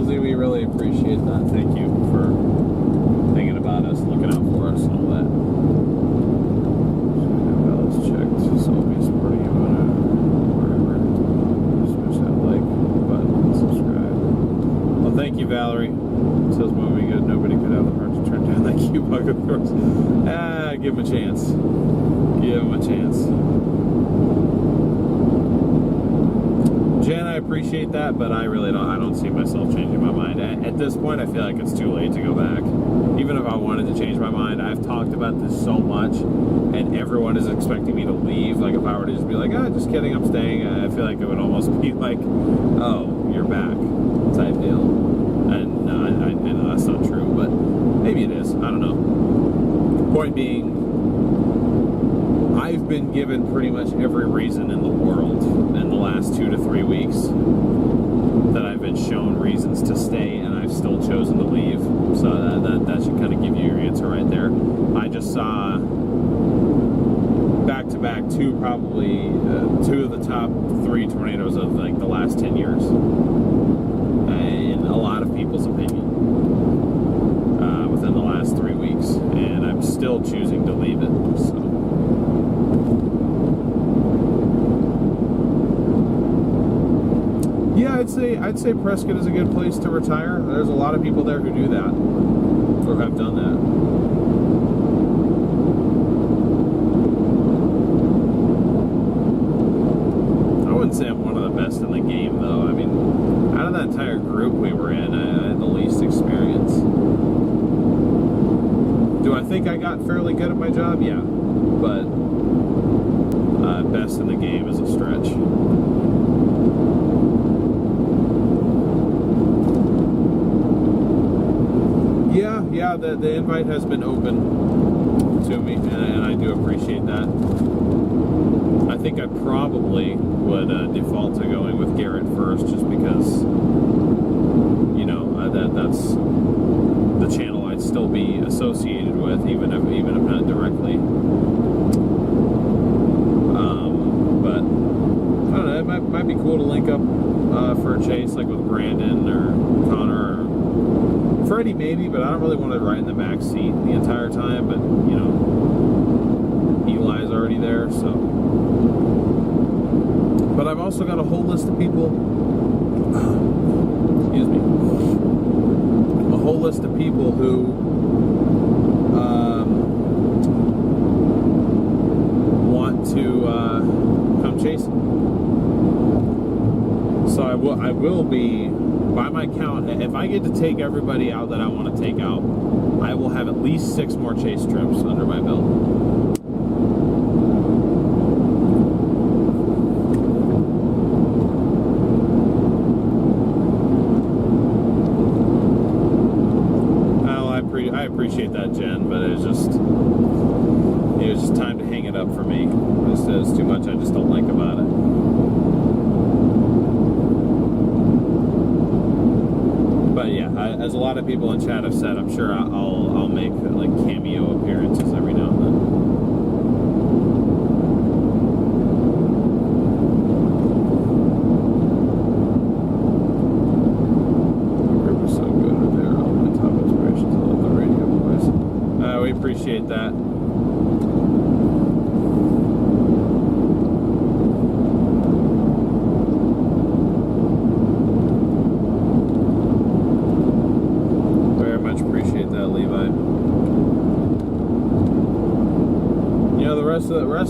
We really appreciate that. Thank you for thinking about us, looking out for us, and all that. Let's check. So I'll be supporting you on wherever. Smash that like button and subscribe. Well, thank you, Valerie. It says moving good. Nobody could have the heart to turn down that cute bug of yours. Give him a chance. Give him a chance. Jen, I appreciate that, but I really don't. I don't see myself changing my mind. At this point, I feel like it's too late to go back. Even if I wanted to change my mind, I've talked about this so much, and everyone is expecting me to leave. Like if I were to just be like, "Oh, just kidding, I'm staying," I feel like it would almost be like, "Oh, you're back," type deal. And no, I know that's not true, but maybe it is. I don't know. Point being, I've been given pretty much every reason in the world in the last 2 to 3 weeks that I've been shown reasons to stay, and I've still chosen to leave. So that should kind of give you your answer right there. I just saw back-to-back two of the top 3 tornadoes of like the last 10 years, in a lot of people's opinion, within the last 3 weeks, and I'm still choosing to leave it. So. Yeah, I'd say Prescott is a good place to retire. There's a lot of people there who do that, or have done that. I wouldn't say I'm one of the best in the game, though. I mean, out of that entire group we were in, I had the least experience. Do I think I got fairly good at my job? Yeah, but best in the game is a stretch. Yeah, the invite has been open to me, and I do appreciate that. I think I probably would default to going with Garrett first, just because, you know, that's the channel I'd still be associated with, even if not directly. But I don't know, it might be cool to link up for a chase, like with Brandon or Connor. Freddie maybe, but I don't really want to ride in the back seat the entire time, but you know, Eli's already there, so. But I've also got a whole list of people, excuse me, a whole list of people who want to come chasing. So I will be, by my count, if I get to take everybody out that I want to take out, I will have at least 6 more chase trips under my belt. Well, I appreciate that, Jen, but it was just time to hang it up for me. There's too much I just don't like about it. But yeah, as a lot of people in chat have said, I'm sure I'll make like cameo appearances every now and then. The group is so good with their top inspirations. I love the radio boys. We appreciate that.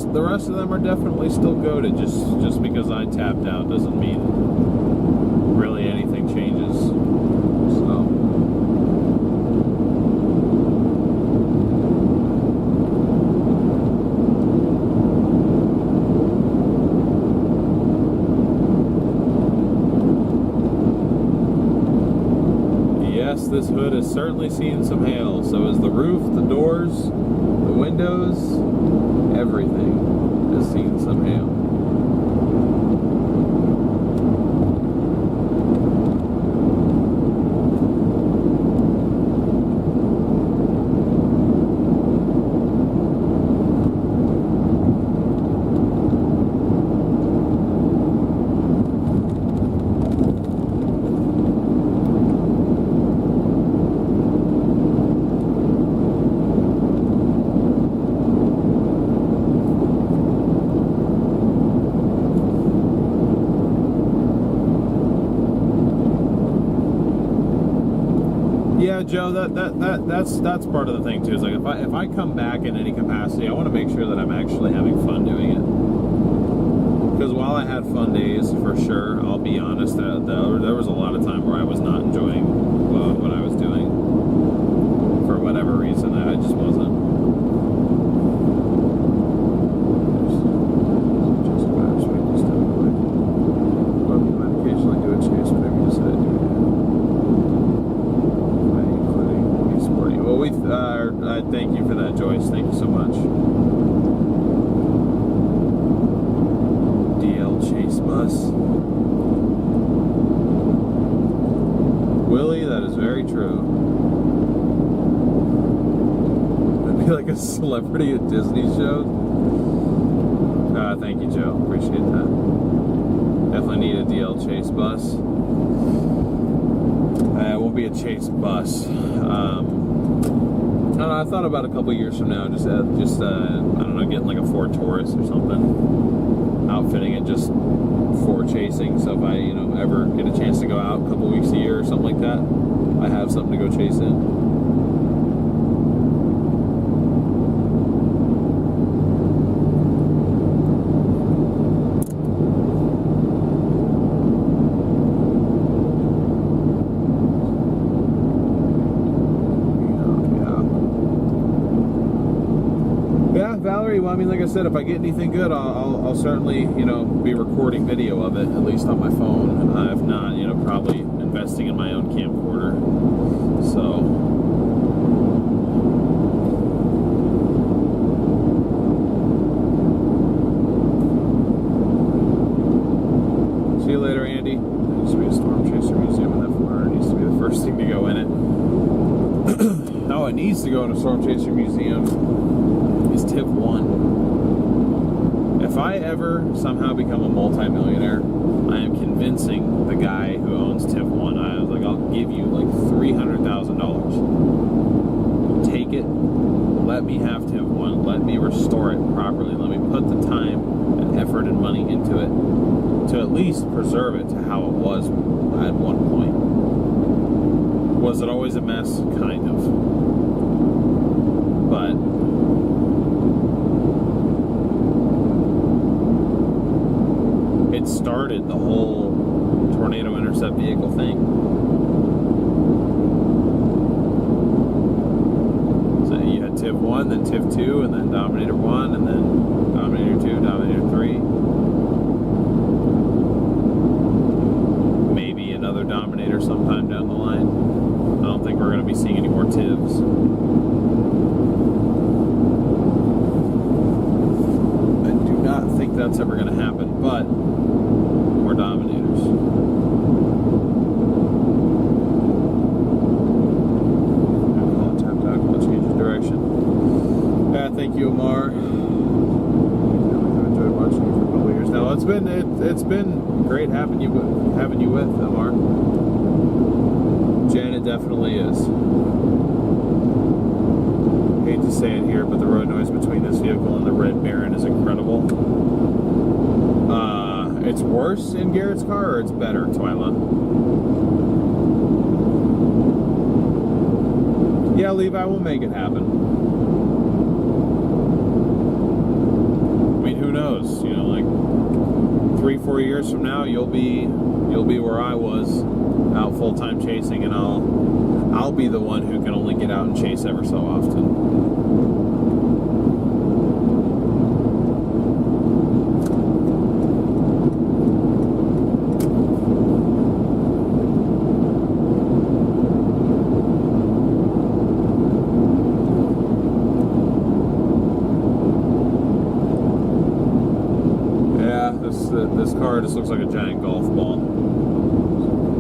The rest of them are definitely still goated. Just because I tapped out doesn't mean really anything changes. So yes, this hood has certainly seen some hail. So is the roof, the doors, the windows, everything has seen some hail. Yeah, Joe, that's part of the thing too. Is like if I come back in any capacity, I want to make sure that I'm actually having fun doing it. because while I had fun days, for sure, I'll be honest, there was a lot of time where I was not enjoying what I was doing. For whatever reason, I just wasn't. Occasionally do a chase, but maybe just including sporting. Well, I thank you for that, Joyce. Thank you so much. Chase bus. Willie, that is very true. That'd be like a celebrity at Disney shows. Thank you, Joe. Appreciate that. Definitely need a DL Chase bus. It won't be a Chase bus. I don't know, I thought about a couple years from now, just I don't know, getting like a Ford Taurus or something. Outfitting it just for chasing, so if I ever get a chance to go out a couple weeks a year or something like that, I have something to go chase in. Valerie, well, I mean, like I said, if I get anything good, I'll certainly, be recording video of it, at least on my phone. If not, probably investing in my own camcorder. So. See you later, Andy. There needs to be a Storm Chaser Museum in that Florida. It needs to be the first thing to go in it. Oh, it needs to go in a Storm Chaser Museum. Is TIV 1. If I ever somehow become a multi-millionaire, I am convincing the guy who owns TIV 1. I was like, I'll give you like $300,000. Take it. Let me have TIV 1. Let me restore it properly. Let me put the time and effort and money into it to at least preserve it to how it was at one point. Was it always a mess? Kind of. But it started the whole tornado intercept vehicle thing. So you had TIV 1, then TIV 2, and then Dominator 1, and then Dominator 2, Dominator 3. Maybe another Dominator sometime down the line. I don't think we're going to be seeing any more TIVs. I do not think that's ever going to happen, but more Dominators. Tapped out, let's change the direction. Thank you, Omar. I've enjoyed watching you for a couple of years now. It's been great having you with, Omar. Janet definitely is. Hate to say it here, but the road noise between this vehicle and the Red Baron is incredible. It's worse in Garrett's car, or it's better, Twyla? Yeah, Levi, we'll make it happen. I mean, who knows? Like 3-4 years from now, you'll be where I was, out full-time chasing, and I'll be the one who can only get out and chase ever so often. This car just looks like a giant golf ball.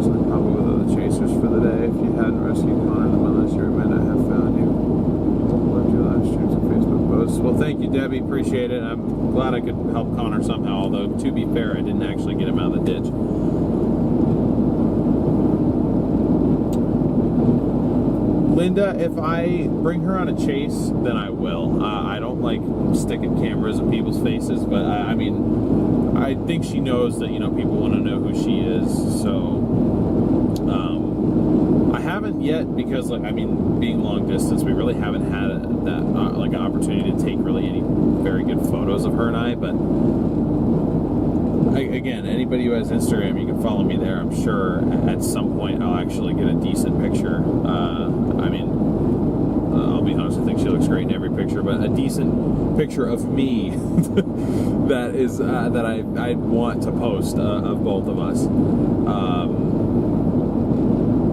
So probably with other chasers for the day. If you hadn't rescued Connor the one last year, we might not have found you. Loved your live streams and Facebook posts. Well, thank you, Debbie. Appreciate it. I'm glad I could help Connor somehow, although, to be fair, I didn't actually get him out of the ditch. Linda, if I bring her on a chase, then I will. I don't like sticking cameras in people's faces, but I mean, I think she knows that, people want to know who she is, so I haven't yet, because being long distance, we really haven't had that an opportunity to take really any very good photos of her and I, but again, anybody who has Instagram, you can follow me there. I'm sure at some point I'll actually get a decent picture. I mean, I'll be honest, I think she looks great in every picture, but a decent picture of me that is that I want to post of both of us.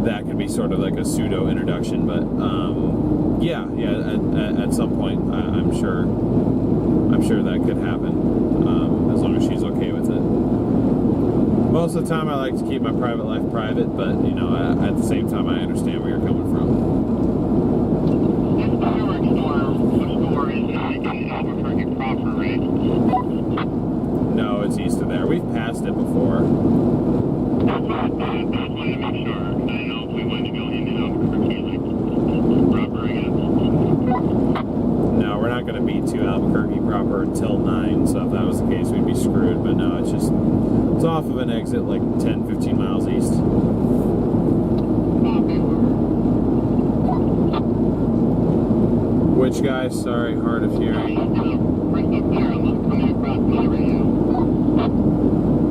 That could be sort of like a pseudo introduction, but yeah, at some point I'm sure that could happen, as long as she's okay with it. Most of the time I like to keep my private life private, but you know, at the same time I understand where you're coming from. This fireworks store is not in Albuquerque proper, right? No, it's east of there. We've passed it before. That's why I wanted to make sure. I didn't know if we wanted to go into Albuquerque, like, proper, I guess. No, we're not going to be to Albuquerque proper until 9, so if that was the case, we'd be screwed. But no, it's off of an exit like 10, 15 miles east. Which guy? Sorry, hard of hearing.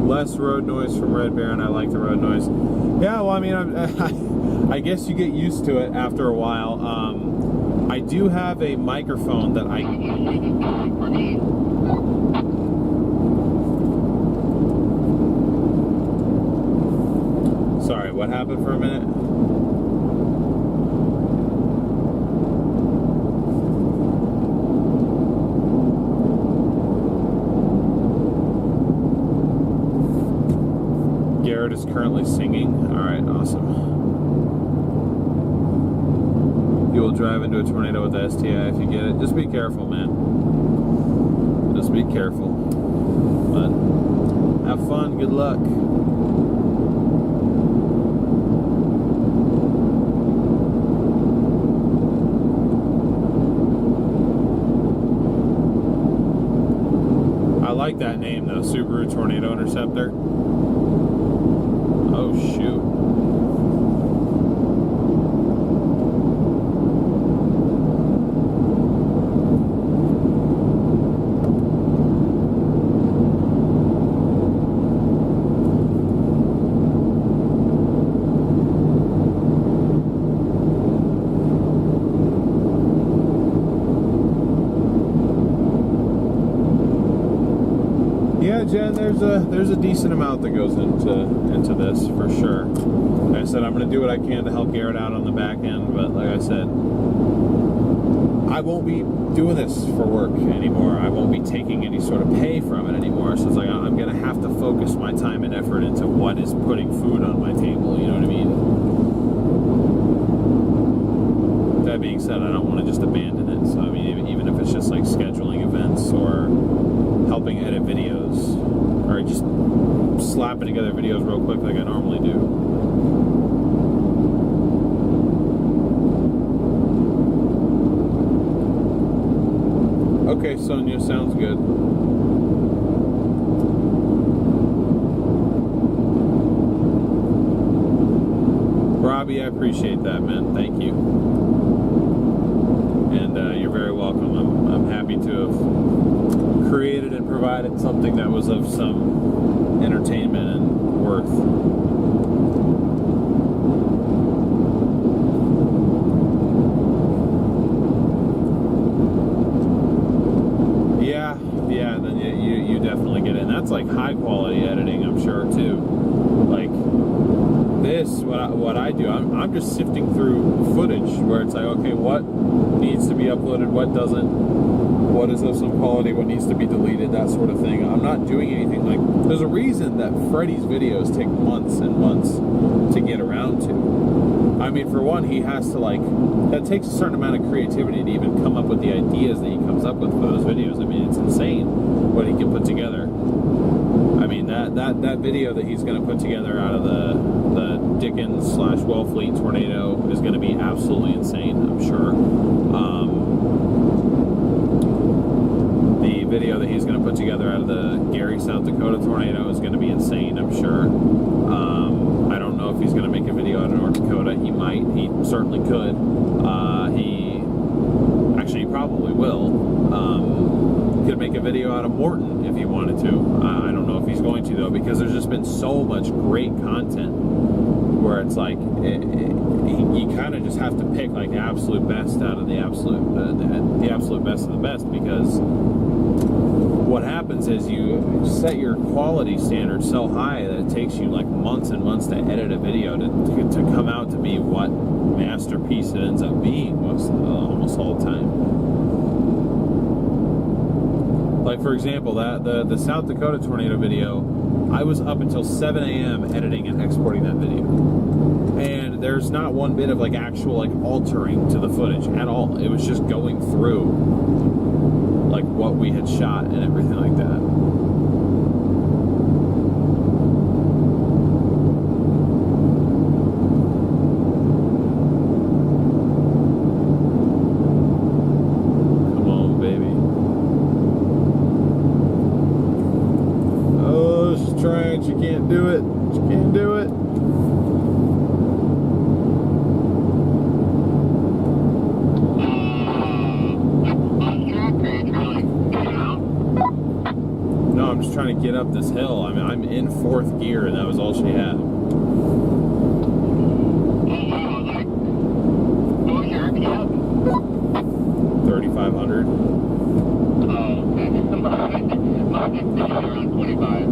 Less road noise from Red Baron. I like the road noise. Yeah, well, I mean, I guess you get used to it after a while. I do have a microphone that Sorry, what happened for a minute? Garrett is currently singing. Alright, awesome. You will drive into a tornado with the STI if you get it. Just be careful, man. Just be careful. But have fun. Good luck. I like that name though, Subaru Tornado Interceptor. Oh shoot. Yeah, Jen, there's a decent amount that goes into this for sure. Like I said, I'm going to do what I can to help Garrett out on the back end, but like I said, I won't be doing this for work anymore. I won't be taking any sort of pay from it anymore. So it's like I'm going to have to focus my time and effort into what is putting food on my table. You know what I mean? That being said, I don't want to just abandon it. So I mean, even if it's just like scheduling events or helping edit videos, or just slapping together videos real quick like I normally do. Okay, Sonia, sounds good. Robbie, I appreciate that, man. Thank you. And you're very welcome. I'm happy to have created and provided something that was of some entertainment and worth. Yeah, then you definitely get it. And that's like high quality editing, I'm sure too. Like this, what I do, I'm just sifting through footage where it's like, okay, what needs to be uploaded, what doesn't, what is of some quality, what needs to be deleted, that sort of thing. I'm not doing anything like, there's a reason that Freddy's videos take months and months to get around to. I mean, for one, he has to like, that takes a certain amount of creativity to even come up with the ideas that he comes up with for those videos. I mean, it's insane what he can put together. I mean, that video that he's going to put together out of the Dickens/Wellfleet tornado is going to be absolutely insane, I'm sure. The video that he's going to put together out of the Gary, South Dakota tornado is going to be insane, I'm sure. I don't know if he's going to make a video out of North Dakota. He might. He certainly could. He probably will. Could make a video out of Morton if he wanted to. I don't know if he's going to, though, because there's just been so much great content where it's like you kind of just have to pick like the absolute best out of the absolute best of the best, because what happens is you set your quality standard so high that it takes you like months and months to edit a video to come out to be what masterpiece it ends up being almost all the time. Like, for example, the South Dakota tornado video, I was up until 7 a.m. editing and exporting that video. And there's not one bit of like actual like altering to the footage at all. It was just going through like what we had shot and everything like that. Come on, baby. Oh, she's trying. She can't do it. She can't do it. I'm just trying to get up this hill. I mean, I'm in 4th gear, and that was all she had. Oh, wow, like, what was your RPM? 3,500. Oh, okay. Mine is around 25.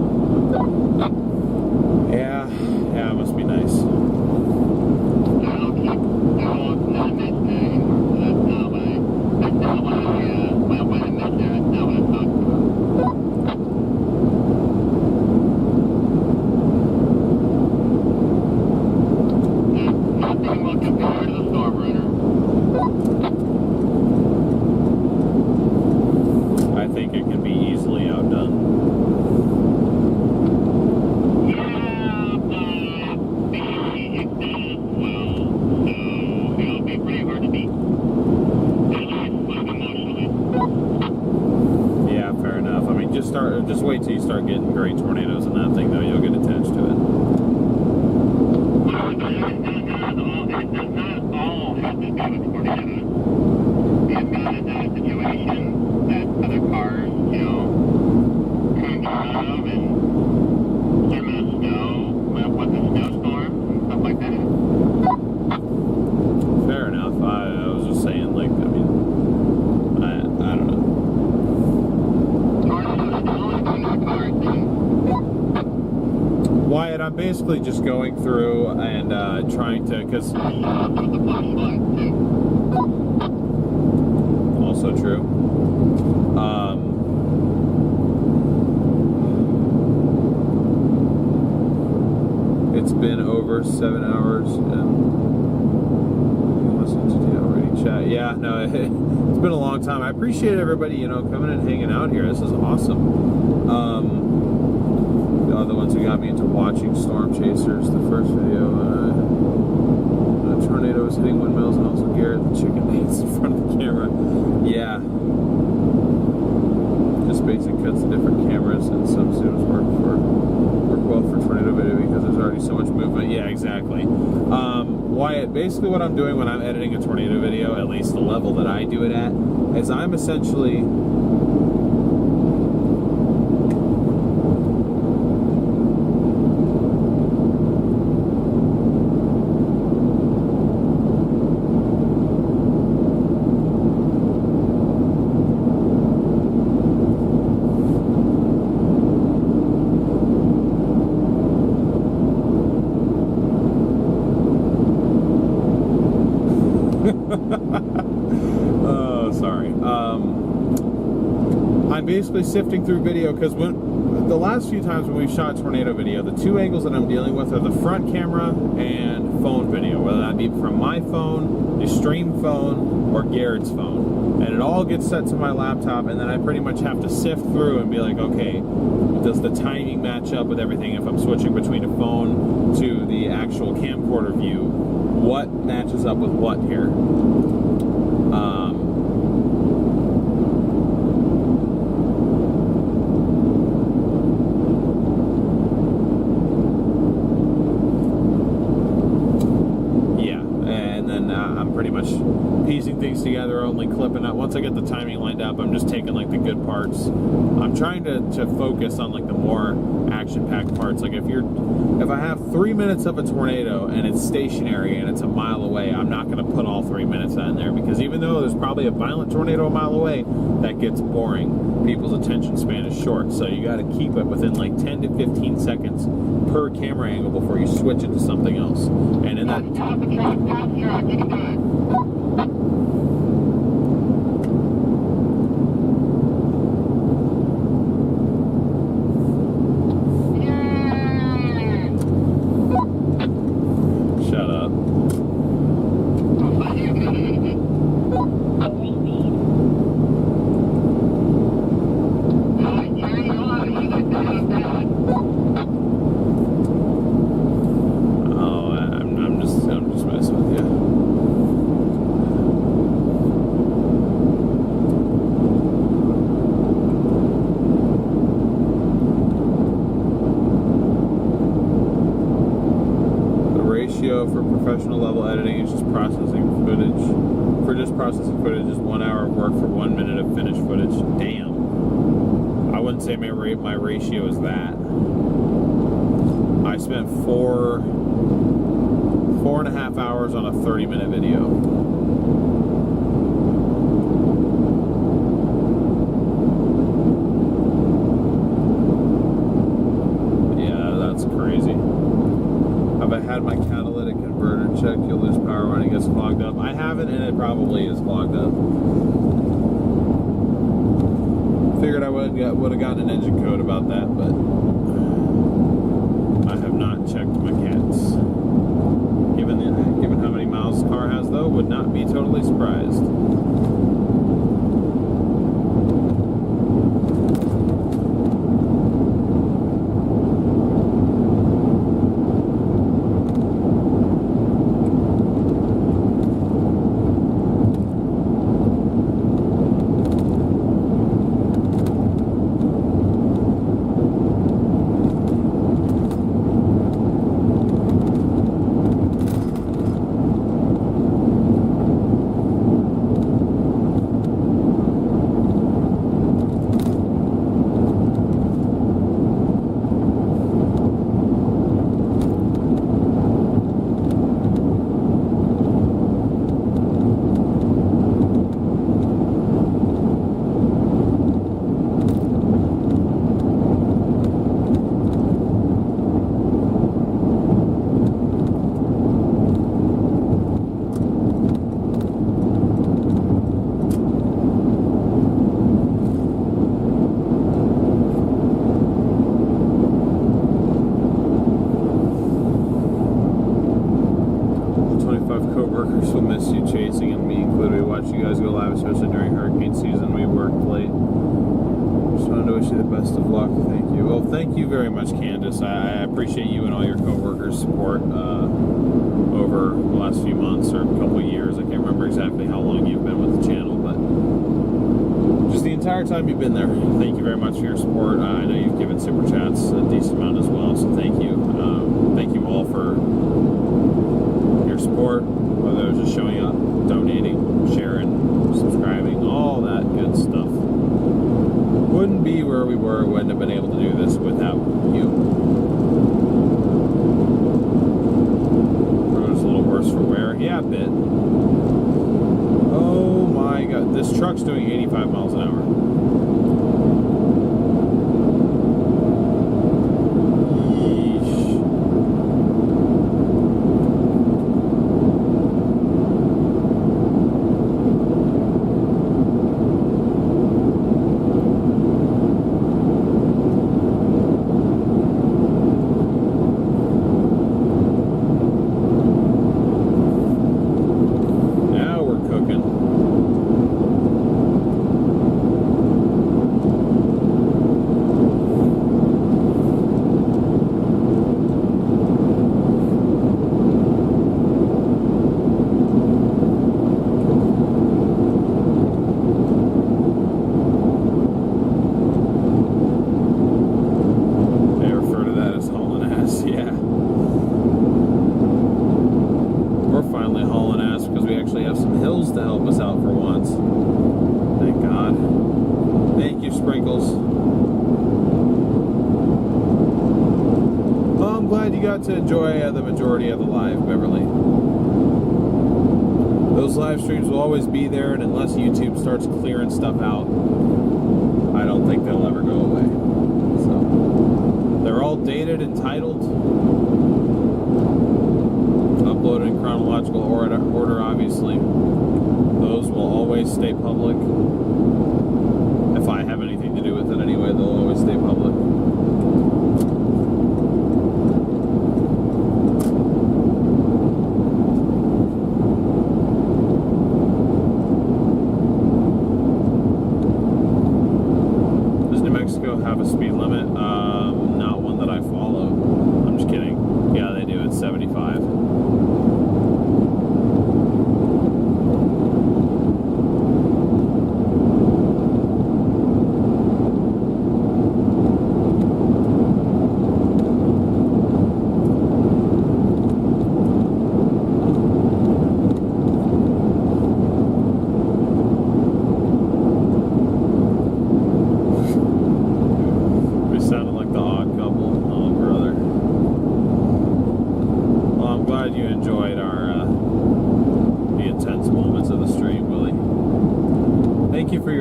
Yeah, it must be nice. That'll keep, that's not nice day. That's not what I missed there. That's not what I talked about. Nothing will compare to the StormRunner. I think it can be easily outdone. Yeah, but the extended well, so it'll be pretty hard to beat. At least like emotionally. Yeah, fair enough. I mean, just wait till you start getting great tornadoes in that thing, though. You'll get attached to it. It does not all have to do with tornadoes. It means that a situation that other cars, you know, couldn't get out of, and some of the snow, with the snowstorm and stuff like that. Fair enough. I was just saying, like, I mean, I don't know. Tornadoes still in that car thing. Wyatt, I'm basically just going through and trying to, because With the flashlight too. also true. It's been over 7 hours and listen to the already chat. Yeah, no, it's been a long time. I appreciate everybody, you know, coming and hanging out here. This is awesome. The ones who got me into watching Storm Chasers, the first video. A tornado was hitting windmills, and also Garrett the chicken dance in front of the camera. Yeah. Just basic cuts of different cameras, and some students work well for tornado video because there's already so much movement. Yeah, exactly. Wyatt, basically what I'm doing when I'm editing a tornado video, at least the level that I do it at, is I'm essentially oh, sorry. I'm basically sifting through video because when the last few times when we've shot tornado video, the two angles that I'm dealing with are the front camera and phone video, whether that be from my phone, the stream phone, or Garrett's phone. And it all gets set to my laptop, and then I pretty much have to sift through and be like, okay, does the timing match up with everything? If I'm switching between a phone to the actual camcorder view, what matches up with what here? I'm pretty much piecing things together, only clipping out. Once I get the timing lined up, I'm just taking like the good parts. I'm trying to focus on like the more actual action-packed parts. Like if I have 3 minutes of a tornado and it's stationary and it's a mile away, I'm not going to put all 3 minutes in there, because even though there's probably a violent tornado a mile away, that gets boring. People's attention span is short, so you got to keep it within like 10 to 15 seconds per camera angle before you switch it to something else. And in that Top the track, you can do it. shut up. I'm just messing with you. The ratio for professional level editing is just processing footage. For just processing footage is 1 hour of work for 1 minute of finished footage. Damn. I wouldn't say my ratio is that. I spent 4.5 hours on a 30-minute video. Yeah, that's crazy. Have I had my catalytic converter checked? You'll lose power when it gets clogged up. I haven't, and it probably is clogged up. Figured I would have gotten an engine code about that, but I have not checked my cats. Given how many miles the car has, though, would not be totally surprised. Will miss you chasing and me included. We watched you guys go live, especially during hurricane season. We worked late. Just wanted to wish you the best of luck. Thank you. Well, thank you very much, Candace. I appreciate you and all your co-workers' support over the last few months or a couple of years. I can't remember exactly how long you've been with the channel, but just the entire time you've been there. Thank you very much for your support. I know you've given super chats a decent amount as well, so thank you. Thank you all for your support. Whether it was just showing up, donating, sharing, subscribing, all that good stuff. Wouldn't be where we were, wouldn't have been able to do this without you. Road's a little worse for wear. Yeah, a bit. Oh my god, this truck's doing 85 miles an hour. glad you got to enjoy the majority of the live, Beverly. Those live streams will always be there, and unless YouTube starts clearing stuff out, I don't think they'll ever go away. So they're all dated and titled, uploaded in chronological order, obviously. Those will always stay public. If I have anything to do with it anyway, they'll always stay public. Does New Mexico have a speed limit? Not one that I follow. I'm just kidding. Yeah, they do. It's 75.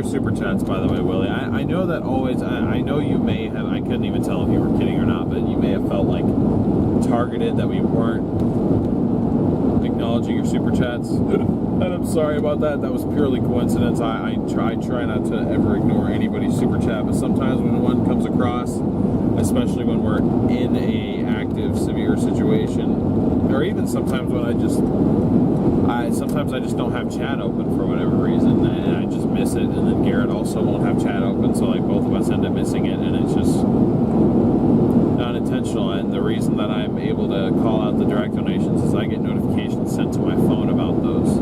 Super chats, by the way, Willie. I know that always, I know you may have, I couldn't even tell if you were kidding or not, but you may have felt like targeted that we weren't acknowledging your super chats. And I'm sorry about that. That was purely coincidence. I try not to ever ignore anybody's super chat, but sometimes when one comes across, especially when we're in a active, severe situation, or even sometimes when sometimes I just don't have chat open for whatever reason, and I just miss it, and then Garrett also won't have chat open, so like both of us end up missing it, and it's just not intentional. And the reason that I'm able to call out the direct donations is I get notifications sent to my phone about those.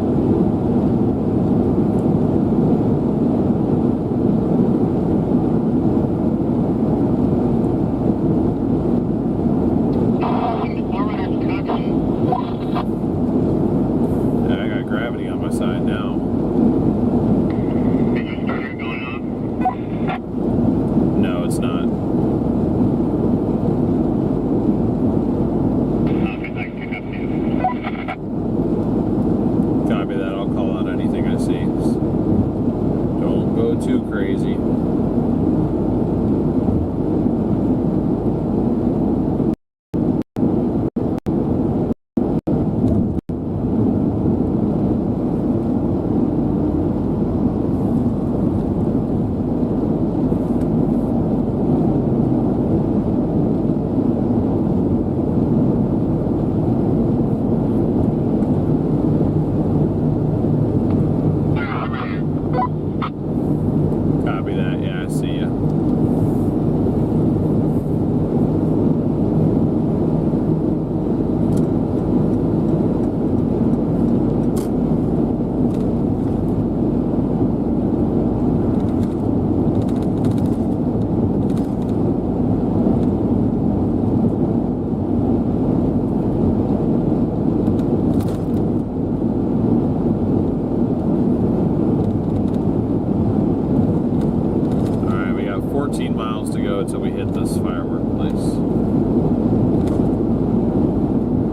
Until we hit this firework place.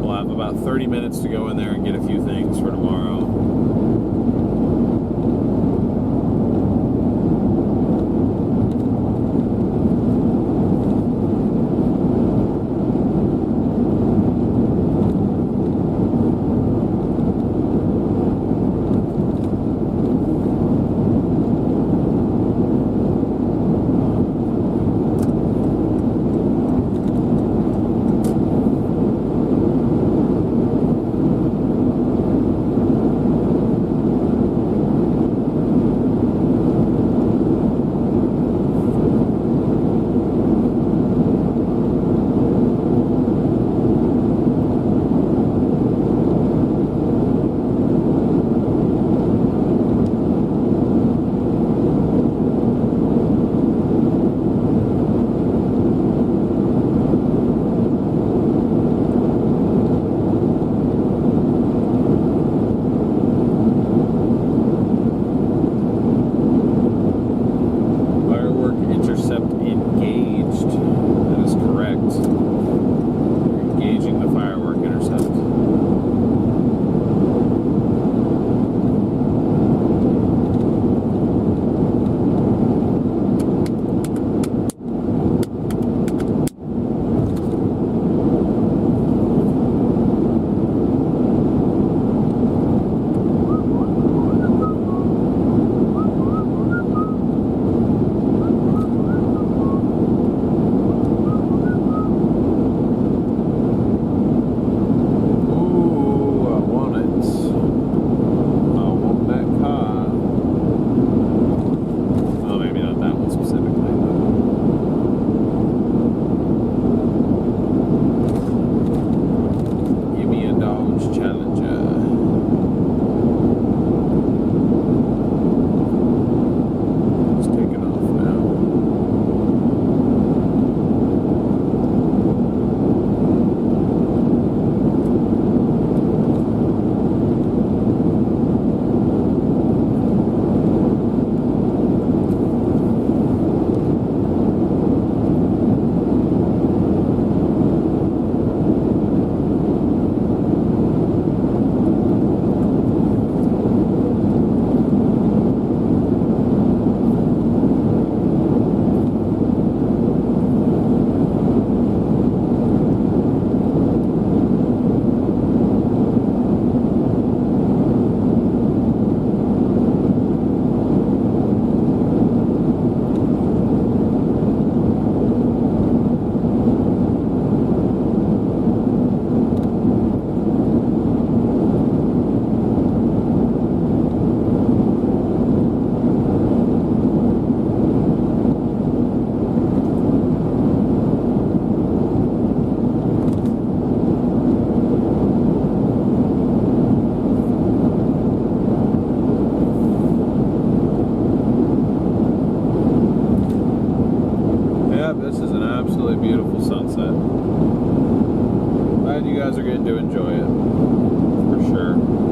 We'll have about 30 minutes to go in there and get a few things for tomorrow. beautiful sunset. Glad you guys are getting to enjoy it, for sure.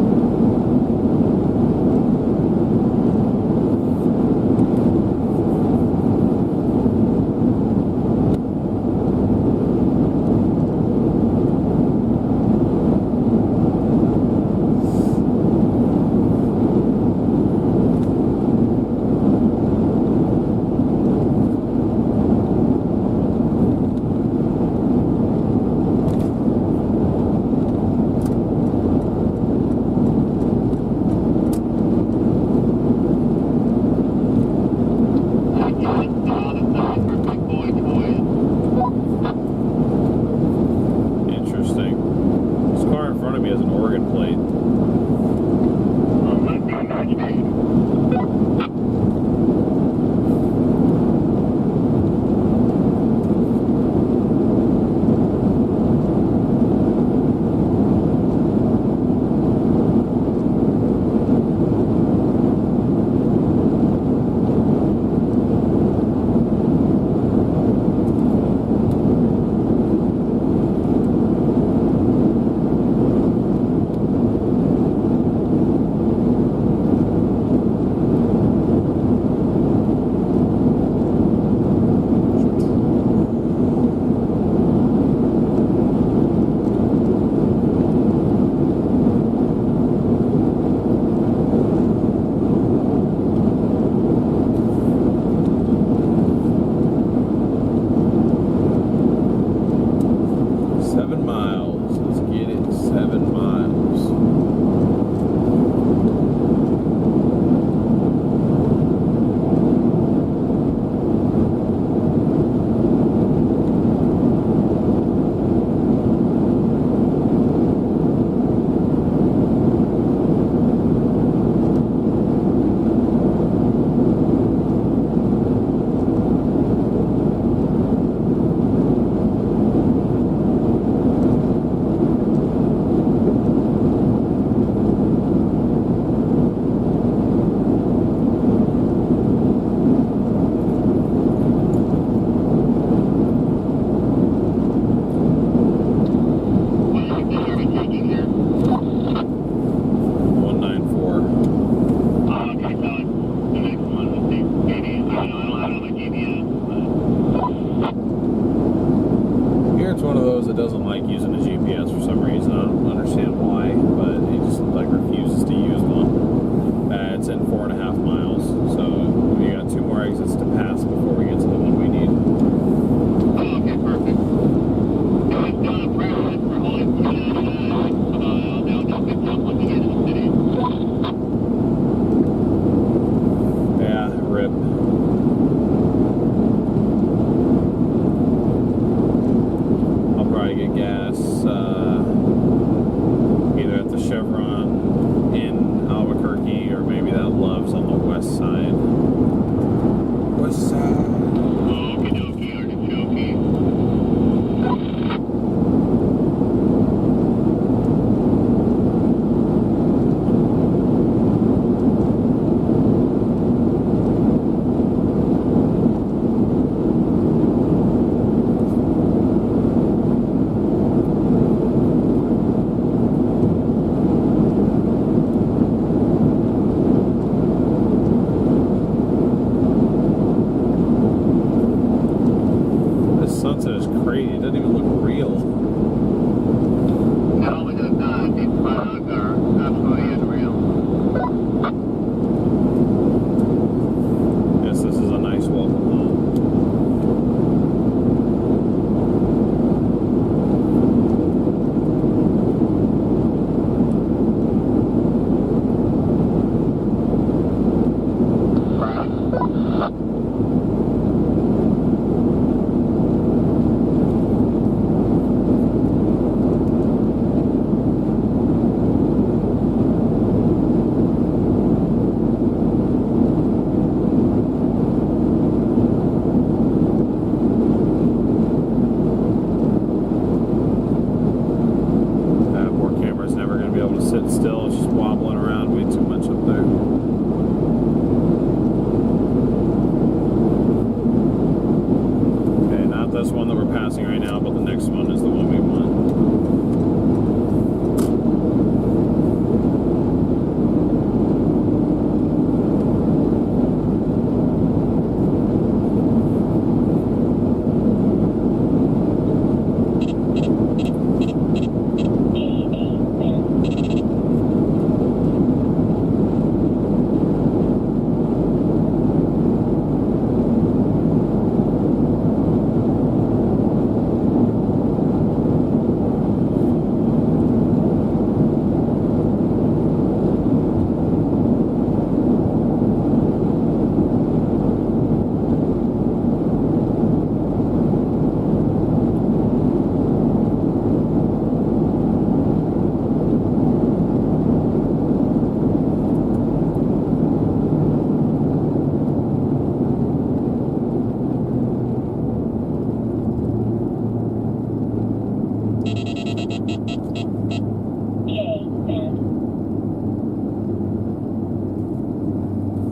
passing right now, but the next one is the one we want.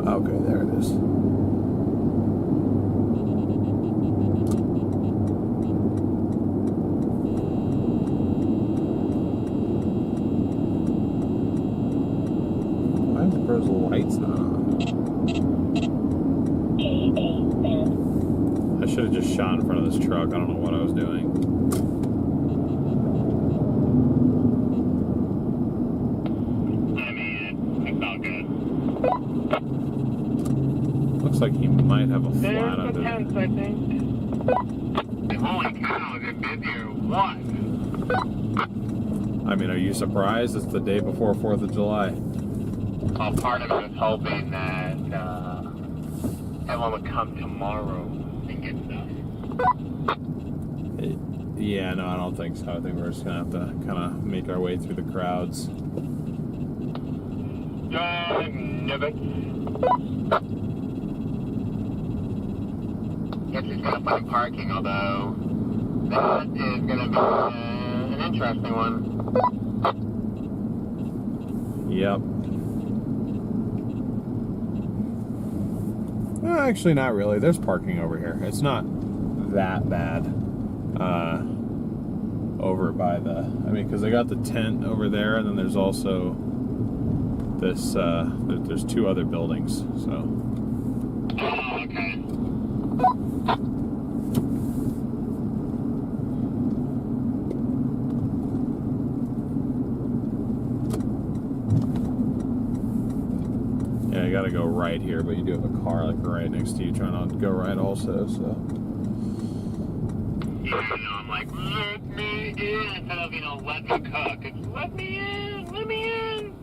Okay, there it is. Why are the bro's lights not on? I should have just shot in front of this truck. I don't know what I was doing. I mean, it felt good. Looks like he might have a There's flat the under there. tents, I think. Holy cow, is it busy or what? I mean, are you surprised? It's the day before 4th of July. Well, part of me was hoping that everyone would come tomorrow and get stuff. Yeah, no, I don't think so. I think we're just going to have to kind of make our way through the crowds. Nibbit. Guess he's gonna find parking, although that is gonna be an interesting one. Yep. Actually, not really. There's parking over here. It's not that bad. Over by the... I mean, because they got the tent over there, and then there's also this... there's two other buildings, so... Oh, okay. Yeah, you gotta go right here, but you do have a car like right next to you trying not to go right also, so... Yeah, I know, I'm like, let me in, instead of, let me cook. It's, let me in, let me in.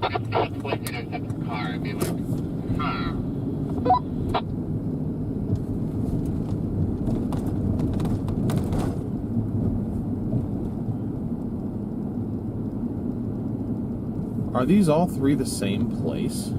If this was Intercepting car, I'd be like, huh. Are these all three the same place?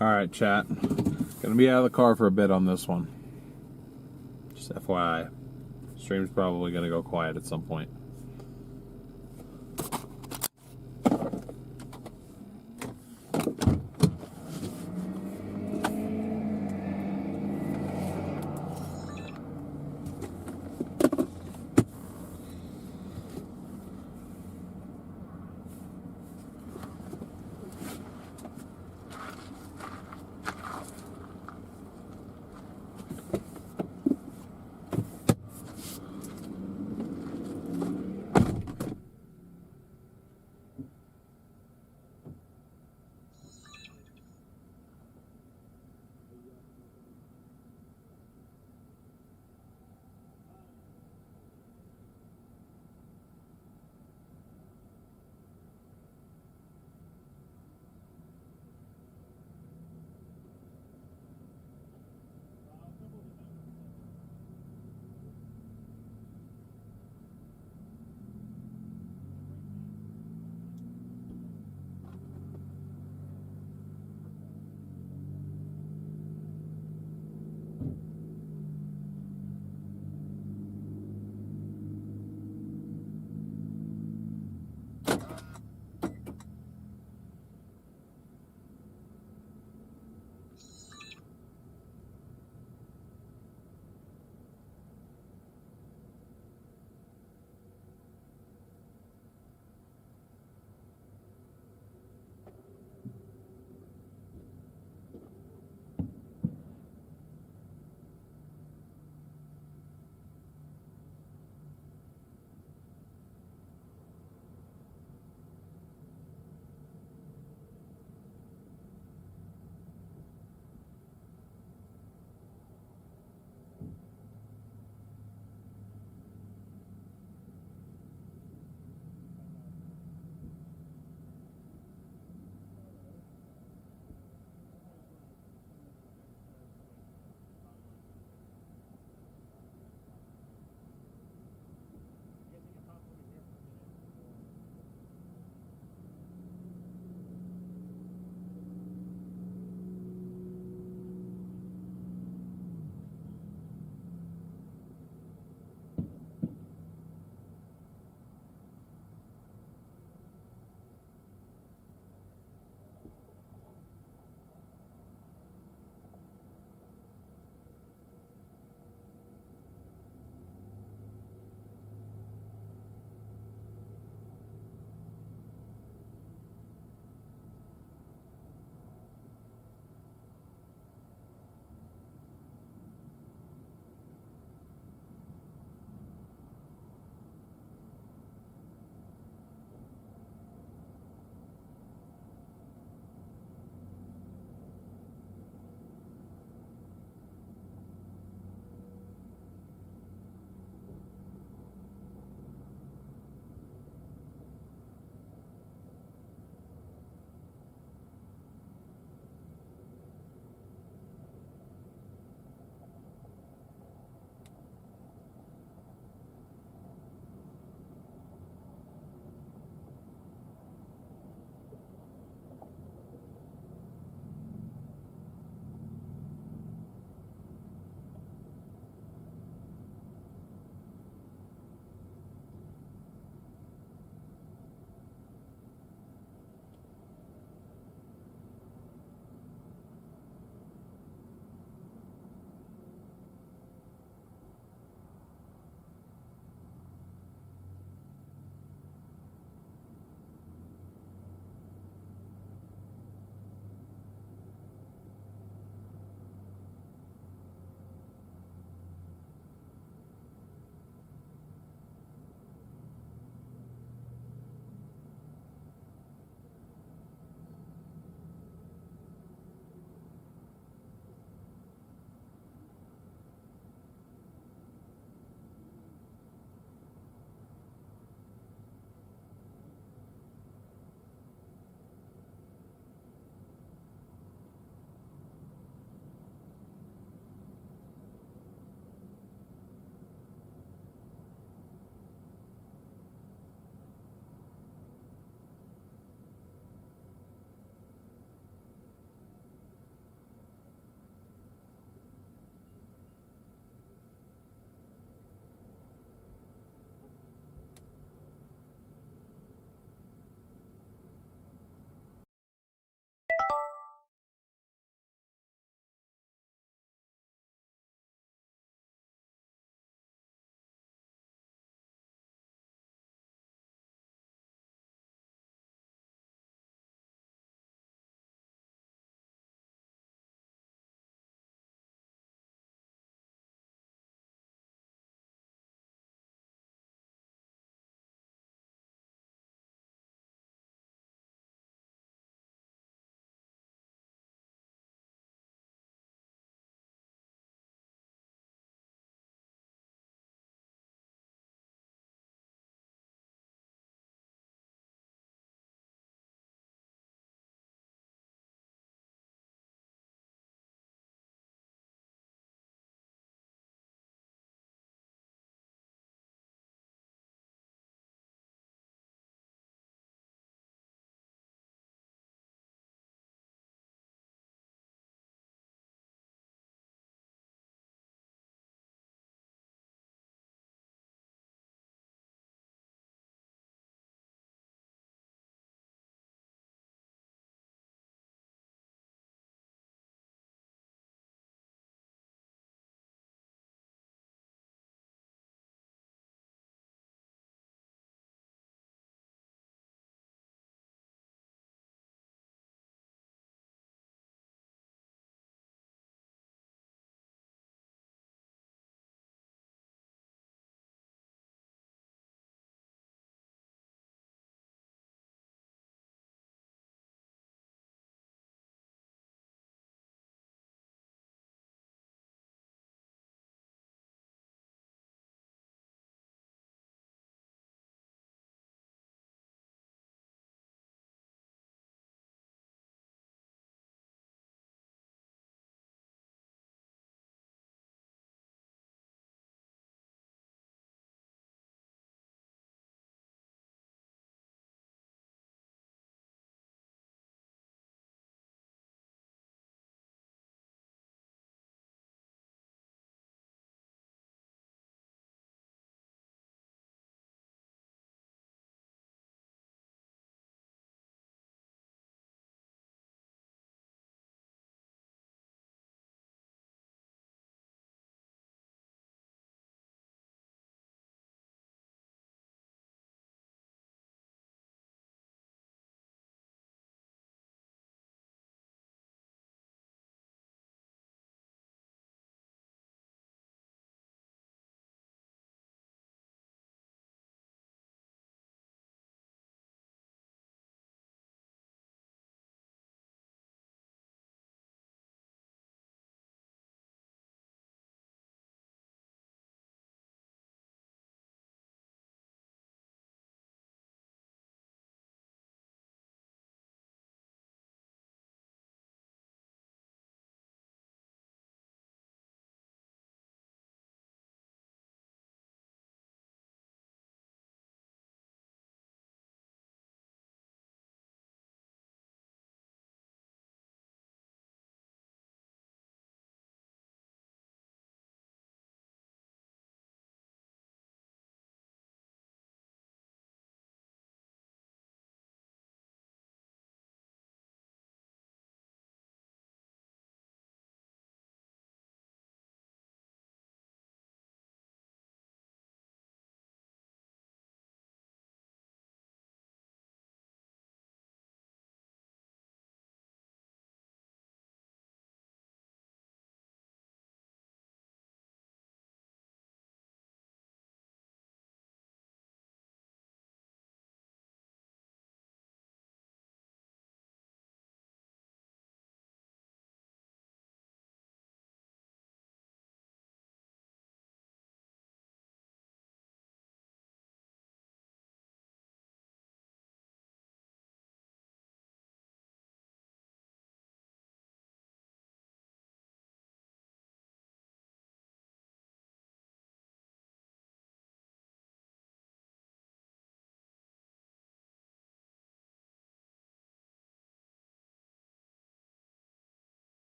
Alright, chat. Gonna be out of the car for a bit on this one. Just FYI. Stream's probably gonna go quiet at some point.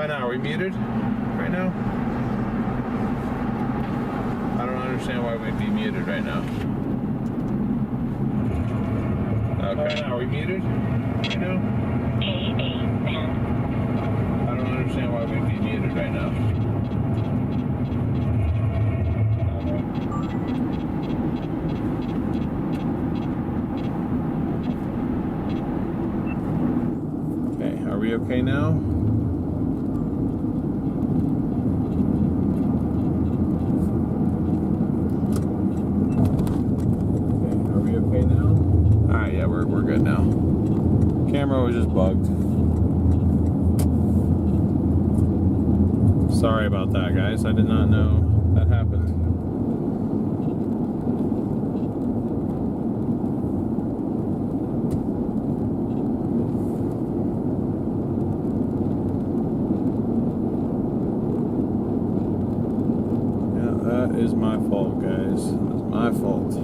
Why not? Are we muted right now? I don't understand why we'd be muted right now. Okay. Why not? Are we muted right now? I don't understand why we'd be muted right now. Okay, are we okay now? We're good now. Camera was just bugged. Sorry about that, guys. I did not know that happened. Yeah, that is my fault, guys. That's my fault.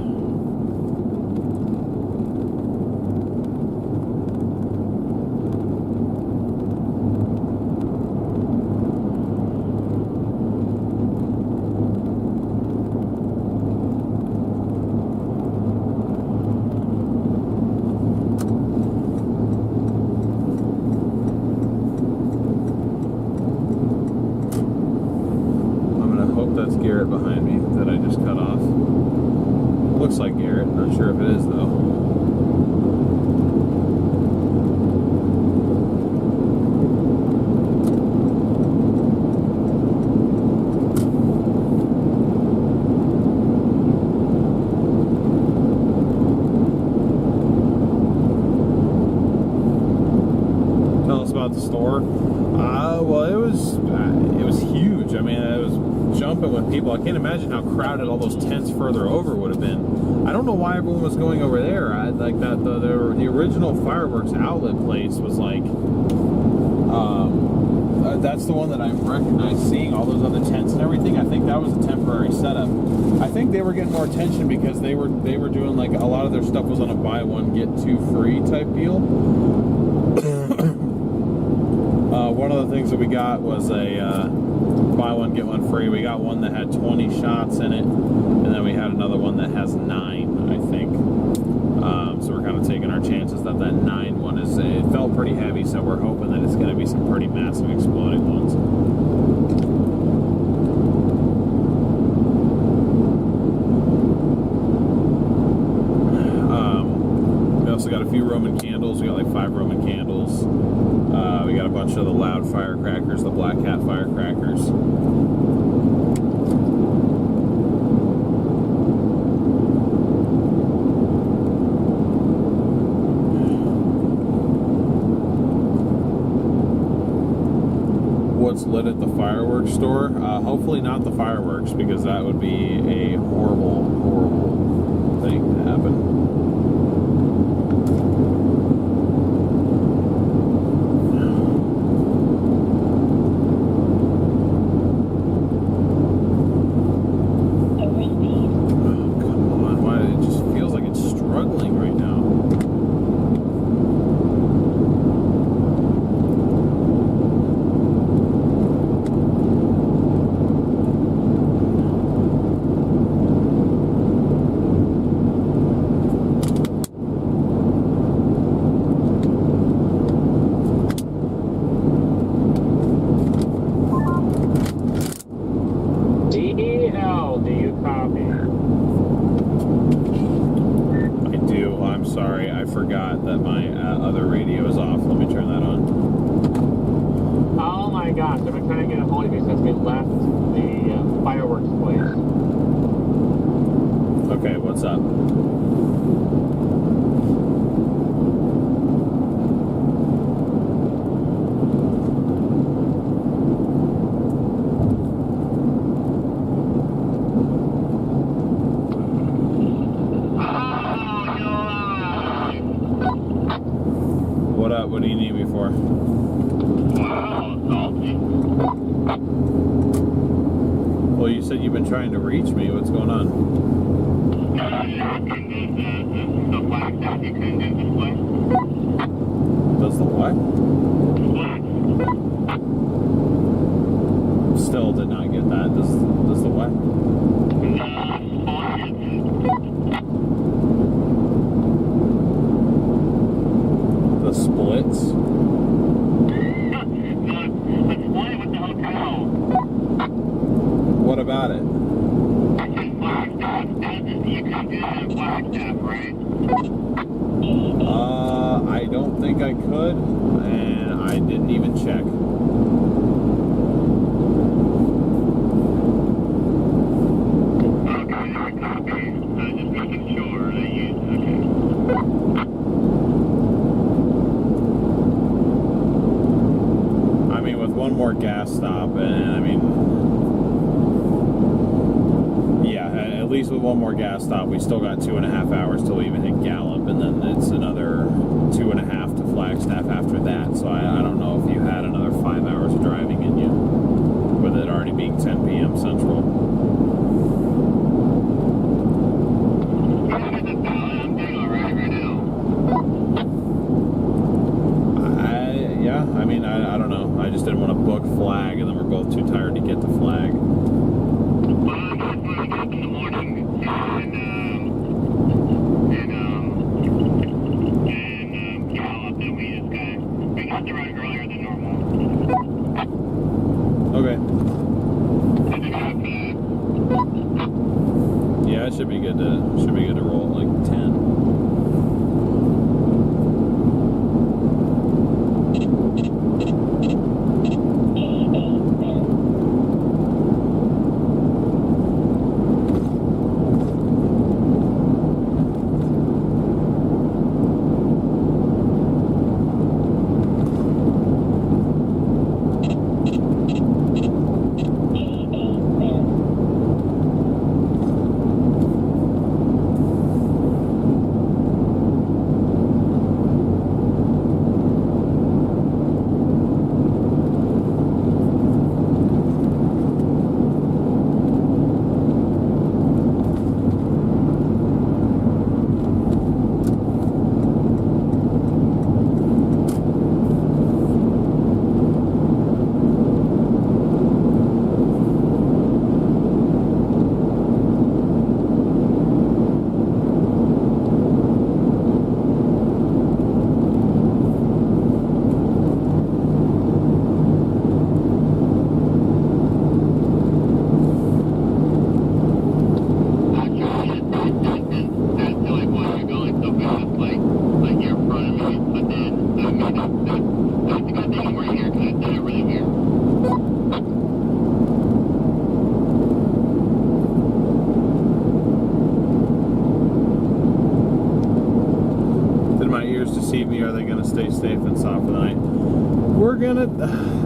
Garrett behind me that I just cut off. Looks like Garrett, not sure if it is though. Tell us about the store. Well, it was huge. I mean, it was jumping with people. I can't imagine how crowded all those tents further over would have been. I don't know why everyone was going over there. Like that the original Fireworks outlet place was like that's the one that I recognized seeing all those other tents and everything. I think that was a temporary setup. I think they were getting more attention because they were doing like a lot of their stuff was on a buy one get two free type deal. One of the things that we got was a buy one get one free. We got one that had 20 shots in it, and then we had another one that has 9, I think. So we're kind of taking our chances that 9 one is. It felt pretty heavy, so we're hoping that it's going to be some pretty massive exploding ones. We also got a few Roman candles. We got like 5 Roman candles. We got a bunch of the loud firecrackers, the Black Cat firecrackers. What's lit at the fireworks store? Hopefully not the fireworks, because that would be a horrible, horrible thing to happen. What do you need me for? Well, you said you've been trying to reach me. What's going on? The black dot you couldn't display. Does the what? You couldn't do that in Flagstaff, right? I don't think I could, and I didn't even check. Okay, copy. Just making sure that you, okay. I mean, with one more gas stop, and I mean, yeah, at least with one more gas stop, we still got 2.5 hours till we even hit Gallup, and then it's another 2.5 to Flagstaff after that. So I don't know if you had another 5 hours of driving in you, with it already being 10 p.m. Central. I'm doing alright right now. Yeah, I mean, I don't know. I just didn't want to book Flag, and then we're both too tired to get to Flag. Well, I just wanted to get up in the morning and Gallup, and we got there earlier than normal. Okay. I think I'm for that. Yeah, it should be good to roll at like 10.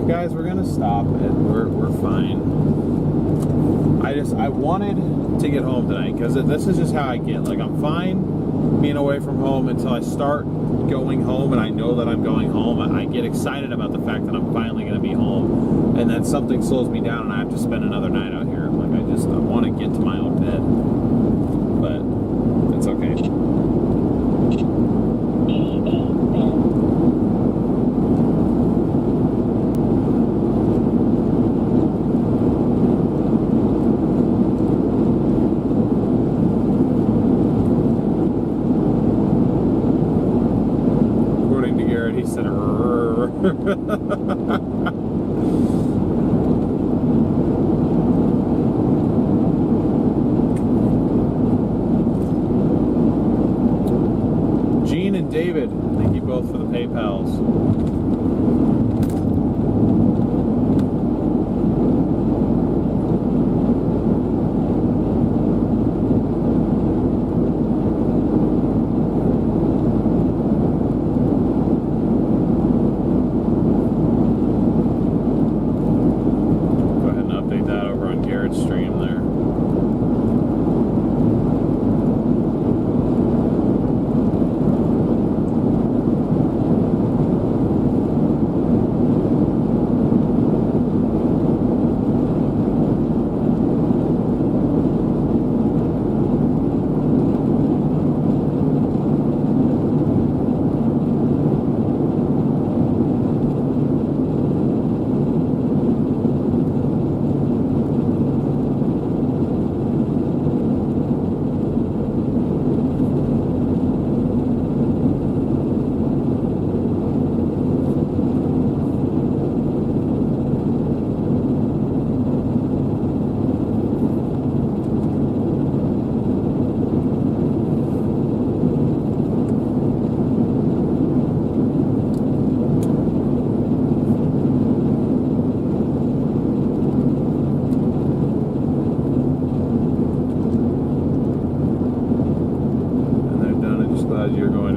Guys, we're gonna stop and we're fine. I wanted to get home tonight because this is just how I get. Like, I'm fine being away from home until I start going home, and I know that I'm going home. I get excited about the fact that I'm finally gonna be home, and then something slows me down and I have to spend another night out here. Like, I want to get to my own bed, but it's okay. He said, Gene and David, thank you both for the PayPals.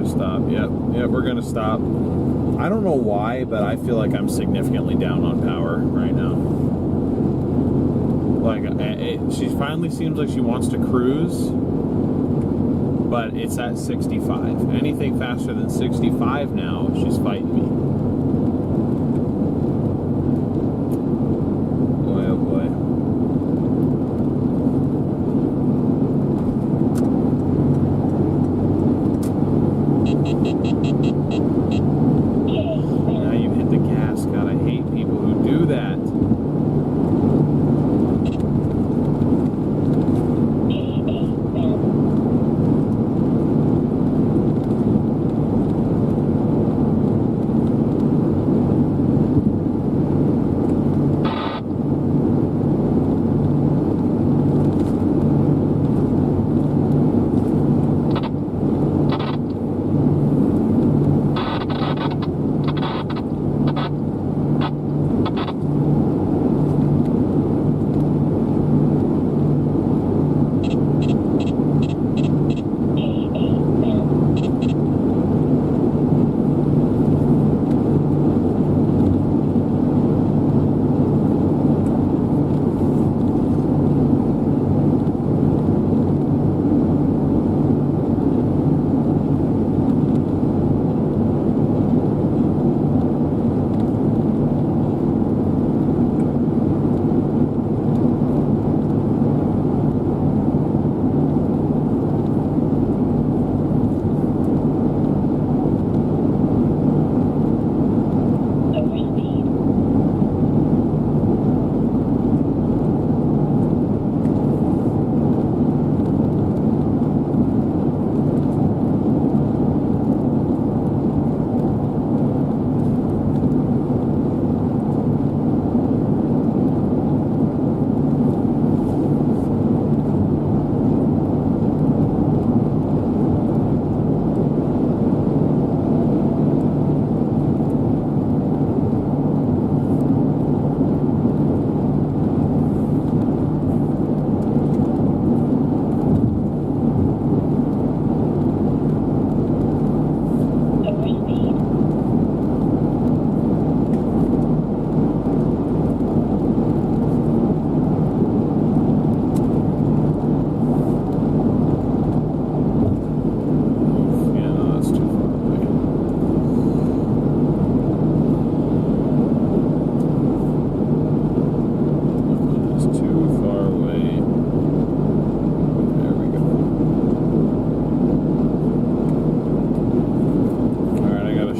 gonna stop. Yep, we're gonna stop. I don't know why, but I feel like I'm significantly down on power right now. Like, she finally seems like she wants to cruise, but it's at 65. Anything faster than 65 now, she's fighting me. Boy, oh boy. Now you hit the gas. God, I hate people who do that.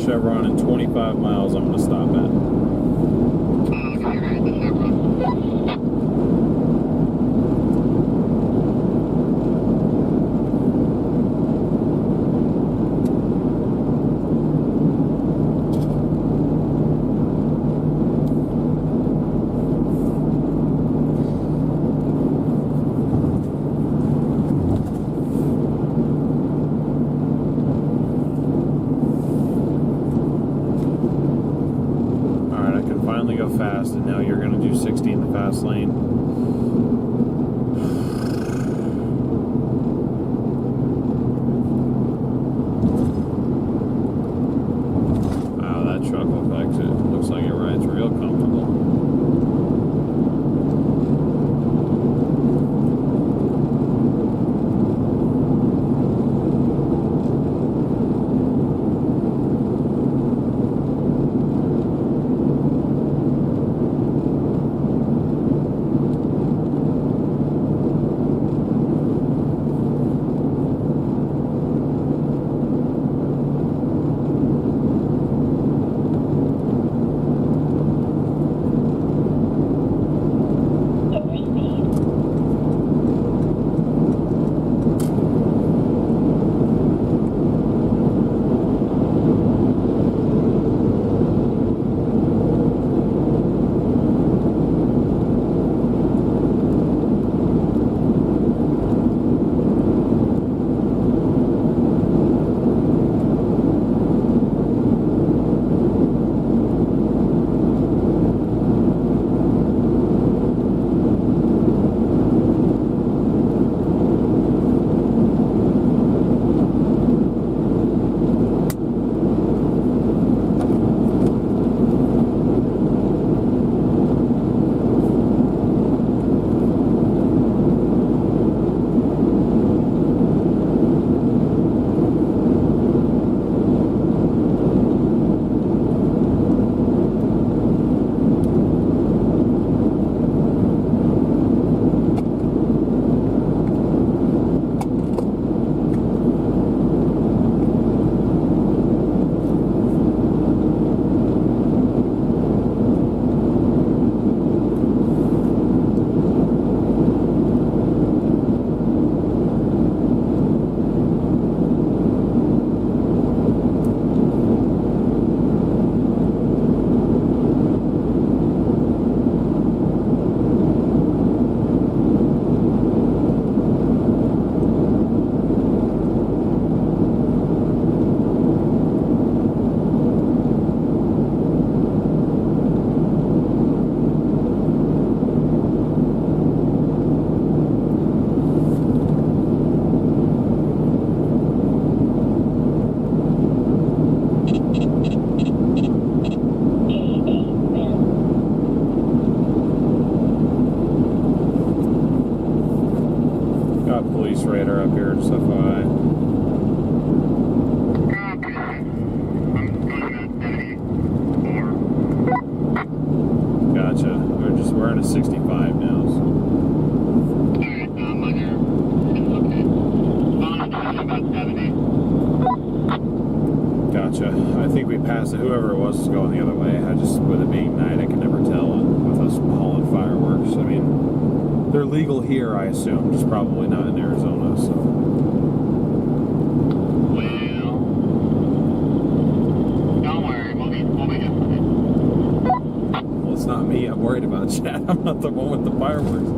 Chevron in 25 miles I'm going to stop at. Fast, and now you're going to do 60 in the fast lane. Wow, that truck looks like it rides real comfortable. past it. Whoever it was going the other way. I just, with it being night, I can never tell with us hauling fireworks. I mean, they're legal here, I assume, just probably not in Arizona. So. Well, don't worry, we'll be just fine. Well, it's not me. I'm worried about Chad. I'm not the one with the fireworks.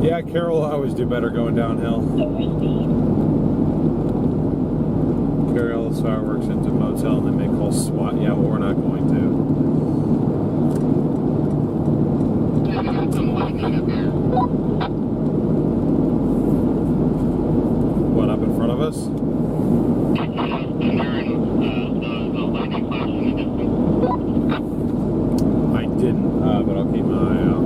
Yeah, Carol will always do better going downhill. Carry all the fireworks into a motel and then make call SWAT. Yeah, well, we're not going to. What, up in front of us? I didn't, but I'll keep my eye out.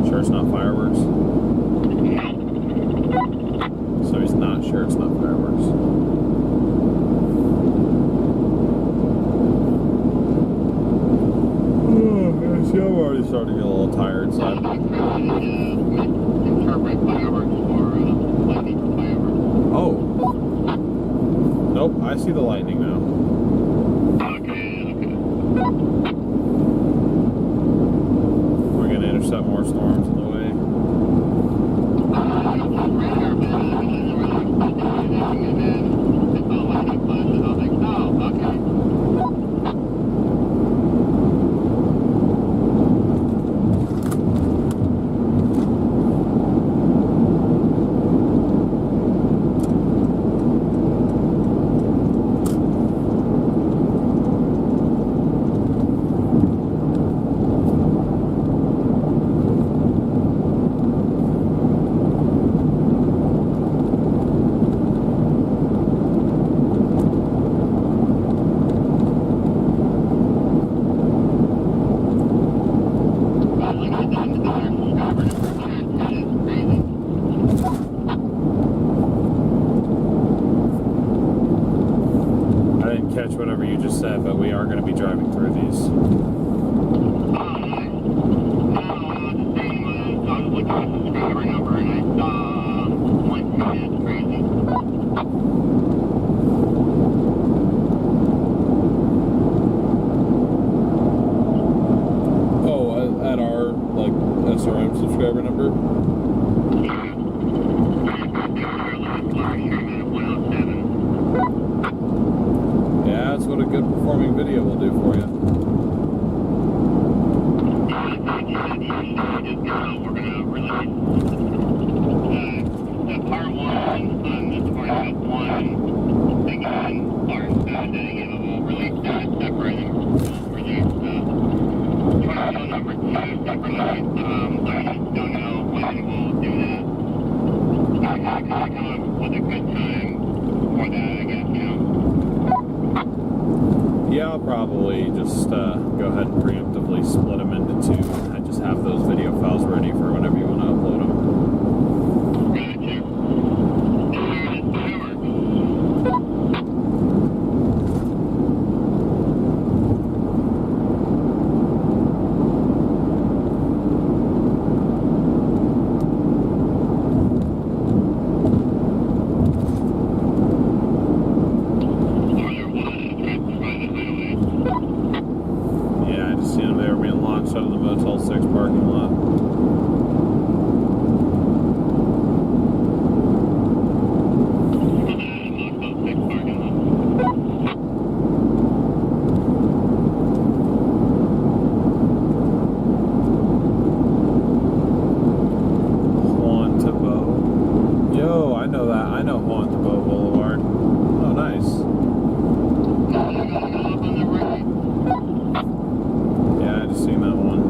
Sure it's not fireworks? So he's not sure it's not fireworks. Oh, see, I'm already starting to get a little tired, so oh. Nope, I see the lightning now. We're going to intercept more storms in the way. Catch whatever you just said, but we are going to be driving through these. the thing was, I was looking at the subscriber number and I saw 1 minute crazy. Oh, at our like SRM subscriber number. Yeah, that's what a good performing video will do for you. The part 1 on the 25-1 again, part dedicated, we'll release that separate and we'll release 22 number 2 separately. I just don't know when we'll do that. I come up with a good time for that, I guess, you know. Yeah, I'll probably just go ahead and preemptively split them into 2 and just have those video files ready for whenever you want to upload them. Yeah, I just seen them. They were being launched out of the Motel 6 parking lot. Juan Tabo. Yo, I know that. I know Juan Tabo Boulevard. Oh, nice. Yeah, I just seen that one.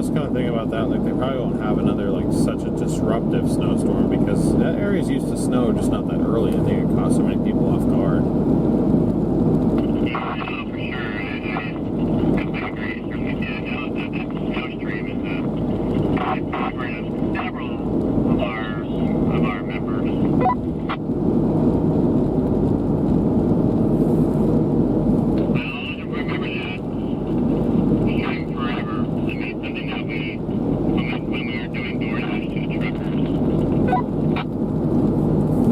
was kind of thinking about that. Like, they probably won't have another, like, such a disruptive snowstorm because that area's used to snow, just not that early. I think it caught so many people off guard. Yeah, I know for sure. I agree. Certainly did. I know that snow stream is a favorite of several of our members.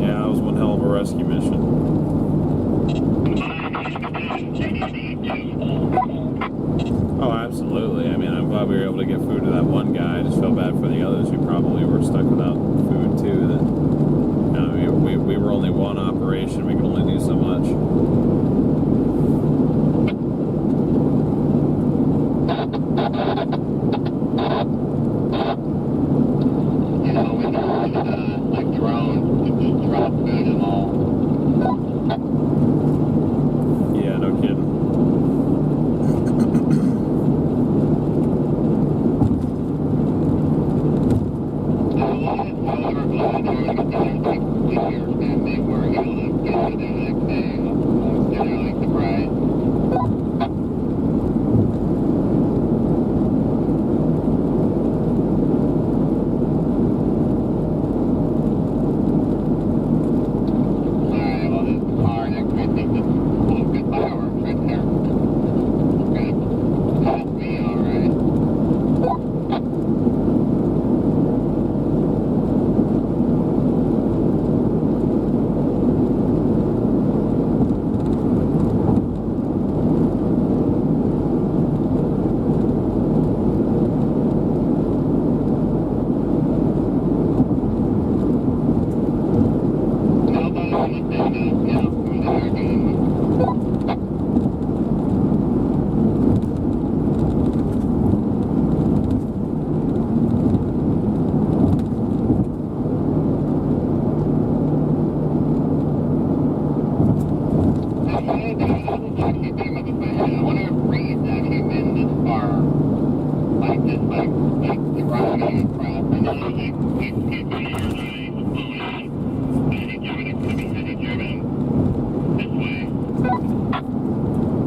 Yeah, that was one hell of a rescue mission. Oh, absolutely. I mean, I'm glad we were able to get food to that one guy. I just feel bad for the others who probably were stuck without food too. That, you know, we were only one operation. We could only do so much. You know, we need like drones to just drop food and all. Yeah, no kidding.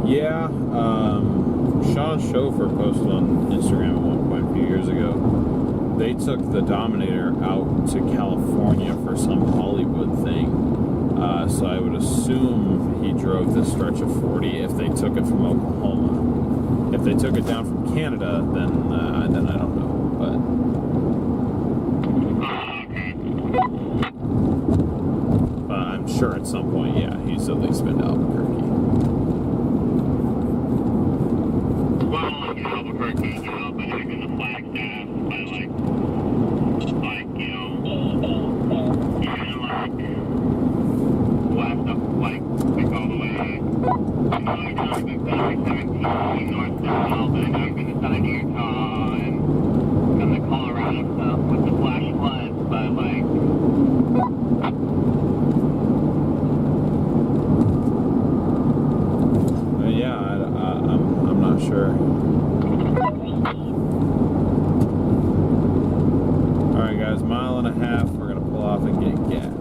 Yeah, Sean Chauffeur posted on Instagram at one point a few years ago. They took the Dominator out to California for some Hollywood thing. So I would assume he drove this stretch of 40 if they took it from Oklahoma. If they took it down from Canada, then I don't know. But I'm sure at some point, yeah, he's at least been to Albuquerque. Well, in Albuquerque, you know, but like in the Flagstaff, but like, you know, even like west of, like all the way, you know, like I've been like 17 north south, and I've been inside Utah and the Colorado stuff with the flash floods, but like. Yeah, I'm not sure. Alright guys, 1.5 miles. We're going to pull off and get gas.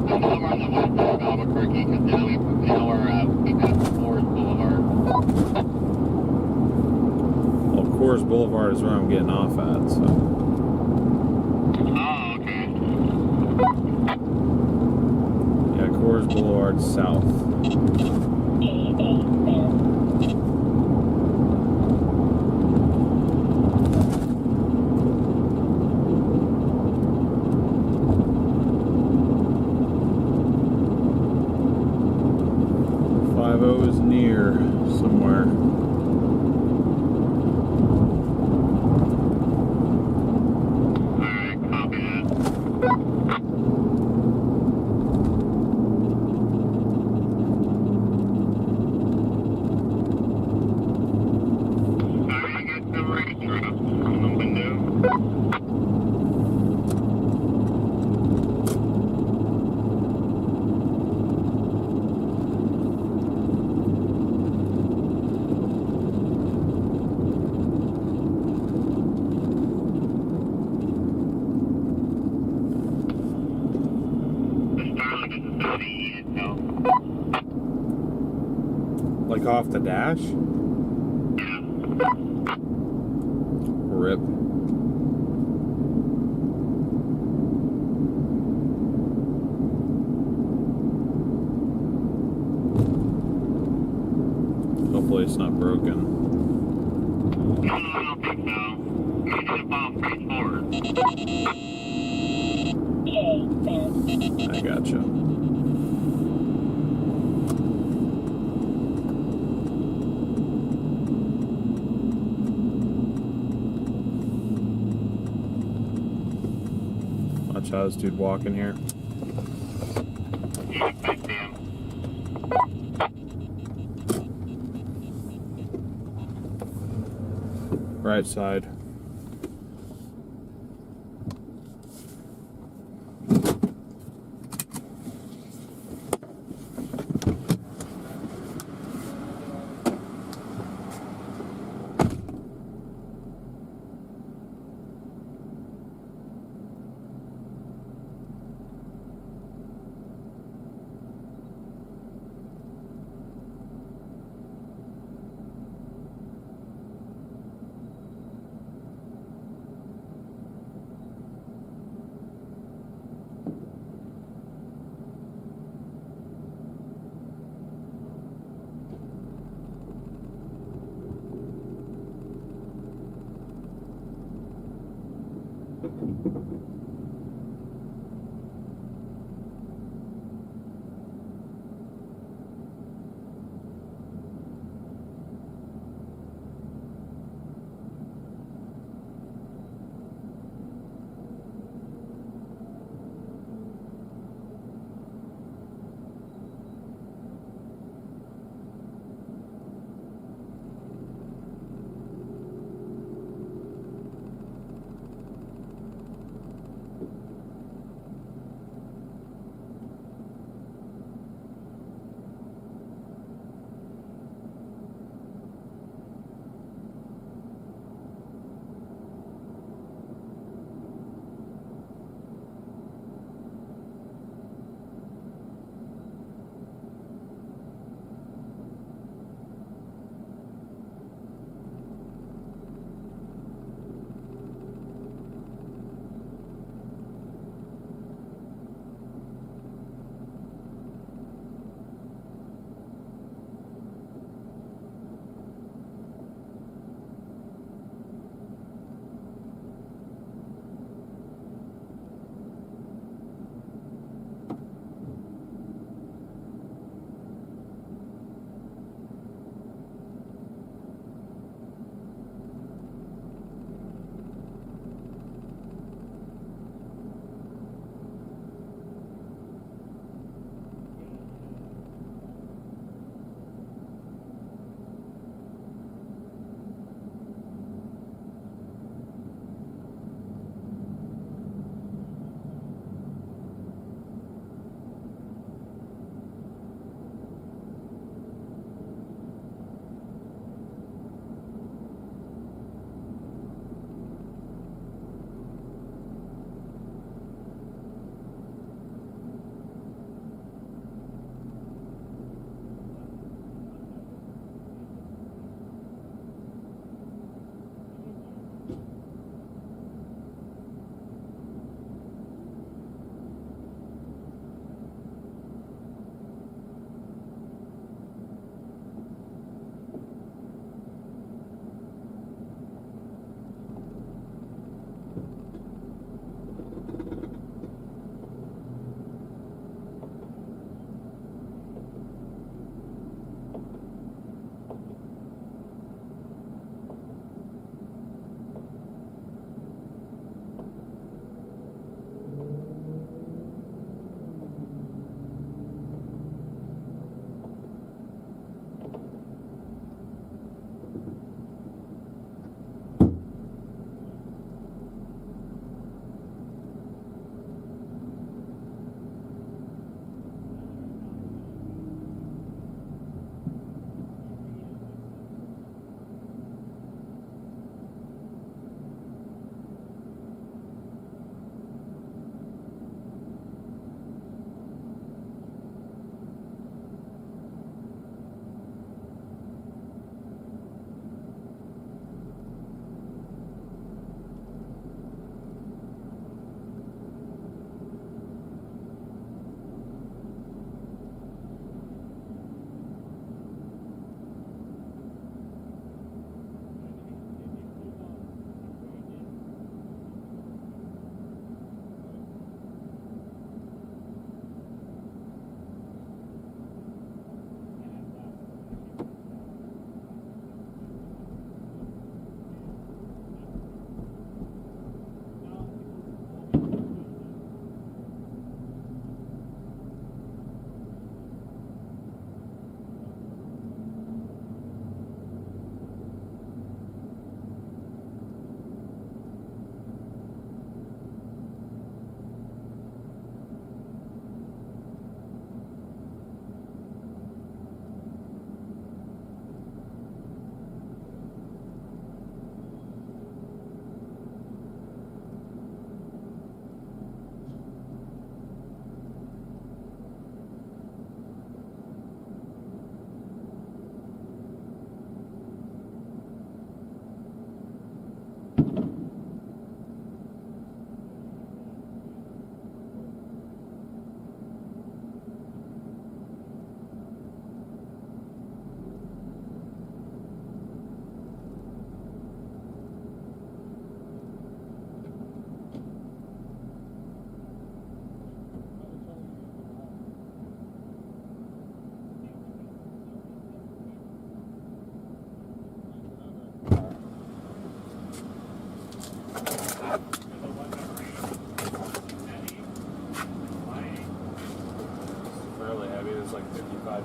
We're on the west side of Albuquerque because now we got Forest Boulevard. Well, Coors Boulevard is where I'm getting off at, so. Oh, okay. Yeah, Coors Boulevard south. 50 is near somewhere. Alright, copy that. Like off the dash? Rip. Hopefully it's not broken. No, I don't think so. You should have bought straight forward. I gotcha. Watch how this dude walking here. Yeah, I see him. Right side.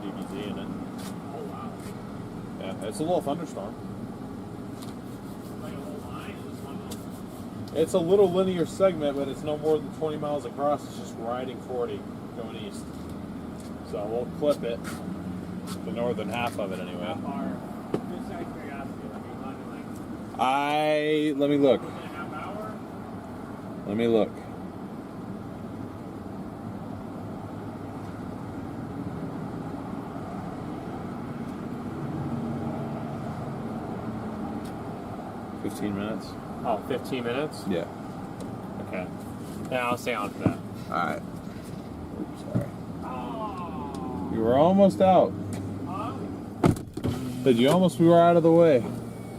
DBZ in it. Oh wow. Yeah, it's a little thunderstorm. Like a whole line, just one little. It's a little linear segment, but it's no more than 20 miles across. It's just riding 40 going east. So we'll clip it, the northern half of it anyway. How far? Just out of curiosity, like you're talking like Let me look. within a half hour? Let me look. $15 Oh, 15 minutes? Yeah. Okay. Yeah, I'll stay on for that. Alright. Oops, sorry. Oh. You were almost out. Huh? But you almost were out of the way.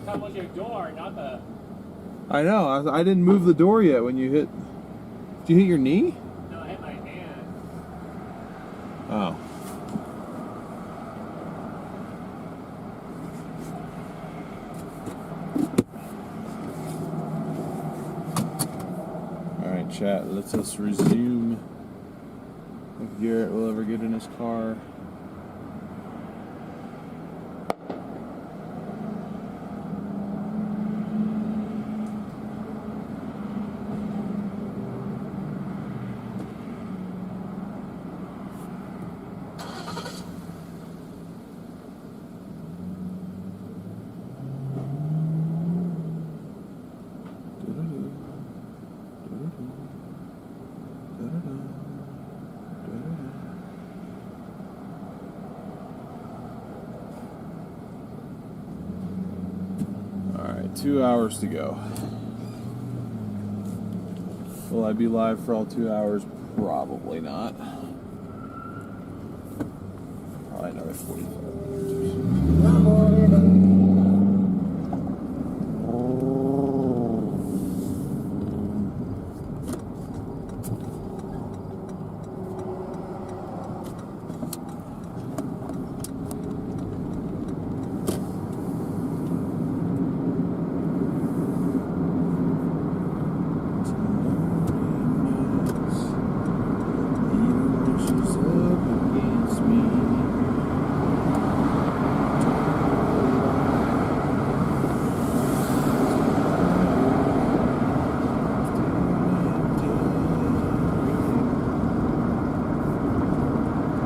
That was your door, not the... I know. I didn't move the door yet when you hit... Did you hit your knee? No, I hit my hand. Oh. Alright, chat. Let's us resume. If Garrett will ever get in his car. Alright, 2 hours to go. Will I be live for all 2 hours? Probably not. Probably another 45 minutes.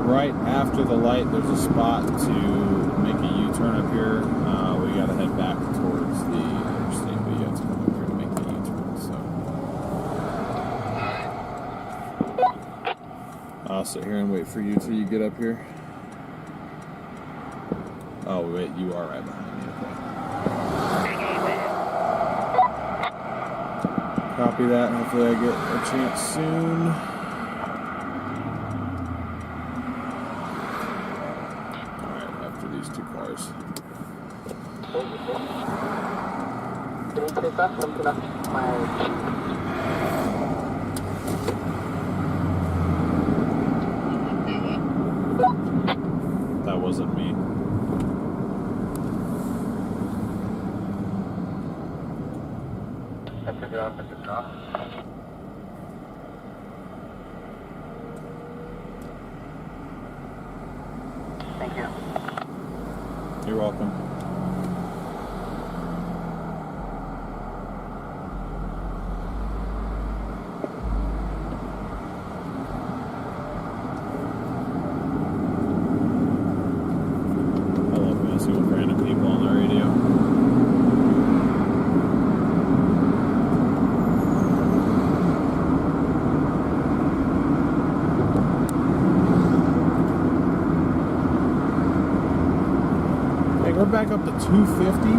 Right after the light, there's a spot to make a U-turn up here. We gotta head back towards the interstate, but you have to come up here to make the U-turn. So I'll sit here and wait for you till you get up here. Oh wait, you are right behind me. Okay. Copy that. Hopefully I get a chance soon. That wasn't me. Thank you. You're welcome. I love messing with random people on the radio. We're back up to 250.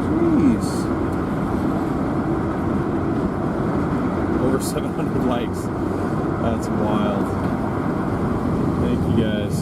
Jeez. Over 700 likes. That's wild. Thank you guys.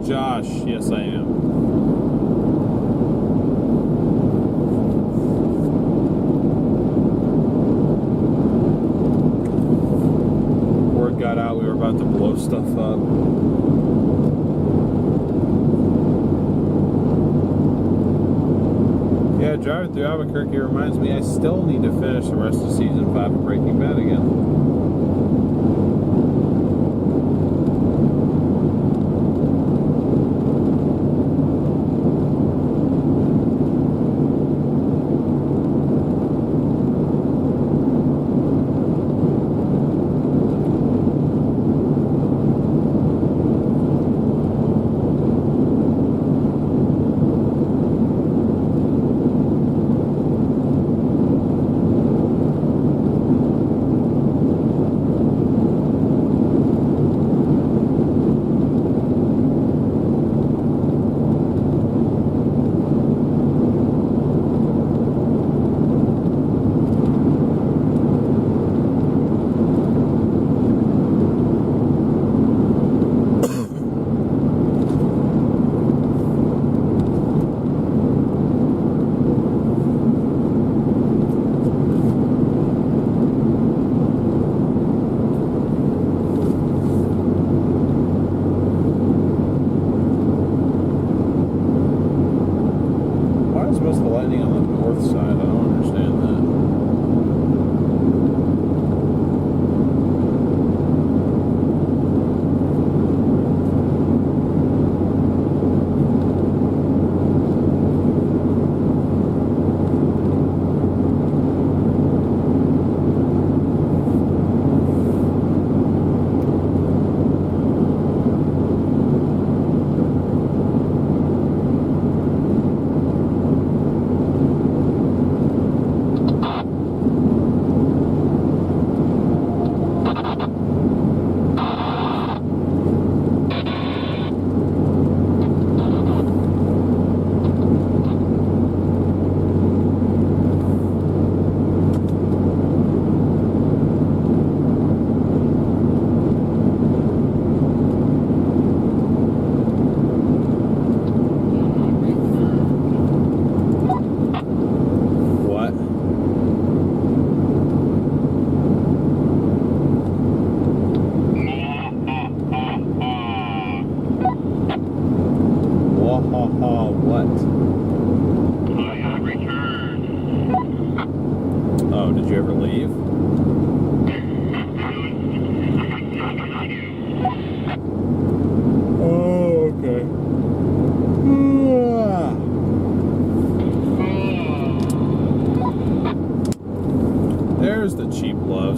Josh, yes I am. Word got out we were about to blow stuff up. Yeah, driving through Albuquerque reminds me I still need to finish the rest of season 5 of Breaking Bad again. What's the lightning on the north side? I don't understand that.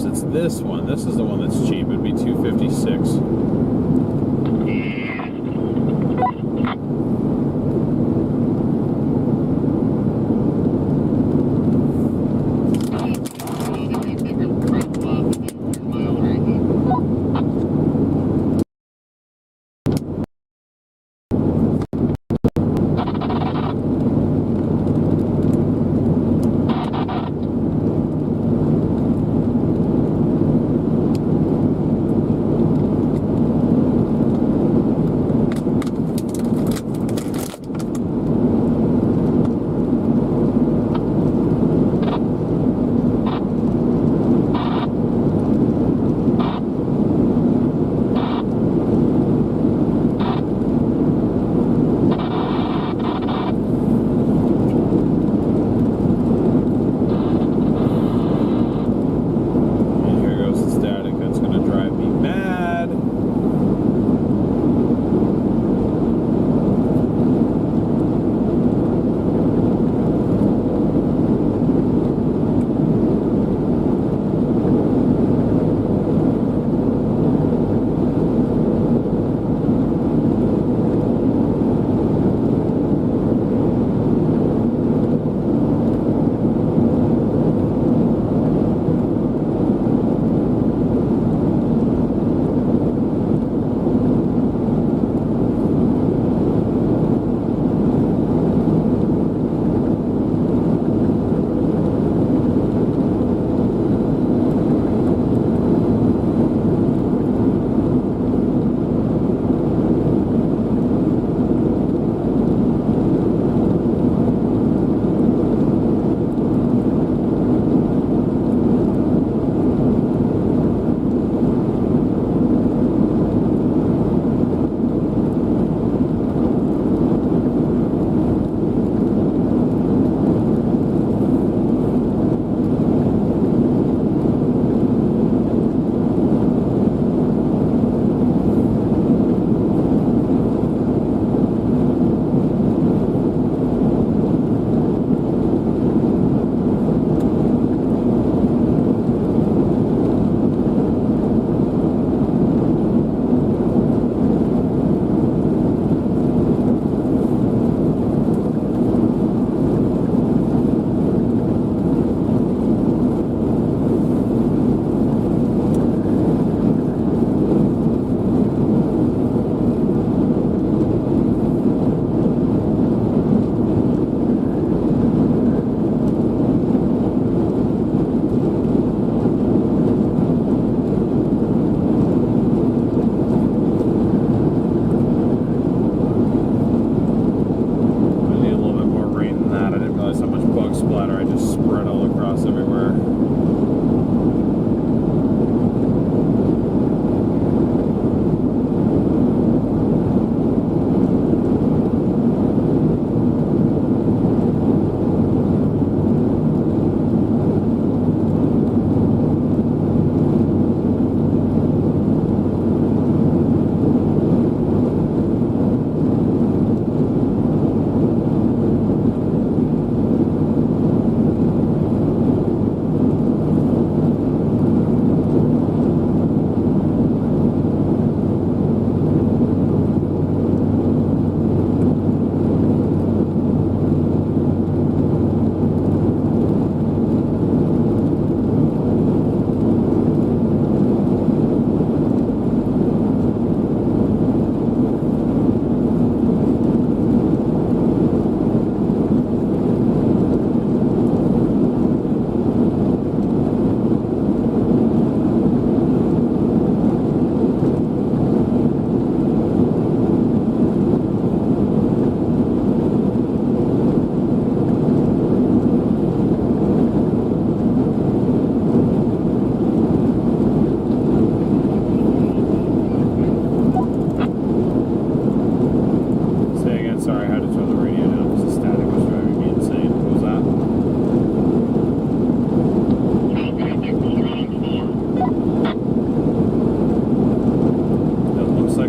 It's this one. This is the one that's cheap. It'd be $256.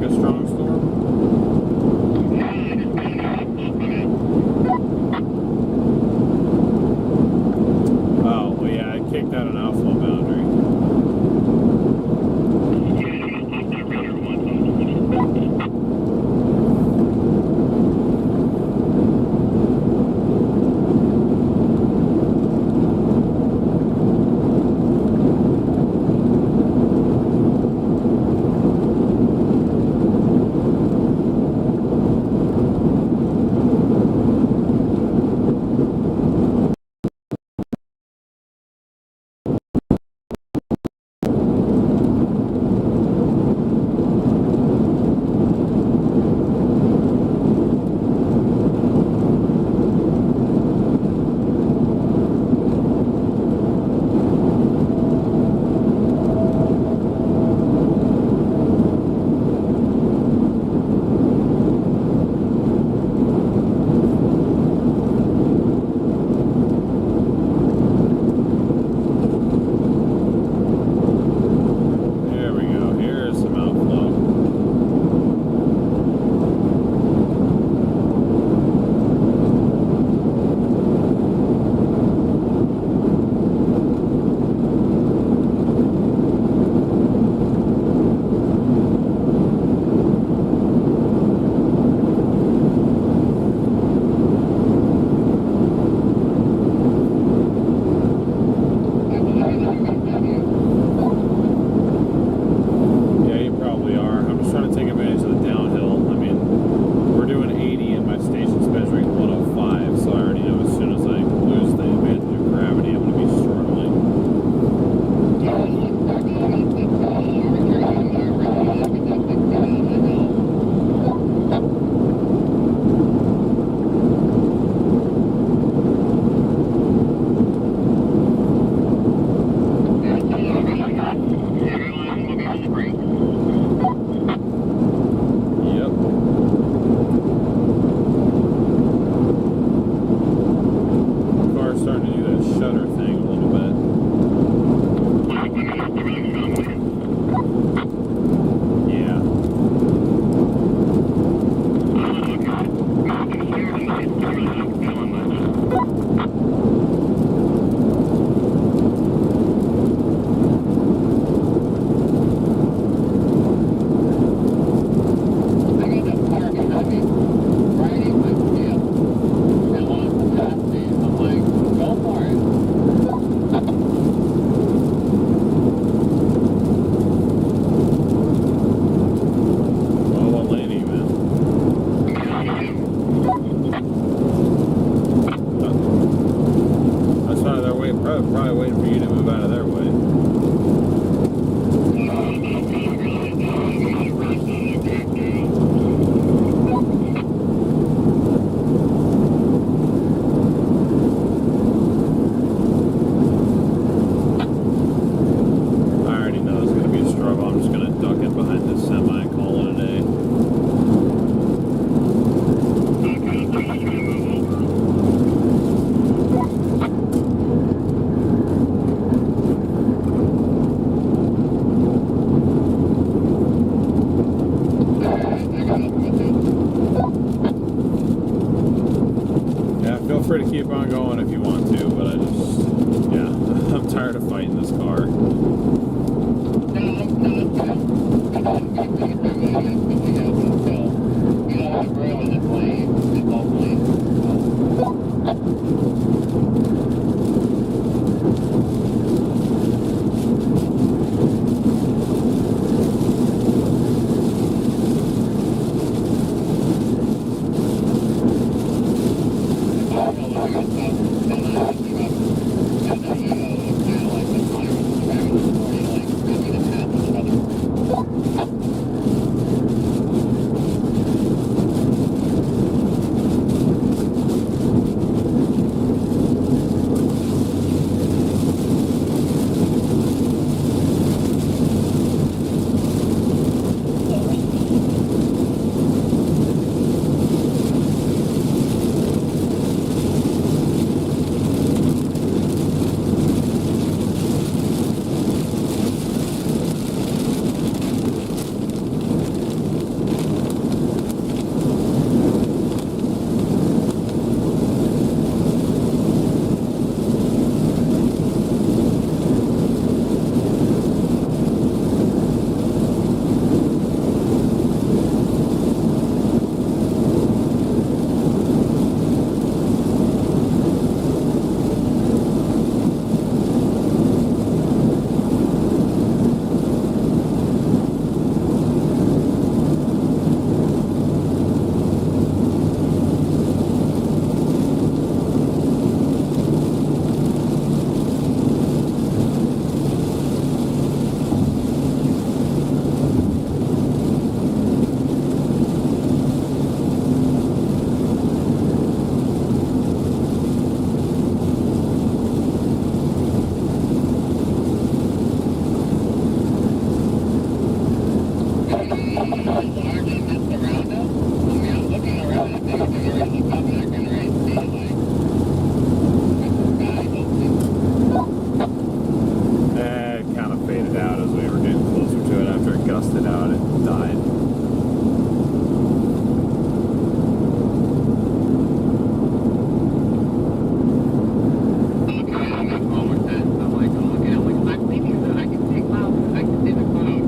a strong storm? Oh, well, yeah, I kicked out an outflow boundary. There we go. Here's some outflow. Yeah, you probably are. I'm just trying to take advantage of the downhill. I mean, we're doing 80 and my station's measuring 105, so I already know as soon as I lose the advantage of gravity, I'm going to be struggling. Yep. The car's starting to do that shutter thing a little bit. Yeah. Oh, what lane are you in? That's fine. They're waiting, probably waiting for you to move out of their way. I already know it's going to be a struggle. I'm just going to duck in behind this semi and call it a day. Yeah, feel free to keep on going if you want to, but yeah, I'm tired of fighting this car. as large as it's around us. I mean, I'm looking around and you can already look up and I can already see, like, the sky open. It kind of faded out as we were getting closer to it. After it gusted out, it died. Okay, that makes more sense. I'm like, oh, okay, I'm like, I'm thinking that I can see clouds. I can see the clouds.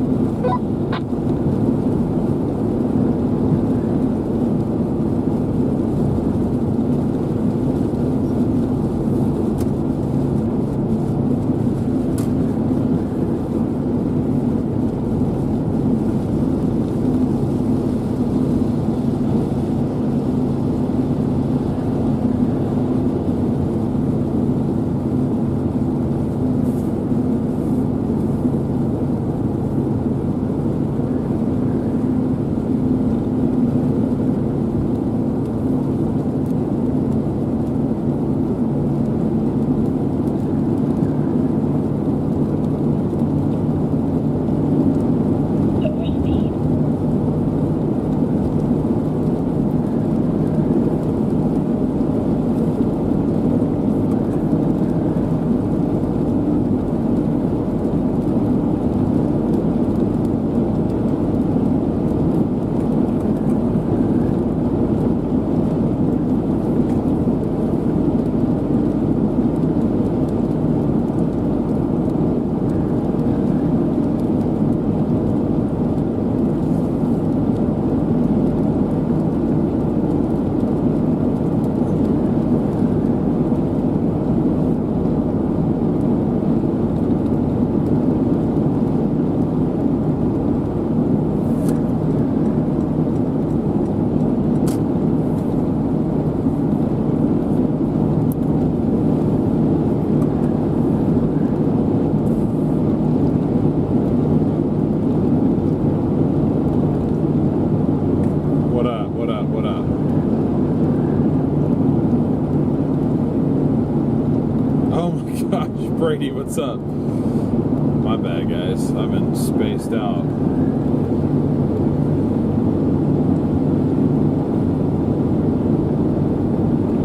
Brady, what's up? My bad, guys. I've been spaced out.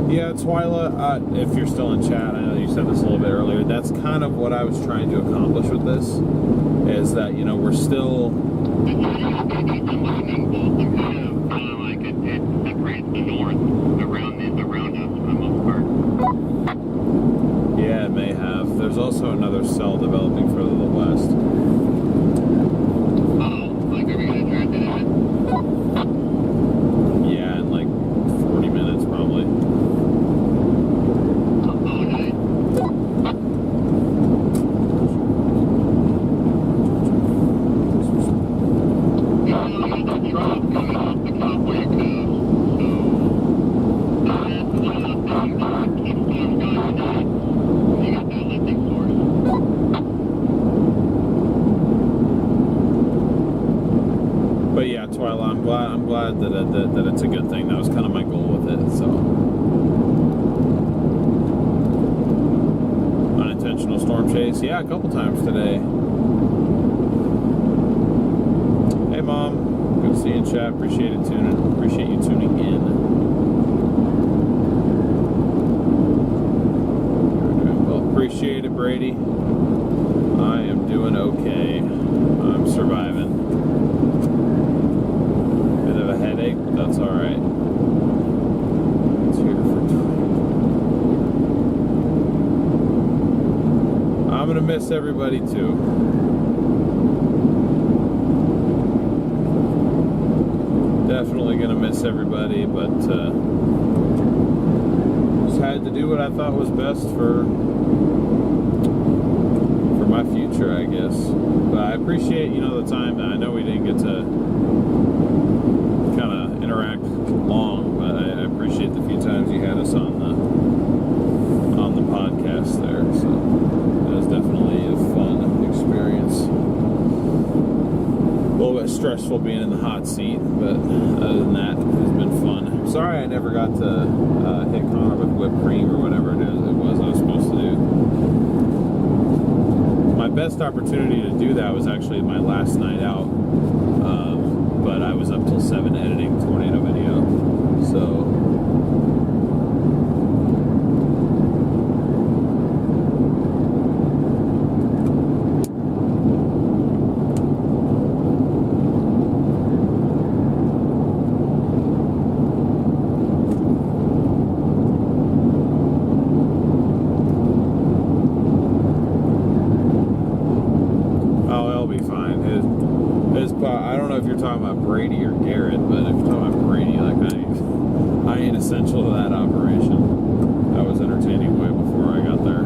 Yeah, Twyla, if you're still in chat, I know you said this a little bit earlier, that's kind of what I was trying to accomplish with this, is that, you know, we're still... It's kind of like it separates the north around us for the most part. Yeah, it may have. There's also another cell developing further to the west. Oh, like are we gonna try to do that? Yeah, in like 40 minutes probably. Oh, nice. Yeah, you got the drop coming off the Cowboy Coast, so that's one of the things that keeps storms going tonight. You got that lifting source. But yeah, Twyla, I'm glad that it's a good thing. That was kind of my goal with it. So unintentional storm chase, yeah, a couple times today. Hey, Mom, good to see you in chat. Appreciate you tuning in. Well, appreciate it, Brady. I am doing okay. I'm surviving. Bit of a headache, but that's all right. It's here for I'm gonna miss everybody too. Definitely gonna miss everybody, but just had to do what I thought was best for my future, I guess. But I appreciate, you know, the time. I know we didn't get to kind of interact long, but I appreciate the few times you had us on the podcast there. So it was definitely a fun experience. A little bit stressful being in the hot seat, but other than that, it's been fun. Sorry I never got to hit Connor with whipped cream or whatever it was I was supposed to do. My best opportunity to do that was actually my last night out, but but I was up till 7 editing tornado video. So I don't know if you're talking about Brady or Garrett, but if you're talking about Brady, like I ain't essential to that operation. That was entertaining way before I got there.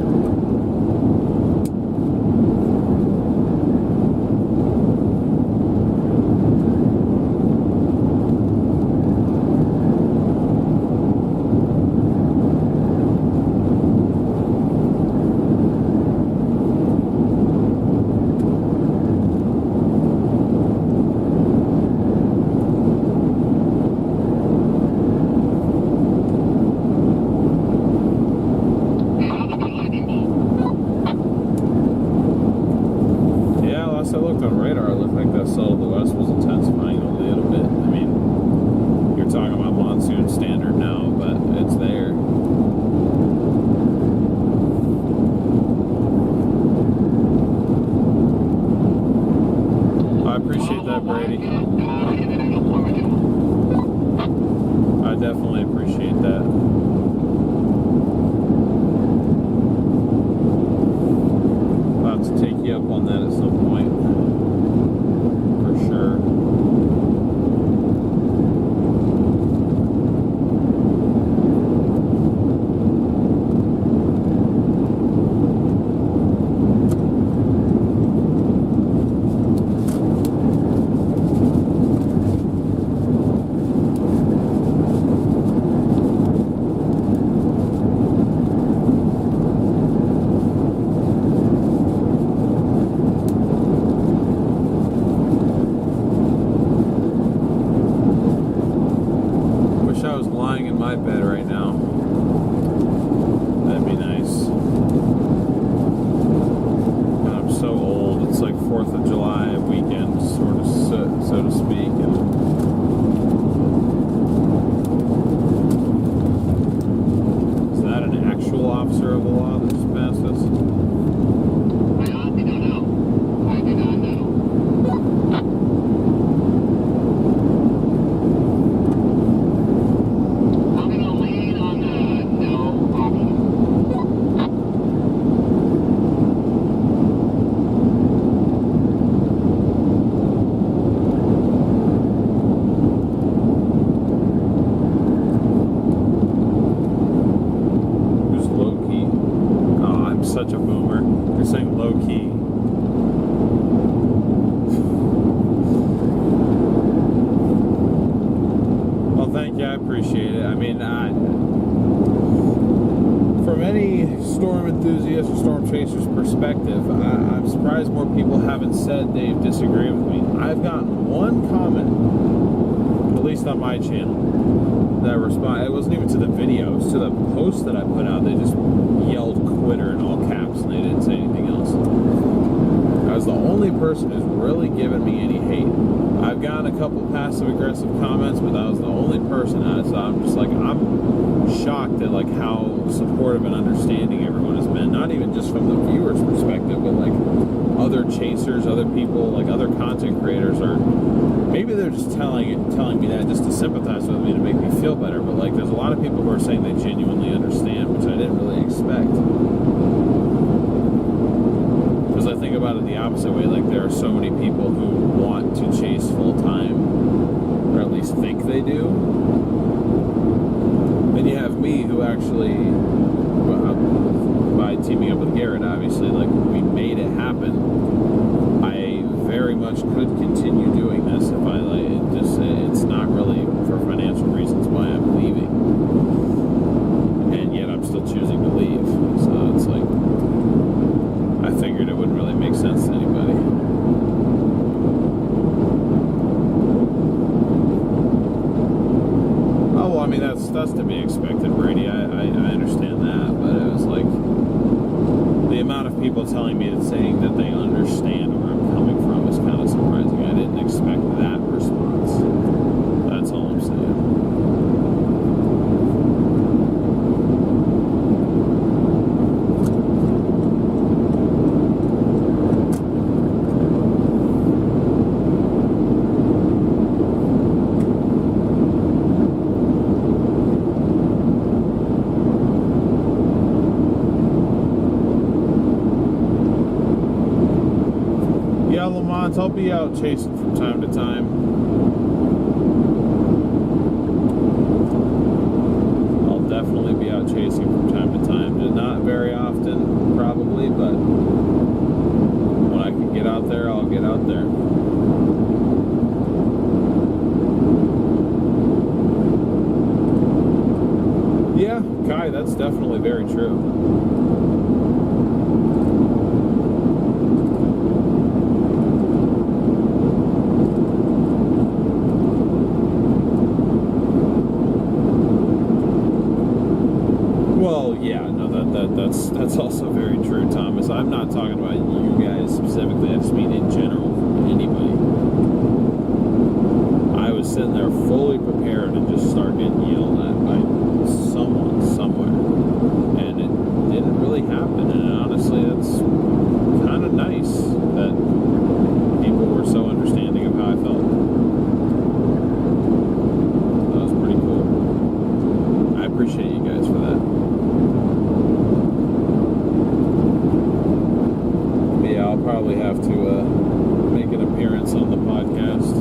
Said they disagree with me. I've gotten one comment, at least on my channel, that respond. It wasn't even to the video, it was to the post that I put out. They just yelled quitter in all caps and they didn't say anything else. I was the only person who's really given me any hate. I've gotten a couple passive aggressive comments, but that was the only person. So I'm just like, I'm shocked at like how supportive and understanding everyone has been. Not even just from the viewer's perspective, but like other chasers, other people, like other content creators, or maybe they're just telling me that just to sympathize with me to make me feel better. But like, there's a lot of people who are saying they genuinely understand, which I didn't really expect. Because I think about it the opposite way. Like, there are so many people who want to chase full time, or at least think they do. Then you have me, who actually, by teaming up with Garrett, obviously, like, we made it happen. I very much could continue doing this if I like. It's not really for financial reasons why I'm leaving, and yet I'm still choosing to leave. So it's like, I figured it wouldn't really make sense to anybody. Oh well, I mean that's to be expected, Brady. I understand that, but it was like the amount of people telling me and saying that they understand where I'm coming from is kind of surprising. I didn't expect that response. response. I'll be out chasing from time to time. I'll definitely be out chasing from time to time. Not very often, probably, but when I can get out there, I'll get out there. Yeah, Kai, that's definitely very true. That's also very true, Thomas. I'm not talking about you guys specifically. I just mean in general, anybody. I was sitting there fully prepared to just start getting yelled at by someone somewhere, and it didn't really happen. And honestly, that's kind of nice that people were so understanding of how I felt. That was pretty cool. I appreciate you guys for that. Probably have to make an appearance on the podcast.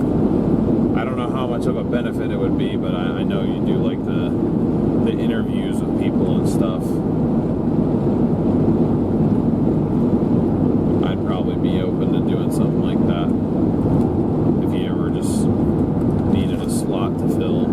I don't know how much of a benefit it would be, but I know you do like the interviews with people and stuff. I'd probably be open to doing something like that if you ever just needed a slot to fill.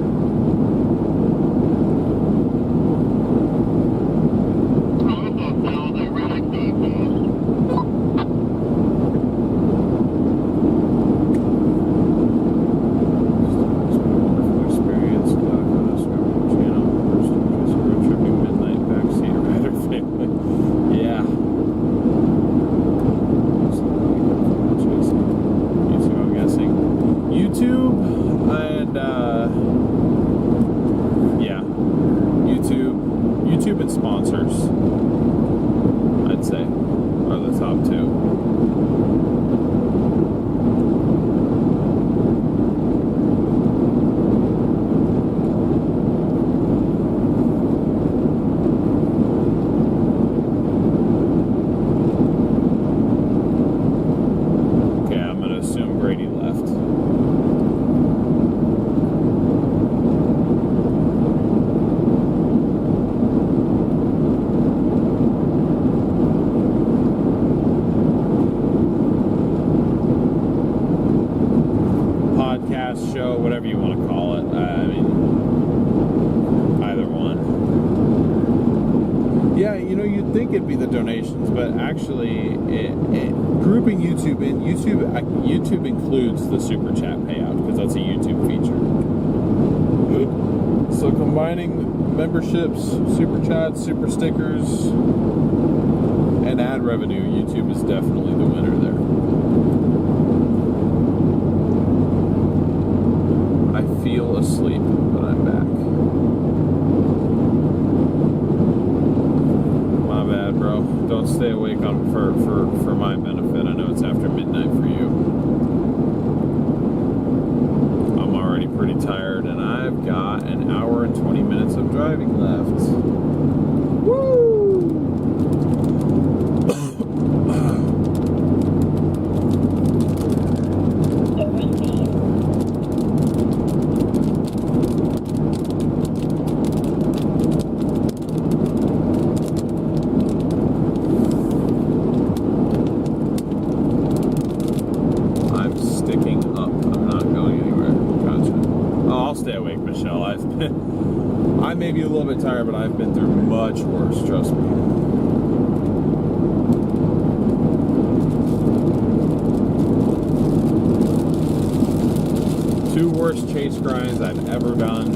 YouTube and sponsors, I'd say, are the top two. Okay, I'm going to assume Brady left. Show, whatever you want to call it. I mean, either one. Yeah, you know, you'd think it'd be the donations, but actually, grouping YouTube in, YouTube includes the super chat payout because that's a YouTube feature. So combining memberships, super chats, super stickers, and ad revenue, YouTube is definitely the winner there. Feel asleep, but I'm back. My bad, bro. Don't stay awake for my benefit. I know it's after midnight for you. I'm already pretty tired, and I've got an hour and 20 minutes of driving left. Woo! I may be a little bit tired, but I've been through much worse, trust me. Two worst chase grinds I've ever done.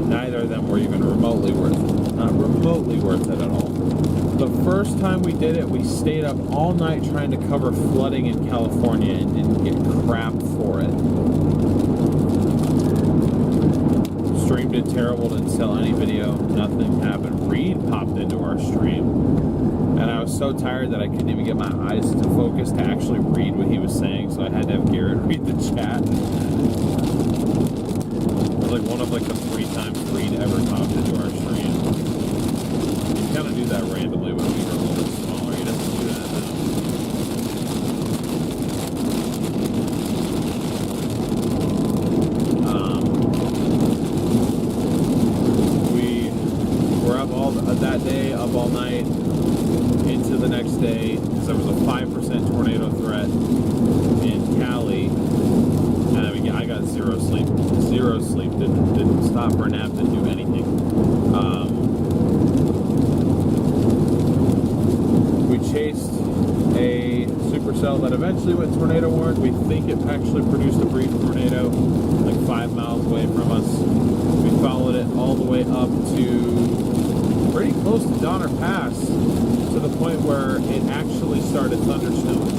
Neither of them were even remotely worth it. Not remotely worth it at all. The first time we did it, we stayed up all night trying to cover flooding in California and didn't get crap for it. Stream did terrible, didn't sell any video, nothing happened. Reed popped into our stream, and I was so tired that I couldn't even get my eyes to focus to actually read what he was saying, so I had to have Garrett read the chat. It was like one of the 3 times Reed ever popped into our stream. You kind of do that randomly when we were a little bit smaller. You don't do that now. zero sleep. Zero sleep. Didn't stop for a nap. Didn't do anything. We chased a supercell that eventually went tornado warned. We think it actually produced a brief tornado like 5 miles away from us. We followed it all the way up to pretty close to Donner Pass, to the point where it actually started thunderstorming.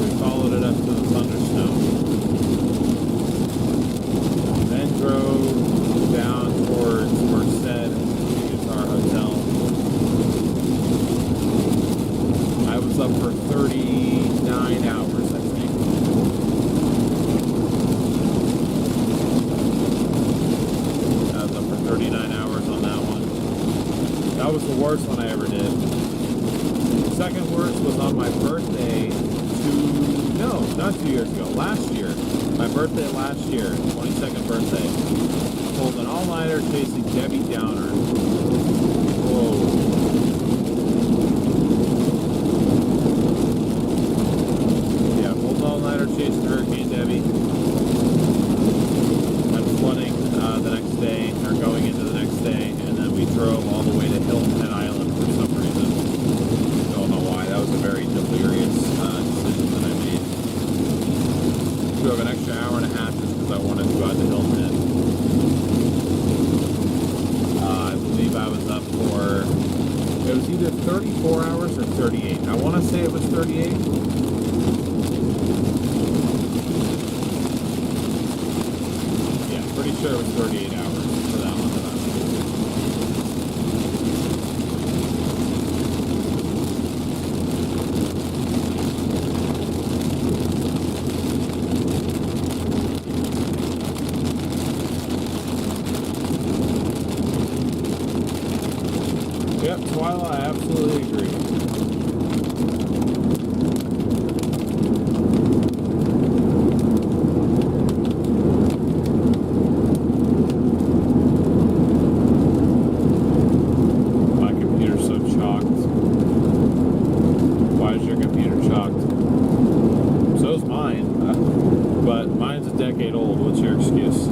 We followed it up to the thunderstorm. Then drove down towards Merced, which is our hotel. I was up for 39 hours, I think. I was up for 39 hours on that one. That was the worst one I ever did. The second worst was on my birthday not 2 years ago, last year. My birthday last year, 22nd birthday. Pulled an all-nighter chasing Debbie Downer. Whoa. Yeah, pulled an all-nighter chasing Hurricane Debbie. Had flooding the next day, or going into the next day, and then we drove all the way to Hilton Head Island for some reason. Don't know why. That was a very delirious decision that I made. Drove an extra hour and a half just because I wanted to go out to Hilton Head. I believe I was up for, it was either 34 hours or 38. I want to say it was 38. Yeah, pretty sure it was 38 hours for that one. Yep, Twyla, I absolutely agree. My computer's so chocked. Why is your computer chocked? So's mine, but mine's a decade old. What's your excuse?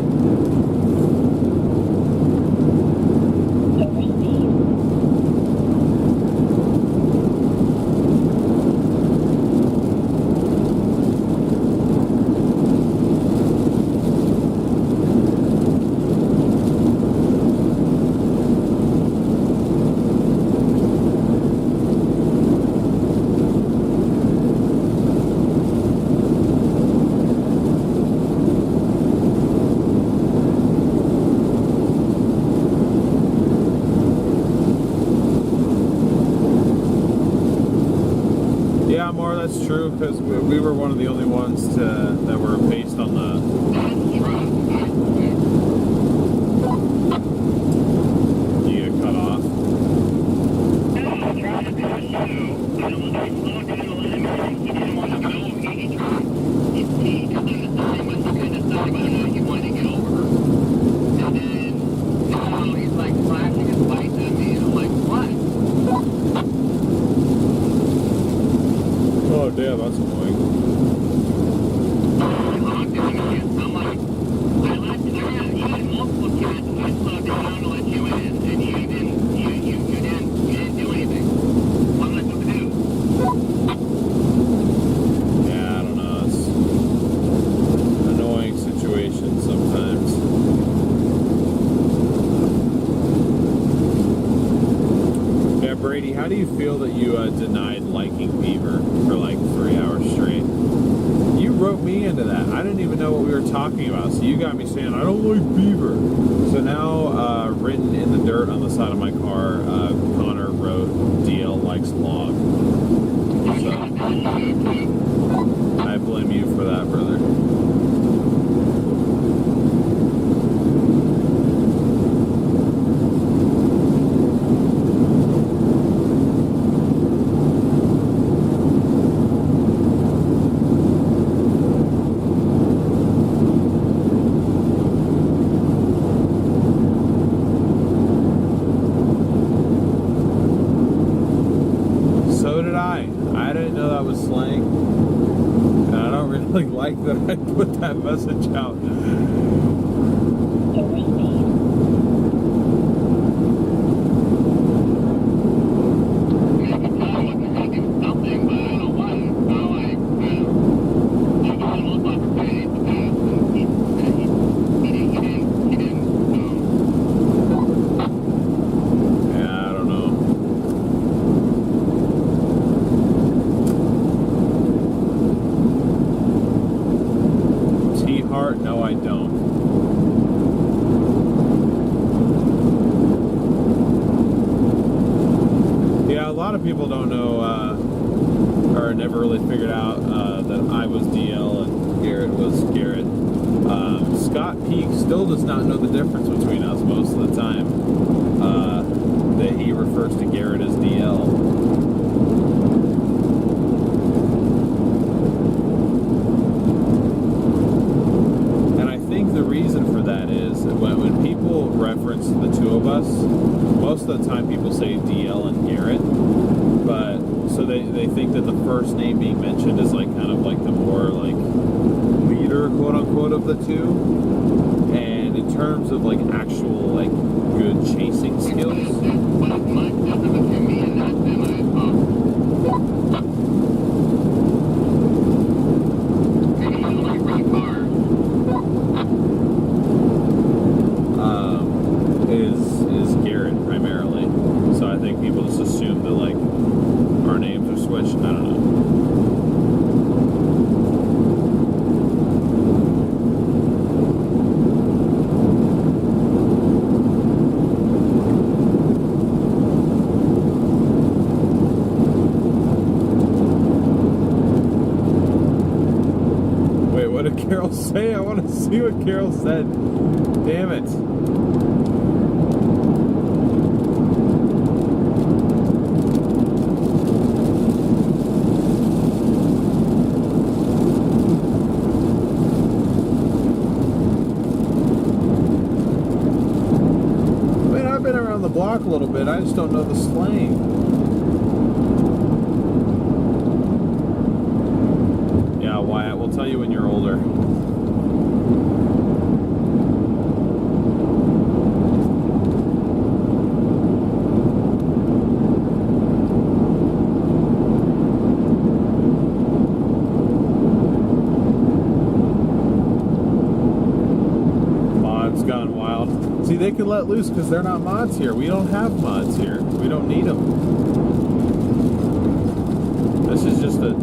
Yeah, more that's true, because we were one of the only ones that were based on the... You get cut off? Oh, damn, that's annoying. Yeah, I don't know. It's an annoying situation sometimes. Yeah, Brady, how do you feel that you denied liking Beaver for like 3 hours straight? You wrote me into that. I didn't even know what we were talking about, so you got me saying, I don't like Beaver. So now, written in the dirt on the side of my car, Connor wrote, DL likes log. So, I blame you for that, brother. So did I. I didn't know that was slang. actually like that I put that message out. Yeah, I don't know. T-Heart? No, I don't. Yeah, a lot of people don't know, or never really figured out that I was DL and Garrett was Garrett. Scott Peak still does not know the difference between us most of the time. That he refers to Garrett as DL. And I think the reason for that is that when people reference the two of us, most of the time people say DL and Garrett, but so they think that the first name being mentioned is like kind of like the more like leader, quote unquote, of the two. And in terms of like actual like good chasing skills, is Garrett primarily. So I think people just assume that like our names are switched. I don't know. Wait, what did Carol say? I want to see what Carol said. Damn it. The block a little bit. I just don't know the slang. Yeah, Wyatt, we'll tell you when you're older. Mod's gone wild. See, they can let loose because they're not mods here. We don't have mods here. We don't need them. This is just a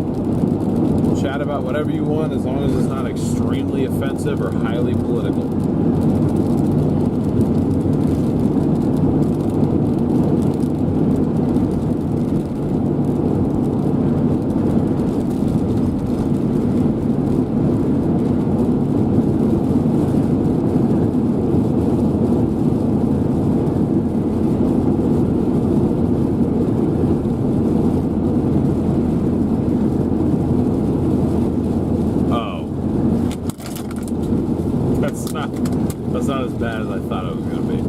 chat about whatever you want as long as it's not extremely offensive or highly political. That's not as bad as I thought it was going to be.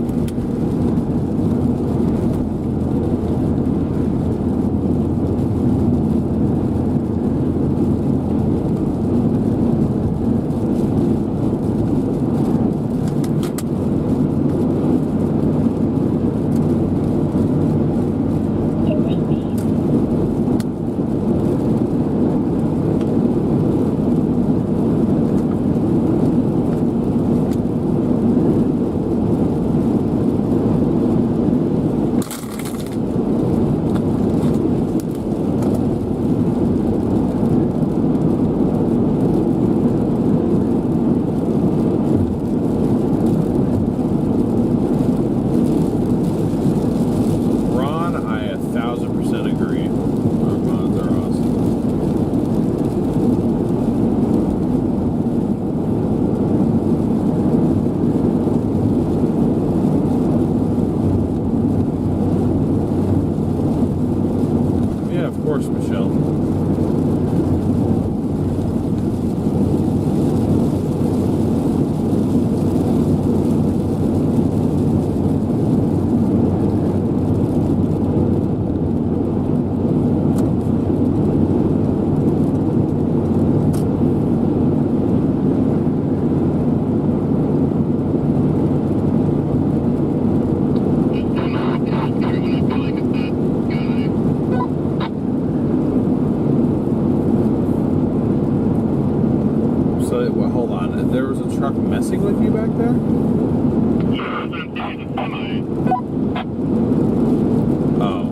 What? Hold on. There was a truck messing with you back there? Yeah, that's what I'm saying. It's a semi. Oh.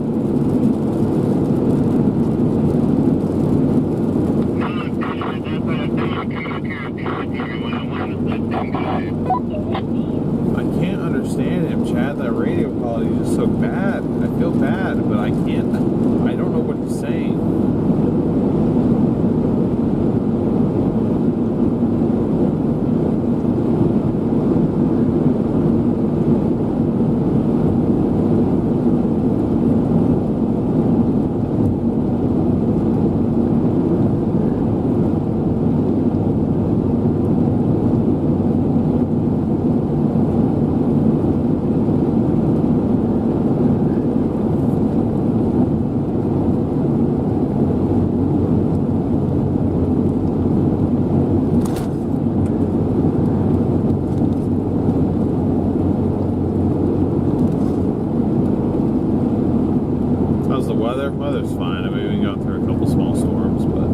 No, I'm pretty sure that's what I'm doing. Coming up here at the RT 101 is that same guy. I can't understand him, Chad. That radio quality is just so bad. I feel bad, but I can't. I don't know what he's saying. How's the weather? Weather's fine. I mean, we've been going through a couple small storms, but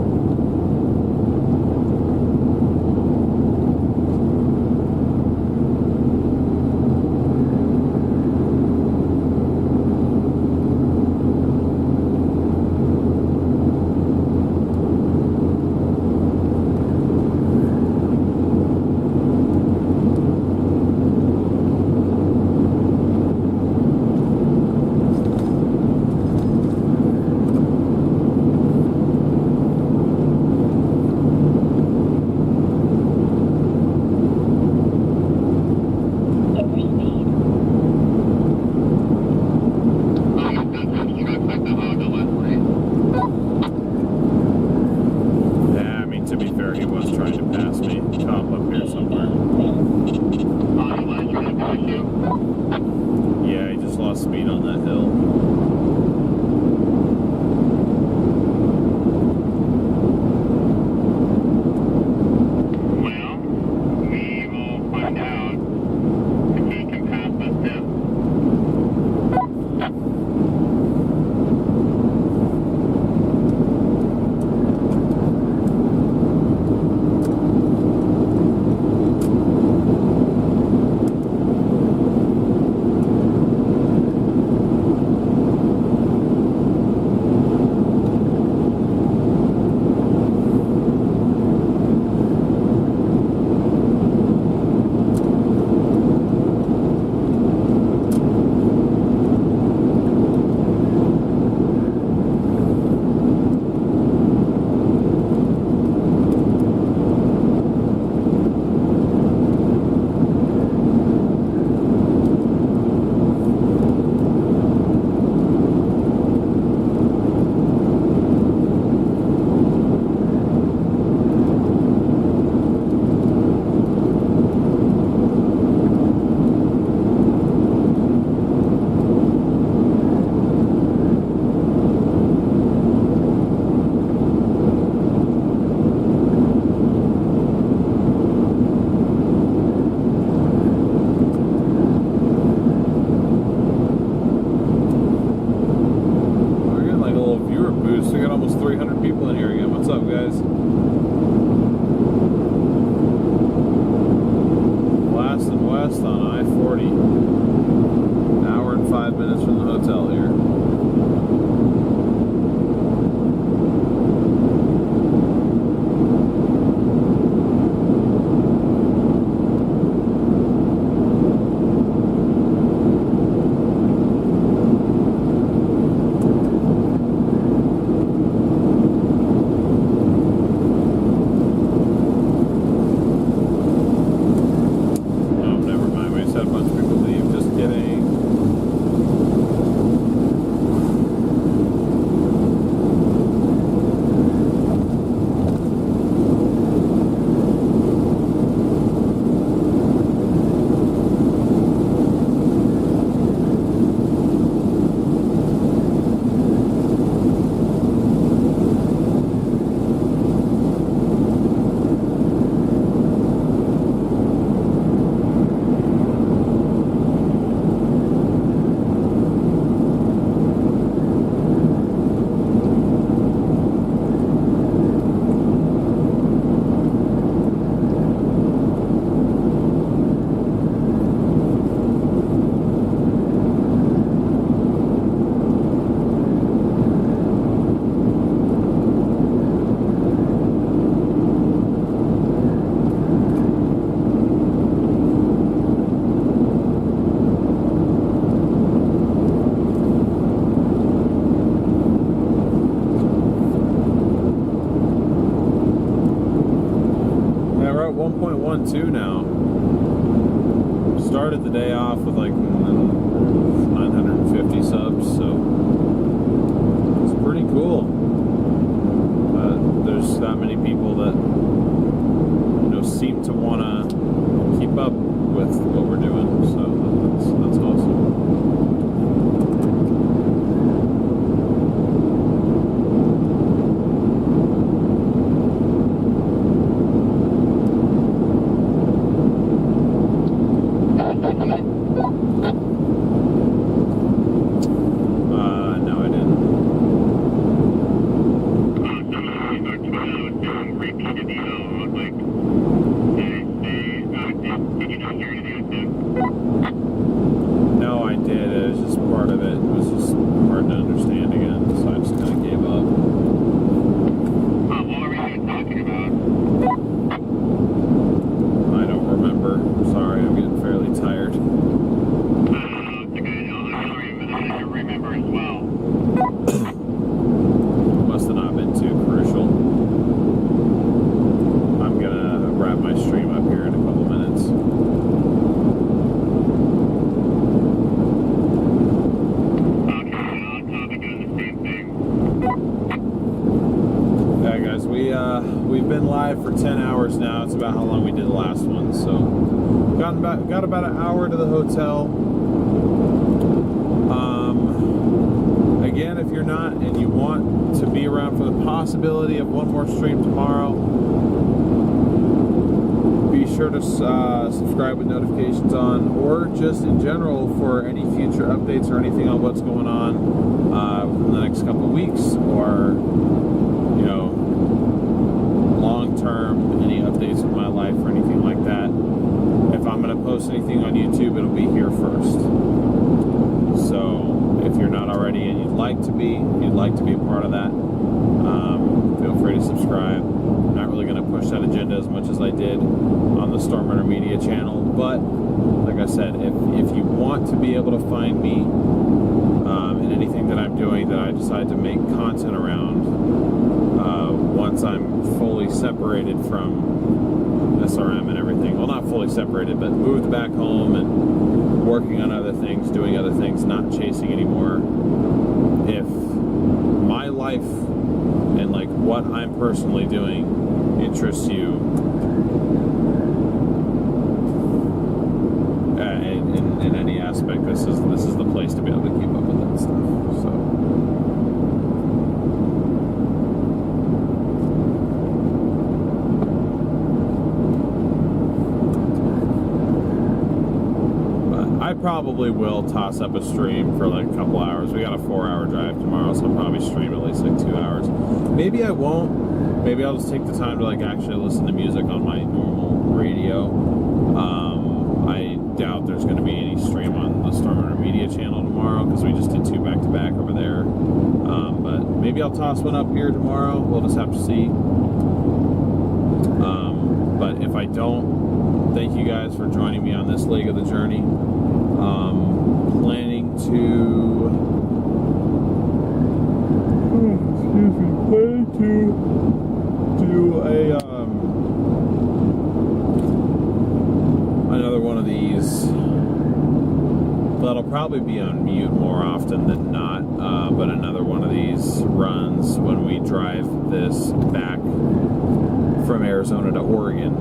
yeah, I mean, to be fair, he was trying to pass me. Top up here somewhere. Yeah, he just lost speed on that hill. Well, we will find out if he can pass us too. 1.12 now. Started the day off with like 950 subs, so it's pretty cool. There's that many people that seem to want to keep up with what we're doing, so that's awesome. No, I didn't. No, I did. It was just part of it. It was just hard to understand again, so I just kind of gave up. What were we even talking about? I don't remember. Sorry, I'm getting fairly tired. It's okay. I'll remember as well. Must have not been too crucial. I'm gonna wrap my stream up here in a couple minutes. Yeah, guys, we've been live for 10 hours now. It's about how long we did the last one. So got about an hour to the hotel. Again, if you're not and you want to be around for the possibility of one more stream tomorrow, be sure to subscribe with notifications on, or just in general for any future updates or anything on what's going on in the next couple of weeks, or long term, any updates of my life or anything like that. If I'm going to post anything on YouTube, it'll be here first. So if you're not already and you'd like to be a part of that, feel free to subscribe. I'm not really going to push that agenda as much as I did on the StormRunner Media channel, but like I said, if you want to be able to find me in anything that I'm doing that I decide to make content around, once I'm fully separated from SRM and everything, well, not fully separated, but moved back home and working on other things, doing other things, not chasing anymore. If my life and like what I'm personally doing interests you, in any aspect, this is the place to be able to keep up with that stuff. So. I probably will toss up a stream for like a couple hours. We got a 4-hour drive tomorrow, so I'll probably stream at least like 2 hours. Maybe I won't. Maybe I'll just take the time to like actually listen to music on my normal radio. I doubt there's going to be any stream on the StormRunner Media channel tomorrow because we just did 2 back-to-back over there. But maybe I'll toss one up here tomorrow. We'll just have to see. But if I don't, thank you guys for joining me on this leg of the journey. Planning to do another one of these. That'll probably be on mute more often than not, but another one of these runs when we drive this back from Arizona to Oregon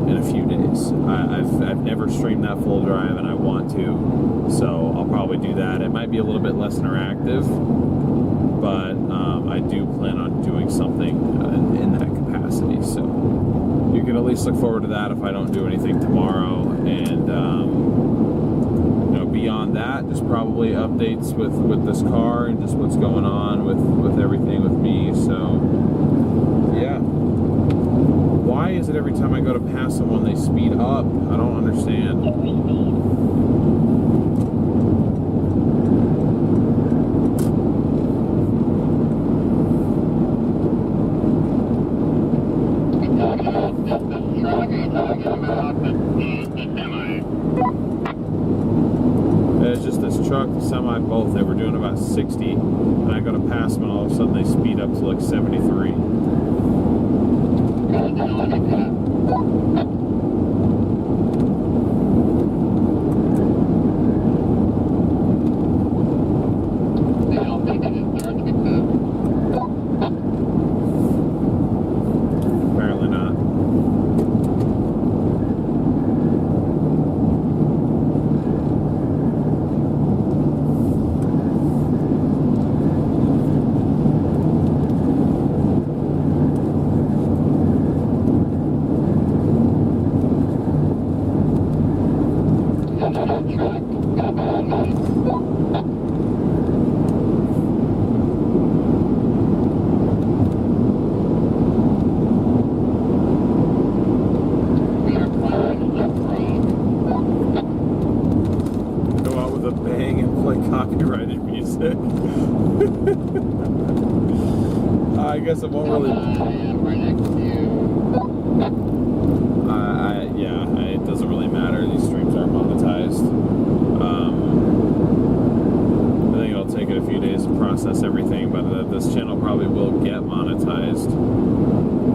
in a few days. I've never streamed that full drive, and I want to, so I'll probably do that. It might be a little bit less interactive, but I do plan on doing something in that capacity. So you can at least look forward to that if I don't do anything tomorrow. And beyond that, just probably updates with this car and just what's going on with everything with me. So yeah. Why is it every time I go to pass someone they speed up? I don't understand. It's just this truck, the semi, both. They were doing about 60, and I go to pass them, and all of a sudden they speed up to like 73. guess it won't really. I'm right next to you. It doesn't really matter. These streams are monetized. I think it'll take it a few days to process everything, but this channel probably will get monetized.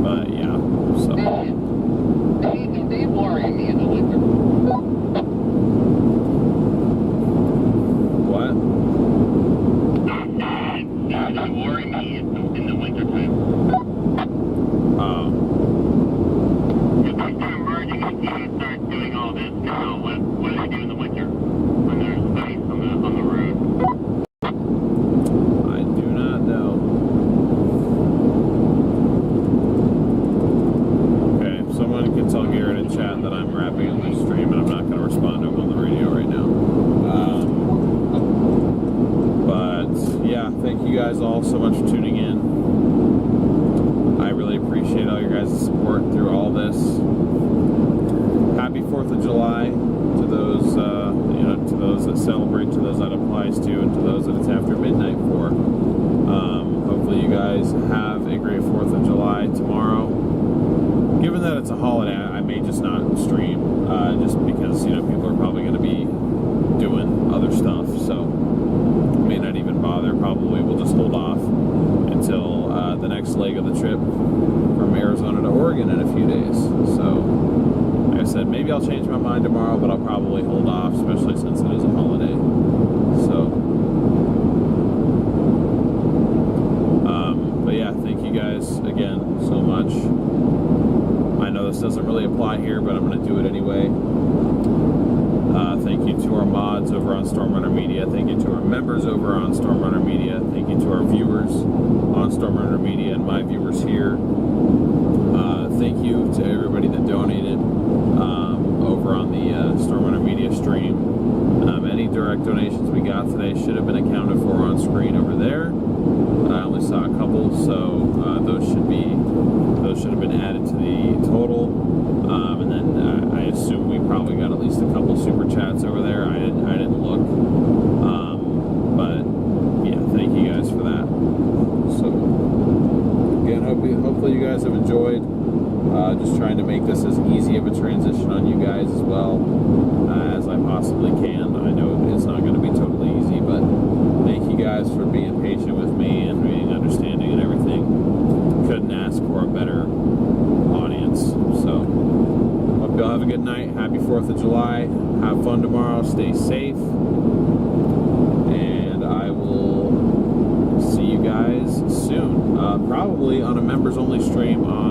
But yeah, so. They worry me in the winter. What? They worry me in the wintertime. Oh. If I start merging and you start doing all this now, what do they do in the winter when there's ice on the road? I do not know. Okay, someone can tell Garrett in chat that I'm rapping on the stream and I'm not going to respond to him on the radio right now. But yeah, thank you guys all so much for tuning in. I really appreciate all your guys' support through all this. Happy 4th of July to those, to those that celebrate, to those that applies to, and to those that it's after midnight for. Hopefully you guys have a great 4th of July tomorrow. Given that it's a holiday, I may just not stream, just because, people are probably going to be doing other stuff, so may not even bother. Probably we'll just hold off until the next leg of the trip from Arizona to Oregon in a few days. So, like I said, maybe I'll change my mind tomorrow, but I'll probably hold off, especially since it is a holiday. So, but yeah, thank you guys again so much. I know this doesn't really apply here, but I'm going to do it anyway. Thank you to our mods over on StormRunner Media. Thank you to our members over on StormRunner Media. Thank you to our viewers on StormRunner Media and my viewers here. Thank you to everybody that donated over on the StormRunner Media stream. Any direct donations we got today should have been accounted for on screen over there. I only saw a couple, so those should have been added to the total. And then I assume we probably got at least a couple super chats over there. I didn't look, but yeah, thank you guys for that. So again, hopefully you guys have enjoyed. Just trying to make this as easy of a transition on you guys as well as I possibly can. I know it's not going to be totally easy, but thank you guys for being patient with me and being understanding and everything. Couldn't ask for a better audience. So hope y'all have a good night. Happy 4th of July. Have fun tomorrow. Stay safe. And I will see you guys soon. Probably on a members only stream on